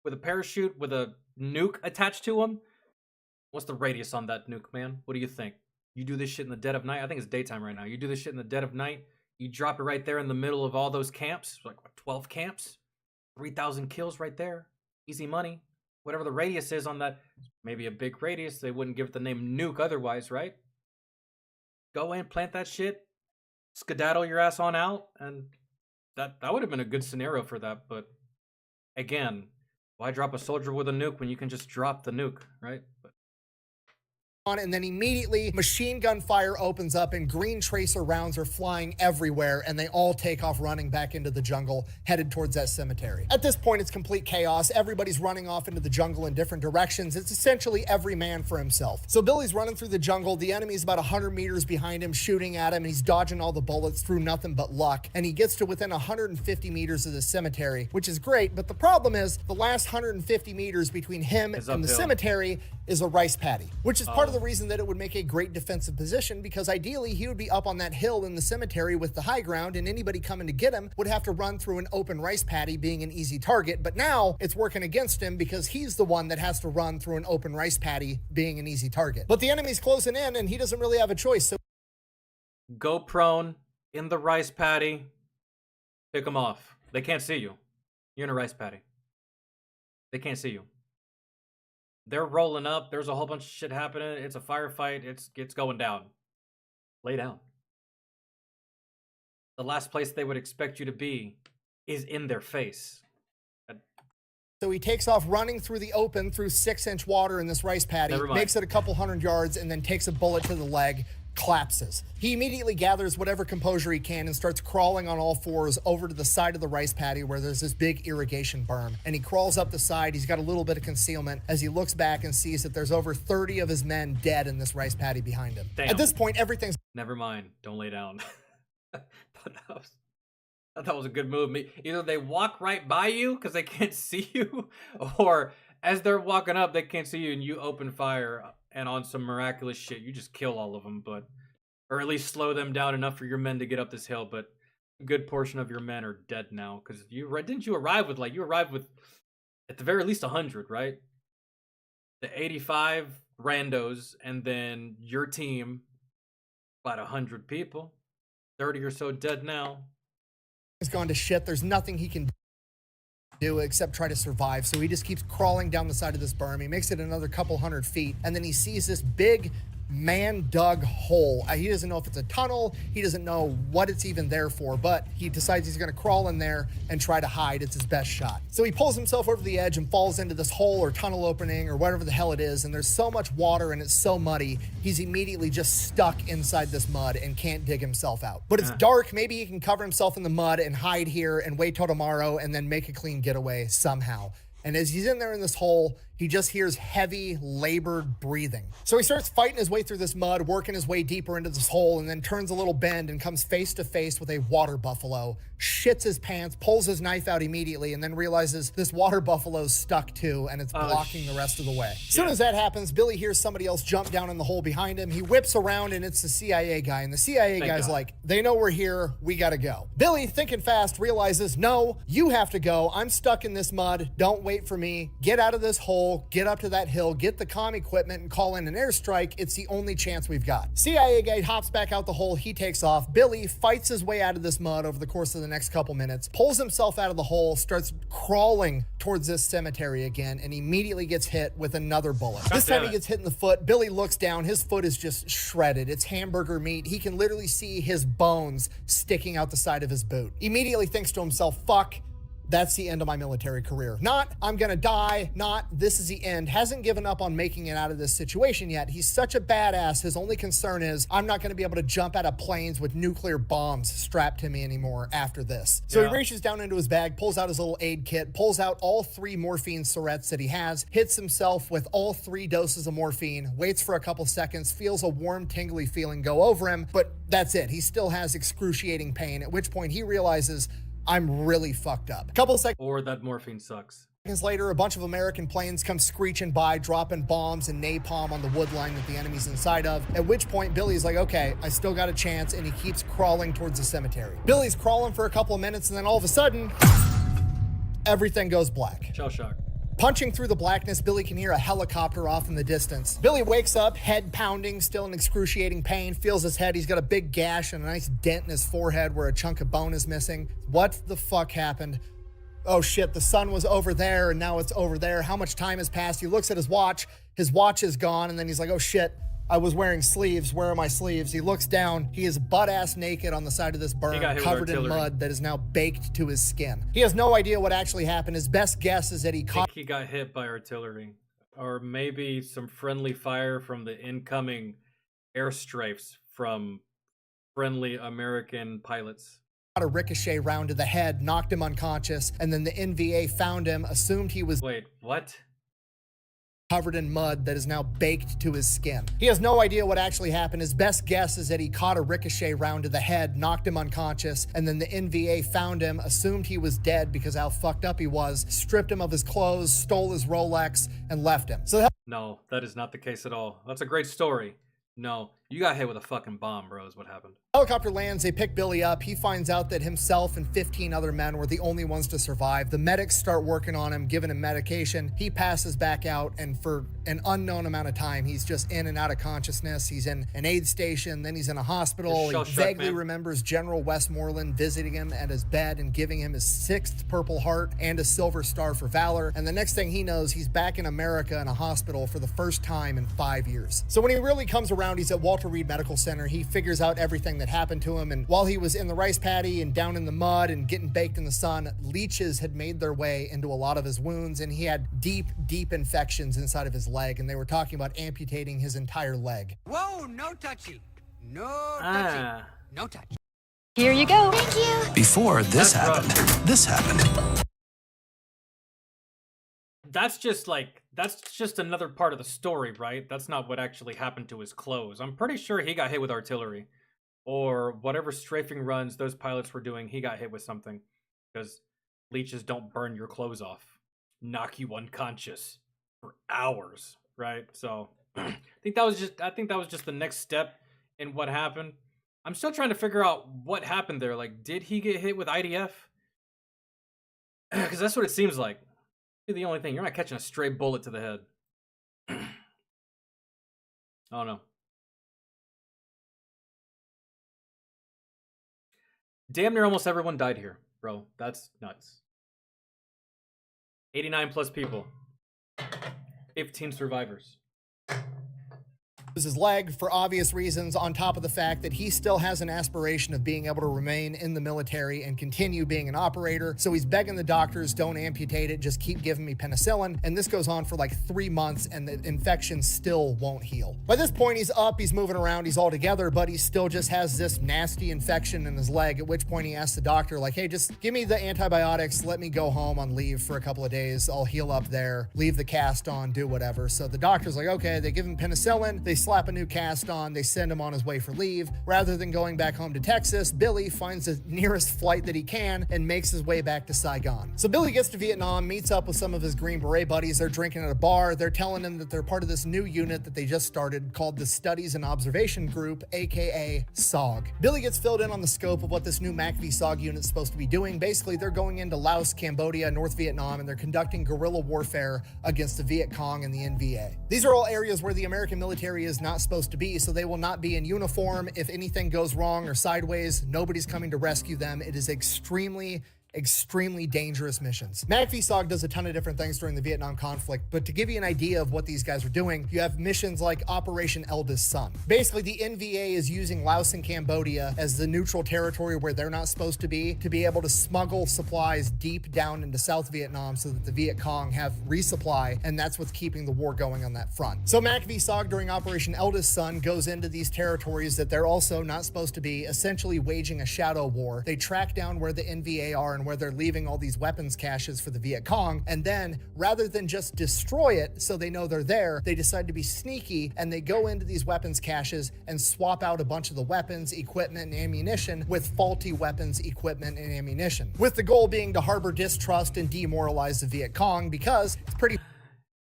with a parachute with a nuke attached to him. What's the radius on that nuke, man? What do you think? You do this shit in the dead of night. I think it's daytime right now. You do this shit in the dead of night. You drop it right there in the middle of all those camps. Like what, 12 camps, 3,000 kills right there. Easy money. whatever the radius is on that, maybe a big radius. They wouldn't give it the name nuke otherwise, right? Go in, plant that shit, skedaddle your ass on out, and that would have been a good scenario for that. But again, why drop a soldier with a nuke when you can just drop the nuke, right? But and then immediately machine gun fire opens up and green tracer rounds are flying everywhere, and they all take off running back into the jungle, headed towards that cemetery. At this point, it's complete chaos. Everybody's running off into the jungle in different directions. It's essentially every man for himself. So Billy's running through the jungle. The enemy's about 100 meters behind him, shooting at him, and he's dodging all the bullets through nothing but luck. And he gets to within 150 meters of the cemetery, which is great. But the problem is the last 150 meters between him and the cemetery is a rice paddy, which is part of the reason that it would make a great defensive position, because ideally he would be up on that hill in the cemetery with the high ground, and anybody coming to get him would have to run through an open rice paddy, being an easy target. But now it's working against him because he's the one that has to run through an open rice paddy, being an easy target. But the enemy's closing in and he doesn't really have a choice. So go prone in the rice paddy, pick them off. They can't see you. You're in a rice paddy. They can't see you. They're rolling up. There's a whole bunch of shit happening. It's a firefight. It's going down. Lay down. The last place they would expect you to be is in their face. So he takes off running through the open through 6-inch water in this rice paddy, makes it a couple hundred yards, and then takes a bullet to the leg, collapses. He immediately gathers whatever composure he can and starts crawling on all fours over to the side of the rice paddy where there's this big irrigation berm. And he crawls up the side. He's got a little bit of concealment as he looks back and sees that there's over 30 of his men dead in this rice paddy behind him. Damn. At this point, everything's... Never mind. Don't lay down. I thought that was a good move. Either they walk right by you because they can't see you, or as they're walking up, they can't see you and you open fire, and on some miraculous shit, you just kill all of them, or at least slow them down enough for your men to get up this hill. But a good portion of your men are dead now, because didn't you arrive with at the very least 100, right? The 85 randos, and then your team, about 100 people, 30 or so dead now. He's gone to shit. There's nothing he can do except try to survive. So he just keeps crawling down the side of this berm. He makes it another couple hundred feet, and then he sees this big man-dug hole. He doesn't know if it's a tunnel. He doesn't know what it's even there for, but he decides he's going to crawl in there and try to hide. It's his best shot. So he pulls himself over the edge and falls into this hole or tunnel opening or whatever the hell it is, and there's so much water and it's so muddy, he's immediately just stuck inside this mud and can't dig himself out. But it's dark. Maybe he can cover himself in the mud and hide here and wait till tomorrow and then make a clean getaway somehow. And as he's in there in this hole, he just hears heavy, labored breathing. So he starts fighting his way through this mud, working his way deeper into this hole, and then turns a little bend and comes face to face with a water buffalo, shits his pants, pulls his knife out immediately, and then realizes this water buffalo's stuck too, and it's blocking the rest of the way. As soon as that happens, Billy hears somebody else jump down in the hole behind him. He whips around, and it's the CIA guy, and the CIA guy's like, they know we're here, we gotta go. Billy, thinking fast, realizes, no, you have to go. I'm stuck in this mud. Don't wait for me. Get out of this hole. Get up to that hill, get the comm equipment, and call in an airstrike. It's the only chance we've got. CIA guy hops back out the hole. He takes off. Billy fights his way out of this mud over the course of the next couple minutes, pulls himself out of the hole, starts crawling towards this cemetery again, and immediately gets hit with another bullet. This time he gets hit in the foot. Billy looks down. His foot is just shredded. It's hamburger meat. He can literally see his bones sticking out the side of his boot. Immediately thinks to himself, fuck, that's the end of my military career. Not, I'm gonna die, not, this is the end. Hasn't given up on making it out of this situation yet. He's such a badass. His only concern is, I'm not gonna be able to jump out of planes with nuclear bombs strapped to me anymore after this. So he reaches down into his bag, pulls out his little aid kit, pulls out all 3 morphine syrettes that he has, hits himself with all 3 doses of morphine, waits for a couple seconds, feels a warm, tingly feeling go over him, but that's it. He still has excruciating pain, at which point he realizes, I'm really fucked up. Couple seconds. Or that morphine sucks. Seconds later, a bunch of American planes come screeching by, dropping bombs and napalm on the wood line that the enemy's inside of, at which point Billy's like, okay, I still got a chance, and he keeps crawling towards the cemetery. Billy's crawling for a couple of minutes, and then all of a sudden, everything goes black. Shell shock. Punching through the blackness, Billy can hear a helicopter off in the distance. Billy wakes up, head pounding, still in excruciating pain, feels his head. He's got a big gash and a nice dent in his forehead where a chunk of bone is missing. What the fuck happened? oh shit, the sun was over there and now it's over there. How much time has passed? He looks at his watch is gone, and then he's like, oh shit, I was wearing sleeves. Where are my sleeves? He looks down. He is butt-ass naked on the side of this burn, covered in mud that is now baked to his skin. He has no idea what actually happened. His best guess is that I think he got hit by artillery. Or maybe some friendly fire from the incoming airstrafes from friendly American pilots. A ricochet round to the head, knocked him unconscious, and then the NVA found him, assumed he was... Wait, what? Covered in mud that is now baked to his skin. He has no idea what actually happened. His best guess is that he caught a ricochet round to the head, knocked him unconscious, and then the NVA found him, assumed he was dead because how fucked up he was, stripped him of his clothes, stole his Rolex, and left him. So no, that is not the case at all. That's a great story. No, you got hit with a fucking bomb, bro, is what happened. Helicopter lands, they pick Billy up. He finds out that himself and 15 other men were the only ones to survive. The medics start working on him, giving him medication. He passes back out, and for an unknown amount of time, he's just in and out of consciousness. He's in an aid station, then he's in a hospital. He vaguely remembers General Westmoreland visiting him at his bed and giving him his 6th Purple Heart and a Silver Star for Valor. And the next thing he knows, he's back in America in a hospital for the first time in 5 years. So when he really comes around, he's at Walter Reed Medical Center. He figures out everything that happened to him, and while he was in the rice paddy and down in the mud and getting baked in the sun, leeches had made their way into a lot of his wounds, and he had deep infections inside of his leg, and they were talking about amputating his entire leg. Whoa, no touchy. No touchy. No touch. Here you go. Thank you. Before this happened, this happened. That's just another part of the story, right? That's not what actually happened to his clothes. I'm pretty sure he got hit with artillery. Or whatever strafing runs those pilots were doing, he got hit with something. Because leeches don't burn your clothes off. Knock you unconscious for hours, right? So I think that was just the next step in what happened. I'm still trying to figure out what happened there. Like, did he get hit with IDF? Because that's what it seems like. You're the only thing. You're not catching a stray bullet to the head. Oh no. Damn near almost everyone died here, bro. That's nuts. 89 plus people. 15 survivors. His leg for obvious reasons, on top of the fact that he still has an aspiration of being able to remain in the military and continue being an operator. So he's begging the doctors, don't amputate it, just keep giving me penicillin. And this goes on for like 3 months, and the infection still won't heal. By this point, he's up, he's moving around, he's all together, but he still just has this nasty infection in his leg, at which point he asks the doctor, like, hey, just give me the antibiotics, let me go home on leave for a couple of days, I'll heal up there, leave the cast on, do whatever. So the doctor's like, okay, they give him penicillin, they slap a new cast on, they send him on his way for leave. Rather than going back home to Texas, Billy finds the nearest flight that he can and makes his way back to Saigon. So Billy gets to Vietnam, meets up with some of his Green Beret buddies. They're drinking at a bar. They're telling him that they're part of this new unit that they just started called the Studies and Observation Group, aka SOG. Billy gets filled in on the scope of what this new MACV SOG unit is supposed to be doing. Basically, they're going into Laos, Cambodia, North Vietnam, and they're conducting guerrilla warfare against the Viet Cong and the NVA. These are all areas where the American military is not supposed to be, so they will not be in uniform. If anything goes wrong or sideways, nobody's coming to rescue them. It is extremely dangerous missions. MACV SOG does a ton of different things during the Vietnam conflict, but to give you an idea of what these guys are doing, you have missions like Operation Eldest Son. Basically, the NVA is using Laos and Cambodia as the neutral territory where they're not supposed to be able to smuggle supplies deep down into South Vietnam so that the Viet Cong have resupply, and that's what's keeping the war going on that front. So MACV SOG during Operation Eldest Son goes into these territories that they're also not supposed to be, essentially waging a shadow war. They track down where the NVA are and where they're leaving all these weapons caches for the Viet Cong, and then rather than just destroy it so they know they're there, they decide to be sneaky and they go into these weapons caches and swap out a bunch of the weapons, equipment, and ammunition with faulty weapons, equipment, and ammunition, with the goal being to harbor distrust and demoralize the Viet Cong, because it's pretty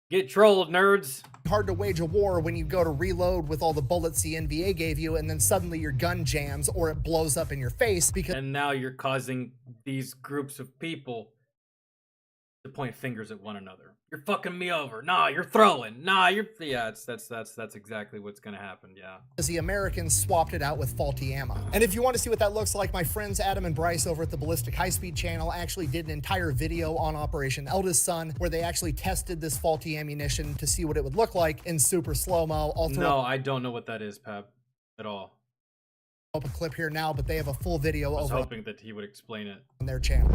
get trolled, nerds. Hard to wage a war when you go to reload with all the bullets the NVA gave you, and then suddenly your gun jams or it blows up in your face because... And now you're causing these groups of people to point fingers at one another. You're fucking me over. Nah, you're throwing. Nah, you're... Yeah, that's exactly what's gonna happen, yeah. As the Americans swapped it out with faulty ammo. And if you want to see what that looks like, my friends Adam and Bryce over at the Ballistic High Speed channel actually did an entire video on Operation Eldest Son, where they actually tested this faulty ammunition to see what it would look like in super slow-mo. No, I don't know what that is, Pab, at all. Up a clip here now, but they have a full video I was over hoping that he would explain it on their channel.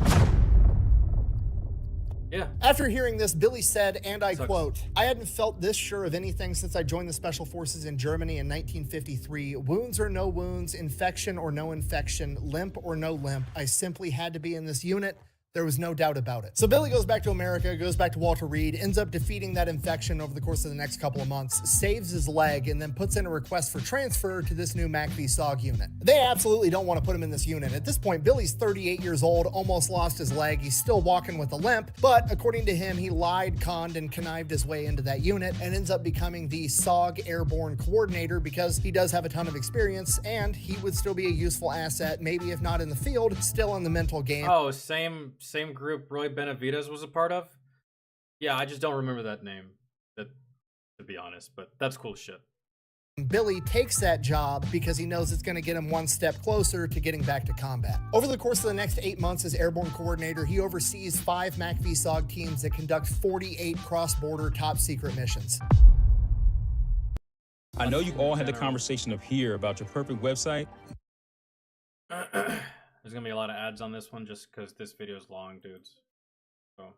Yeah. After hearing this, Billy said, and I quote, "I hadn't felt this sure of anything since I joined the Special Forces in Germany in 1953. Wounds or no wounds, infection or no infection, limp or no limp, I simply had to be in this unit. There was no doubt about it." So Billy goes back to America, goes back to Walter Reed, ends up defeating that infection over the course of the next couple of months, saves his leg, and then puts in a request for transfer to this new MACV-SOG unit. They absolutely don't want to put him in this unit. At this point, Billy's 38 years old, almost lost his leg. He's still walking with a limp, but according to him, he lied, conned, and connived his way into that unit and ends up becoming the SOG Airborne Coordinator because he does have a ton of experience and he would still be a useful asset, maybe if not in the field, still in the mental game. Oh, same group Roy Benavides was a part of? Yeah, I just don't remember that name, to be honest, but that's cool shit. Billy takes that job because he knows it's going to get him one step closer to getting back to combat. Over the course of the next 8 months as Airborne Coordinator, he oversees 5 MACV-SOG teams that conduct 48 cross-border top-secret missions. I know you all had the conversation up here about your perfect website. There's gonna be a lot of ads on this one just because this video is long, dudes. So.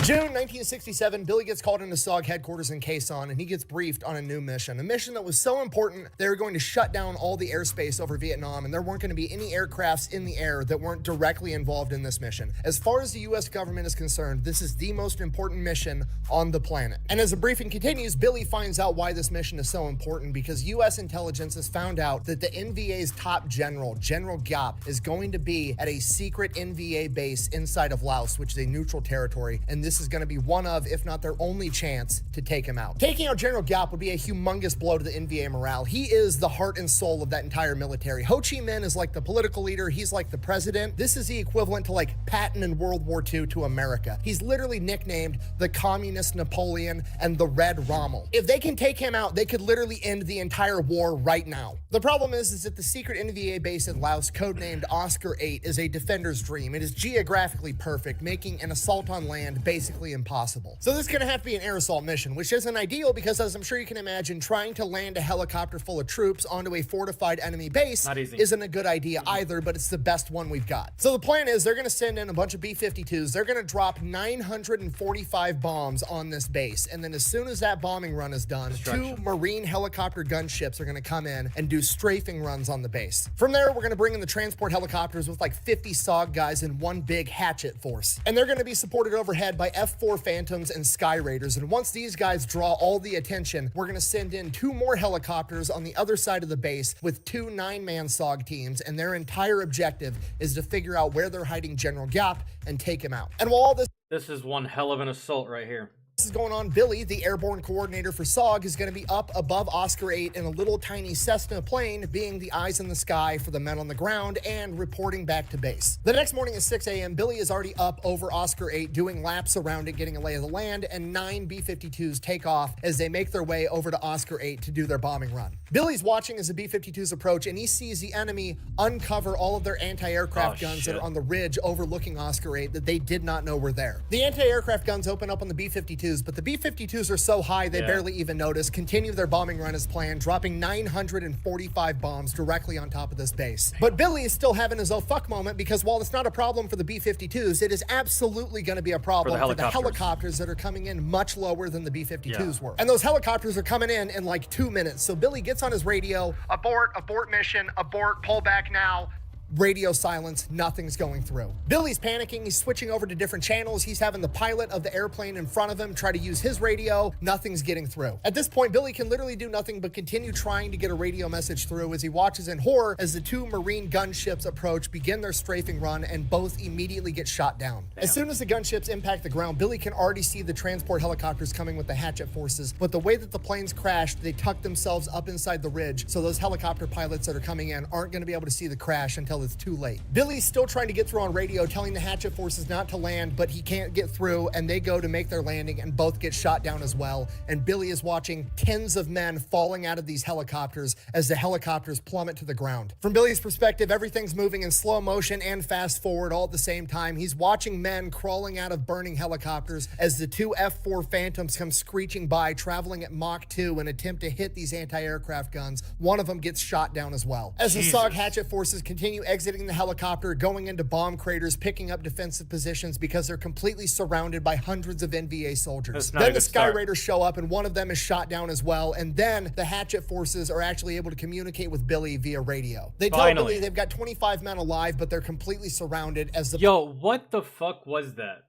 June 1967, Billy gets called into SOG headquarters in Quezon, and he gets briefed on a new mission. A mission that was so important, they were going to shut down all the airspace over Vietnam, and there weren't going to be any aircrafts in the air that weren't directly involved in this mission. As far as the U.S. government is concerned, this is the most important mission on the planet. And as the briefing continues, Billy finds out why this mission is so important, because U.S. intelligence has found out that the NVA's top general, General Giap, is going to be at a secret NVA base inside of Laos, which is a neutral territory, and this is going to be one of, if not their only chance to take him out. Taking out General Giap would be a humongous blow to the NVA morale. He is the heart and soul of that entire military. Ho Chi Minh is like the political leader. He's like the president. This is the equivalent to like Patton in World War II to America. He's literally nicknamed the Communist Napoleon and the Red Rommel. If they can take him out, they could literally end the entire war right now. The problem is that the secret NVA base in Laos, codenamed Oscar 8, is a defender's dream. It is geographically perfect, making an assault on land basically impossible. So this is going to have to be an air assault mission, which isn't ideal because, as I'm sure you can imagine, trying to land a helicopter full of troops onto a fortified enemy base isn't a good idea either, but it's the best one we've got. So the plan is they're going to send in a bunch of B-52s. They're going to drop 945 bombs on this base, and then as soon as that bombing run is done, 2 Marine helicopter gunships are going to come in and do strafing runs on the base. From there, we're going to bring in the transport helicopters with like 50 SOG guys in one big hatchet force, and they're going to be supported overhead by F-4 Phantoms and Sky Raiders. And once these guys draw all the attention, we're going to send in 2 more helicopters on the other side of the base with 2 9-man SOG teams, and their entire objective is to figure out where they're hiding General Giap and take him out. And while all this is one hell of an assault right here. This is going on, Billy, the airborne coordinator for SOG, is going to be up above Oscar 8 in a little tiny Cessna plane, being the eyes in the sky for the men on the ground and reporting back to base. The next morning at 6 a.m., Billy is already up over Oscar 8 doing laps around it, getting a lay of the land, and 9 B-52s take off as they make their way over to Oscar 8 to do their bombing run. Billy's watching as the B-52s approach, and he sees the enemy uncover all of their anti-aircraft guns that are on the ridge overlooking Oscar 8 that they did not know were there. The anti-aircraft guns open up on the B-52s, but the B-52s are so high they barely even notice, continue their bombing run as planned, dropping 945 bombs directly on top of this base. But Billy is still having his oh fuck moment, because while it's not a problem for the B-52s, it is absolutely going to be a problem for the helicopters that are coming in much lower than the B-52s were. And those helicopters are coming in like 2 minutes. So Billy gets on his radio, abort mission, abort, pull back now. Radio silence, nothing's going through. Billy's panicking, he's switching over to different channels, he's having the pilot of the airplane in front of him try to use his radio, nothing's getting through. At this point, Billy can literally do nothing but continue trying to get a radio message through as he watches in horror as the 2 Marine gunships approach, begin their strafing run, and both immediately get shot down. As soon as the gunships impact the ground, Billy can already see the transport helicopters coming with the hatchet forces, but the way that the planes crashed, they tucked themselves up inside the ridge, so those helicopter pilots that are coming in aren't going to be able to see the crash until until it's too late. Billy's still trying to get through on radio, telling the hatchet forces not to land, but he can't get through, and they go to make their landing and both get shot down as well. And Billy is watching tens of men falling out of these helicopters as the helicopters plummet to the ground. From Billy's perspective, everything's moving in slow motion and fast forward all at the same time. He's watching men crawling out of burning helicopters as the two F-4 Phantoms come screeching by, traveling at Mach 2 in an attempt to hit these anti-aircraft guns. One of them gets shot down as well. As the SOG hatchet forces continue exiting the helicopter, going into bomb craters, picking up defensive positions because they're completely surrounded by hundreds of NVA soldiers. Then the Sky Raiders show up and one of them is shot down as well. And then the hatchet forces are actually able to communicate with Billy via radio. They tell Billy they've got 25 men alive, but they're completely surrounded as the— Yo, what the fuck was that?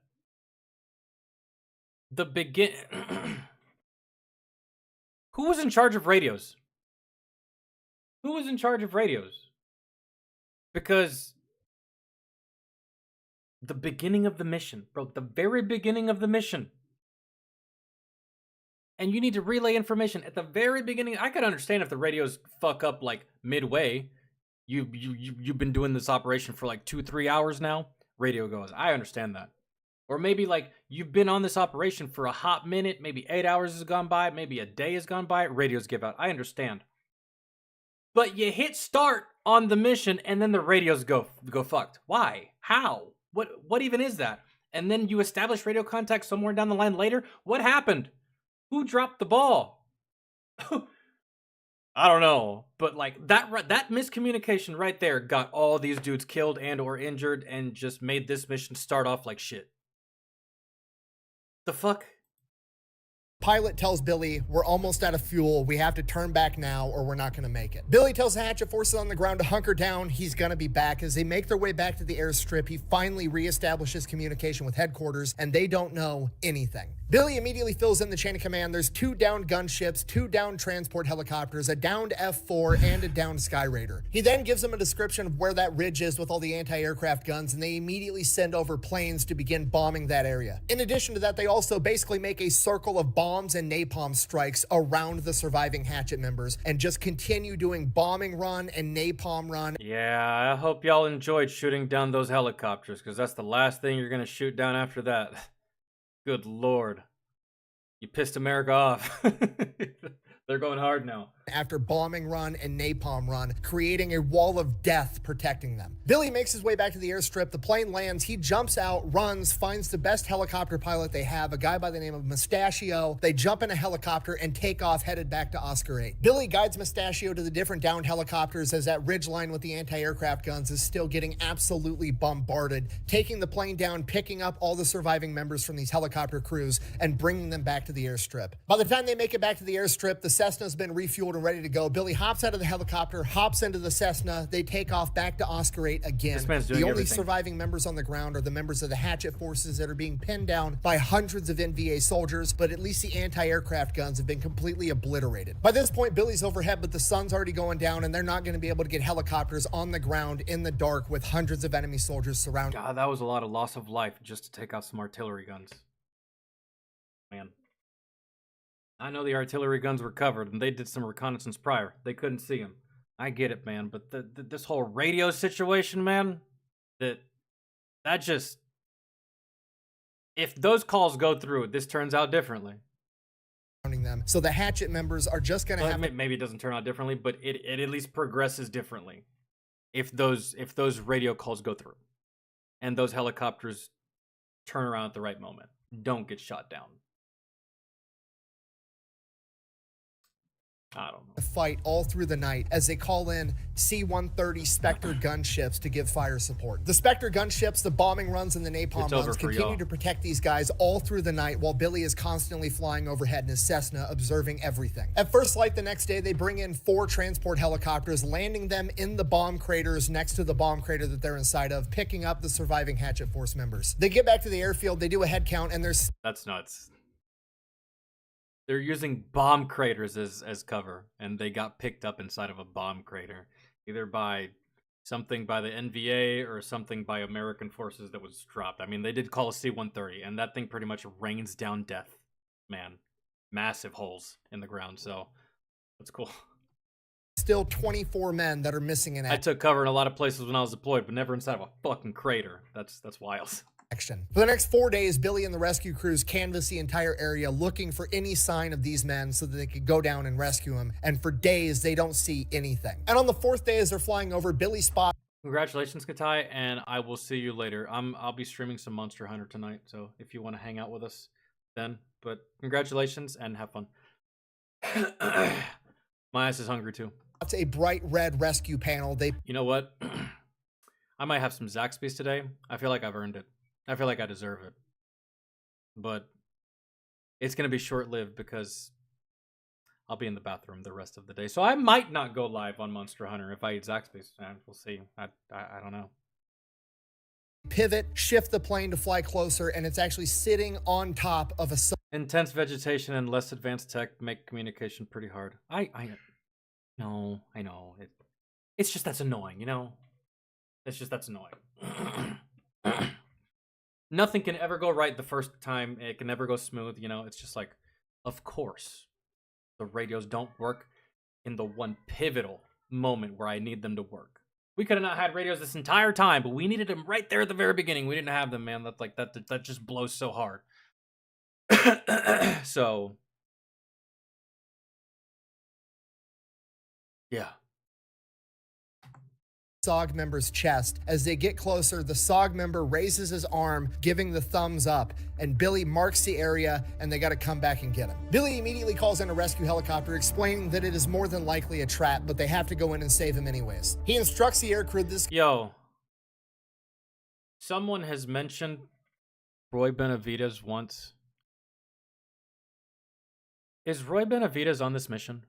Who was in charge of radios? Who was in charge of radios? Because the beginning of the mission, bro, the very beginning of the mission. And you need to relay information at the very beginning. I could understand if the radios fuck up like midway. You've been doing this operation for like 2-3 hours now. Radio goes. I understand that. Or maybe like you've been on this operation for a hot minute, maybe 8 hours has gone by, maybe a day has gone by, radios give out. I understand. But you hit start on the mission and then the radios go fucked. Why? How? What even is that? And then you establish radio contact somewhere down the line later? What happened? Who dropped the ball? I don't know, but like that miscommunication right there got all these dudes killed and or injured and just made this mission start off like shit. The fuck? Pilot tells Billy, we're almost out of fuel. We have to turn back now or we're not going to make it. Billy tells the hatchet forces on the ground to hunker down. He's going to be back. As they make their way back to the airstrip, he finally reestablishes communication with headquarters and they don't know anything. Billy immediately fills in the chain of command. There's 2 downed gunships, 2 downed transport helicopters, a downed F-4, and a downed Sky Raider. He then gives them a description of where that ridge is with all the anti-aircraft guns, and they immediately send over planes to begin bombing that area. In addition to that, they also basically make a circle of bombs and napalm strikes around the surviving hatchet members and just continue doing bombing run and napalm run. Yeah, I hope y'all enjoyed shooting down those helicopters, because that's the last thing you're going to shoot down after that. Good Lord. You pissed America off. They're going hard now. After bombing run and napalm run, creating a wall of death protecting them. Billy makes his way back to the airstrip. The plane lands. He jumps out, runs, finds the best helicopter pilot they have, a guy by the name of Mustachio. They jump in a helicopter and take off, headed back to Oscar 8. Billy guides Mustachio to the different downed helicopters as that ridge line with the anti-aircraft guns is still getting absolutely bombarded, taking the plane down, picking up all the surviving members from these helicopter crews and bringing them back to the airstrip. By the time they make it back to the airstrip, the Cessna's been refueled and ready to go. Billy hops out of the helicopter, hops into the Cessna. They take off back to Oscar 8 again. This man's doing the only everything. surviving members on the ground are the members of the hatchet forces that are being pinned down by hundreds of NVA soldiers, but at least the anti-aircraft guns have been completely obliterated. By this point, Billy's overhead, but the sun's already going down and they're not going to be able to get helicopters on the ground in the dark with hundreds of enemy soldiers surrounding. God, that was a lot of loss of life just to take out some artillery guns. Man. I know the artillery guns were covered, and they did some reconnaissance prior. They couldn't see them. I get it, man. But this whole radio situation, man, that just... If those calls go through, this turns out differently. Them. So the hatchet members are just going to have... Maybe it doesn't turn out differently, but it at least progresses differently if those radio calls go through. And those helicopters turn around at the right moment. Don't get shot down. I don't know. Fight all through the night as they call in C-130 Spectre gunships to give fire support. The Spectre gunships, the bombing runs, and the napalm runs continue to protect these guys all through the night while Billy is constantly flying overhead in his Cessna, observing everything. At first light the next day, they bring in 4 transport helicopters, landing them in the bomb craters next to the bomb crater that they're inside of, picking up the surviving hatchet force members. They get back to the airfield, they do a head count, and there's... That's nuts. They're using bomb craters as cover, and they got picked up inside of a bomb crater, either by something by the NVA or something by American forces that was dropped. I mean, they did call a C-130, and that thing pretty much rains down death, man. Massive holes in the ground, so that's cool. still 24 men that are missing in I took cover in a lot of places when I was deployed, but never inside of a fucking crater. That's wild. action. For the next 4 days, Billy and the rescue crews canvass the entire area looking for any sign of these men so that they could go down and rescue them. And for days, they don't see anything. And on the 4th day, as they're flying over, Billy spots. Congratulations, Katai, and I will see you later. I'll be streaming some Monster Hunter tonight, so if you want to hang out with us, then. But congratulations and have fun. My ass is hungry too. It's a bright red rescue panel. You know what? I might have some Zaxby's today. I feel like I've earned it. I feel like I deserve it. But it's gonna be short-lived because I'll be in the bathroom the rest of the day. So I might not go live on Monster Hunter if I eat Zaxby's. We'll see. I don't know. Pivot, shift the plane to fly closer, and it's actually sitting on top of a... Intense vegetation and less advanced tech make communication pretty hard. I know. It's just that's annoying, you know? It's just that's annoying. Nothing can ever go right the first time. It can never go smooth, you know? It's just like, of course, the radios don't work in the one pivotal moment where I need them to work. We could have not had radios this entire time, but we needed them right there at the very beginning. We didn't have them, man. That just blows so hard. So, yeah. SOG member's chest. As they get closer, the SOG member raises his arm, giving the thumbs up, and Billy marks the area, and they got to come back and get him. Billy immediately calls in a rescue helicopter, explaining that it is more than likely a trap, but they have to go in and save him anyways. He instructs the aircrew this... Yo. Someone has mentioned Roy Benavides once. Is Roy Benavides on this mission?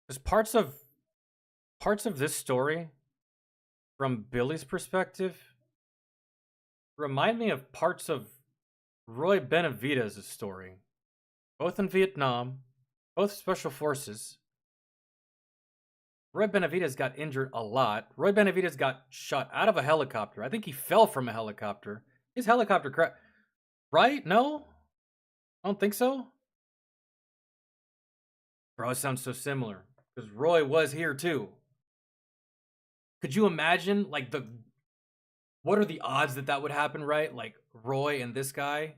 Because parts of this story, from Billy's perspective, remind me of parts of Roy Benavides' story. Both in Vietnam, both special forces. Roy Benavides got injured a lot. Roy Benavides got shot out of a helicopter. I think he fell from a helicopter. His helicopter crashed. Right? No? I don't think so. Bro, it sounds so similar. Because Roy was here too. Could you imagine, like, what are the odds that would happen, right? Like, Roy and this guy,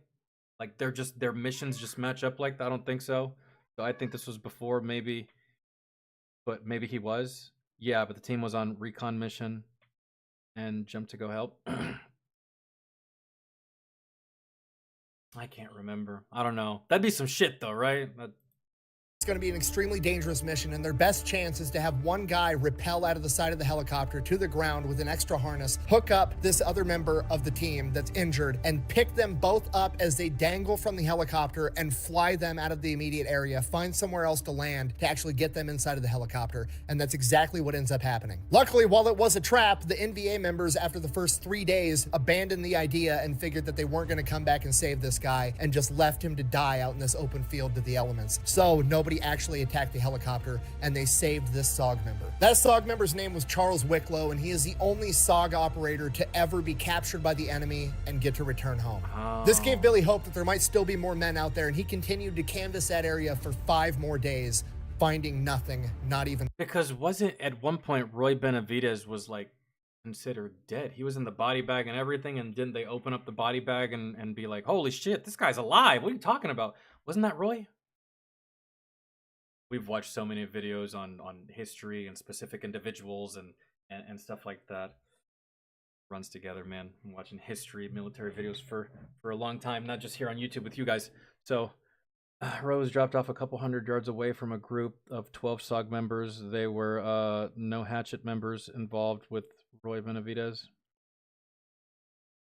like, their missions just match up like that? I don't think so. So I think this was before, maybe, but maybe he was. Yeah, but the team was on recon mission and jumped to go help. I can't remember. I don't know. That'd be some shit though, right? It's going to be an extremely dangerous mission, and their best chance is to have one guy rappel out of the side of the helicopter to the ground with an extra harness, hook up this other member of the team that's injured, and pick them both up as they dangle from the helicopter and fly them out of the immediate area, find somewhere else to land to actually get them inside of the helicopter. And that's exactly what ends up happening. Luckily, while it was a trap, the NVA members, after the first 3 days, abandoned the idea and figured that they weren't going to come back and save this guy and just left him to die out in this open field to the elements. So nobody actually attacked the helicopter, and they saved this SOG member. That SOG member's name was Charles Wicklow, and he is the only SOG operator to ever be captured by the enemy and get to return home. This gave Billy hope that there might still be more men out there, and he continued to canvass that area for 5 more days, finding nothing, not even... Because wasn't at one point Roy Benavides was like considered dead? He was in the body bag and everything, and didn't they open up the body bag and be like, holy shit, this guy's alive? What are you talking about? Wasn't that Roy? We've watched so many videos on history and specific individuals and stuff like that. Runs together, man. I'm watching history, military videos for a long time, not just here on YouTube with you guys. So, Roy was dropped off a couple 100 yards away from a group of 12 SOG members. They were no Hatchet members involved with Roy Benavides.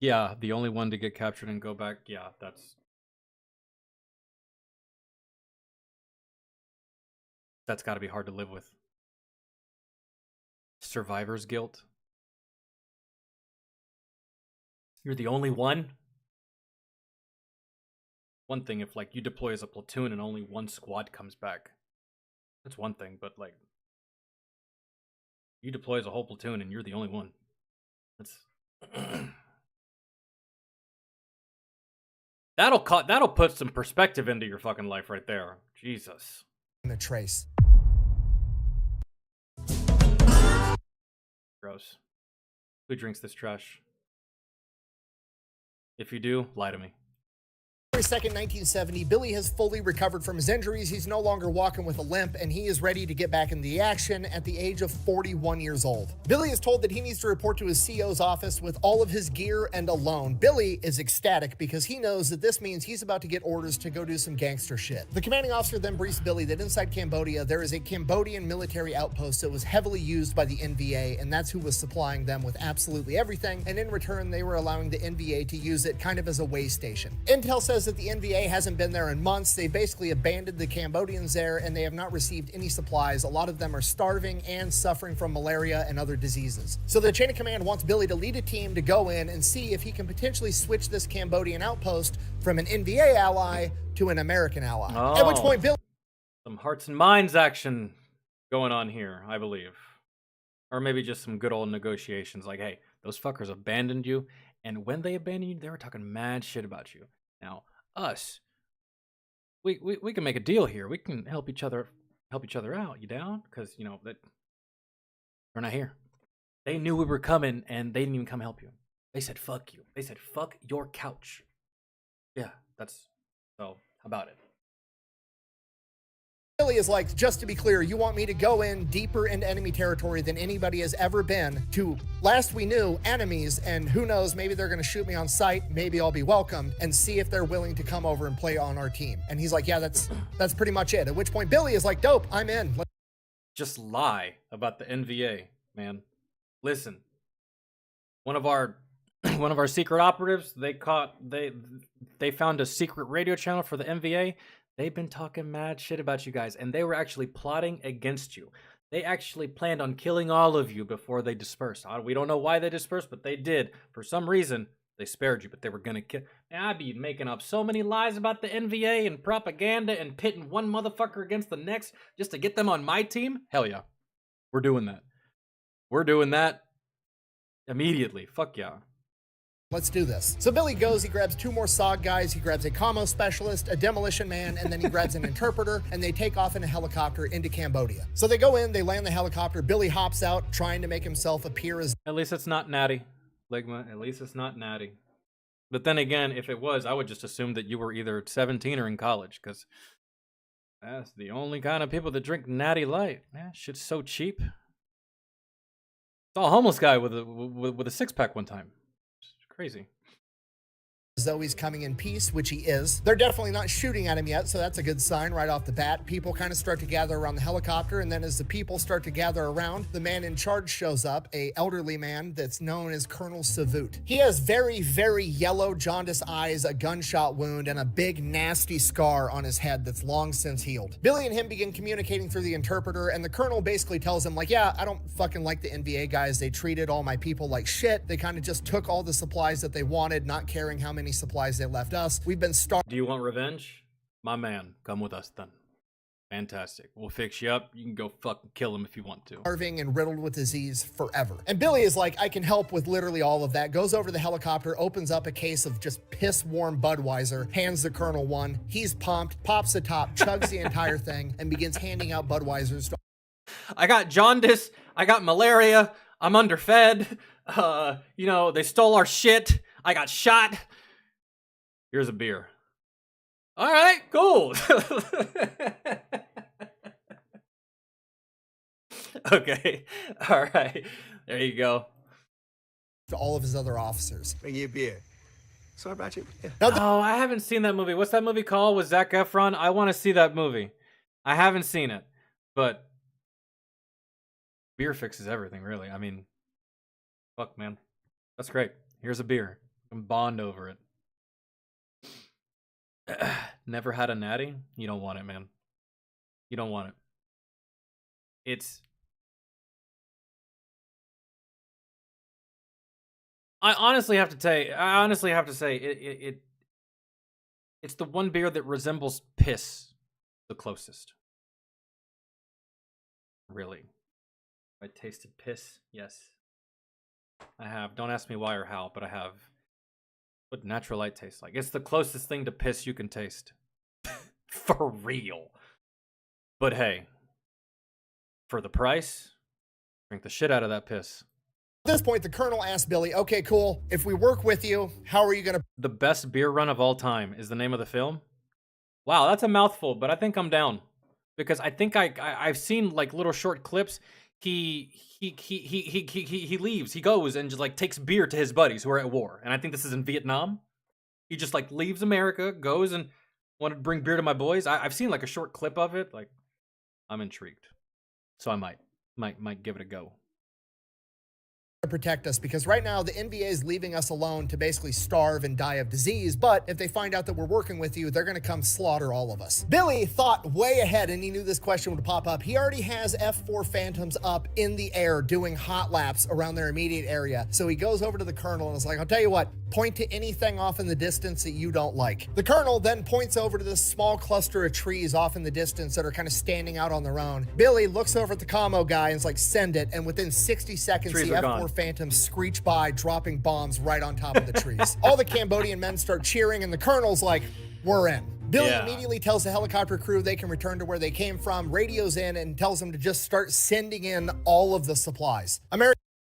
Yeah, the only one to get captured and go back. Yeah, that's got to be hard to live with. Survivor's guilt. You're the only one? One thing if, like, you deploy as a platoon and only one squad comes back. That's one thing, but, like, you deploy as a whole platoon and you're the only one. That's... That'll put some perspective into your fucking life right there. Jesus. The trace. Gross. Who drinks this trash? If you do, lie to me. February 2nd, 1970, Billy has fully recovered from his injuries. He's no longer walking with a limp, and he is ready to get back into the action at the age of 41 years old. Billy is told that he needs to report to his CO's office with all of his gear and alone. Billy is ecstatic because he knows that this means he's about to get orders to go do some gangster shit. The commanding officer then briefs Billy that inside Cambodia, there is a Cambodian military outpost that was heavily used by the NVA, and that's who was supplying them with absolutely everything, and in return, they were allowing the NVA to use it kind of as a way station. Intel says that the NVA hasn't been there in months. They basically abandoned the Cambodians there, and they have not received any supplies. A lot of them are starving and suffering from malaria and other diseases. So the chain of command wants Billy to lead a team to go in and see if he can potentially switch this Cambodian outpost from an NVA ally to an American ally. Oh, At which point Billy... Some hearts and minds action going on here, I believe. Or maybe just some good old negotiations like, hey, those fuckers abandoned you, and when they abandoned you, they were talking mad shit about you. Now, us, we can make a deal here. We can help each other out. You down? Because you know that we're not here. They knew we were coming, and they didn't even come help you. They said fuck you. They said fuck your couch. Yeah, that's so. How about it? Billy is like, just to be clear, you want me to go in deeper into enemy territory than anybody has ever been to, last we knew, enemies, and who knows, maybe they're going to shoot me on sight, maybe I'll be welcomed, and see if they're willing to come over and play on our team. And he's like, yeah, that's pretty much it. At which point Billy is like, dope, I'm in. Just lie about the NVA, man. Listen, one of our secret operatives, they found a secret radio channel for the NVA. They've been talking mad shit about you guys, and they were actually plotting against you. They actually planned on killing all of you before they dispersed. We don't know why they dispersed, but they did. For some reason, they spared you, but they were going to kill. And I'd be making up so many lies about the NVA and propaganda and pitting one motherfucker against the next just to get them on my team? Hell yeah. We're doing that. We're doing that immediately. Fuck yeah. Let's do this. So Billy goes, he grabs 2 more SOG guys, he grabs a commo specialist, a demolition man, and then he grabs an interpreter, and they take off in a helicopter into Cambodia. So they go in, they land the helicopter, Billy hops out, trying to make himself appear as... At least it's not Natty, Ligma. At least it's not Natty. But then again, if it was, I would just assume that you were either 17 or in college, because that's the only kind of people that drink Natty Light. Man, shit's so cheap. Saw a homeless guy with a 6-pack one time. Crazy. Though he's coming in peace, which he is. They're definitely not shooting at him yet, so that's a good sign right off the bat. People kind of start to gather around the helicopter, and then as the people start to gather around, the man in charge shows up, a elderly man that's known as Colonel Savut. He has very, very yellow jaundice eyes, a gunshot wound, and a big nasty scar on his head that's long since healed. Billy and him begin communicating through the interpreter, and the colonel basically tells him, like, yeah, I don't fucking like the NVA guys. They treated all my people like shit. They kind of just took all the supplies that they wanted, not caring how many supplies they left us. We've been starving. Do you want revenge? My man, come with us then. Fantastic. We'll fix you up. You can go fucking kill him if you want to. Starving and riddled with disease forever. And Billy is like, I can help with literally all of that. Goes over to the helicopter, opens up a case of just piss-warm Budweiser, hands the colonel one. He's pumped, pops the top, chugs the entire thing, and begins handing out Budweisers. I got jaundice. I got malaria. I'm underfed. You know, they stole our shit. I got shot. Here's a beer. All right, cool. Okay, all right. There you go. To all of his other officers. Bring you a beer. Sorry about you. Yeah. Oh, I haven't seen that movie. What's that movie called with Zac Efron? I want to see that movie. I haven't seen it, but beer fixes everything, really. I mean, fuck, man. That's great. Here's a beer. You can bond over it. Never had a natty? You don't want it, man. You don't want it. It's... I honestly have to say, it's the one beer that resembles piss the closest. Really. I tasted piss? Yes. I have. Don't ask me why or how, but I have. what natural light tastes like. It's the closest thing to piss you can taste. For real. But hey, for the price, drink the shit out of that piss. At this point, the Colonel asked Billy, okay, cool, if we work with you, how are you going to... The best beer run of all time is the name of the film. Wow, that's a mouthful, but I think I'm down. Because I think I've seen like little short clips. He leaves, he goes and just like takes beer to his buddies who are at war. And I think this is in Vietnam. He just like leaves America, goes and wanted to bring beer to my boys. I've seen like a short clip of it. Like, I'm intrigued. So I might give it a go. Protect us, because right now the NBA is leaving us alone to basically starve and die of disease, but if they find out that we're working with you, they're going to come slaughter all of us. Billy thought way ahead and he knew this question would pop up. He already has F-4 Phantoms up in the air doing hot laps around their immediate area, so he goes over to the Colonel and is like, I'll tell you what, point to anything off in the distance that you don't like. The Colonel then points over to this small cluster of trees off in the distance that are kind of standing out on their own. Billy looks over at the commo guy and is like, send it, and within 60 seconds the F-4 Phantoms screech by, dropping bombs right on top of the trees. All the Cambodian men start cheering, and the Colonel's like, we're in. Billy immediately tells the helicopter crew they can return to where they came from, radios in, and tells them to just start sending in all of the supplies.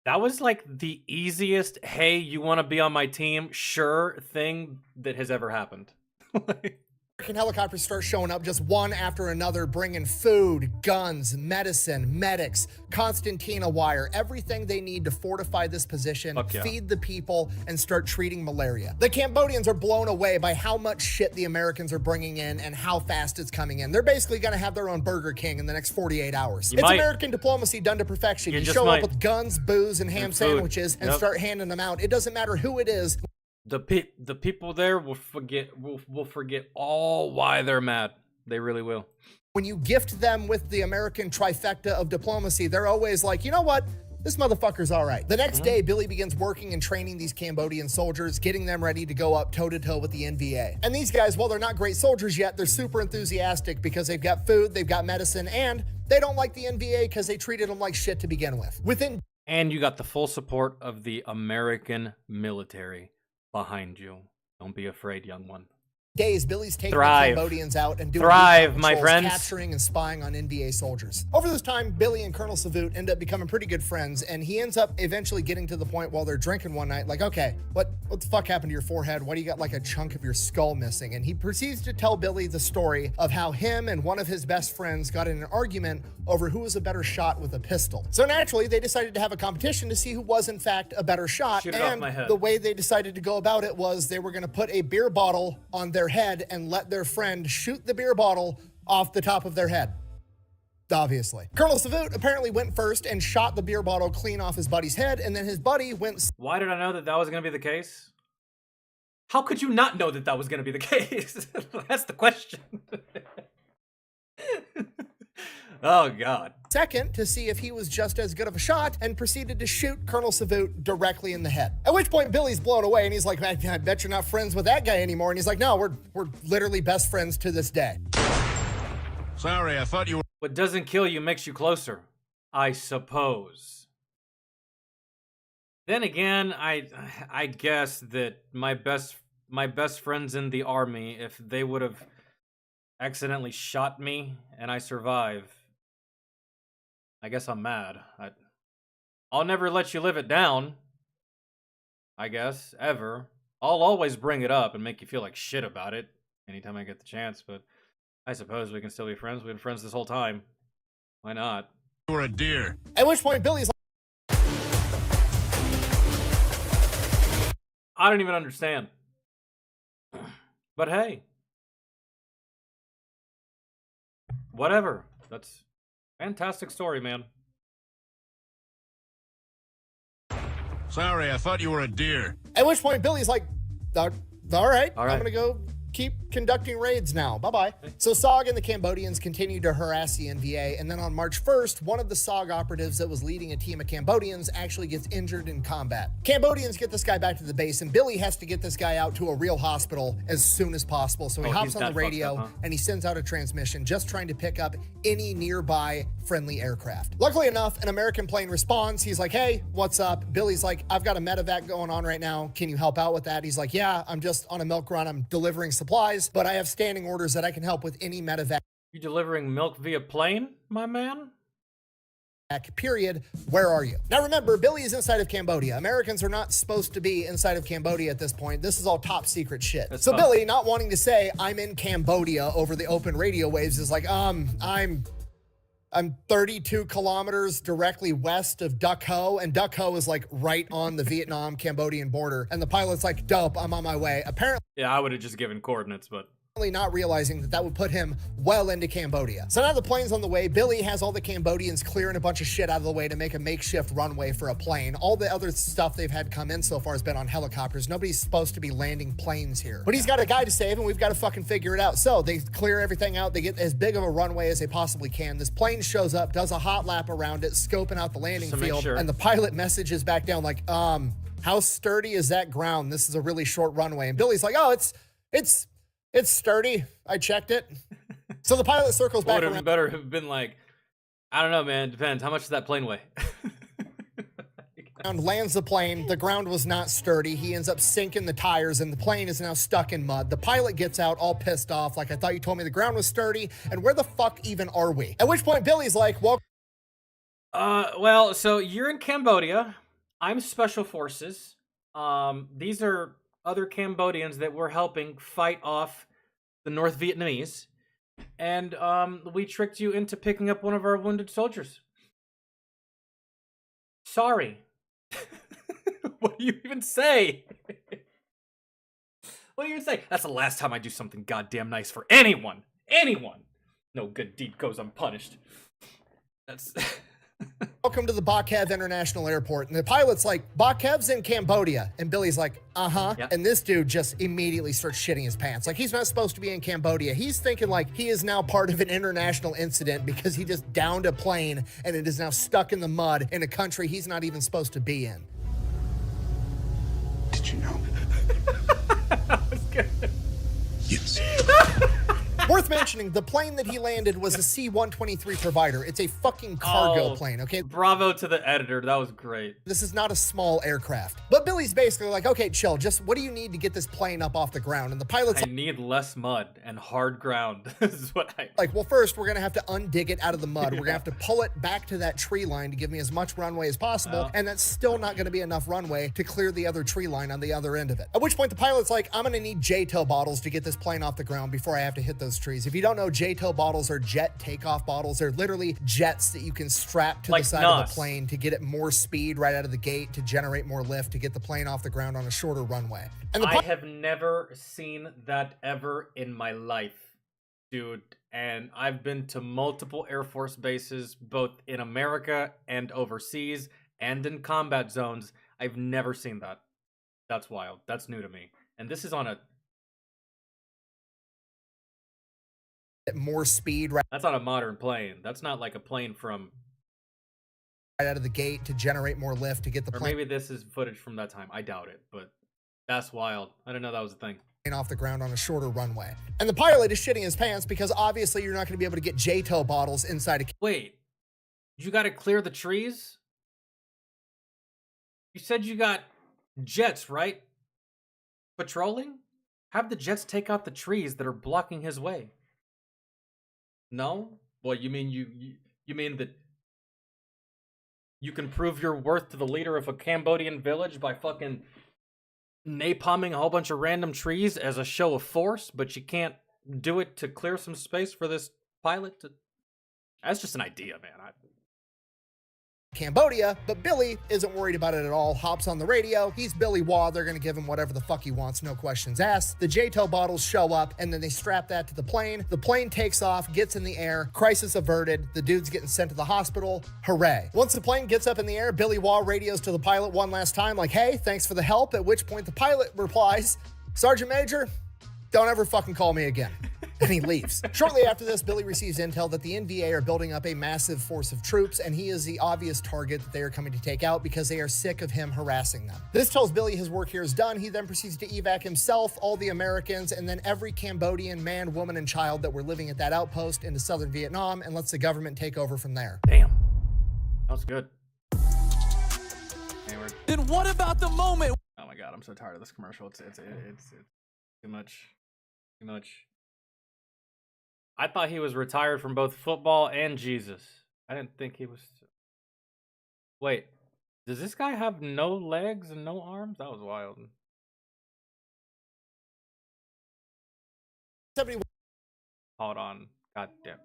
That was like the easiest, hey, you want to be on my team? Sure thing that has ever happened. American helicopters start showing up just one after another, bringing food, guns, medicine, medics, concertina wire, everything they need to fortify this position, feed the people, and start treating malaria. The Cambodians are blown away by how much shit the Americans are bringing in and how fast it's coming in. They're basically going to have their own Burger King in the next 48 hours. It's American diplomacy done to perfection. You show up with guns, booze, and ham sandwiches and start handing them out. It doesn't matter who it is. The people there will forget all why they're mad. They really will. When you gift them with the American trifecta of diplomacy, they're always like, you know what? This motherfucker's all right. The next day, Billy begins working and training these Cambodian soldiers, getting them ready to go up toe-to-toe with the NVA. And these guys, while they're not great soldiers yet, they're super enthusiastic because they've got food, they've got medicine, and they don't like the NVA because they treated them like shit to begin with. And you got the full support of the American military behind you. Don't be afraid, young one. Days, Billy's taking the Cambodians out and doing my friends, capturing and spying on NVA soldiers. Over this time, Billy and Colonel Savut end up becoming pretty good friends, and he ends up eventually getting to the point while they're drinking one night, like, okay, what the fuck happened to your forehead? Why do you got like a chunk of your skull missing? And he proceeds to tell Billy the story of how him and one of his best friends got in an argument over who was a better shot with a pistol. So naturally, they decided to have a competition to see who was in fact a better shot. Shoot it off my head. The way they decided to go about it was they were going to put a beer bottle on their head and let their friend shoot the beer bottle off the top of their head. Obviously. Colonel Savut apparently went first and shot the beer bottle clean off his buddy's head, and then his buddy went... Why did I know that was going to be the case? How could you not know that was going to be the case? That's the question. Oh, God. Second, to see if he was just as good of a shot, and proceeded to shoot Colonel Savut directly in the head. At which point, Billy's blown away, and he's like, I bet you're not friends with that guy anymore. And he's like, no, we're literally best friends to this day. Sorry, I thought you were... What doesn't kill you makes you closer, I suppose. Then again, I guess that my best friends in the army, if they would have accidentally shot me and I survive, I guess I'm mad. I'll never let you live it down, I guess, ever. I'll always bring it up and make you feel like shit about it anytime I get the chance, but I suppose we can still be friends. We've been friends this whole time. Why not? You're a deer. At which point, Billy's like... I don't even understand. But hey. Whatever. That's fantastic story, man. Sorry, I thought you were a deer. At which point, Billy's like, all right. I'm gonna go keep conducting raids now. Bye-bye. So SOG and the Cambodians continued to harass the NVA, and then on March 1st, one of the SOG operatives that was leading a team of Cambodians actually gets injured in combat. Cambodians get this guy back to the base, and Billy has to get this guy out to a real hospital as soon as possible. So he hops on the radio and he sends out a transmission just trying to pick up any nearby friendly aircraft. Luckily enough, an American plane responds. He's like, hey, what's up? Billy's like, I've got a medevac going on right now. Can you help out with that? He's like, yeah, I'm just on a milk run. I'm delivering supplies, but I have standing orders that I can help with any medevac. You delivering milk via plane, my man? Period. Where are you? Now remember, Billy is inside of Cambodia. Americans are not supposed to be inside of Cambodia at this point. This is all top secret shit. So Billy, not wanting to say I'm in Cambodia over the open radio waves, is like, I'm 32 kilometers directly west of Duck Ho, and Duck Ho is like right on the Vietnam-Cambodian border. And the pilot's like, dope, I'm on my way. Apparently, yeah, I would have just given coordinates, but not realizing that that would put him well into Cambodia. So now the plane's on the way. Billy has all the Cambodians clearing a bunch of shit out of the way to make a makeshift runway for a plane. All the other stuff they've had come in so far has been on helicopters. Nobody's supposed to be landing planes here. But he's got a guy to save, and we've got to fucking figure it out. So they clear everything out. They get as big of a runway as they possibly can. This plane shows up, does a hot lap around it, scoping out the landing field, and the pilot messages back down like, how sturdy is that ground? This is a really short runway. And Billy's like, oh, it's sturdy. I checked it. So the pilot circles back around. Would have better have been like, I don't know, man. Depends. How much does that plane weigh? Lands the plane. The ground was not sturdy. He ends up sinking the tires, and the plane is now stuck in mud. The pilot gets out all pissed off, like, I thought you told me the ground was sturdy, and where the fuck even are we? At which point Billy's like, well, so you're in Cambodia. I'm Special Forces. These are other Cambodians that we're helping fight off the North Vietnamese, and we tricked you into picking up one of our wounded soldiers. Sorry. What do you even say? What do you even say? That's the last time I do something goddamn nice for anyone. Anyone. No good deed goes unpunished. That's... Welcome to the Bakev International Airport. And the pilot's like, Bakev's in Cambodia. And Billy's like, uh-huh. And this dude just immediately starts shitting his pants. Like, he's not supposed to be in Cambodia. He's thinking like he is now part of an international incident because he just downed a plane and it is now stuck in the mud in a country he's not even supposed to be in. Did you know? That was good. Yes. Worth mentioning, the plane that he landed was a C-123 Provider. It's a fucking cargo plane, okay? Bravo to the editor. That was great. This is not a small aircraft. But Billy's basically like, okay, chill. Just what do you need to get this plane up off the ground? And the pilot's I need less mud and hard ground. This is what I... Like, well, first, we're going to have to undig it out of the mud. We're going to have to pull it back to that tree line to give me as much runway as possible. And that's still not going to be enough runway to clear the other tree line on the other end of it. At which point, the pilot's like, I'm going to need J-tow bottles to get this plane off the ground before I have to hit those trees. If you don't know, J-tow bottles are jet takeoff bottles. They're literally jets that you can strap to the side of the plane to get it more speed right out of the gate, to generate more lift, to get the plane off the ground on a shorter runway. And I have never seen that ever in my life, dude. And I've been to multiple Air Force bases, both in America and overseas, and in combat zones. I've never seen that. That's wild. That's new to me. And this is on a more speed right. That's on a modern plane. That's not like a plane from right out of the gate to generate more lift to get the plane. Or maybe this is footage from that time. I doubt it, but that's wild. I didn't know that was a thing. Off the ground on a shorter runway. And the pilot is shitting his pants because obviously you're not going to be able to get J-tow bottles inside a... Wait, you got to clear the trees? You said you got jets, right? Patrolling? Have the jets take out the trees that are blocking his way. No? Well, you mean you mean that you can prove your worth to the leader of a Cambodian village by fucking napalming a whole bunch of random trees as a show of force, but you can't do it to clear some space for this pilot to... That's just an idea, man. Cambodia, but Billy isn't worried about it at all. Hops on the radio. He's Billy Waugh. They're going to give him whatever the fuck he wants, no questions asked. The J-tow bottles show up, and then they strap that to the plane. The plane takes off, gets in the air. Crisis averted. The dude's getting sent to the hospital. Hooray. Once the plane gets up in the air, Billy Waugh radios to the pilot one last time, like, hey, thanks for the help. At which point the pilot replies, Sergeant Major, don't ever fucking call me again. And he leaves. Shortly after this, Billy receives intel that the NVA are building up a massive force of troops, and he is the obvious target that they are coming to take out because they are sick of him harassing them. This tells Billy his work here is done. He then proceeds to evac himself, all the Americans, and then every Cambodian man, woman, and child that were living at that outpost into southern Vietnam, and lets the government take over from there. Damn. That was good. Anyway. Then what about the moment? Oh my god, I'm so tired of this commercial. It's too much. Too much. I thought he was retired from both football and Jesus. I didn't think he was. Wait, does this guy have no legs and no arms? That was wild. 71. Hold on. God damn.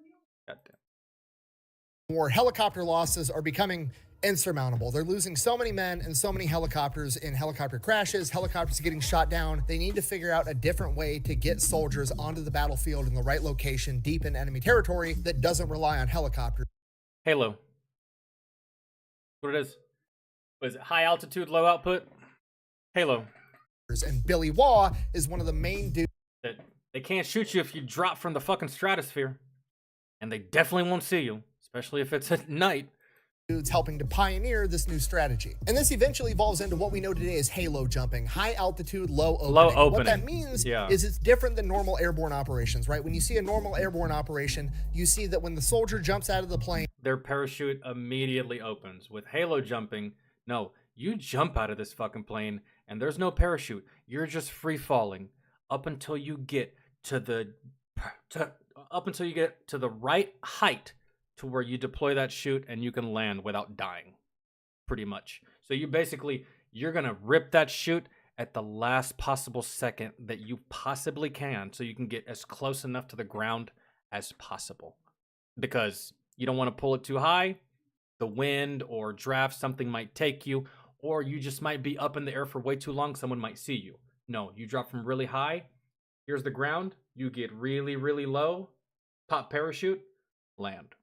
More helicopter losses are becoming insurmountable. They're losing so many men and so many helicopters in helicopter crashes, helicopters getting shot down. They need to figure out a different way to get soldiers onto the battlefield in the right location, deep in enemy territory, that doesn't rely on helicopters. Halo. What it is? Was it high altitude, low output? Halo. And Billy Waugh is one of the main dudes. They can't shoot you if you drop from the fucking stratosphere. And they definitely won't see you, especially if it's at night. Dudes helping to pioneer this new strategy. And this eventually evolves into what we know today as halo jumping, high altitude, low opening. What that means is it's different than normal airborne operations, right? When you see a normal airborne operation, you see that when the soldier jumps out of the plane, their parachute immediately opens. With halo jumping, no, you jump out of this fucking plane and there's no parachute. You're just free falling up until you get to the right height to where you deploy that chute and you can land without dying, pretty much. So you're gonna rip that chute at the last possible second that you possibly can, so you can get as close enough to the ground as possible. Because you don't want to pull it too high, the wind or draft, something might take you, or you just might be up in the air for way too long, someone might see you. No, you drop from really high, here's the ground, you get really, really low, pop parachute, land.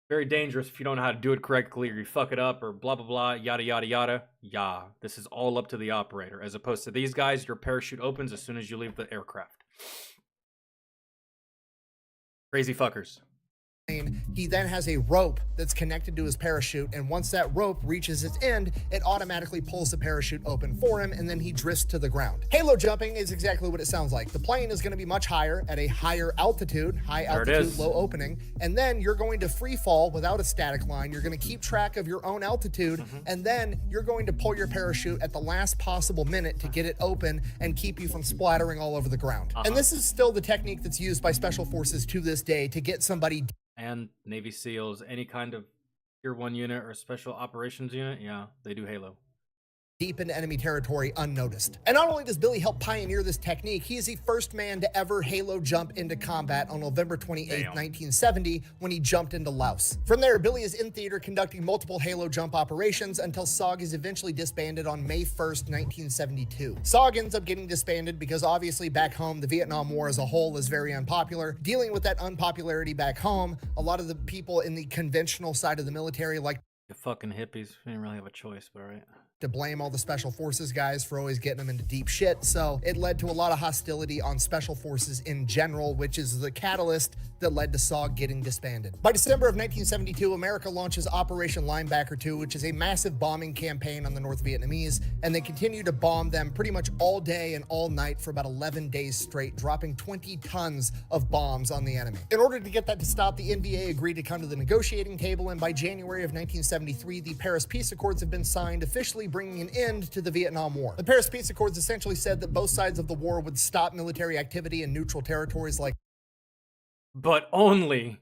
Very dangerous if you don't know how to do it correctly, or you fuck it up, or blah, blah, blah, yada, yada, yada. Yeah, this is all up to the operator. As opposed to these guys, your parachute opens as soon as you leave the aircraft. Crazy fuckers. He then has a rope that's connected to his parachute, and once that rope reaches its end, it automatically pulls the parachute open for him, and then he drifts to the ground. Halo jumping is exactly what it sounds like. The plane is going to be much higher at a higher altitude, high altitude, low opening, and then you're going to free fall without a static line. You're going to keep track of your own altitude, and then you're going to pull your parachute at the last possible minute to get it open and keep you from splattering all over the ground. And this is still the technique that's used by special forces to this day to get somebody. And Navy SEALs, any kind of Tier 1 unit or special operations unit, yeah, they do Halo. Deep into enemy territory unnoticed. And not only does Billy help pioneer this technique, he is the first man to ever halo jump into combat on November 28th, 1970, when he jumped into Laos. From there, Billy is in theater conducting multiple halo jump operations until SOG is eventually disbanded on May 1st, 1972. SOG ends up getting disbanded because obviously back home, the Vietnam War as a whole is very unpopular. Dealing with that unpopularity back home, a lot of the people in the conventional side of the military like the fucking hippies. We didn't really have a choice, but all right. To blame all the special forces guys for always getting them into deep shit. So it led to a lot of hostility on special forces in general, which is the catalyst that led to SOG getting disbanded. By December of 1972, America launches Operation Linebacker 2, which is a massive bombing campaign on the North Vietnamese, and they continue to bomb them pretty much all day and all night for about 11 days straight, dropping 20 tons of bombs on the enemy. In order to get that to stop, the NVA agreed to come to the negotiating table, and by January of 1973, the Paris Peace Accords have been signed, officially bringing an end to the Vietnam War. The Paris Peace Accords essentially said that both sides of the war would stop military activity in neutral territories like, but only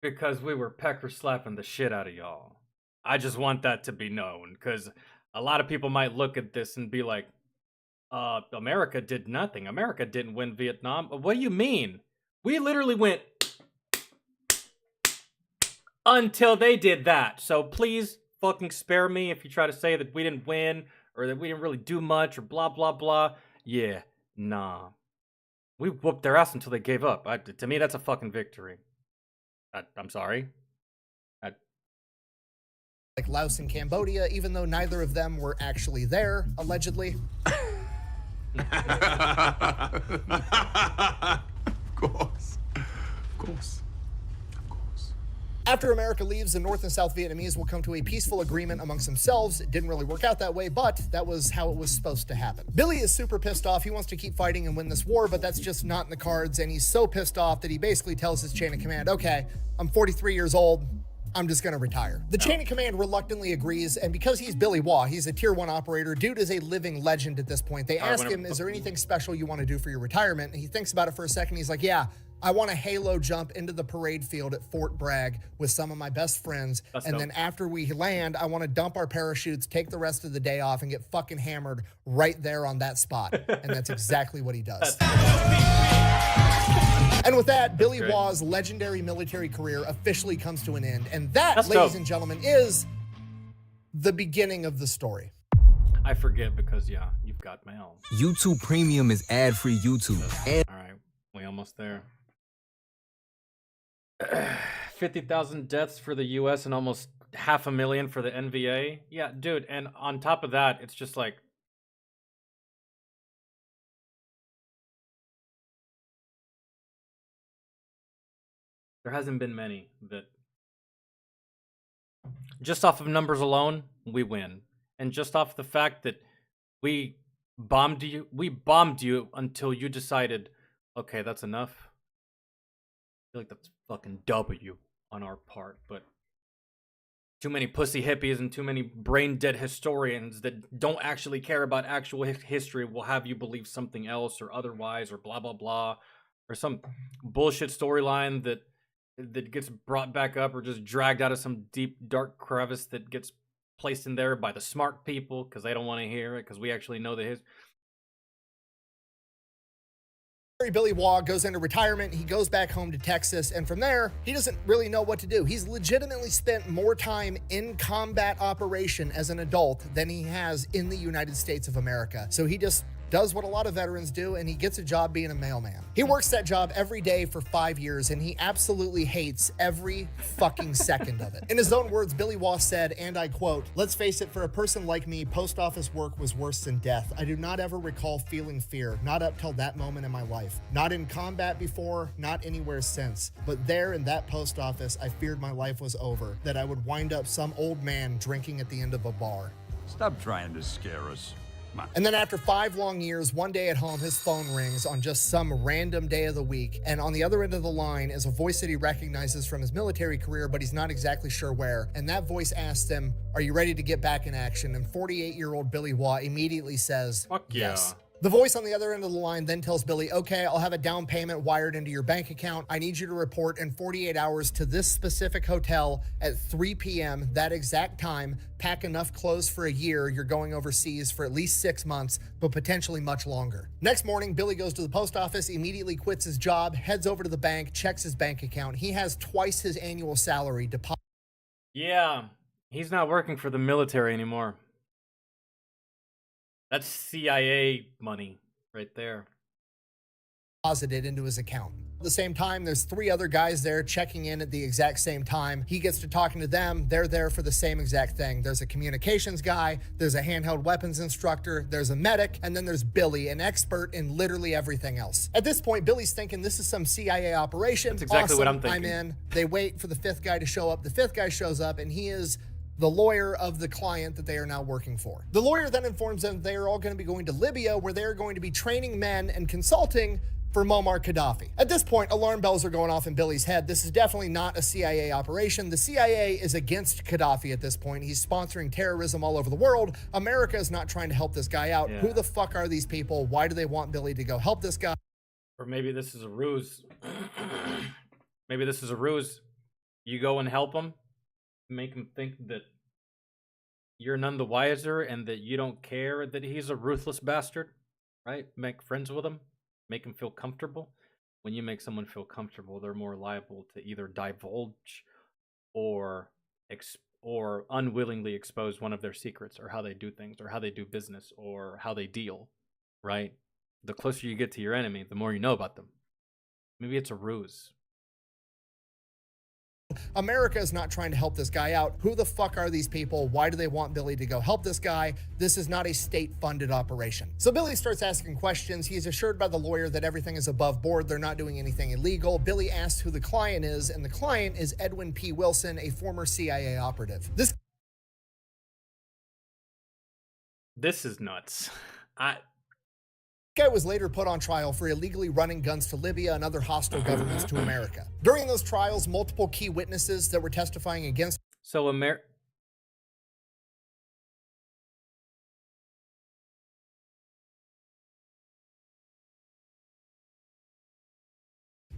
because we were pecker slapping the shit out of y'all. I just want that to be known, because a lot of people might look at this and be like, America did nothing. America didn't win Vietnam. What do you mean? We literally went until they did that. So please fucking spare me if you try to say that we didn't win or that we didn't really do much or blah, blah, blah. Yeah, nah. We whooped their ass until they gave up. To me, that's a fucking victory. I'm sorry. Like Laos and Cambodia, even though neither of them were actually there, allegedly. After America leaves, the North and South Vietnamese will come to a peaceful agreement amongst themselves. It didn't really work out that way, but that was how it was supposed to happen. Billy is super pissed off. He wants to keep fighting and win this war, but that's just not in the cards, and he's so pissed off that he basically tells his chain of command, okay, I'm 43 years old, I'm just gonna retire. The chain of command reluctantly agrees, and because he's Billy Waugh, he's a tier 1 operator, dude is a living legend at this point. They ask him, is there anything special you want to do for your retirement? And he thinks about it for a second. He's like, yeah, I want to halo jump into the parade field at Fort Bragg with some of my best friends. And then after we land, I want to dump our parachutes, take the rest of the day off, and get fucking hammered right there on that spot. And that's exactly what he does. And with that, Billy Waugh's legendary military career officially comes to an end. And that, ladies and gentlemen, is the beginning of the story. I forget because, yeah, you've got mail. YouTube Premium is ad-free YouTube. All right, we almost there. 50,000 deaths for the U.S. and almost 500,000 for the NVA. Yeah, dude, and on top of that, it's just like, there hasn't been many that, just off of numbers alone, we win. And just off the fact that we bombed you until you decided, okay, that's enough. I feel like that's fucking W on our part, but too many pussy hippies and too many brain dead historians that don't actually care about actual history will have you believe something else or otherwise or blah blah blah, or some bullshit storyline that gets brought back up or just dragged out of some deep dark crevice that gets placed in there by the smart people because they don't want to hear it because we actually know the history. Billy Waugh goes into retirement. He goes back home to Texas, and from there, he doesn't really know what to do. He's legitimately spent more time in combat operation as an adult than he has in the United States of America. So he just does what a lot of veterans do, and he gets a job being a mailman. He works that job every day for 5 years, and he absolutely hates every fucking second of it. In his own words, Billy Waugh said, and I quote, "Let's face it, for a person like me, post office work was worse than death. I do not ever recall feeling fear, not up till that moment in my life. Not in combat before, not anywhere since. But there in that post office, I feared my life was over, that I would wind up some old man drinking at the end of a bar." Stop trying to scare us. And then after 5 long years, one day at home, his phone rings on just some random day of the week. And on the other end of the line is a voice that he recognizes from his military career, but he's not exactly sure where. And that voice asks him, "Are you ready to get back in action?" And 48-year-old Billy Waugh immediately says, "Fuck yeah." Yes. The voice on the other end of the line then tells Billy, "Okay, I'll have a down payment wired into your bank account. I need you to report in 48 hours to this specific hotel at 3 p.m., that exact time. Pack enough clothes for a year. You're going overseas for at least 6 months, but potentially much longer." Next morning, Billy goes to the post office, immediately quits his job, heads over to the bank, checks his bank account. He has twice his annual salary deposited. Yeah, he's not working for the military anymore. That's CIA money right there. Deposited into his account. At the same time, there's 3 other guys there checking in at the exact same time. He gets to talking to them. They're there for the same exact thing. There's a communications guy, there's a handheld weapons instructor, there's a medic, and then there's Billy, an expert in literally everything else. At this point, Billy's thinking this is some CIA operation. That's exactly awesome, what I'm thinking. I'm in. They wait for the 5th guy to show up. The 5th guy shows up, and he is the lawyer of the client that they are now working for. The lawyer then informs them they are all going to be going to Libya, where they are going to be training men and consulting for Muammar Gaddafi. At this point, alarm bells are going off in Billy's head. This is definitely not a CIA operation. The CIA is against Gaddafi at this point. He's sponsoring terrorism all over the world. America is not trying to help this guy out. Yeah. Who the fuck are these people? Why do they want Billy to go help this guy? Or maybe this is a ruse. Maybe this is a ruse. You go and help him, make him think that you're none the wiser and that you don't care that he's a ruthless bastard, right? Make friends with him, make him feel comfortable. When you make someone feel comfortable, they're more liable to either divulge or unwillingly expose one of their secrets or how they do things or how they do business or how they deal, right? The closer you get to your enemy, the more you know about them. Maybe it's a ruse. America is not trying to help this guy out. Who the fuck are these people? Why do they want Billy to go help this guy? This is not a state-funded operation. So Billy starts asking questions. He is assured by the lawyer that everything is above board. They're not doing anything illegal. Billy asks who the client is, and the client is Edwin P. Wilson, a former CIA operative. This is nuts. Guy was later put on trial for illegally running guns to Libya and other hostile governments to America. During those trials, multiple key witnesses that were testifying against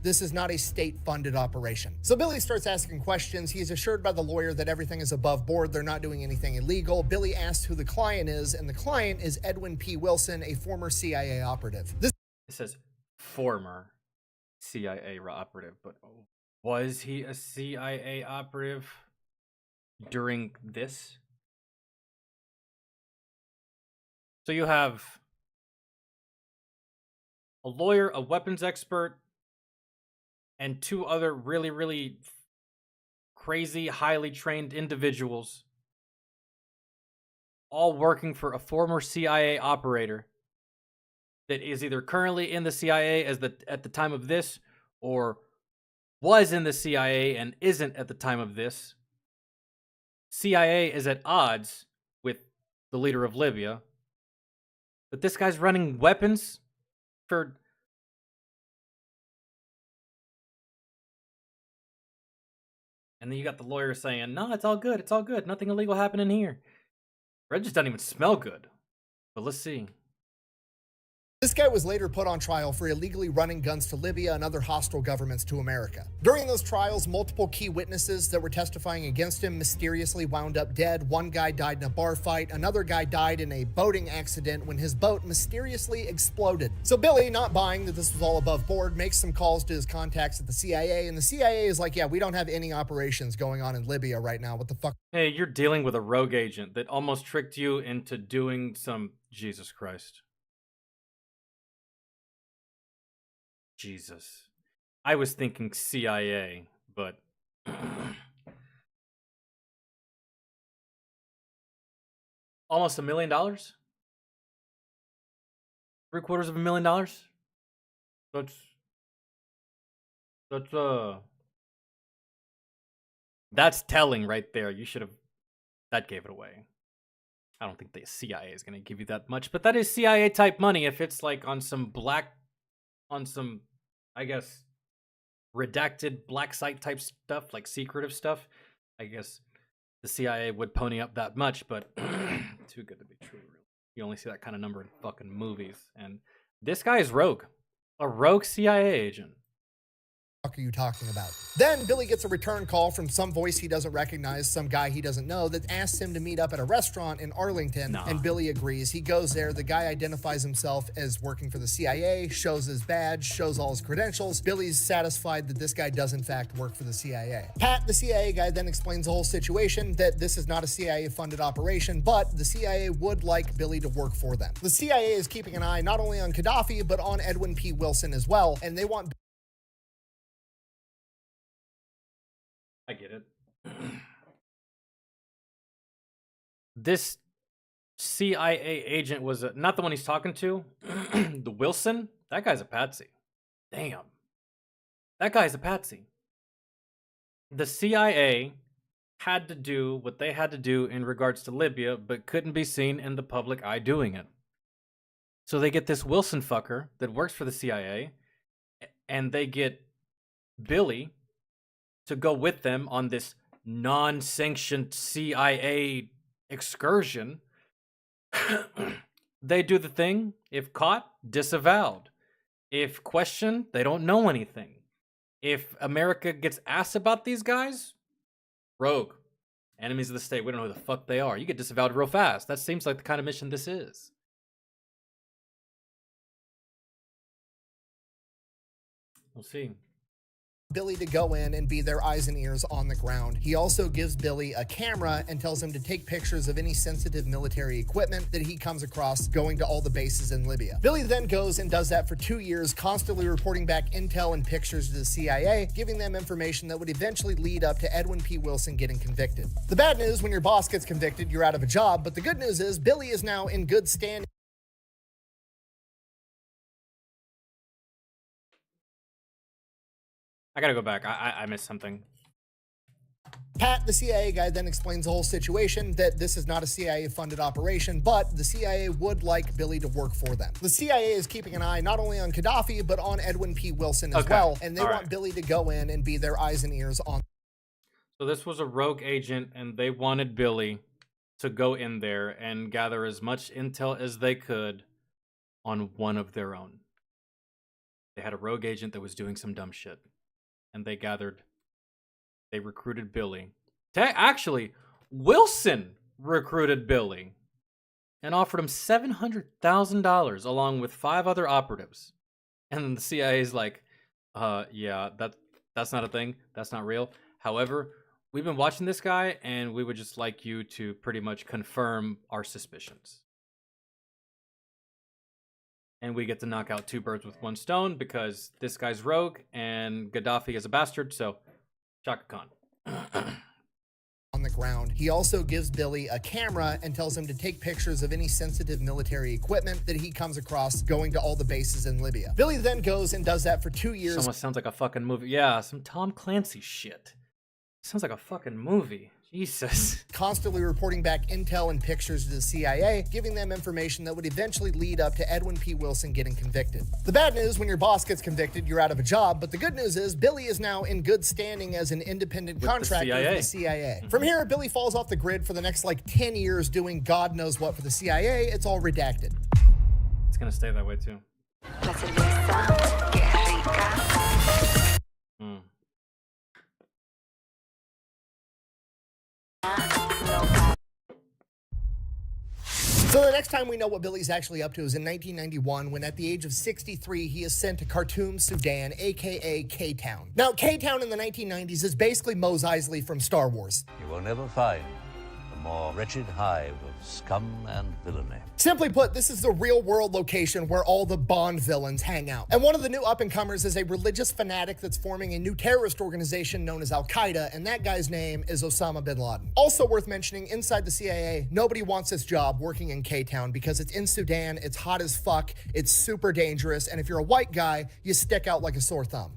this is not a state-funded operation. So Billy starts asking questions. He is assured by the lawyer that everything is above board. They're not doing anything illegal. Billy asks who the client is, and the client is Edwin P. Wilson, a former CIA operative. It says former CIA operative, but was he a CIA operative during this? So you have a lawyer, a weapons expert, and two other really, really crazy, highly trained individuals, all working for a former CIA operator that is either currently in the CIA at the time of this, or was in the CIA and isn't at the time of this. CIA is at odds with the leader of Libya, but this guy's running weapons for... And then you got the lawyer saying, no, it's all good. It's all good. Nothing illegal happening here. Bread just doesn't even smell good. But let's see. This guy was later put on trial for illegally running guns to Libya and other hostile governments to America. During those trials, multiple key witnesses that were testifying against him mysteriously wound up dead. One guy died in a bar fight. Another guy died in a boating accident when his boat mysteriously exploded. So Billy, not buying that this was all above board, makes some calls to his contacts at the CIA, and the CIA is like, yeah, we don't have any operations going on in Libya right now. What the fuck? Hey, you're dealing with a rogue agent that almost tricked you into doing some... Jesus Christ. Jesus. I was thinking CIA, but... Almost $1 million? $750,000? That's telling right there. You should have... That gave it away. I don't think the CIA is going to give you that much, but that is CIA type money if it's like on some I guess, redacted black site type stuff, like secretive stuff. I guess the CIA would pony up that much, but too good to be true. Really. You only see that kind of number in fucking movies. And this guy is rogue. A rogue CIA agent. What are you talking about? Then Billy gets a return call from some voice he doesn't recognize, some guy he doesn't know, that asks him to meet up at a restaurant in Arlington, and Billy agrees. He goes there. The guy identifies himself as working for the CIA, shows his badge, shows all his credentials. Billy's satisfied that this guy does in fact work for the CIA. Pat, the CIA guy, then explains the whole situation, that this is not a CIA-funded operation, but the CIA would like Billy to work for them. The CIA is keeping an eye not only on Gaddafi, but on Edwin P. Wilson as well, and they want... I get it. This CIA agent was not the one he's talking to. The Wilson? That guy's a patsy. Damn. That guy's a patsy. The CIA had to do what they had to do in regards to Libya, but couldn't be seen in the public eye doing it. So they get this Wilson fucker that works for the CIA, and they get Billy to go with them on this non-sanctioned CIA excursion. They do the thing. If caught, disavowed. If questioned, they don't know anything. If America gets asked about these guys, rogue. Enemies of the state. We don't know who the fuck they are. You get disavowed real fast. That seems like the kind of mission this is. We'll see. Billy to go in and be their eyes and ears on the ground. He also gives Billy a camera and tells him to take pictures of any sensitive military equipment that he comes across going to all the bases in Libya. Billy then goes and does that for 2 years, constantly reporting back intel and pictures to the CIA, giving them information that would eventually lead up to Edwin P. Wilson getting convicted. The bad news, when your boss gets convicted, you're out of a job, but the good news is Billy is now in good standing. I gotta go back. I missed something. Pat, the CIA guy, then explains the whole situation, that this is not a CIA-funded operation, but the CIA would like Billy to work for them. The CIA is keeping an eye not only on Gaddafi, but on Edwin P. Wilson as well, and they want Billy to go in and be their eyes and ears on. So this was a rogue agent, and they wanted Billy to go in there and gather as much intel as they could on one of their own. They had a rogue agent that was doing some dumb shit, and they recruited Billy. Actually, Wilson recruited Billy and offered him $700,000 along with 5 other operatives. And then the CIA is like, yeah, that's not a thing. That's not real. However, we've been watching this guy, and we would just like you to pretty much confirm our suspicions. And we get to knock out 2 birds with 1 stone because this guy's rogue and Gaddafi is a bastard, so Chaka Khan. On the ground. He also gives Billy a camera and tells him to take pictures of any sensitive military equipment that he comes across going to all the bases in Libya. Billy then goes and does that for 2 years. Almost sounds like a fucking movie. Yeah, some Tom Clancy shit. Sounds like a fucking movie. Jesus. Constantly reporting back intel and pictures to the CIA, giving them information that would eventually lead up to Edwin P. Wilson getting convicted. The bad news, when your boss gets convicted, you're out of a job, but the good news is Billy is now in good standing as an independent contractor for the CIA. From here, Billy falls off the grid for the next 10 years doing God knows what for the CIA. It's all redacted. It's gonna stay that way too. So the next time we know what Billy's actually up to is in 1991, when at the age of 63, he is sent to Khartoum, Sudan, aka K-Town. Now, K-Town in the 1990s is basically Mos Eisley from Star Wars. You will never find a more wretched hive of scum and villainy. Simply put, this is the real-world location where all the Bond villains hang out. And one of the new up-and-comers is a religious fanatic that's forming a new terrorist organization known as Al-Qaeda, and that guy's name is Osama bin Laden. Also worth mentioning, inside the CIA, nobody wants this job working in K-Town because it's in Sudan, it's hot as fuck, it's super dangerous, and if you're a white guy, you stick out like a sore thumb.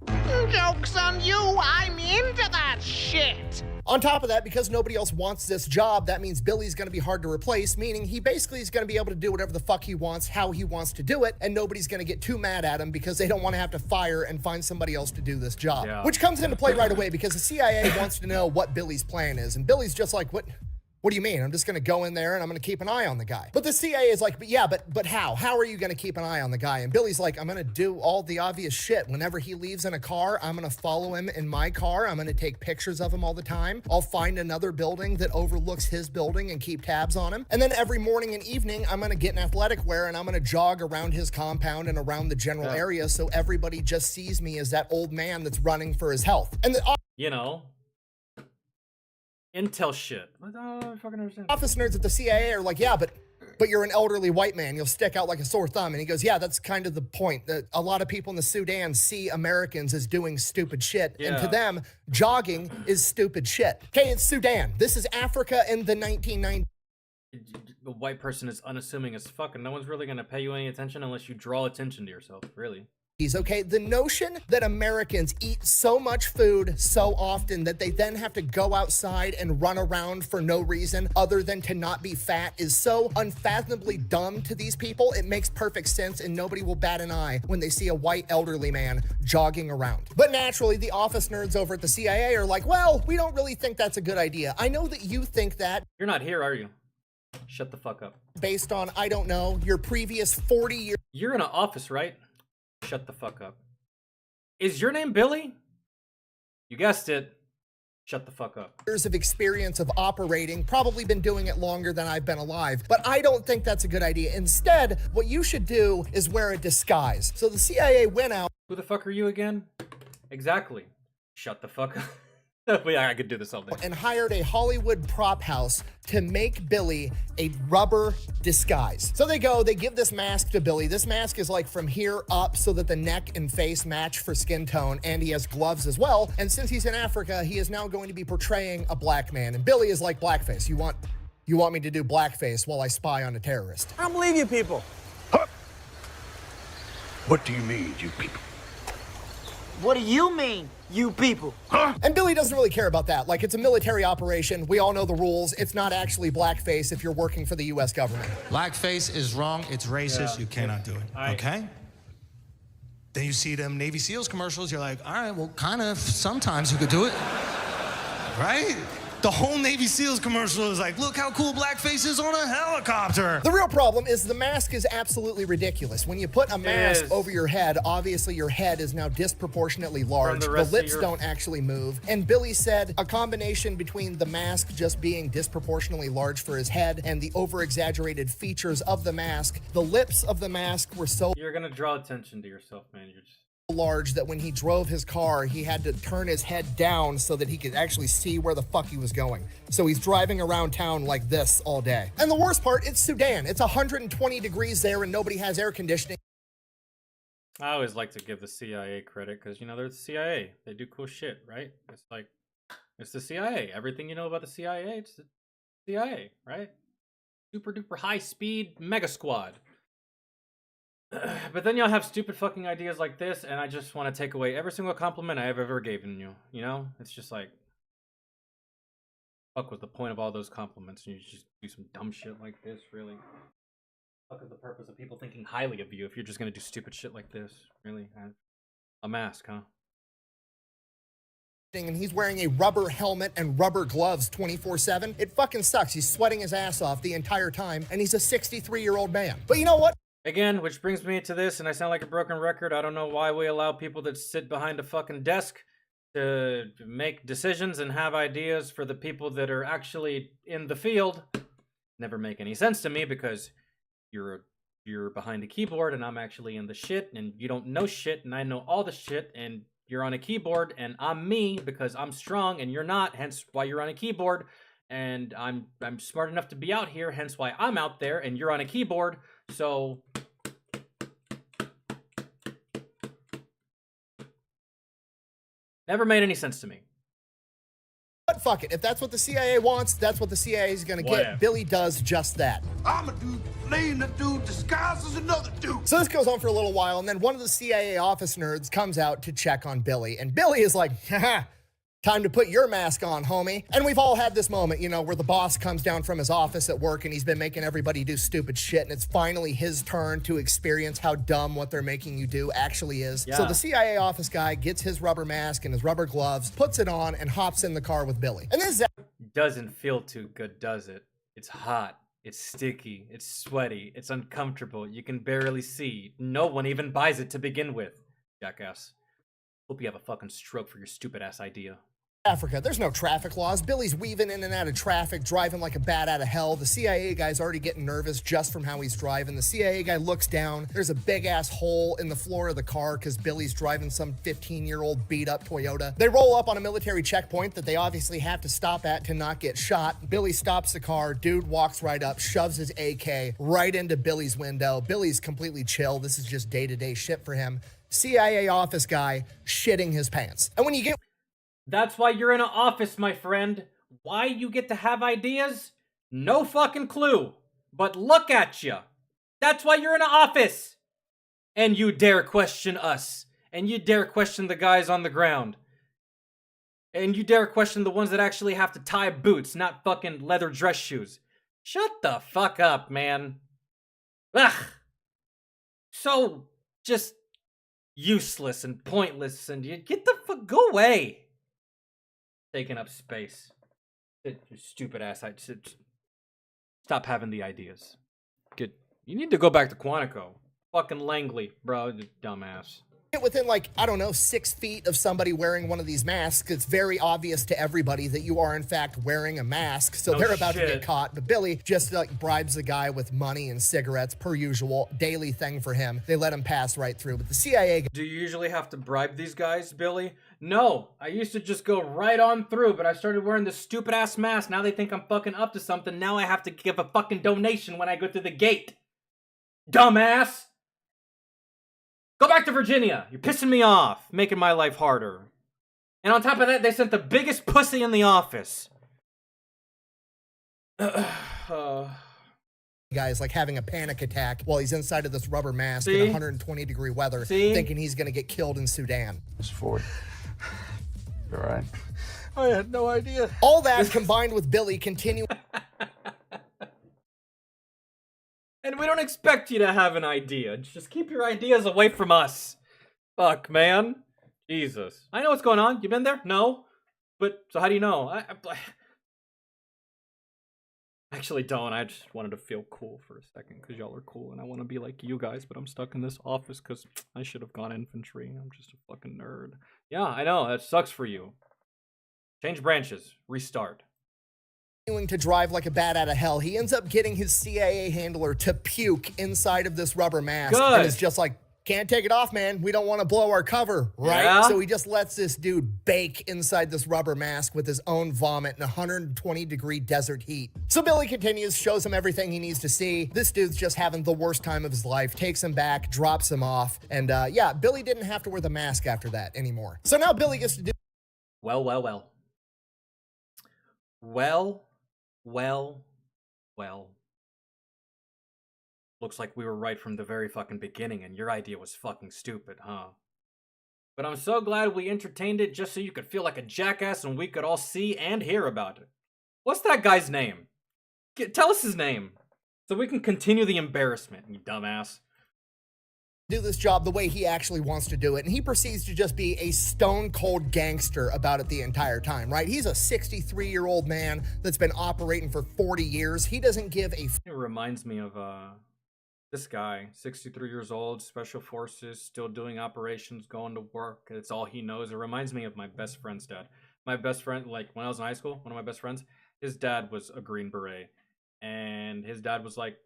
Joke's on you, I'm into that shit! On top of that, because nobody else wants this job, that means Billy's gonna be hard to replace, meaning he basically is gonna be able to do whatever the fuck he wants, how he wants to do it, and nobody's gonna get too mad at him because they don't wanna have to fire and find somebody else to do this job. Yeah. Which comes into play right away because the CIA wants to know what Billy's plan is, and Billy's just like, what do you mean? I'm just gonna go in there and I'm gonna keep an eye on the guy. But the CIA is like, but how? How are you gonna keep an eye on the guy? And Billy's like, I'm gonna do all the obvious shit. Whenever he leaves in a car, I'm gonna follow him in my car. I'm gonna take pictures of him all the time. I'll find another building that overlooks his building and keep tabs on him. And then every morning and evening, I'm gonna get in athletic wear and I'm gonna jog around his compound and around the general area so everybody just sees me as that old man that's running for his health. And you know, intel shit. I don't fucking understand. Office nerds at the CIA are like, yeah, but you're an elderly white man. You'll stick out like a sore thumb. And he goes, yeah, that's kind of the point. That a lot of people in the Sudan see Americans as doing stupid shit. Yeah. And to them, jogging is stupid shit. Okay, it's Sudan. This is Africa in the 1990s. The white person is unassuming as fuck, and no one's really gonna pay you any attention unless you draw attention to yourself, really. Okay, the notion that Americans eat so much food so often that they then have to go outside and run around for no reason other than to not be fat is so unfathomably dumb to these people. It makes perfect sense, and nobody will bat an eye when they see a white elderly man jogging around. But naturally, the office nerds over at the CIA are like, well, we don't really think that's a good idea. I know that you think that. You're not here, are you? Shut the fuck up. Based on, I don't know, your previous 40 years. You're in an office, right? Shut the fuck up. Is your name Billy? You guessed it. Shut the fuck up. Years of experience of operating, probably been doing it longer than I've been alive, but I don't think that's a good idea. Instead, what you should do is wear a disguise. So the CIA went out. Who the fuck are you again? Exactly. Shut the fuck up. Yeah, I could do this all day. And hired a Hollywood prop house to make Billy a rubber disguise. So they give this mask to Billy. This mask is like from here up so that the neck and face match for skin tone, and he has gloves as well. And since he's in Africa, he is now going to be portraying a black man. And Billy is like blackface. You want me to do blackface while I spy on a terrorist? I don't believe you people. What do you mean, you people? What do you mean, you people? And Billy doesn't really care about that. Like, it's a military operation. We all know the rules. It's not actually blackface if you're working for the U.S. government. Blackface is wrong. It's racist. You cannot do it. Okay? Then you see them Navy SEALs commercials. You're like, all right, well, kind of sometimes you could do it. Right? The whole Navy SEALs commercial is like, look how cool blackface is on a helicopter. The real problem is the mask is absolutely ridiculous. When you put a mask over your head, obviously your head is now disproportionately large. The lips don't actually move. And Billy said a combination between the mask just being disproportionately large for his head and the over-exaggerated features of the mask, the lips of the mask were so You're gonna draw attention to yourself, man. You're just large that when he drove his car, he had to turn his head down so that he could actually see where the fuck he was going. So he's driving around town like this all day. And the worst part, it's Sudan. It's 120 degrees there and nobody has air conditioning. I always like to give the CIA credit because, you know, they're the CIA. They do cool shit, right? It's like, it's the CIA. Everything you know about the CIA, it's the CIA, right? Super duper high speed mega squad. But then y'all have stupid fucking ideas like this, and I just want to take away every single compliment I have ever given you. You know? It's just like, fuck was the point of all those compliments? And you just do some dumb shit like this, really? Fuck is the purpose of people thinking highly of you if you're just gonna do stupid shit like this? Really? A mask, huh? And he's wearing a rubber helmet and rubber gloves 24/7. It fucking sucks. He's sweating his ass off the entire time, and he's a 63-year-old man. But you know what? Again, which brings me to this, and I sound like a broken record. I don't know why we allow people that sit behind a fucking desk to make decisions and have ideas for the people that are actually in the field. Never make any sense to me because you're behind a keyboard and I'm actually in the shit, and you don't know shit and I know all the shit, and you're on a keyboard and I'm me because I'm strong and you're not, hence why you're on a keyboard, and I'm smart enough to be out here, hence why I'm out there and you're on a keyboard. So never made any sense to me. But fuck it. If that's what the CIA wants, that's what the CIA is going to get. Billy does just that. I'm a dude playing a dude disguised as another dude. So this goes on for a little while, and then one of the CIA office nerds comes out to check on Billy. And Billy is like, haha, time to put your mask on, homie. And we've all had this moment, you know, where the boss comes down from his office at work and he's been making everybody do stupid shit, and it's finally his turn to experience how dumb what they're making you do actually is. Yeah. So the CIA office guy gets his rubber mask and his rubber gloves, puts it on, and hops in the car with Billy. And this doesn't feel too good, does it? It's hot. It's sticky. It's sweaty. It's uncomfortable. You can barely see. No one even buys it to begin with. Jackass. Hope you have a fucking stroke for your stupid ass idea. Africa, there's no traffic laws. Billy's weaving in and out of traffic, driving like a bat out of hell. The CIA guy's already getting nervous just from how he's driving. The CIA guy looks down. There's a big ass hole in the floor of the car because Billy's driving some 15-year-old beat up Toyota. They roll up on a military checkpoint that they obviously have to stop at to not get shot. Billy stops the car. Dude walks right up, shoves his AK right into Billy's window. Billy's completely chill. This is just day-to-day shit for him. CIA office guy shitting his pants. And when you get... That's why you're in an office, my friend. Why you get to have ideas? No fucking clue. But look at you. That's why you're in an office. And you dare question us. And you dare question the guys on the ground. And you dare question the ones that actually have to tie boots, not fucking leather dress shoes. Shut the fuck up, man. Ugh. So just useless and pointless, and you get the fuck, go away. Taking up space. Your stupid ass. Stop having the ideas. Good. You need to go back to Quantico. Fucking Langley, bro. You dumbass. within like, I don't know, 6 feet of somebody wearing one of these masks, it's very obvious to everybody that you are in fact wearing a mask. So they're about to get caught. But Billy just like bribes the guy with money and cigarettes per usual, daily thing for him. They let him pass right through. But the CIA... Do you usually have to bribe these guys, Billy? No, I used to just go right on through, but I started wearing this stupid ass mask. Now they think I'm fucking up to something. Now I have to give a fucking donation when I go through the gate. Dumbass! Go back to Virginia. You're pissing me off, making my life harder. And on top of that, they sent the biggest pussy in the office. Guy's like having a panic attack while he's inside of this rubber mask in 120-degree weather, thinking he's gonna get killed in Sudan. Mr. Ford, you all right? I had no idea. All that combined with Billy continuing... And we don't expect you to have an idea. Just keep your ideas away from us. Fuck, man. Jesus. I know what's going on. You been there? No? But, so how do you know? I actually don't. I just wanted to feel cool for a second because y'all are cool and I want to be like you guys, but I'm stuck in this office because I should have gone infantry. I'm just a fucking nerd. Yeah, I know. That sucks for you. Change branches. Restart. To drive like a bat out of hell. He ends up getting his CIA handler to puke inside of this rubber mask. Good. And it's just like, can't take it off, man. We don't want to blow our cover, right? Yeah. So he just lets this dude bake inside this rubber mask with his own vomit in 120-degree desert heat. So Billy continues, shows him everything he needs to see. This dude's just having the worst time of his life, takes him back, drops him off. And yeah, Billy didn't have to wear the mask after that anymore. So now Billy gets to do... Well. Looks like we were right from the very fucking beginning and your idea was fucking stupid, huh? But I'm so glad we entertained it just so you could feel like a jackass and we could all see and hear about it. What's that guy's name? Tell us his name so we can continue the embarrassment, you dumbass. Do this job the way he actually wants to do it, and he proceeds to just be a stone-cold gangster about it the entire time, right? He's a 63-year-old man that's been operating for 40 years. He doesn't give a... It reminds me of this guy, 63 years old, special forces, still doing operations, going to work. It's all he knows. It reminds me of my best friend's dad. My best friend, like when I was in high school, one of my best friends, his dad was a Green Beret, and his dad was like,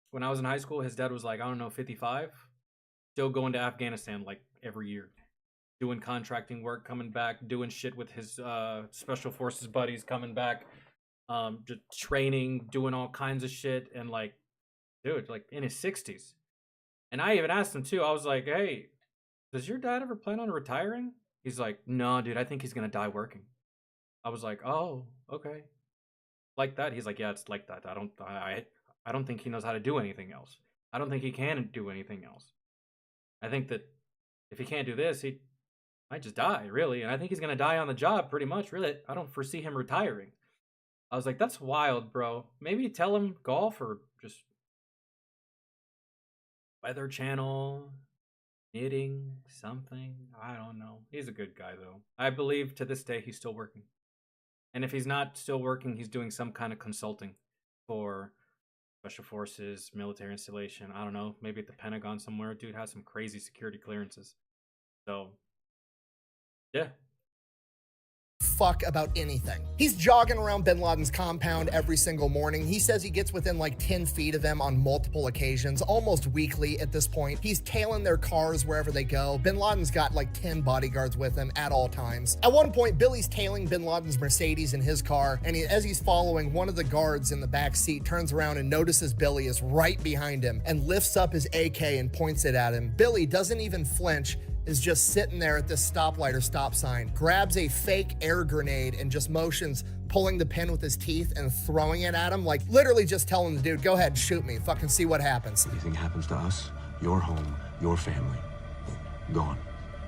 when I was in high school, his dad was like, I don't know, 55. Still going to Afghanistan like every year, doing contracting work, coming back, doing shit with his special forces buddies, coming back, just training, doing all kinds of shit, and like, dude, like in his 60s. And I even asked him too. I was like, hey, does your dad ever plan on retiring? He's like, no, dude, I think he's gonna die working. I was like, oh, okay, like that. He's like, yeah, it's like that. I don't think he knows how to do anything else. I don't think he can do anything else. I think that if he can't do this, he might just die, really. And I think he's going to die on the job, pretty much, really. I don't foresee him retiring. I was like, that's wild, bro. Maybe tell him golf or just Weather Channel, knitting, something. I don't know. He's a good guy, though. I believe to this day he's still working. And if he's not still working, he's doing some kind of consulting for Special Forces, military installation, I don't know, maybe at the Pentagon somewhere. Dude has some crazy security clearances. So, yeah. Fuck about anything. He's jogging around Bin Laden's compound every single morning. He says he gets within like 10 feet of them on multiple occasions, almost weekly at this point. He's tailing their cars wherever they go. Bin Laden's got like 10 bodyguards with him at all times. At one point, Billy's tailing Bin Laden's Mercedes in his car, and as he's following, one of the guards in the back seat turns around and notices Billy is right behind him and lifts up his AK and points it at him. Billy doesn't even flinch, is just sitting there at this stoplight or stop sign, grabs a fake air grenade and just motions pulling the pin with his teeth and throwing it at him, like literally just telling the dude, go ahead, shoot me, fucking see what happens. Anything happens to us, your home, your family, gone.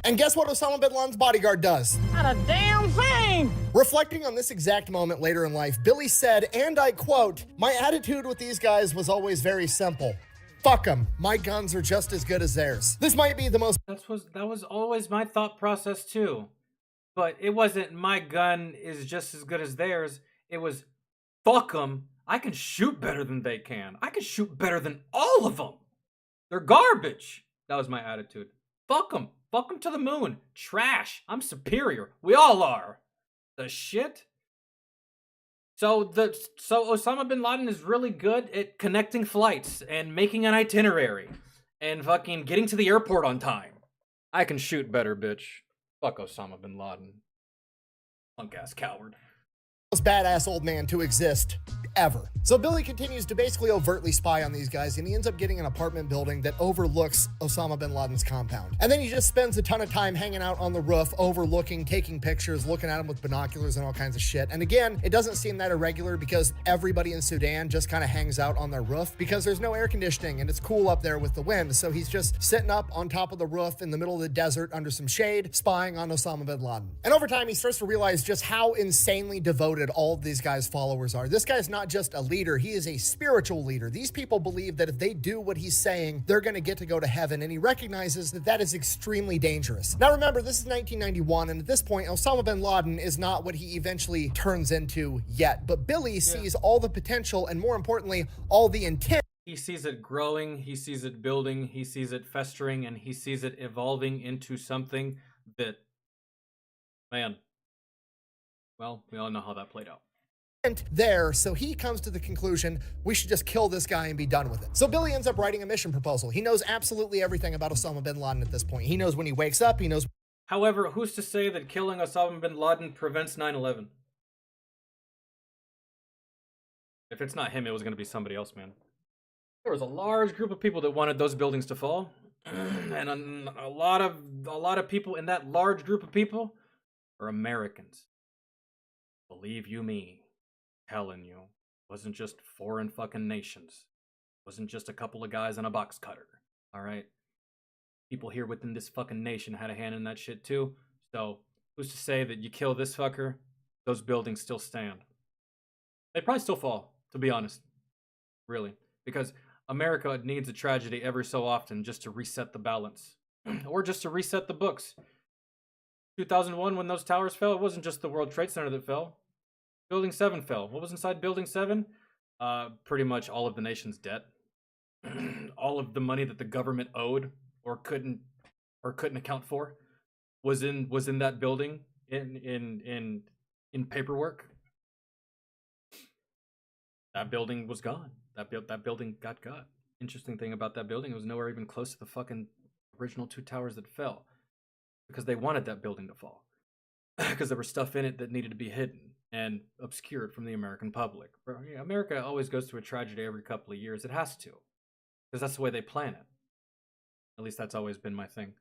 And guess what Osama bin Laden's bodyguard does? Not a damn thing! Reflecting on this exact moment later in life, Billy said, and I quote, my attitude with these guys was always very simple. Fuck them. My guns are just as good as theirs. This might be the most... That was always my thought process too. But it wasn't my gun is just as good as theirs. It was, fuck them. I can shoot better than they can. I can shoot better than all of them. They're garbage. That was my attitude. Fuck them. Fuck him to the moon. Trash. I'm superior. We all are. The shit. So Osama bin Laden is really good at connecting flights and making an itinerary and fucking getting to the airport on time. I can shoot better, bitch. Fuck Osama bin Laden. Punk ass coward. Most badass old man to exist ever. So Billy continues to basically overtly spy on these guys, and he ends up getting an apartment building that overlooks Osama bin Laden's compound. And then he just spends a ton of time hanging out on the roof, overlooking, taking pictures, looking at him with binoculars and all kinds of shit. And again, it doesn't seem that irregular because everybody in Sudan just kind of hangs out on their roof because there's no air conditioning and it's cool up there with the wind. So he's just sitting up on top of the roof in the middle of the desert under some shade, spying on Osama bin Laden. And over time, he starts to realize just how insanely devoted all of these guys' followers are. This guy's not just a leader, he is a spiritual leader. These people believe that if they do what he's saying, they're going to get to go to heaven, and he recognizes that that is extremely dangerous. Now remember, this is 1991, and at this point, Osama bin Laden is not what he eventually turns into yet, but Billy sees all the potential and, more importantly, all the intent. He sees it growing, he sees it building, he sees it festering, and he sees it evolving into something that, man, well, we all know how that played out. There, so he comes to the conclusion we should just kill this guy and be done with it. So Billy ends up writing a mission proposal. He knows absolutely everything about Osama bin Laden at this point. He knows when he wakes up, he knows. However, who's to say that killing Osama bin Laden prevents 9/11? If it's not him, it was going to be somebody else, man. There was a large group of people that wanted those buildings to fall, and a lot of people in that large group of people are Americans. Believe you me, telling you, it wasn't just foreign fucking nations. It wasn't just a couple of guys on a box cutter. All right, people here within this fucking nation had a hand in that shit too. So who's to say that you kill this fucker, those buildings still stand? They probably still fall, to be honest. Really, because America needs a tragedy every so often just to reset the balance, or just to reset the books. 2001, when those towers fell, it wasn't just the World Trade Center that fell. Building 7 fell. What was inside Building 7? Pretty much all of the nation's debt. All of the money that the government owed or couldn't account for was in that building in paperwork. That building was gone. That building got got. Interesting thing about that building, it was nowhere even close to the fucking original 2 towers that fell. Because they wanted that building to fall. Because there was stuff in it that needed to be hidden and obscured from the American public. America always goes through a tragedy every couple of years. It has to. Because that's the way they plan it. At least that's always been my thing.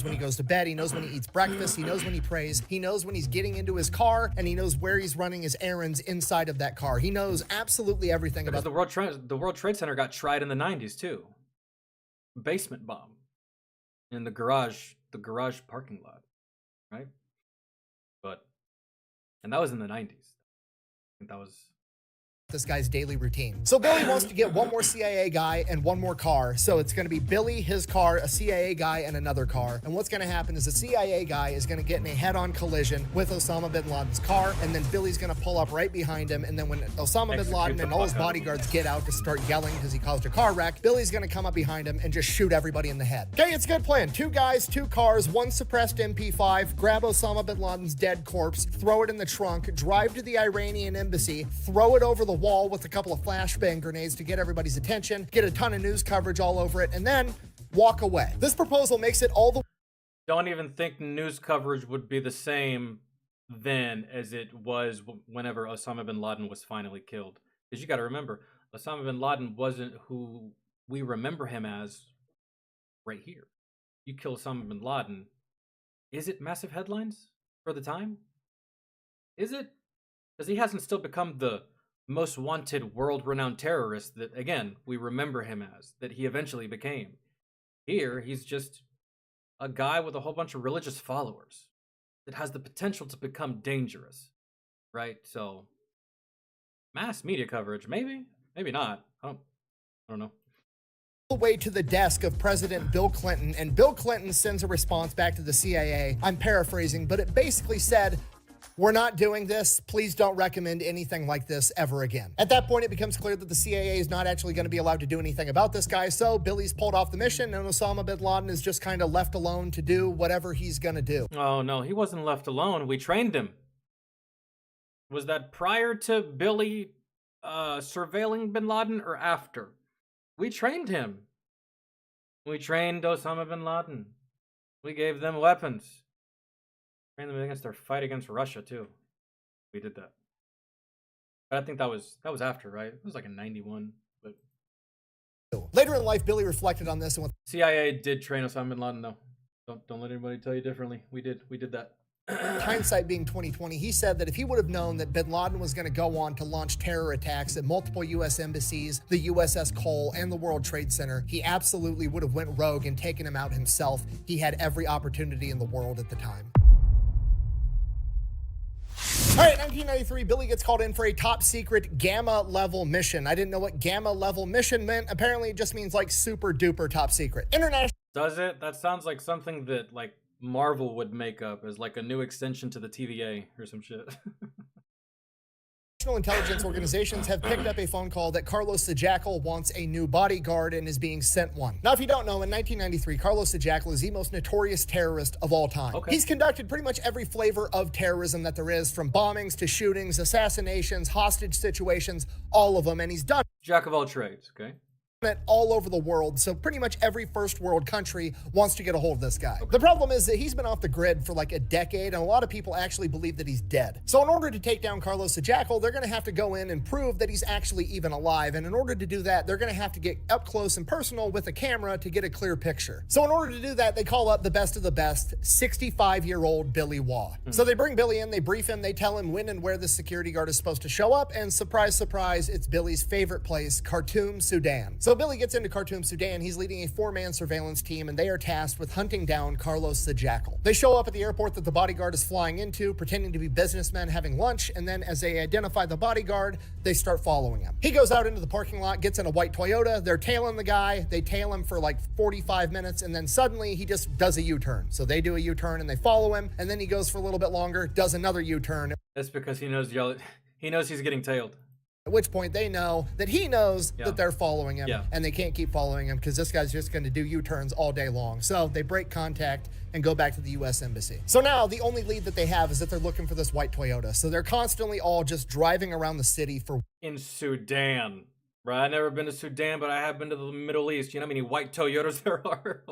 When he goes to bed, he knows when he eats breakfast, he knows when he prays, he knows when he's getting into his car, and he knows where he's running his errands inside of that car. He knows absolutely everything about the World Trade Center got tried in the 90s too. Basement bomb. In the garage parking lot, right? And that was in the 90s. I think that was this guy's daily routine. So Billy wants to get one more CIA guy and one more car. So it's going to be Billy, his car, a CIA guy, and another car. And what's going to happen is the CIA guy is going to get in a head-on collision with Osama bin Laden's car, and then Billy's going to pull up right behind him. And then when Osama bin Laden and all his bodyguards get out to start yelling because he caused a car wreck, Billy's going to come up behind him and just shoot everybody in the head. Okay, it's a good plan. 2 guys, 2 cars, 1 suppressed MP5, grab Osama bin Laden's dead corpse, throw it in the trunk, drive to the Iranian embassy, throw it over the wall with a couple of flashbang grenades to get everybody's attention, get a ton of news coverage all over it, and then walk away. This proposal makes it all the... Don't even think news coverage would be the same then as it was whenever Osama bin Laden was finally killed. Because you got to remember, Osama bin Laden wasn't who we remember him as right here. You kill Osama bin Laden, is it massive headlines for the time? Is it? Because he hasn't still become the most wanted world-renowned terrorist that, again, we remember him as, that he eventually became. Here, he's just a guy with a whole bunch of religious followers that has the potential to become dangerous, right? So, mass media coverage, maybe not. I don't know. The way to the desk of President Bill Clinton, and Bill Clinton sends a response back to the CIA. I'm paraphrasing, but it basically said, we're not doing this. Please don't recommend anything like this ever again. At that point, it becomes clear that the CIA is not actually going to be allowed to do anything about this guy, so Billy's pulled off the mission, and Osama bin Laden is just kind of left alone to do whatever he's going to do. Oh, no, he wasn't left alone. We trained him. Was that prior to Billy surveilling bin Laden or after? We trained him. We trained Osama bin Laden. We gave them weapons. Trained them against their fight against Russia too. We did that. But I think that was after, right? It was like in '91. But later in life, Billy reflected on this and CIA did train Osama bin Laden though. Don't let anybody tell you differently. We did that. Hindsight being 2020, he said that if he would have known that bin Laden was going to go on to launch terror attacks at multiple U.S. embassies, the USS Cole, and the World Trade Center, he absolutely would have went rogue and taken him out himself. He had every opportunity in the world at the time. All right, 1993, Billy gets called in for a top secret Gamma level mission. I didn't know what Gamma level mission meant. Apparently, it just means like super duper top secret. International. Does it? That sounds like something that like Marvel would make up as like a new extension to the TVA or some shit. Intelligence organizations have picked up a phone call that Carlos the Jackal wants a new bodyguard and is being sent one. Now, if you don't know, in 1993, Carlos the Jackal is the most notorious terrorist of all time. Okay. He's conducted pretty much every flavor of terrorism that there is, from bombings to shootings, assassinations, hostage situations, all of them, and he's done Jack of all trades, okay? it all over the world, so pretty much every first world country wants to get a hold of this guy. The problem is that he's been off the grid for like a decade, and a lot of people actually believe that he's dead. So in order to take down Carlos the Jackal, they're gonna have to go in and prove that he's actually even alive, and in order to do that, they're gonna have to get up close and personal with a camera to get a clear picture. So in order to do that, they call up the best of the best, 65-year-old Billy Waugh. So they bring Billy in, they brief him, they tell him when and where the security guard is supposed to show up, and surprise, surprise, it's Billy's favorite place, Khartoum, Sudan. So Billy gets into Khartoum, Sudan. He's leading a 4-man surveillance team, and they are tasked with hunting down Carlos the Jackal. They show up at the airport that the bodyguard is flying into, pretending to be businessmen having lunch, and then as they identify the bodyguard, they start following him. He goes out into the parking lot, gets in a white Toyota, they're tailing the guy, they tail him for like 45 minutes, and then suddenly he just does a U-turn. So they do a U-turn and they follow him, and then he goes for a little bit longer, does another U-turn. That's because he knows he's getting tailed. At which point they know that he knows that they're following him, and they can't keep following him because this guy's just going to do U-turns all day long. So they break contact and go back to the U.S. Embassy. So now the only lead that they have is that they're looking for this white Toyota. So they're constantly all just driving around the city for... In Sudan. Right, I've never been to Sudan, but I have been to the Middle East. You know how many white Toyotas there are?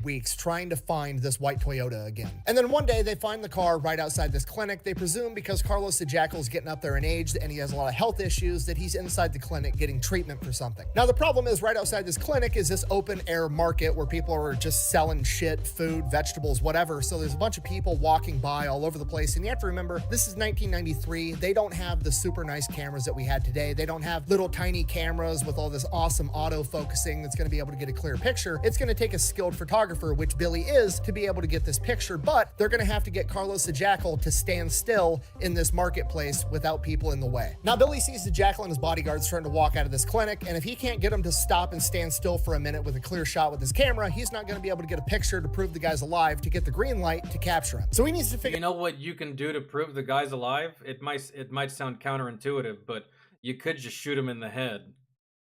Weeks trying to find this white Toyota again. And then one day they find the car right outside this clinic. They presume because Carlos the Jackal's getting up there in age and he has a lot of health issues that he's inside the clinic getting treatment for something. Now the problem is right outside this clinic is this open air market where people are just selling shit, food, vegetables, whatever. So there's a bunch of people walking by all over the place. And you have to remember, this is 1993. They don't have the super nice cameras that we had today. They don't have little tiny cameras with all this awesome auto focusing that's going to be able to get a clear picture. It's going to take a skilled photographer, which Billy is, to be able to get this picture, but they're going to have to get Carlos the Jackal to stand still in this marketplace without people in the way. Now Billy sees the Jackal and his bodyguards starting to walk out of this clinic, and if he can't get them to stop and stand still for a minute with a clear shot with his camera, he's not going to be able to get a picture to prove the guy's alive to get the green light to capture him. So he needs to figure... You know what you can do to prove the guy's alive? It might sound counterintuitive, but you could just shoot him in the head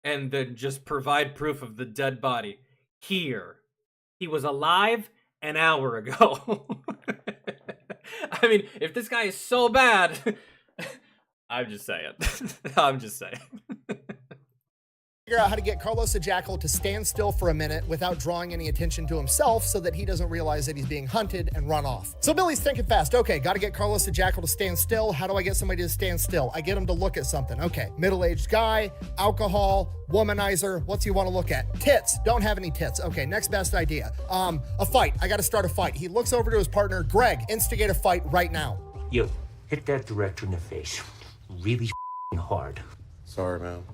and then just provide proof of the dead body. Here. He was alive an hour ago. I mean, if this guy is so bad, I'm just saying. I'm just saying. Figure out how to get Carlos the Jackal to stand still for a minute without drawing any attention to himself so that he doesn't realize that he's being hunted and run off. So Billy's thinking fast. Okay, got to get Carlos the Jackal to stand still. How do I get somebody to stand still? I get him to look at something. Okay, middle-aged guy, alcohol, womanizer. What's he want to look at? Tits. Don't have any tits. Okay, next best idea. A fight. I got to start a fight. He looks over to his partner, Greg. Instigate a fight right now. Yo, hit that director in the face. Really hard. Sorry, man.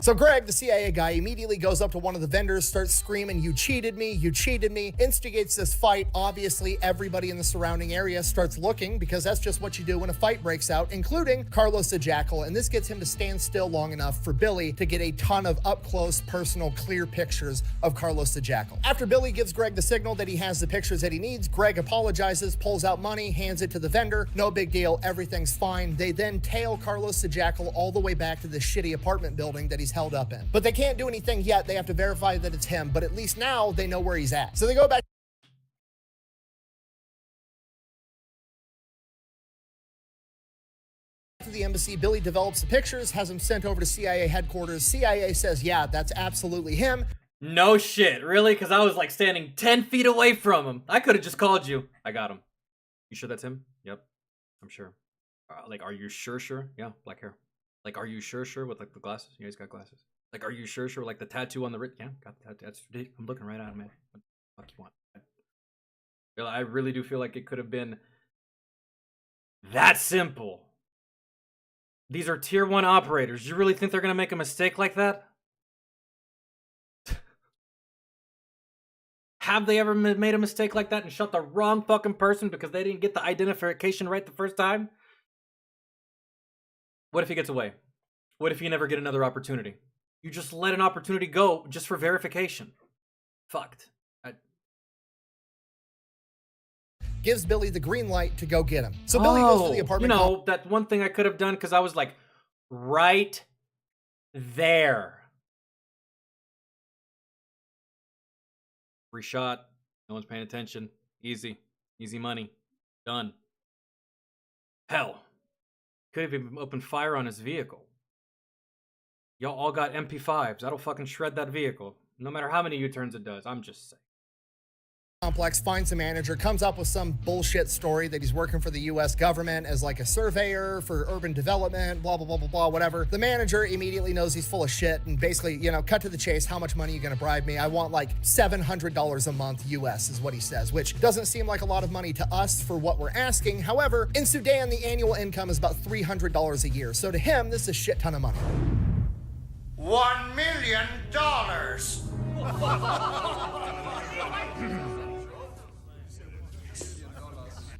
So Greg, the CIA guy, immediately goes up to one of the vendors, starts screaming, "You cheated me, you cheated me," instigates this fight. Obviously, everybody in the surrounding area starts looking because that's just what you do when a fight breaks out, including Carlos the Jackal, and this gets him to stand still long enough for Billy to get a ton of up-close, personal, clear pictures of Carlos the Jackal. After Billy gives Greg the signal that he has the pictures that he needs, Greg apologizes, pulls out money, hands it to the vendor. No big deal, everything's fine. They then tail Carlos the Jackal all the way back to the shitty apartment building that he's held up in. But they can't do anything yet. They have to verify that it's him, but at least now they know where he's at. So they go back to the embassy. Billy develops the pictures, has them sent over to CIA headquarters. CIA says, yeah, that's absolutely him. No shit, really? Because I was like standing 10 feet away from him. I could have just called you. I got him. You sure that's him? Yep, I'm sure. Like, are you sure? Yeah, black hair. Like, are you sure with like the glasses? Yeah, he's got glasses. Like, are you sure? Like the tattoo on the wrist? Yeah, got the tattoo. That's, I'm looking right at him, man. What the fuck you want? I really do feel like it could have been that simple. These are tier 1 operators. You really think they're gonna make a mistake like that? Have they ever made a mistake like that and shot the wrong fucking person because they didn't get the identification right the first time? What if he gets away? What if you never get another opportunity? You just let an opportunity go just for verification. Fucked. Gives Billy the green light to go get him. So Billy goes to the apartment. You know, that one thing I could have done because I was like right there. Free shot. No one's paying attention. Easy. Easy money. Done. Hell. Could have even opened fire on his vehicle. Y'all all got MP5s. That'll fucking shred that vehicle. No matter how many U-turns it does. I'm just saying. Complex, finds a manager, comes up with some bullshit story that he's working for the US government as like a surveyor for urban development, blah, blah, blah, blah, blah, whatever. The manager immediately knows he's full of shit and basically, you know, cut to the chase. How much money are you going to bribe me? I want like $700 a month US is what he says, which doesn't seem like a lot of money to us for what we're asking. However, in Sudan, the annual income is about $300 a year. So to him, this is a shit ton of money. $1 million.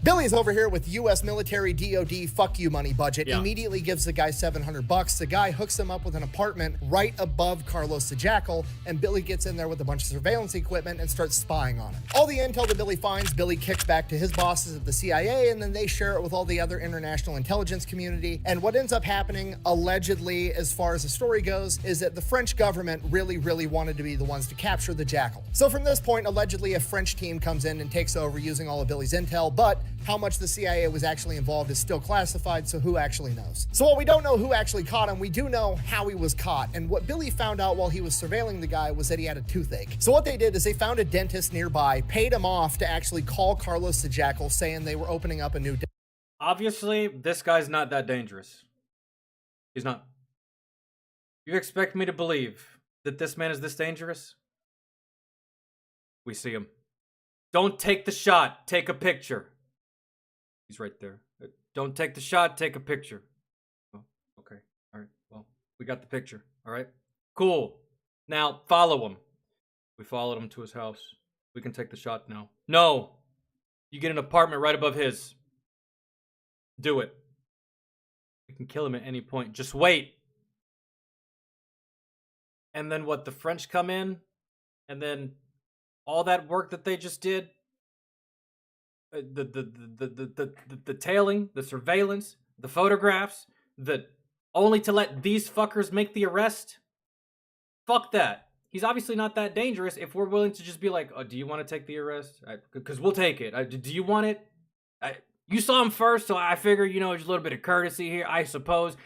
Billy's over here with U.S. military DOD fuck you money budget. Yeah. Immediately gives the guy $700. The guy hooks him up with an apartment right above Carlos the Jackal, and Billy gets in there with a bunch of surveillance equipment and starts spying on him. All the intel that Billy finds, Billy kicks back to his bosses at the CIA, and then they share it with all the other international intelligence community. And what ends up happening, allegedly, as far as the story goes, is that the French government really, really wanted to be the ones to capture the Jackal. So from this point, allegedly, a French team comes in and takes over using all of Billy's intel, but how much the CIA was actually involved is still classified, so who actually knows? So while we don't know who actually caught him, we do know how he was caught. And what Billy found out while he was surveilling the guy was that he had a toothache. So what they did is they found a dentist nearby, paid him off to actually call Carlos the Jackal, saying they were opening up a new dentist. Obviously, this guy's not that dangerous. He's not. You expect me to believe that this man is this dangerous? We see him. Don't take the shot, take a picture. He's right there. Don't take the shot, take a picture. Oh, okay. All right. Well, we got the picture. All right. Cool. Now, follow him. We followed him to his house. We can take the shot now. No! You get an apartment right above his. Do it. We can kill him at any point. Just wait. And then what? The French come in? And then all that work that they just did? The tailing, the surveillance, the photographs, only to let these fuckers make the arrest? Fuck that. He's obviously not that dangerous if we're willing to just be like, oh, do you want to take the arrest? Because we'll take it. Do you want it? You saw him first, so I figure, you know, there's a little bit of courtesy here, I suppose.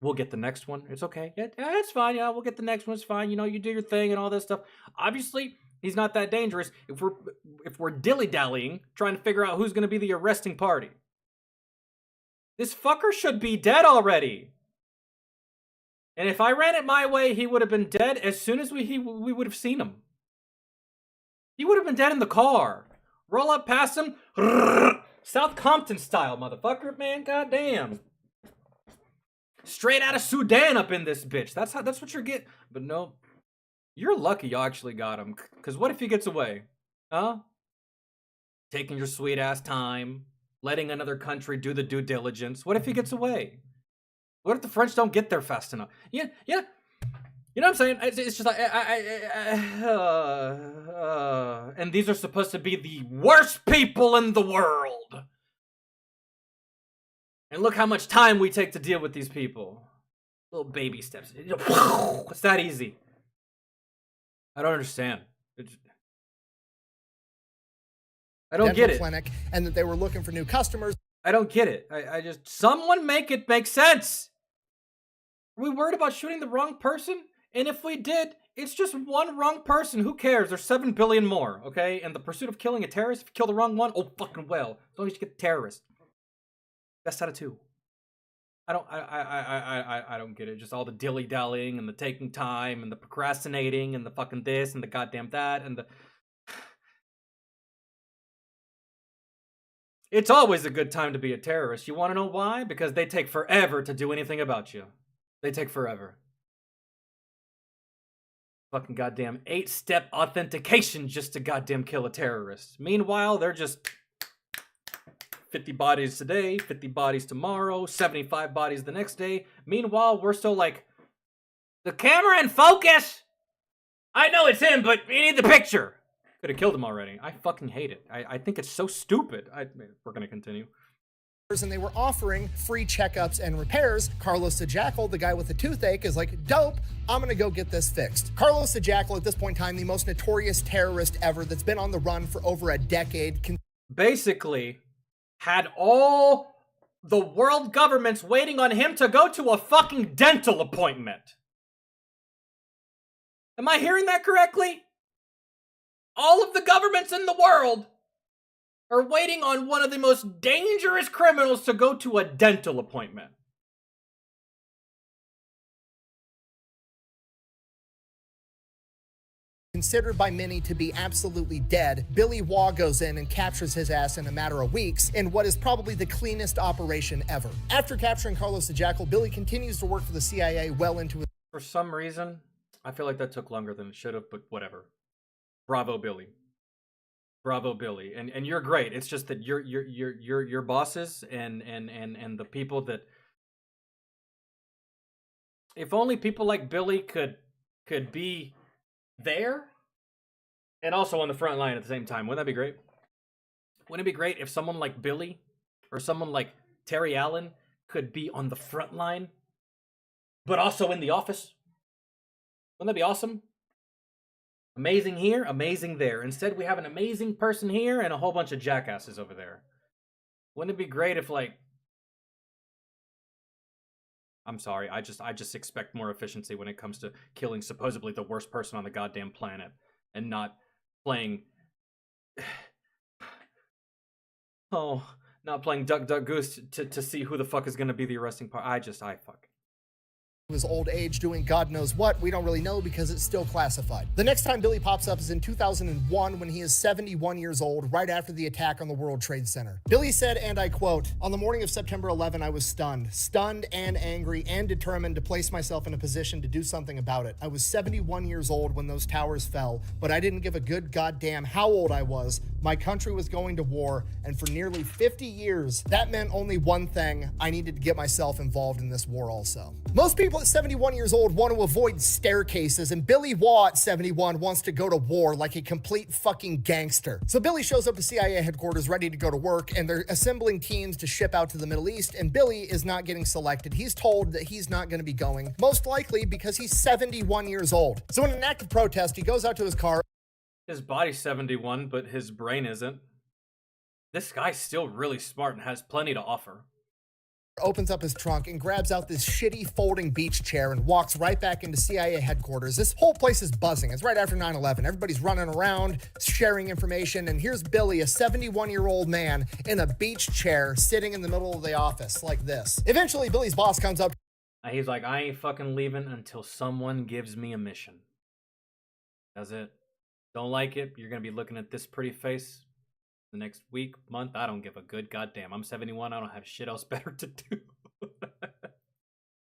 We'll get the next one. It's okay. Yeah, it's fine. Yeah, we'll get the next one. It's fine. You know, you do your thing and all this stuff. Obviously, he's not that dangerous if we're dilly-dallying, trying to figure out who's going to be the arresting party. This fucker should be dead already. And if I ran it my way, he would have been dead as soon as we would have seen him. He would have been dead in the car. Roll up past him. South Compton style, motherfucker, man. Goddamn. straight out of Sudan up in this bitch. That's what you're getting. But no, you're lucky you actually got him. Because what if he gets away? Huh? Taking your sweet ass time, letting another country do the due diligence. What if he gets away? What if the French don't get there fast enough? Yeah. You know what I'm saying? It's just like, and these are supposed to be the worst people in the world. And look how much time we take to deal with these people. Little baby steps. It's that easy. I don't understand. I don't get it. Clinic, and that they were looking for new customers. I don't get it. I just, someone make it make sense. Are we worried about shooting the wrong person? And if we did, it's just one wrong person. Who cares? There's 7 billion more, okay? In the pursuit of killing a terrorist, if you kill the wrong one, oh fucking well. As long as you get the terrorist. Best out of 2. I don't get it. Just all the dilly-dallying and the taking time and the procrastinating and the fucking this and the goddamn that and the... It's always a good time to be a terrorist. You want to know why? Because they take forever to do anything about you. They take forever. Fucking goddamn 8-step authentication just to goddamn kill a terrorist. Meanwhile, they're just 50 bodies today, 50 bodies tomorrow, 75 bodies the next day. Meanwhile, we're still like, the camera in focus! I know it's him, but we need the picture! Could have killed him already. I fucking hate it. I think it's so stupid. We're gonna continue. And they were offering free checkups and repairs. Carlos the Jackal, the guy with the toothache, is like, dope, I'm gonna go get this fixed. Carlos the Jackal, at this point in time, the most notorious terrorist ever that's been on the run for over a decade. Basically, had all the world governments waiting on him to go to a fucking dental appointment. Am I hearing that correctly? All of the governments in the world are waiting on one of the most dangerous criminals to go to a dental appointment. Considered by many to be absolutely dead, Billy Waugh goes in and captures his ass in a matter of weeks in what is probably the cleanest operation ever. After capturing Carlos the Jackal, Billy continues to work for the CIA well into his... For some reason, I feel like that took longer than it should have, but whatever. Bravo, Billy. Bravo, Billy. And you're great. It's just that your bosses and the people that, if only people like Billy could be there and also on the front line at the same time. Wouldn't that be great? Wouldn't it be great if someone like Billy or someone like Terry Allen could be on the front line but also in the office? Wouldn't that be awesome? Amazing here, amazing there. Instead, we have an amazing person here and a whole bunch of jackasses over there. Wouldn't it be great if, like... I'm sorry, I just expect more efficiency when it comes to killing supposedly the worst person on the goddamn planet and not playing... not playing Duck Duck Goose to see who the fuck is gonna be the arresting part. I fuck. His old age doing God knows what. We don't really know because it's still classified. The next time Billy pops up is in 2001 when he is 71 years old, right after the attack on the World Trade Center. Billy said, and I quote, "On the morning of September 11, I was stunned and angry and determined to place myself in a position to do something about it. I was 71 years old when those towers fell, but I didn't give a good goddamn how old I was. My country was going to war, and for nearly 50 years, that meant only one thing. I needed to get myself involved in this war also." Most people at 71 years old want to avoid staircases, and Billy Waugh at 71 wants to go to war like a complete fucking gangster. So Billy shows up to CIA headquarters ready to go to work, and they're assembling teams to ship out to the Middle East, and Billy is not getting selected. He's told that he's not going to be going, most likely because he's 71 years old. So in an act of protest, he goes out to his car. His body's 71, but his brain isn't. This guy's still really smart and has plenty to offer. Opens up his trunk and grabs out this shitty folding beach chair and walks right back into CIA headquarters. This whole place is buzzing. It's right after 9/11. Everybody's running around, sharing information, and here's Billy, a 71-year-old man, in a beach chair, sitting in the middle of the office like this. Eventually, Billy's boss comes up. He's like, I ain't fucking leaving until someone gives me a mission. That's it. Don't like it, you're gonna be looking at this pretty face the next week, month. I don't give a good goddamn. I'm 71. I don't have shit else better to do.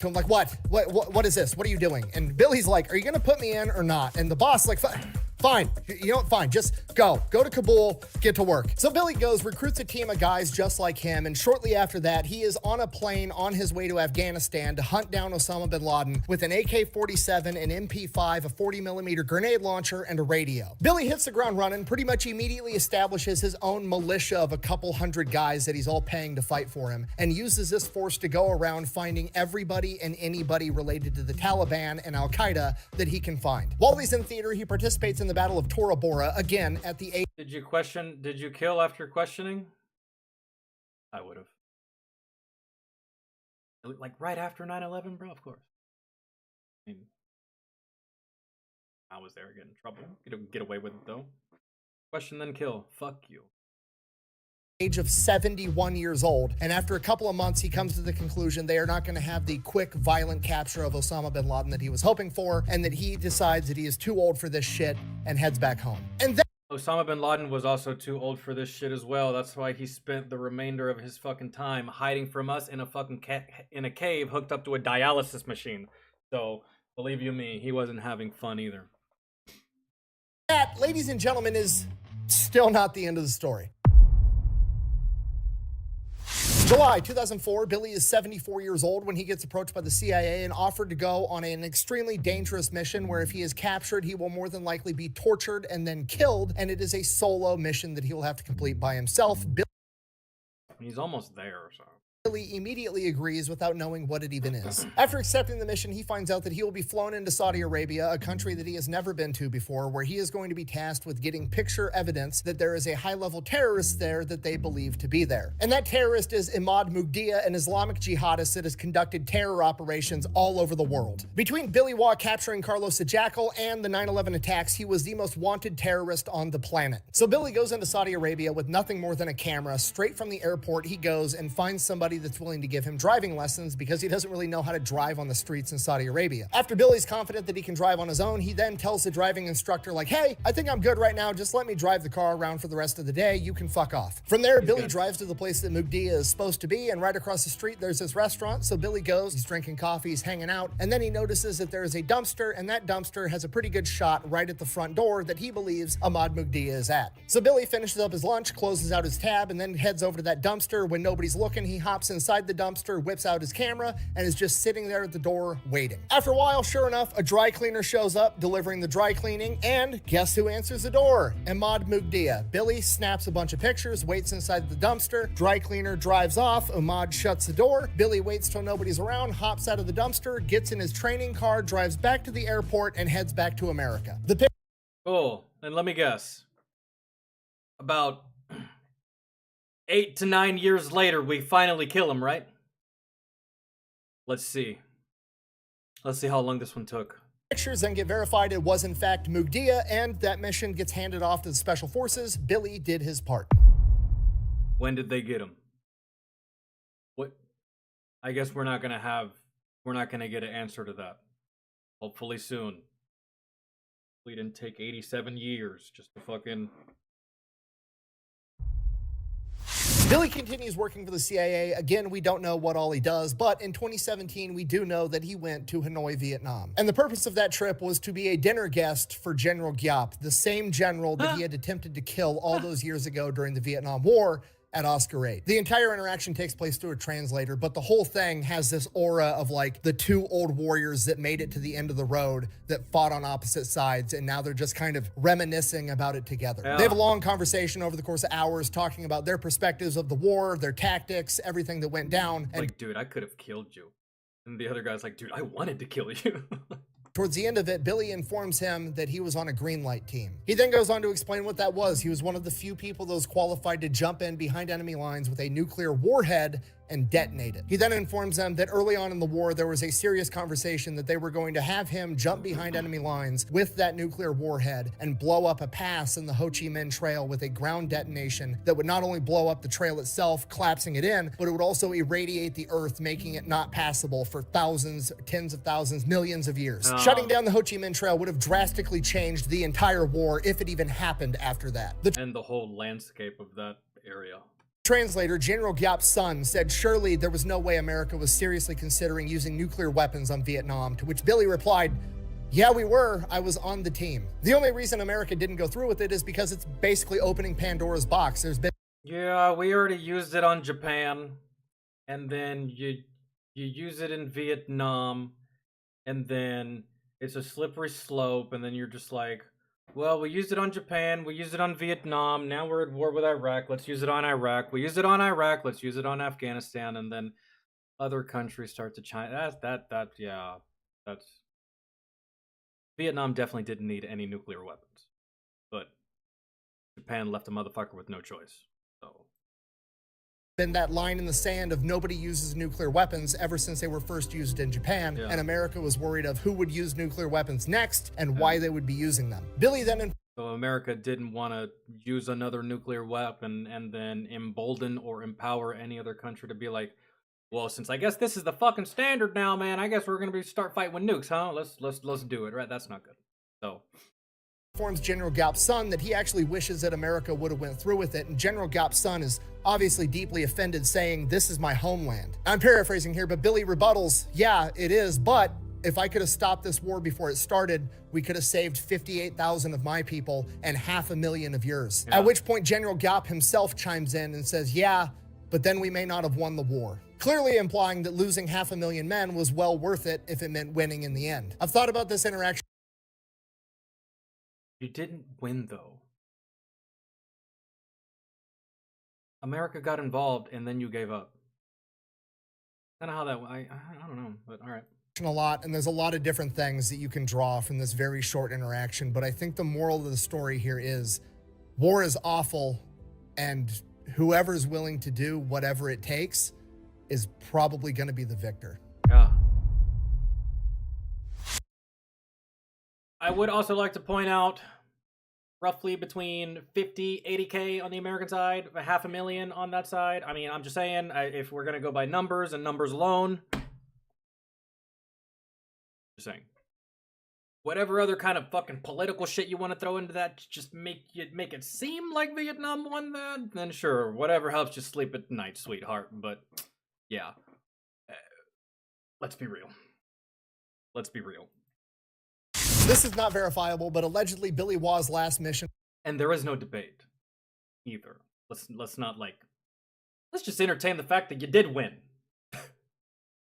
to him like, what is this? What are you doing? And Billy's like, are you gonna put me in or not? And the boss like, fine, you know what, fine, just go to Kabul, get to work. So Billy goes, recruits a team of guys just like him, and shortly after that, he is on a plane on his way to Afghanistan to hunt down Osama bin Laden with an AK-47, an MP5, a 40mm grenade launcher, and a radio. Billy hits the ground running, pretty much immediately establishes his own militia of a couple hundred guys that he's all paying to fight for him, and uses this force to go around finding everybody and anybody related to the Taliban and Al-Qaeda that he can find. While he's in theater, he participates in the Battle of Tora Bora, again at the age. Did you kill after questioning? I would have. Like right after 9/11, bro, of course. I mean, I was there, get in trouble. Get away with it though. Question then kill. Fuck you. Age of 71 years old, and after a couple of months he comes to the conclusion they are not going to have the quick violent capture of Osama bin Laden that he was hoping for, and that he decides that he is too old for this shit and heads back home. And then Osama bin Laden was also too old for this shit as well. That's why he spent the remainder of his fucking time hiding from us in a fucking in a cave hooked up to a dialysis machine. So believe you me, he wasn't having fun either. That, ladies and gentlemen, is still not the end of the story. July 2004, Billy is 74 years old when he gets approached by the CIA and offered to go on an extremely dangerous mission where if he is captured, he will more than likely be tortured and then killed, and it is a solo mission that he will have to complete by himself. He's almost there, so. Billy immediately agrees without knowing what it even is. After accepting the mission, he finds out that he will be flown into Saudi Arabia, a country that he has never been to before, where he is going to be tasked with getting picture evidence that there is a high-level terrorist there that they believe to be there. And that terrorist is Imad Mugdia, an Islamic jihadist that has conducted terror operations all over the world. Between Billy Waugh capturing Carlos the Jackal and the 9/11 attacks, he was the most wanted terrorist on the planet. So Billy goes into Saudi Arabia with nothing more than a camera. Straight from the airport, he goes and finds somebody that's willing to give him driving lessons because he doesn't really know how to drive on the streets in Saudi Arabia. After Billy's confident that he can drive on his own, he then tells the driving instructor like, hey, I think I'm good right now. Just let me drive the car around for the rest of the day. You can fuck off. From there, Billy drives to the place that Mugdia is supposed to be, and right across the street, there's this restaurant. So Billy goes, he's drinking coffee, he's hanging out, and then he notices that there is a dumpster, and that dumpster has a pretty good shot right at the front door that he believes Imad Mugdia is at. So Billy finishes up his lunch, closes out his tab, and then heads over to that dumpster. When nobody's looking, he hops inside the dumpster, whips out his camera, and is just sitting there at the door waiting. After a while, sure enough, a dry cleaner shows up delivering the dry cleaning, and guess who answers the door? Imad Mugdia. Billy snaps a bunch of pictures, waits inside the dumpster, dry cleaner drives off, Imad shuts the door, Billy waits till nobody's around, hops out of the dumpster, gets in his training car, drives back to the airport, and heads back to America. Cool. And let me guess. About 8 to 9 years later, we finally kill him, right? Let's see. Let's see how long this one took. Pictures then get verified it was in fact Mugdia, and that mission gets handed off to the special forces. Billy did his part. When did they get him? What? I guess we're not gonna get an answer to that. Hopefully soon. We didn't take 87 years just to fucking... Billy continues working for the CIA. Again, we don't know what all he does, but in 2017, we do know that he went to Hanoi, Vietnam. And the purpose of that trip was to be a dinner guest for General Giap, the same general that he had attempted to kill all those years ago during the Vietnam War at Oscar 8. The entire interaction takes place through a translator, but the whole thing has this aura of like the two old warriors that made it to the end of the road that fought on opposite sides, and now they're just kind of reminiscing about it together. Yeah. They have a long conversation over the course of hours talking about their perspectives of the war, their tactics, everything that went down. And like, dude, I could have killed you. And the other guy's like, dude, I wanted to kill you. Towards the end of it, Billy informs him that he was on a green light team. He then goes on to explain what that was. He was one of the few people that was qualified to jump in behind enemy lines with a nuclear warhead and detonate it. He then informs them that early on in the war, there was a serious conversation that they were going to have him jump behind enemy lines with that nuclear warhead and blow up a pass in the Ho Chi Minh Trail with a ground detonation that would not only blow up the trail itself, collapsing it in, but it would also irradiate the earth, making it not passable for thousands, tens of thousands, millions of years. Shutting down the Ho Chi Minh Trail would have drastically changed the entire war if it even happened after that. And the whole landscape of that area. Translator General Giap Sun said surely there was no way America was seriously considering using nuclear weapons on Vietnam, to which Billy replied, yeah, we were. I was on the team. The only reason America didn't go through with it is because it's basically opening Pandora's box. There's been... Yeah, we already used it on Japan, and then you use it in Vietnam, and then it's a slippery slope, and then you're just like, well, we used it on Japan, we used it on Vietnam, now we're at war with Iraq, let's use it on Iraq. We used it on Iraq, let's use it on Afghanistan, and then other countries start to chime. That's... Vietnam definitely didn't need any nuclear weapons, but Japan left a motherfucker with no choice, so... Been that line in the sand of nobody uses nuclear weapons ever since they were first used in Japan, and America was worried of who would use nuclear weapons next and why they would be using them. Billy then... So America didn't want to use another nuclear weapon and then embolden or empower any other country to be like, well, since I guess this is the fucking standard now, man, I guess we're gonna start fighting with nukes, huh? Let's do it, right? That's not good. So... informs General Giap Sun that he actually wishes that America would have went through with it, and General Giap Sun is obviously deeply offended, saying, this is my homeland. I'm paraphrasing here, but Billy rebuttals, yeah, it is, but if I could have stopped this war before it started, we could have saved 58,000 of my people and 500,000 of yours. At which point General Giap himself chimes in and says, yeah, but then we may not have won the war. Clearly implying that losing 500,000 men was well worth it if it meant winning in the end. I've thought about this interaction. You didn't win, though. America got involved, and then you gave up. Kind of how that... I don't know, but all right. A lot, and there's a lot of different things that you can draw from this very short interaction, but I think the moral of the story here is war is awful, and whoever's willing to do whatever it takes is probably going to be the victor. Yeah. I would also like to point out roughly between 50, 80K on the American side, 500,000 on that side. I mean, I'm just saying, if we're going to go by numbers and numbers alone, just saying. Whatever other kind of fucking political shit you want to throw into that, just make it seem like Vietnam won that, then sure, whatever helps you sleep at night, sweetheart. But yeah, let's be real. Let's be real. This is not verifiable, but allegedly Billy Waugh's last mission. And there is no debate either. Let's not let's just entertain the fact that you did win.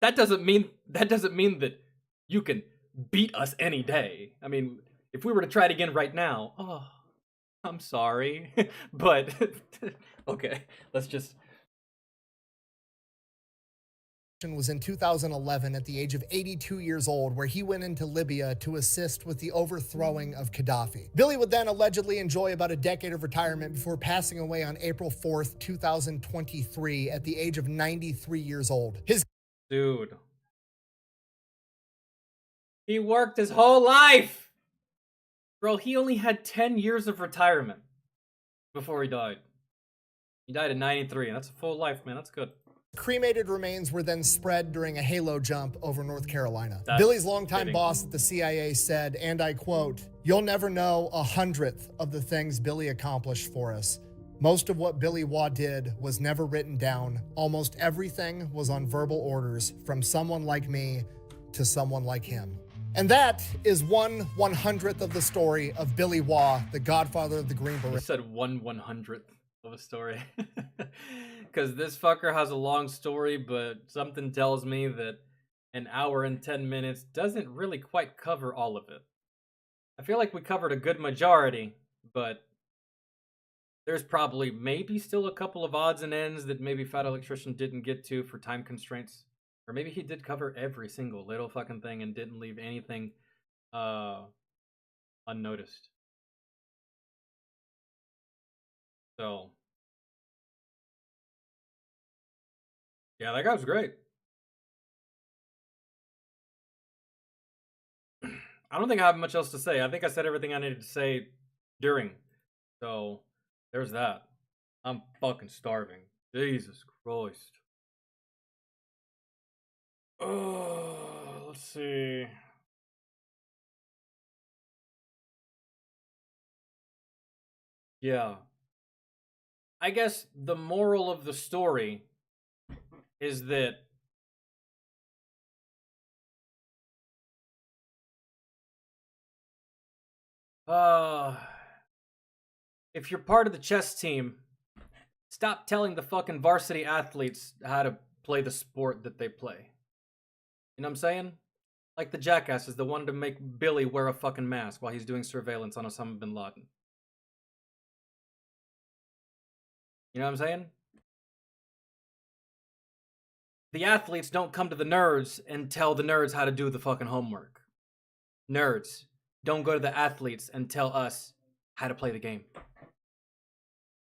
That doesn't mean that you can beat us any day. I mean, if we were to try it again right now, oh, I'm sorry. But okay, let's just... was in 2011 at the age of 82 years old, where he went into Libya to assist with the overthrowing of Gaddafi. Billy would then allegedly enjoy about a decade of retirement before passing away on April 4th, 2023 at the age of 93 years old. Dude. He worked his whole life! Bro, he only had 10 years of retirement before he died. He died at 93, and that's a full life, man. That's good. Cremated remains were then spread during a halo jump over North Carolina. That's Billy's longtime fitting. boss at the CIA said, and I quote, "You'll never know 100th of the things Billy accomplished for us. Most of what Billy Waugh did was never written down. Almost everything was on verbal orders from someone like me to someone like him." And that is 1/100th of the story of Billy Waugh, the godfather of the Green Beret. You said 1/100th of a story. Because this fucker has a long story, but something tells me that an hour and 10 minutes doesn't really quite cover all of it. I feel like we covered a good majority, but there's probably maybe still a couple of odds and ends that maybe Fat Electrician didn't get to for time constraints. Or maybe he did cover every single little fucking thing and didn't leave anything unnoticed. So, yeah, that guy was great. I don't think I have much else to say. I think I said everything I needed to say during. So, there's that. I'm fucking starving. Jesus Christ. Oh, let's see. Yeah. I guess the moral of the story is that if you're part of the chess team, stop telling the fucking varsity athletes how to play the sport that they play. You know what I'm saying? Like the jackasses that wanted to make Billy wear a fucking mask while he's doing surveillance on Osama bin Laden. You know what I'm saying? The athletes don't come to the nerds and tell the nerds how to do the fucking homework. Nerds, don't go to the athletes and tell us how to play the game.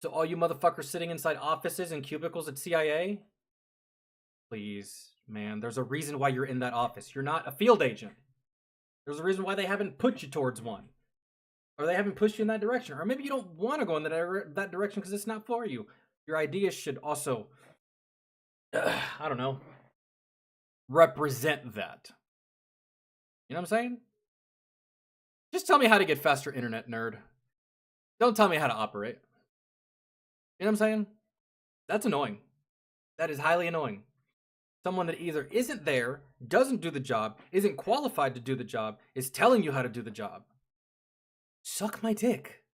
So all you motherfuckers sitting inside offices and cubicles at CIA, please, man, there's a reason why you're in that office. You're not a field agent. There's a reason why they haven't put you towards one. Or they haven't pushed you in that direction. Or maybe you don't want to go in that direction because it's not for you. Your ideas should also, I don't know, represent that. You know what I'm saying? Just tell me how to get faster internet, nerd. Don't tell me how to operate. You know what I'm saying? That's annoying. That is highly annoying. Someone that either isn't there, doesn't do the job, isn't qualified to do the job, is telling you how to do the job. Suck my dick.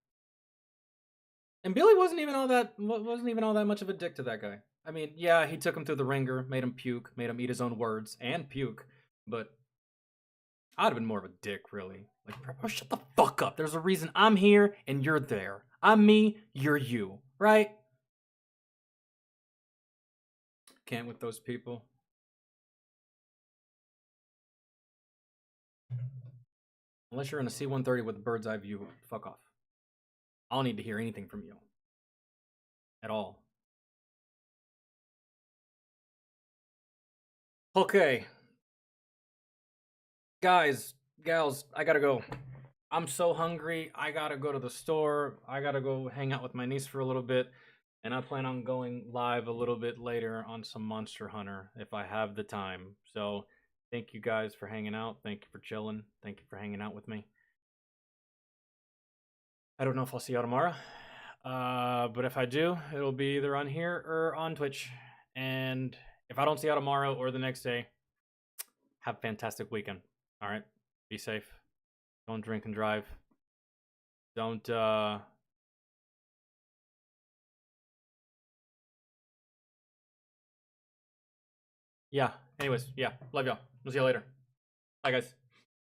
And Billy wasn't even all that much of a dick to that guy. I mean, yeah, he took him through the ringer, made him puke, made him eat his own words and puke, but I'd have been more of a dick, really. Like, bro, shut the fuck up. There's a reason I'm here and you're there. I'm me, you're you, right? Can't with those people. Unless you're in a C-130 with a bird's eye view, fuck off. I don't need to hear anything from you. At all. Okay. Guys, gals, I gotta go. I'm so hungry. I gotta go to the store. I gotta go hang out with my niece for a little bit. And I plan on going live a little bit later on some Monster Hunter if I have the time. So thank you guys for hanging out. Thank you for chilling. Thank you for hanging out with me. I don't know if I'll see y'all tomorrow. But if I do, it'll be either on here or on Twitch. And if I don't see y'all tomorrow or the next day, have a fantastic weekend. All right? Be safe. Don't drink and drive. Don't, yeah. Anyways, yeah. Love y'all. We'll see you later. Bye, guys.